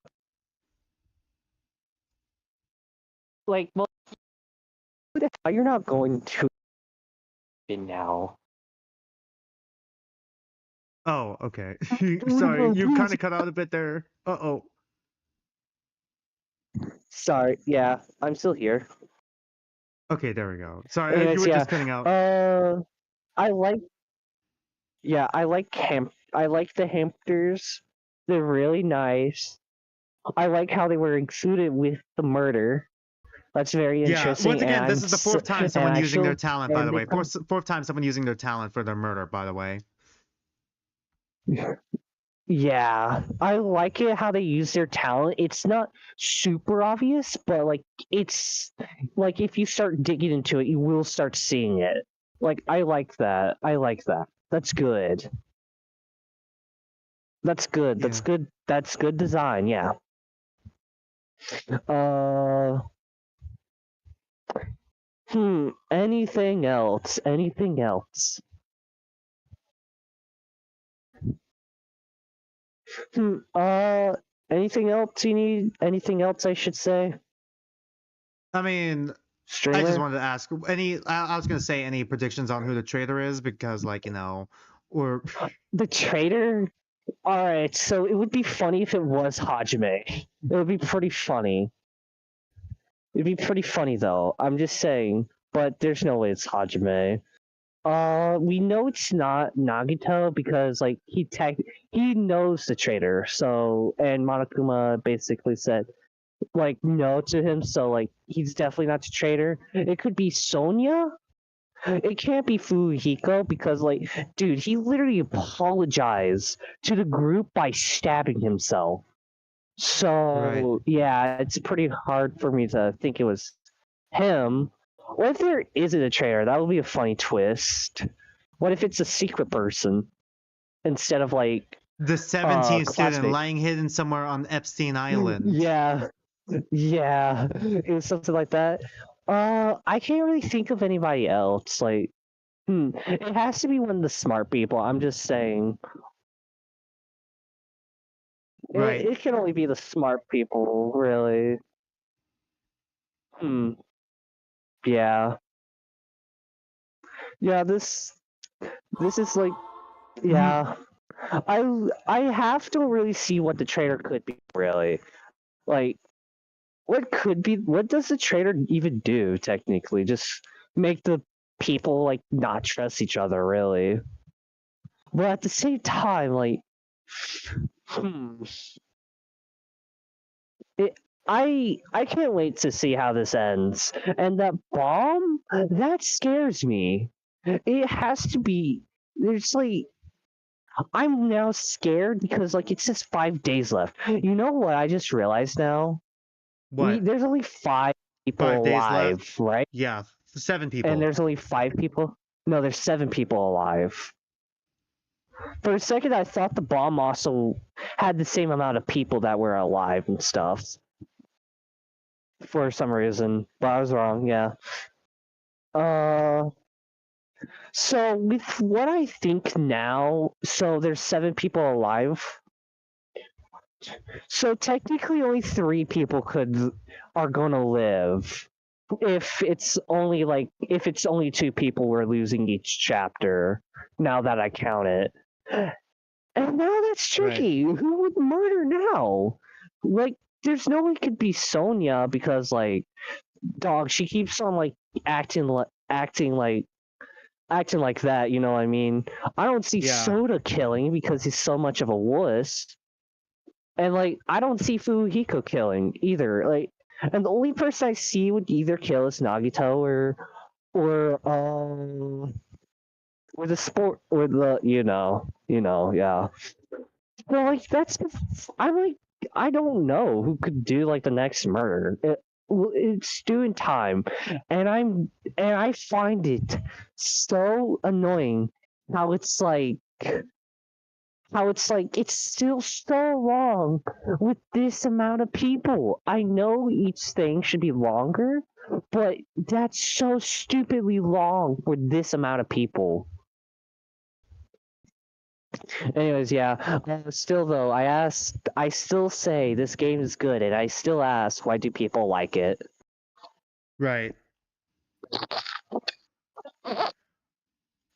Like, well, you're not going to now. Oh, okay. Sorry, you kind of cut out a bit there. Uh-oh. Sorry, yeah, I'm still here. Okay, there we go. Sorry, Anyways, you were just cutting out. I like the hamsters. They're really nice. I like how they were included with the murder. That's very interesting. Once again, this is the fourth time someone using their talent, by the way. Fourth time someone using their talent for their murder, by the way. Yeah, I like it how they use their talent. It's not super obvious, but like it's like if you start digging into it, you will start seeing it. Like I like that. That's good. That's good. Yeah. That's good. That's good design. Yeah. Anything else? Anything else? Anything else you need? Anything else I should say? I mean, Streamer? I just wanted to ask I was gonna say any predictions on who the traitor is, because like, or the traitor? Alright, so it would be funny if it was Hajime. It would be pretty funny. It'd be pretty funny though, I'm just saying, but there's no way it's Hajime. We know it's not Nagito because like he knows the traitor, so, and Monokuma basically said like no to him, so like he's definitely not the traitor. It could be Sonya. It can't be Fuhiko because like, dude, he literally apologized to the group by stabbing himself. So yeah, it's pretty hard for me to think it was him. What if there isn't a traitor? That would be a funny twist. What if it's a secret person instead of like the 17th student classmate? lying hidden somewhere on Epstein Island? Yeah, it was something like that. I can't really think of anybody else. Like, it has to be one of the smart people. I'm just saying. Right. It can only be the smart people, really. Yeah. Yeah, this is like, yeah. I have to really see what the traitor could be, really. Like, what does the traitor even do, technically? Just make the people, like, not trust each other, really. But at the same time, like, I can't wait to see how this ends. And that bomb, that scares me. It has to be. There's like, I'm now scared because like it's just 5 days left. You know what? I just realized now. What? There's only 5 people 5 days alive, left? right? Yeah, 7 people. And there's only 5 people. No, there's 7 people alive. For a second, I thought the bomb also had the same amount of people that were alive and stuff. For some reason, but I was wrong. Yeah. So with what I think now, so there's 7 people alive. So technically, only 3 people are gonna live. If it's only 2 people we're losing each chapter. Now that I count it, and now that's tricky. Right. Who would murder now? Like, there's no way it could be Sonya because like, dog, she keeps on like acting like that. You know what I mean? I don't see Soda killing because he's so much of a wuss, and like I don't see Fuhiko killing either. Like, And the only person I see would either kill is Nagito or or the sport or the yeah. Well, like I'm like I don't know who could do like the next murder. It's due in time, and I find it so annoying how it's still so long with this amount of people. I know each thing should be longer, but that's so stupidly long for this amount of people. Anyways, yeah. Still though, I still say this game is good, and I still ask, why do people like it? Right.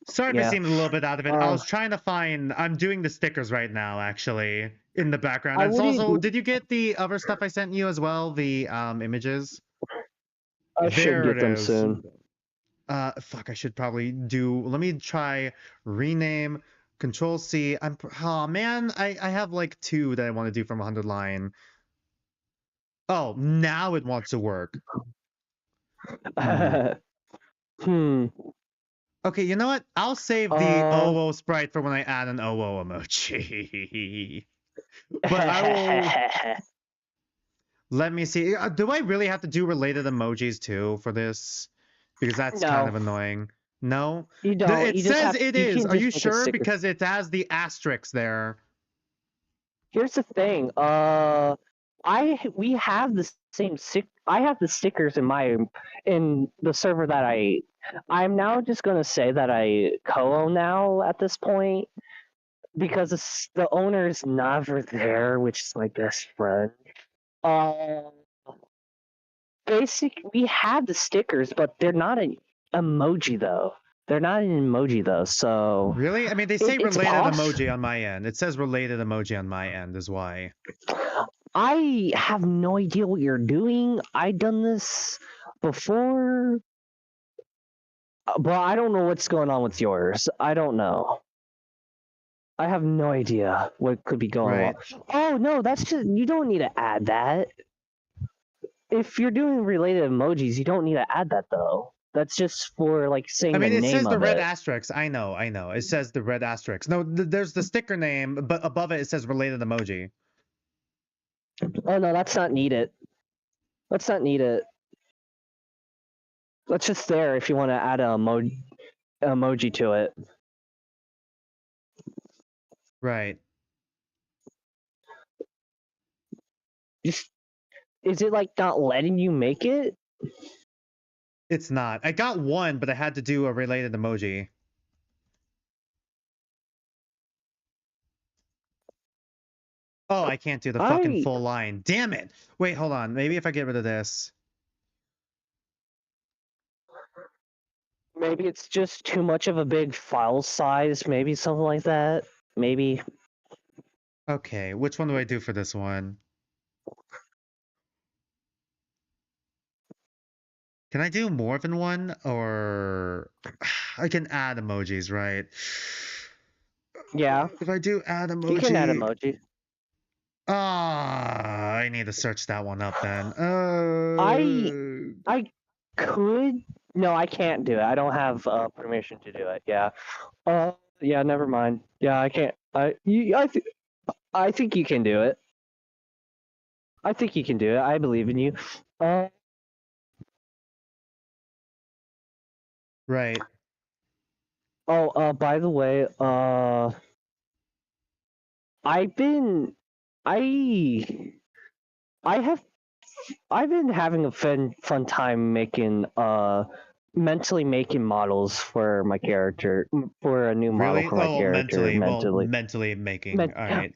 Sorry if I seemed a little bit out of it. I was trying to find. I'm doing the stickers right now, actually, in the background. It's also. Did you get the other stuff I sent you as well? The images. I should get them soon. Fuck. I should probably do. Let me try rename. Control C. Oh man, I have like 2 that I want to do from 100 line. Oh, now it wants to work. Okay, you know what? I'll save the OO sprite for when I add an OO emoji. But I will. Let me see. Do I really have to do related emojis too for this? Because that's kind of annoying. No? You don't. It says it is. Are you sure? Because it has the asterisk there. Here's the thing. We have the same I have the stickers in the server that I'm now just gonna say that I co-own now at this point because the owner is never there, which is my best friend. We have the stickers, but they're not an emoji though. They're not an emoji though, so... Really? I mean, they say related emoji on my end. It says related emoji on my end is why. I have no idea what you're doing. I've done this before, but I don't know what's going on with yours. I don't know. I have no idea what could be going on. Oh, no, that's just... You don't need to add that. If you're doing related emojis, you don't need to add that, though. That's just for, like, saying the name of it. I mean, it says the red asterisk. I know. It says the red asterisk. No, there's the sticker name, but above it, it says related emoji. Oh, no, that's not needed. Let's not need it. That's just there if you want to add an emoji to it. Right. Is it, like, not letting you make it? It's not. I got one, but I had to do a related emoji. Oh, I can't do the fucking full line. Damn it! Wait, hold on. Maybe if I get rid of this. Maybe it's just too much of a big file size. Maybe something like that. Maybe. Okay, which one do I do for this one? Can I do more than one? Or I can add emojis, right? Yeah. If I do add emoji... You can add emoji. I need to search that one up then. I could... No, I can't do it. I don't have permission to do it. Yeah. Yeah, never mind. Yeah, I can't. I think you can do it. I think you can do it. I believe in you. Right. Oh, by the way, I've been having a fun time making mentally making models for my character, for a new model for my character. Mentally making. All right.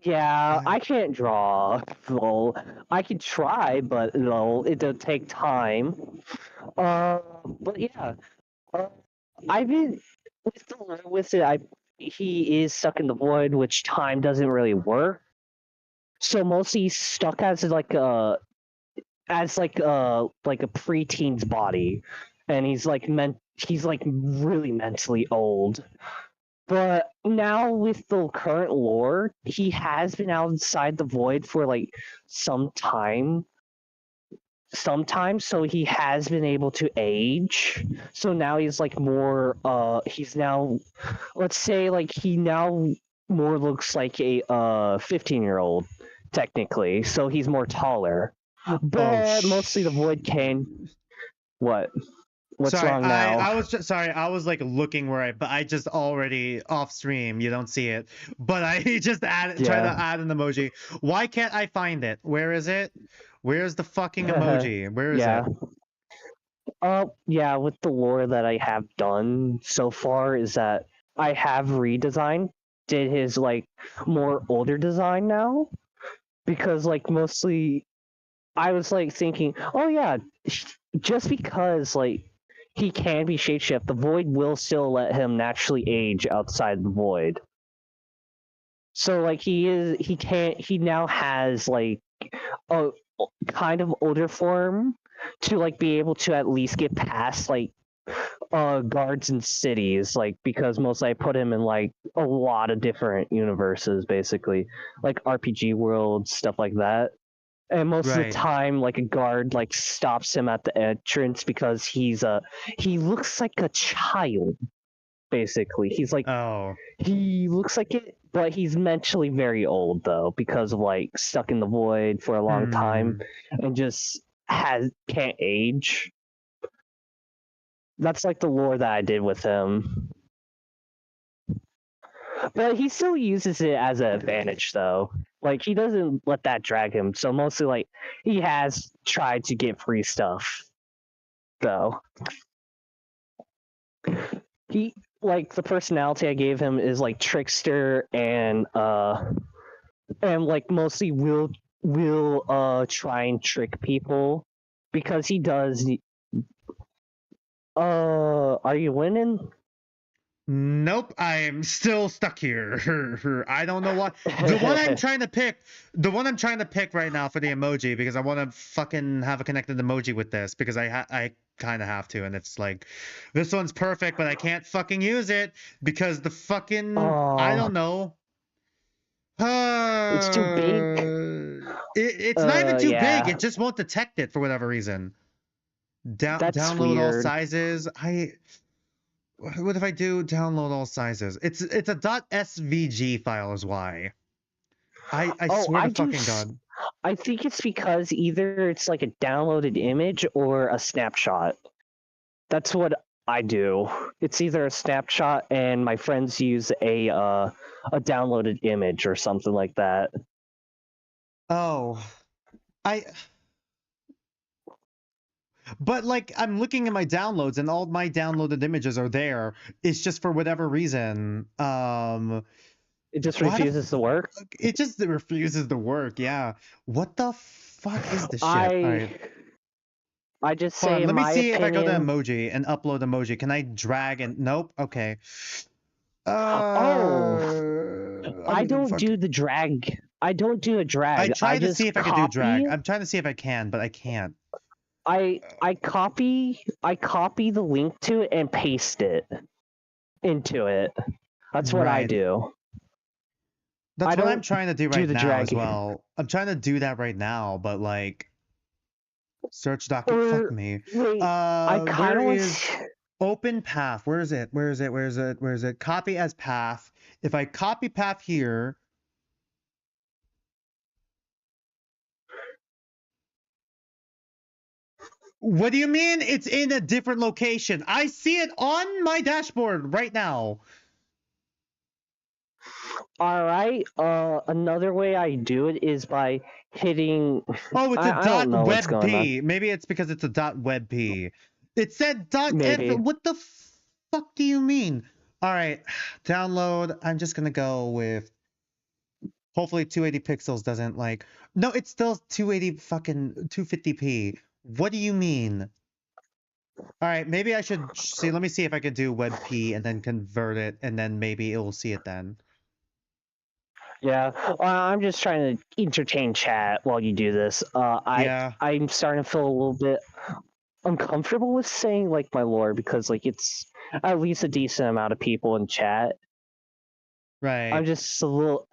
Yeah, I can't draw. Well, I can try, but it'll take time. But yeah, I've been with it. He is stuck in the void, which time doesn't really work. So mostly he's stuck as like a preteen's body, and he's like really mentally old. But now with the current lore, he has been outside the void for like some time. sometimes, so he has been able to age. So now he's like more he's now, let's say, like he now more looks like a 15-year-old technically, so he's more taller. But mostly the void can. What's sorry, wrong now? I was just sorry. I was like looking but I just already off stream. You don't see it, but I just tried to add an emoji. Why can't I find it? Where is it? Where's the fucking emoji? Where is it? Yeah, with the lore that I have done so far is that I have did his like more older design now, because like mostly I was like thinking, oh yeah, just because like he can be shapeshift, the void will still let him naturally age outside the void. So like he now has like a kind of older form to like be able to at least get past like guards in cities, like because mostly I put him in like a lot of different universes, basically like RPG worlds, stuff like that. And most of the time, like a guard like stops him at the entrance because he looks like a child, basically. He's like, he looks like it, but he's mentally very old though, because of like stuck in the void for a long time and just can't age. That's like the lore that I did with him. But he still uses it as an advantage though. Like he doesn't let that drag him. So mostly like he has tried to get free stuff though. He like the personality I gave him is like trickster and like mostly will try and trick people because he does. Are you winning? Nope, I'm still stuck here. I don't know what the one I'm trying to pick right now for the emoji, because I want to fucking have a connected emoji with this, because I kind of have to, and it's like this one's perfect, but I can't fucking use it because the fucking I don't know. It's too big. It's not even too big. It just won't detect it for whatever reason. Download all sizes. What if I do download all sizes? It's a .svg file is why. I swear to fucking God. I think it's because either it's like a downloaded image or a snapshot. That's what I do. It's either a snapshot and my friends use a downloaded image or something like that. But like I'm looking at my downloads and all my downloaded images are there. It's just for whatever reason. It just refuses to work? It just refuses to work, yeah. What the fuck is this shit? I just say let me see opinion, if I go to emoji and upload emoji. Can I drag and nope? Okay. I don't do the drag. I don't do a drag. I tried to see if I could do drag. I'm trying to see if I can, but I can't. I copy the link to it and paste it into it. That's what I do. That's what I'm trying to do right now as well. I'm trying to do that right now, but like search document. Fuck me. Wait, I kind of is open path. Where is it? Where is it? Where is it? Where is it? Copy as path. If I copy path here. What do you mean it's in a different location? I see it on my dashboard right now. All right. Another way I do it is by hitting. Oh, it's a .webp. Maybe it's because it's a .webp. It said .f. What the fuck do you mean? All right, download. I'm just gonna go with. Hopefully 280 pixels doesn't like. No, it's still 280 fucking 250p. What do you mean? All right, maybe I should see. Let me see if I could do WebP and then convert it, and then maybe it will see it then. Yeah, I'm just trying to entertain chat while you do this. I'm starting to feel a little bit uncomfortable with saying like my lore because like it's at least a decent amount of people in chat. Right. I'm just a little.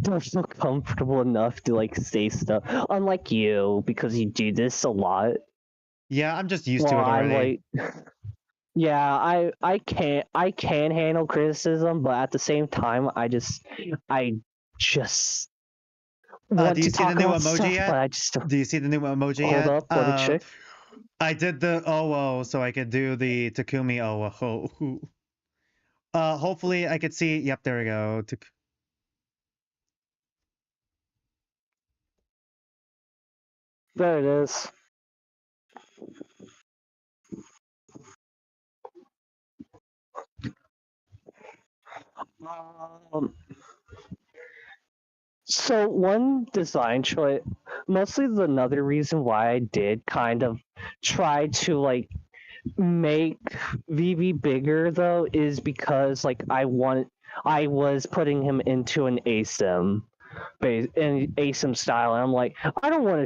don't feel comfortable enough to like say stuff. Unlike you, because you do this a lot. Yeah, I'm just used to it already. I'm like, yeah, I can handle criticism, but at the same time, I just want do you to see the talk new about emoji stuff, yet? but I just don't. Do you see the new emoji Hold yet? up, let me check. I did the oh so I could do the Takumi oh. Hopefully I could see. Yep, there we go. There it is. So one design choice, mostly another reason why I did kind of try to like make VV bigger though is because like I was putting him into an ASIM in ASIM style, and I'm like, I don't want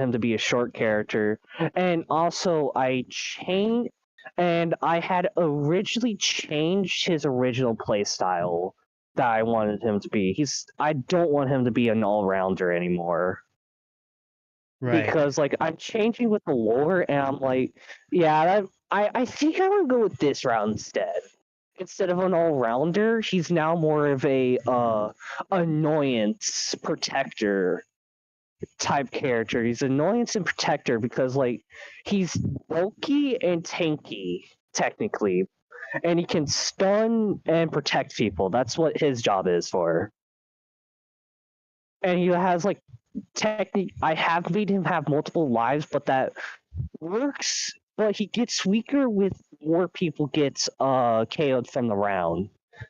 him to be a short character. And also I had originally changed his original play style that I wanted him to be. I don't want him to be an all-rounder anymore. Right. Because like I'm changing with the lore, and I'm like, yeah, I think I'm gonna go with this route instead. Instead of an all-rounder, he's now more of a annoyance protector type character. He's annoyance and protector because like he's bulky and tanky technically, and he can stun and protect people. That's what his job is for. And he has like I have made him have multiple lives, but that works. But he gets weaker with more people gets KO'd from the round,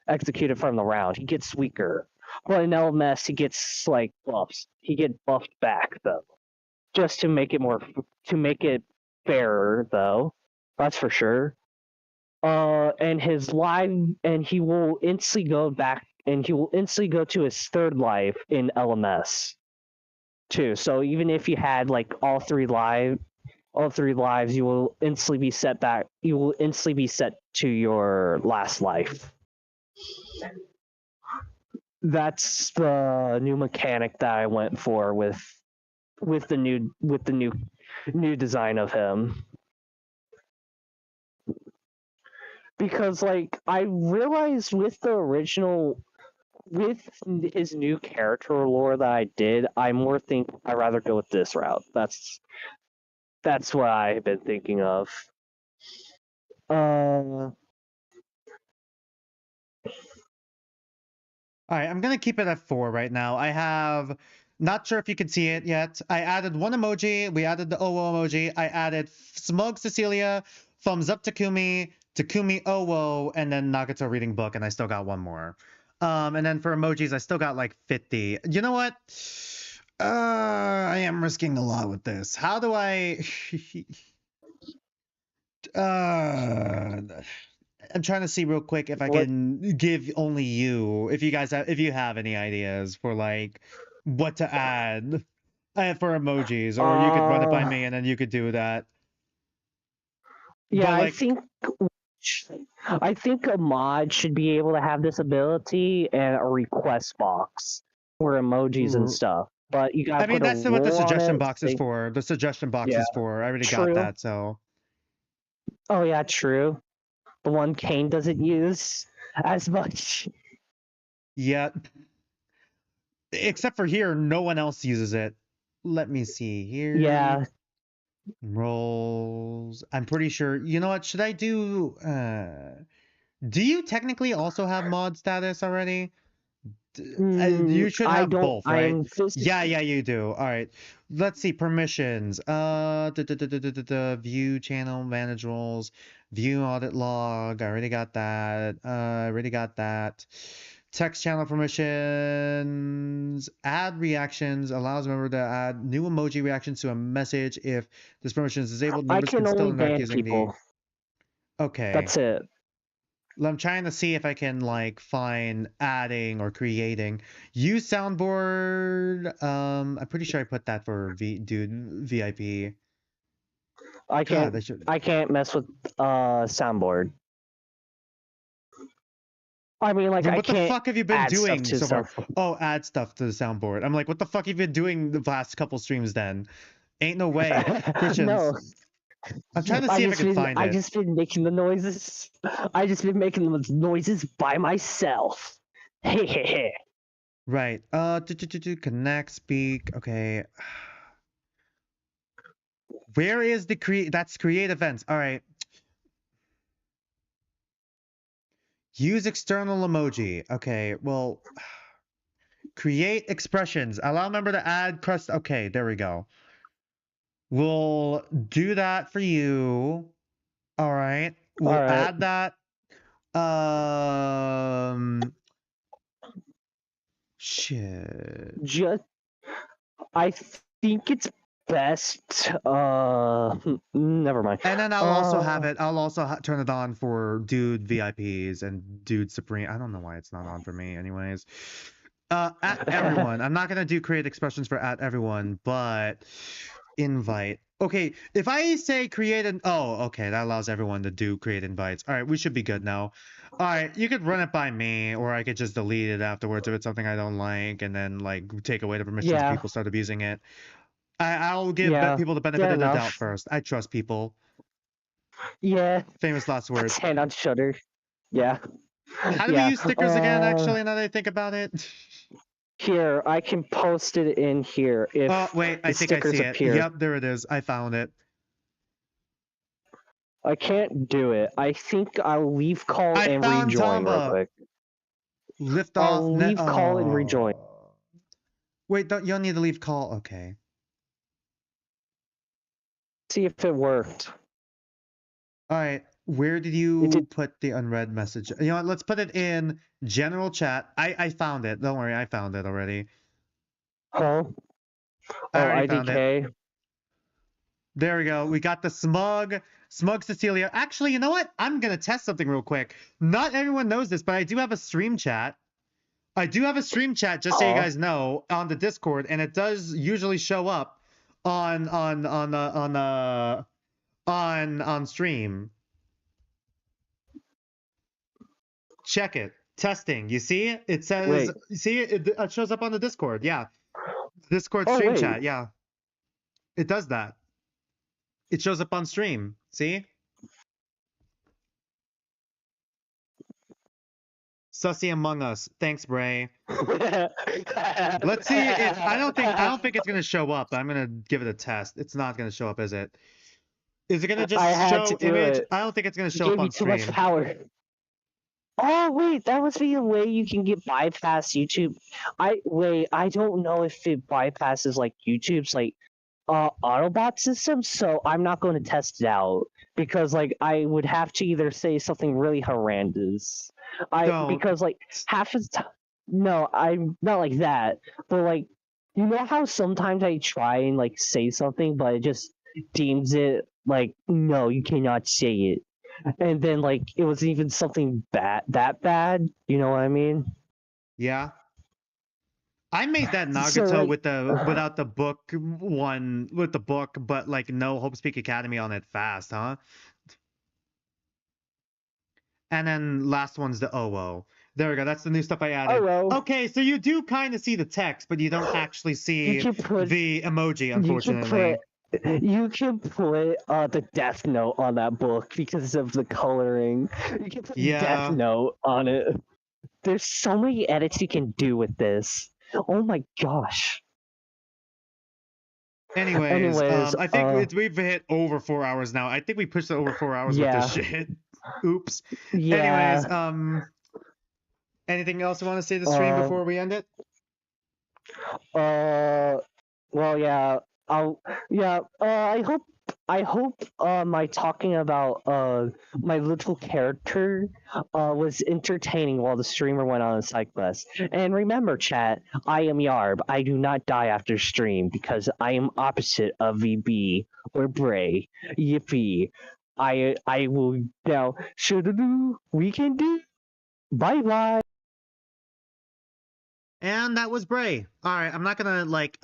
executed from the round. He gets weaker. But in LMS, he gets like buffs. He gets buffed back though, just to make it fairer though. That's for sure. And his live, and he will instantly go back, and he will instantly go to his third life in LMS too. So even if you had like all three lives, you will instantly be set back. You will instantly be set to your last life. That's the new mechanic that I went for with the new design of him. Because like I realized with his new character lore that I did, I rather go with this route. That's what I've been thinking of. Alright, I'm gonna keep it at 4 right now. I have, not sure if you can see it yet. I added one emoji. We added the Owo emoji. I added Smug Cecilia, Thumbs Up Takumi, Takumi Owo, and then Nagato reading book, and I still got one more. And then for emojis, I still got like 50. You know what? I am risking a lot with this. How do I... I'm trying to see real quick if I can give only you, if you have any ideas for like what to add for emojis, or you could run it by me and then you could do that. Yeah, like, I think a mod should be able to have this ability and a request box for emojis and stuff. But you gotta that's what the suggestion box is for. The suggestion box is for. I already got that, so. Oh yeah, true. The one Kane doesn't use as much. Yeah. Except for here, no one else uses it. Let me see here. Yeah. Roles. I'm pretty sure. You know what? Should I do... do you technically also have mod status already? You should have both, right? Yeah, you do. All right. Let's see. Permissions. View channel, manage roles, view audit log. I already got that. Text channel permissions. Add reactions. Allows a member to add new emoji reactions to a message. If this permission is disabled, members can still interact using people. Okay. That's it. I'm trying to see if I can like find adding or creating. Use soundboard. I'm pretty sure I put that for VIP. I can't. I can't mess with soundboard. I mean, like, Then I what the can't fuck have you been add stuff doing to so far? stuff. Oh, add stuff to the soundboard. I'm like, what the fuck have you been doing the last couple streams then? Ain't no way. Christians. No. I'm trying to see if I can find I it. just been making the noises. I just been making the noises by myself. Hey, hey, hey. Right. Connect, speak. Okay. Where is the that's create events. All right. Use external emoji. Okay, well, create expressions. Allow member to add crust. Okay, there we go. We'll do that for you. All right. We'll add that. Shit. I think it's best. Never mind. And then I'll also have it. I'll also turn it on for Dude VIPs and Dude Supreme. I don't know why it's not on for me, anyways. At everyone. I'm not gonna do create expressions for at everyone, but invite. Okay, if I say create an okay, that allows everyone to do create invites. All right, we should be good now. All right, you could run it by me, or I could just delete it afterwards if it's something I don't like, and then like take away the permissions if people start abusing it. I'll give people the benefit of the doubt first. I trust people. Yeah. Famous last words. Hand on shutter. Yeah. How do we use stickers again, actually, now that I think about it? Here, I can post it in here if wait, I think I see it. Yep, there it is. I found it. I can't do it. I think I'll leave call and rejoin real quick. Lift off. I'll leave call and rejoin. Wait, you don't need to leave call. Okay. See if it worked. All right. Where did you put the unread message? You know what? Let's put it in general chat. I found it. Don't worry, I found it already. Oh. I found it. There we go. We got the smug Cecilia. Actually, you know what? I'm gonna test something real quick. Not everyone knows this, but I do have a stream chat. Just so you guys know, on the Discord, and it does usually show up on stream. Check it. Testing. You see it? It says. See it? It shows up on the Discord. Yeah. Discord stream chat. Yeah. It does that. It shows up on stream. See? Sussy Among Us. Thanks, Bray. Let's see if I don't think it's gonna show up. I'm gonna give it a test. It's not gonna show up, is it? Is it gonna just show image? I don't think it's gonna show up on stream. Too much power. Oh wait, that must be a way you can get bypass YouTube. I don't know if it bypasses like YouTube's like Autobot system, so I'm not going to test it out because like I would have to either say something really horrendous. Because like half of the time, no, I'm not like that. But like, you know how sometimes I try and like say something, but it just deems it like no, you cannot say it. And then, like, it was even something that bad. You know what I mean? Yeah. I made that Nagato So, like, without the book one with the book, but like no Hope Speak Academy on it fast, huh? And then last one's the OO. There we go. That's the new stuff I added. Okay, so you do kind of see the text, but you don't actually see the emoji, unfortunately. You can put the Death Note on that book because of the coloring. You can put Death Note on it. There's so many edits you can do with this. Oh my gosh. Anyways, I think we've hit over 4 hours now. I think we pushed it over 4 hours with this shit. Oops. Yeah. Anyways, anything else you want to say to the stream before we end it? Well, yeah. I hope my talking about my little character was entertaining while the streamer went on a side quest. And remember, chat, I am Yarb. I do not die after stream because I am opposite of VB or Bray. Yippee. I will now we can do. Bye bye. And that was Bray. All right, I'm not gonna like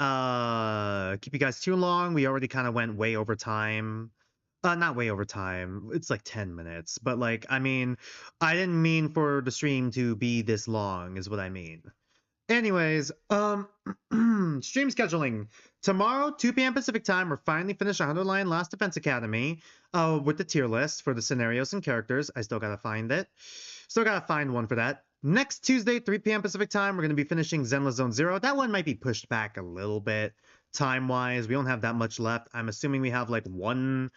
keep you guys too long. We already kind of went way over time. Not way over time. It's like 10 minutes. But like, I mean, I didn't mean for the stream to be this long, is what I mean. Anyways, stream scheduling. Tomorrow, 2 p.m. Pacific time, we're finally finished 100 Line Last Defense Academy with the tier list for the scenarios and characters. I still gotta find it. Still gotta find one for that. Next Tuesday, 3 p.m. Pacific time, we're gonna be finishing Zenless Zone Zero. That one might be pushed back a little bit time-wise. We don't have that much left. I'm assuming we have like one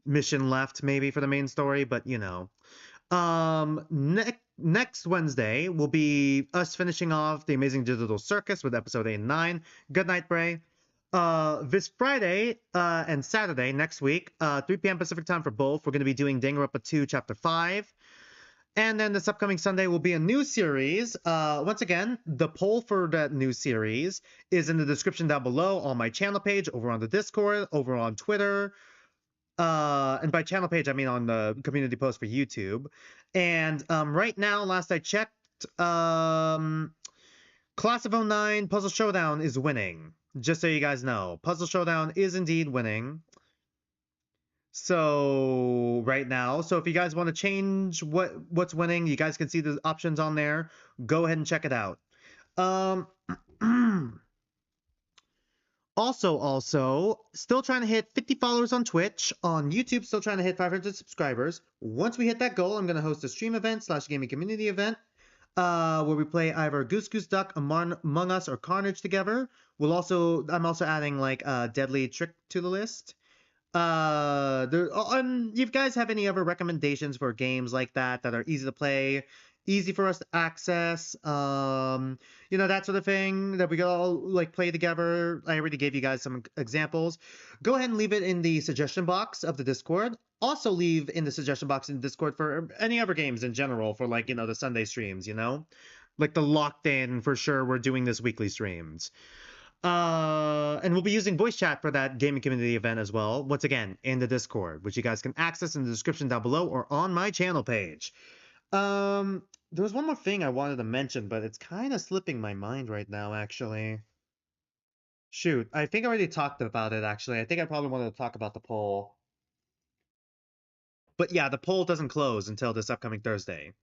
mission left maybe for the main story, but you know. Next Wednesday will be us finishing off The Amazing Digital Circus with episode 8 and 9. Good night, Bray. This Friday and Saturday next week, 3 p.m. Pacific time for both, we're going to be doing Danganronpa 2 Chapter 5. And then this upcoming Sunday will be a new series. Once again, the poll for that new series is in the description down below on my channel page, over on the Discord, over on Twitter. And by channel page, I mean on the community post for YouTube. And right now, last I checked, Class of 09 Puzzle Showdown is winning. Just so you guys know, Puzzle Showdown is indeed winning. So right now, so if you guys want to change what's winning, you guys can see the options on there. Go ahead and check it out. Also, still trying to hit 50 followers on Twitch. On YouTube, still trying to hit 500 subscribers. Once we hit that goal, I'm going to host a stream event / gaming community event where we play either Goose Goose Duck, Among Us, or Carnage together. I'm also adding like Deadly Trick to the list. If you guys have any other recommendations for games like that are easy to play, easy for us to access, you know, that sort of thing that we could all like play together. I already gave you guys some examples. Go ahead and leave it in the suggestion box of the Discord. Also leave in the suggestion box in Discord for any other games in general for like, you know, the Sunday streams, you know, like the Locked In for sure. We're doing this weekly streams. And we'll be using voice chat for that gaming community event as well. Once again, in the Discord, which you guys can access in the description down below or on my channel page. There was one more thing I wanted to mention, but it's kind of slipping my mind right now, actually. Shoot, I think I already talked about it, actually. I think I probably wanted to talk about the poll. But yeah, the poll doesn't close until this upcoming Thursday.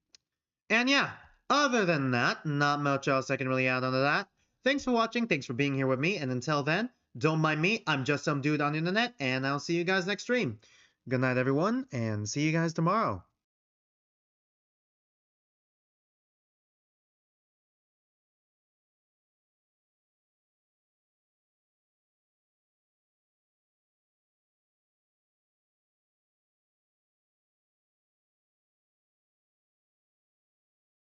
And yeah, other than that, not much else I can really add onto that. Thanks for watching, thanks for being here with me, and until then, don't mind me, I'm just some dude on the internet, and I'll see you guys next stream. Good night, everyone, and see you guys tomorrow.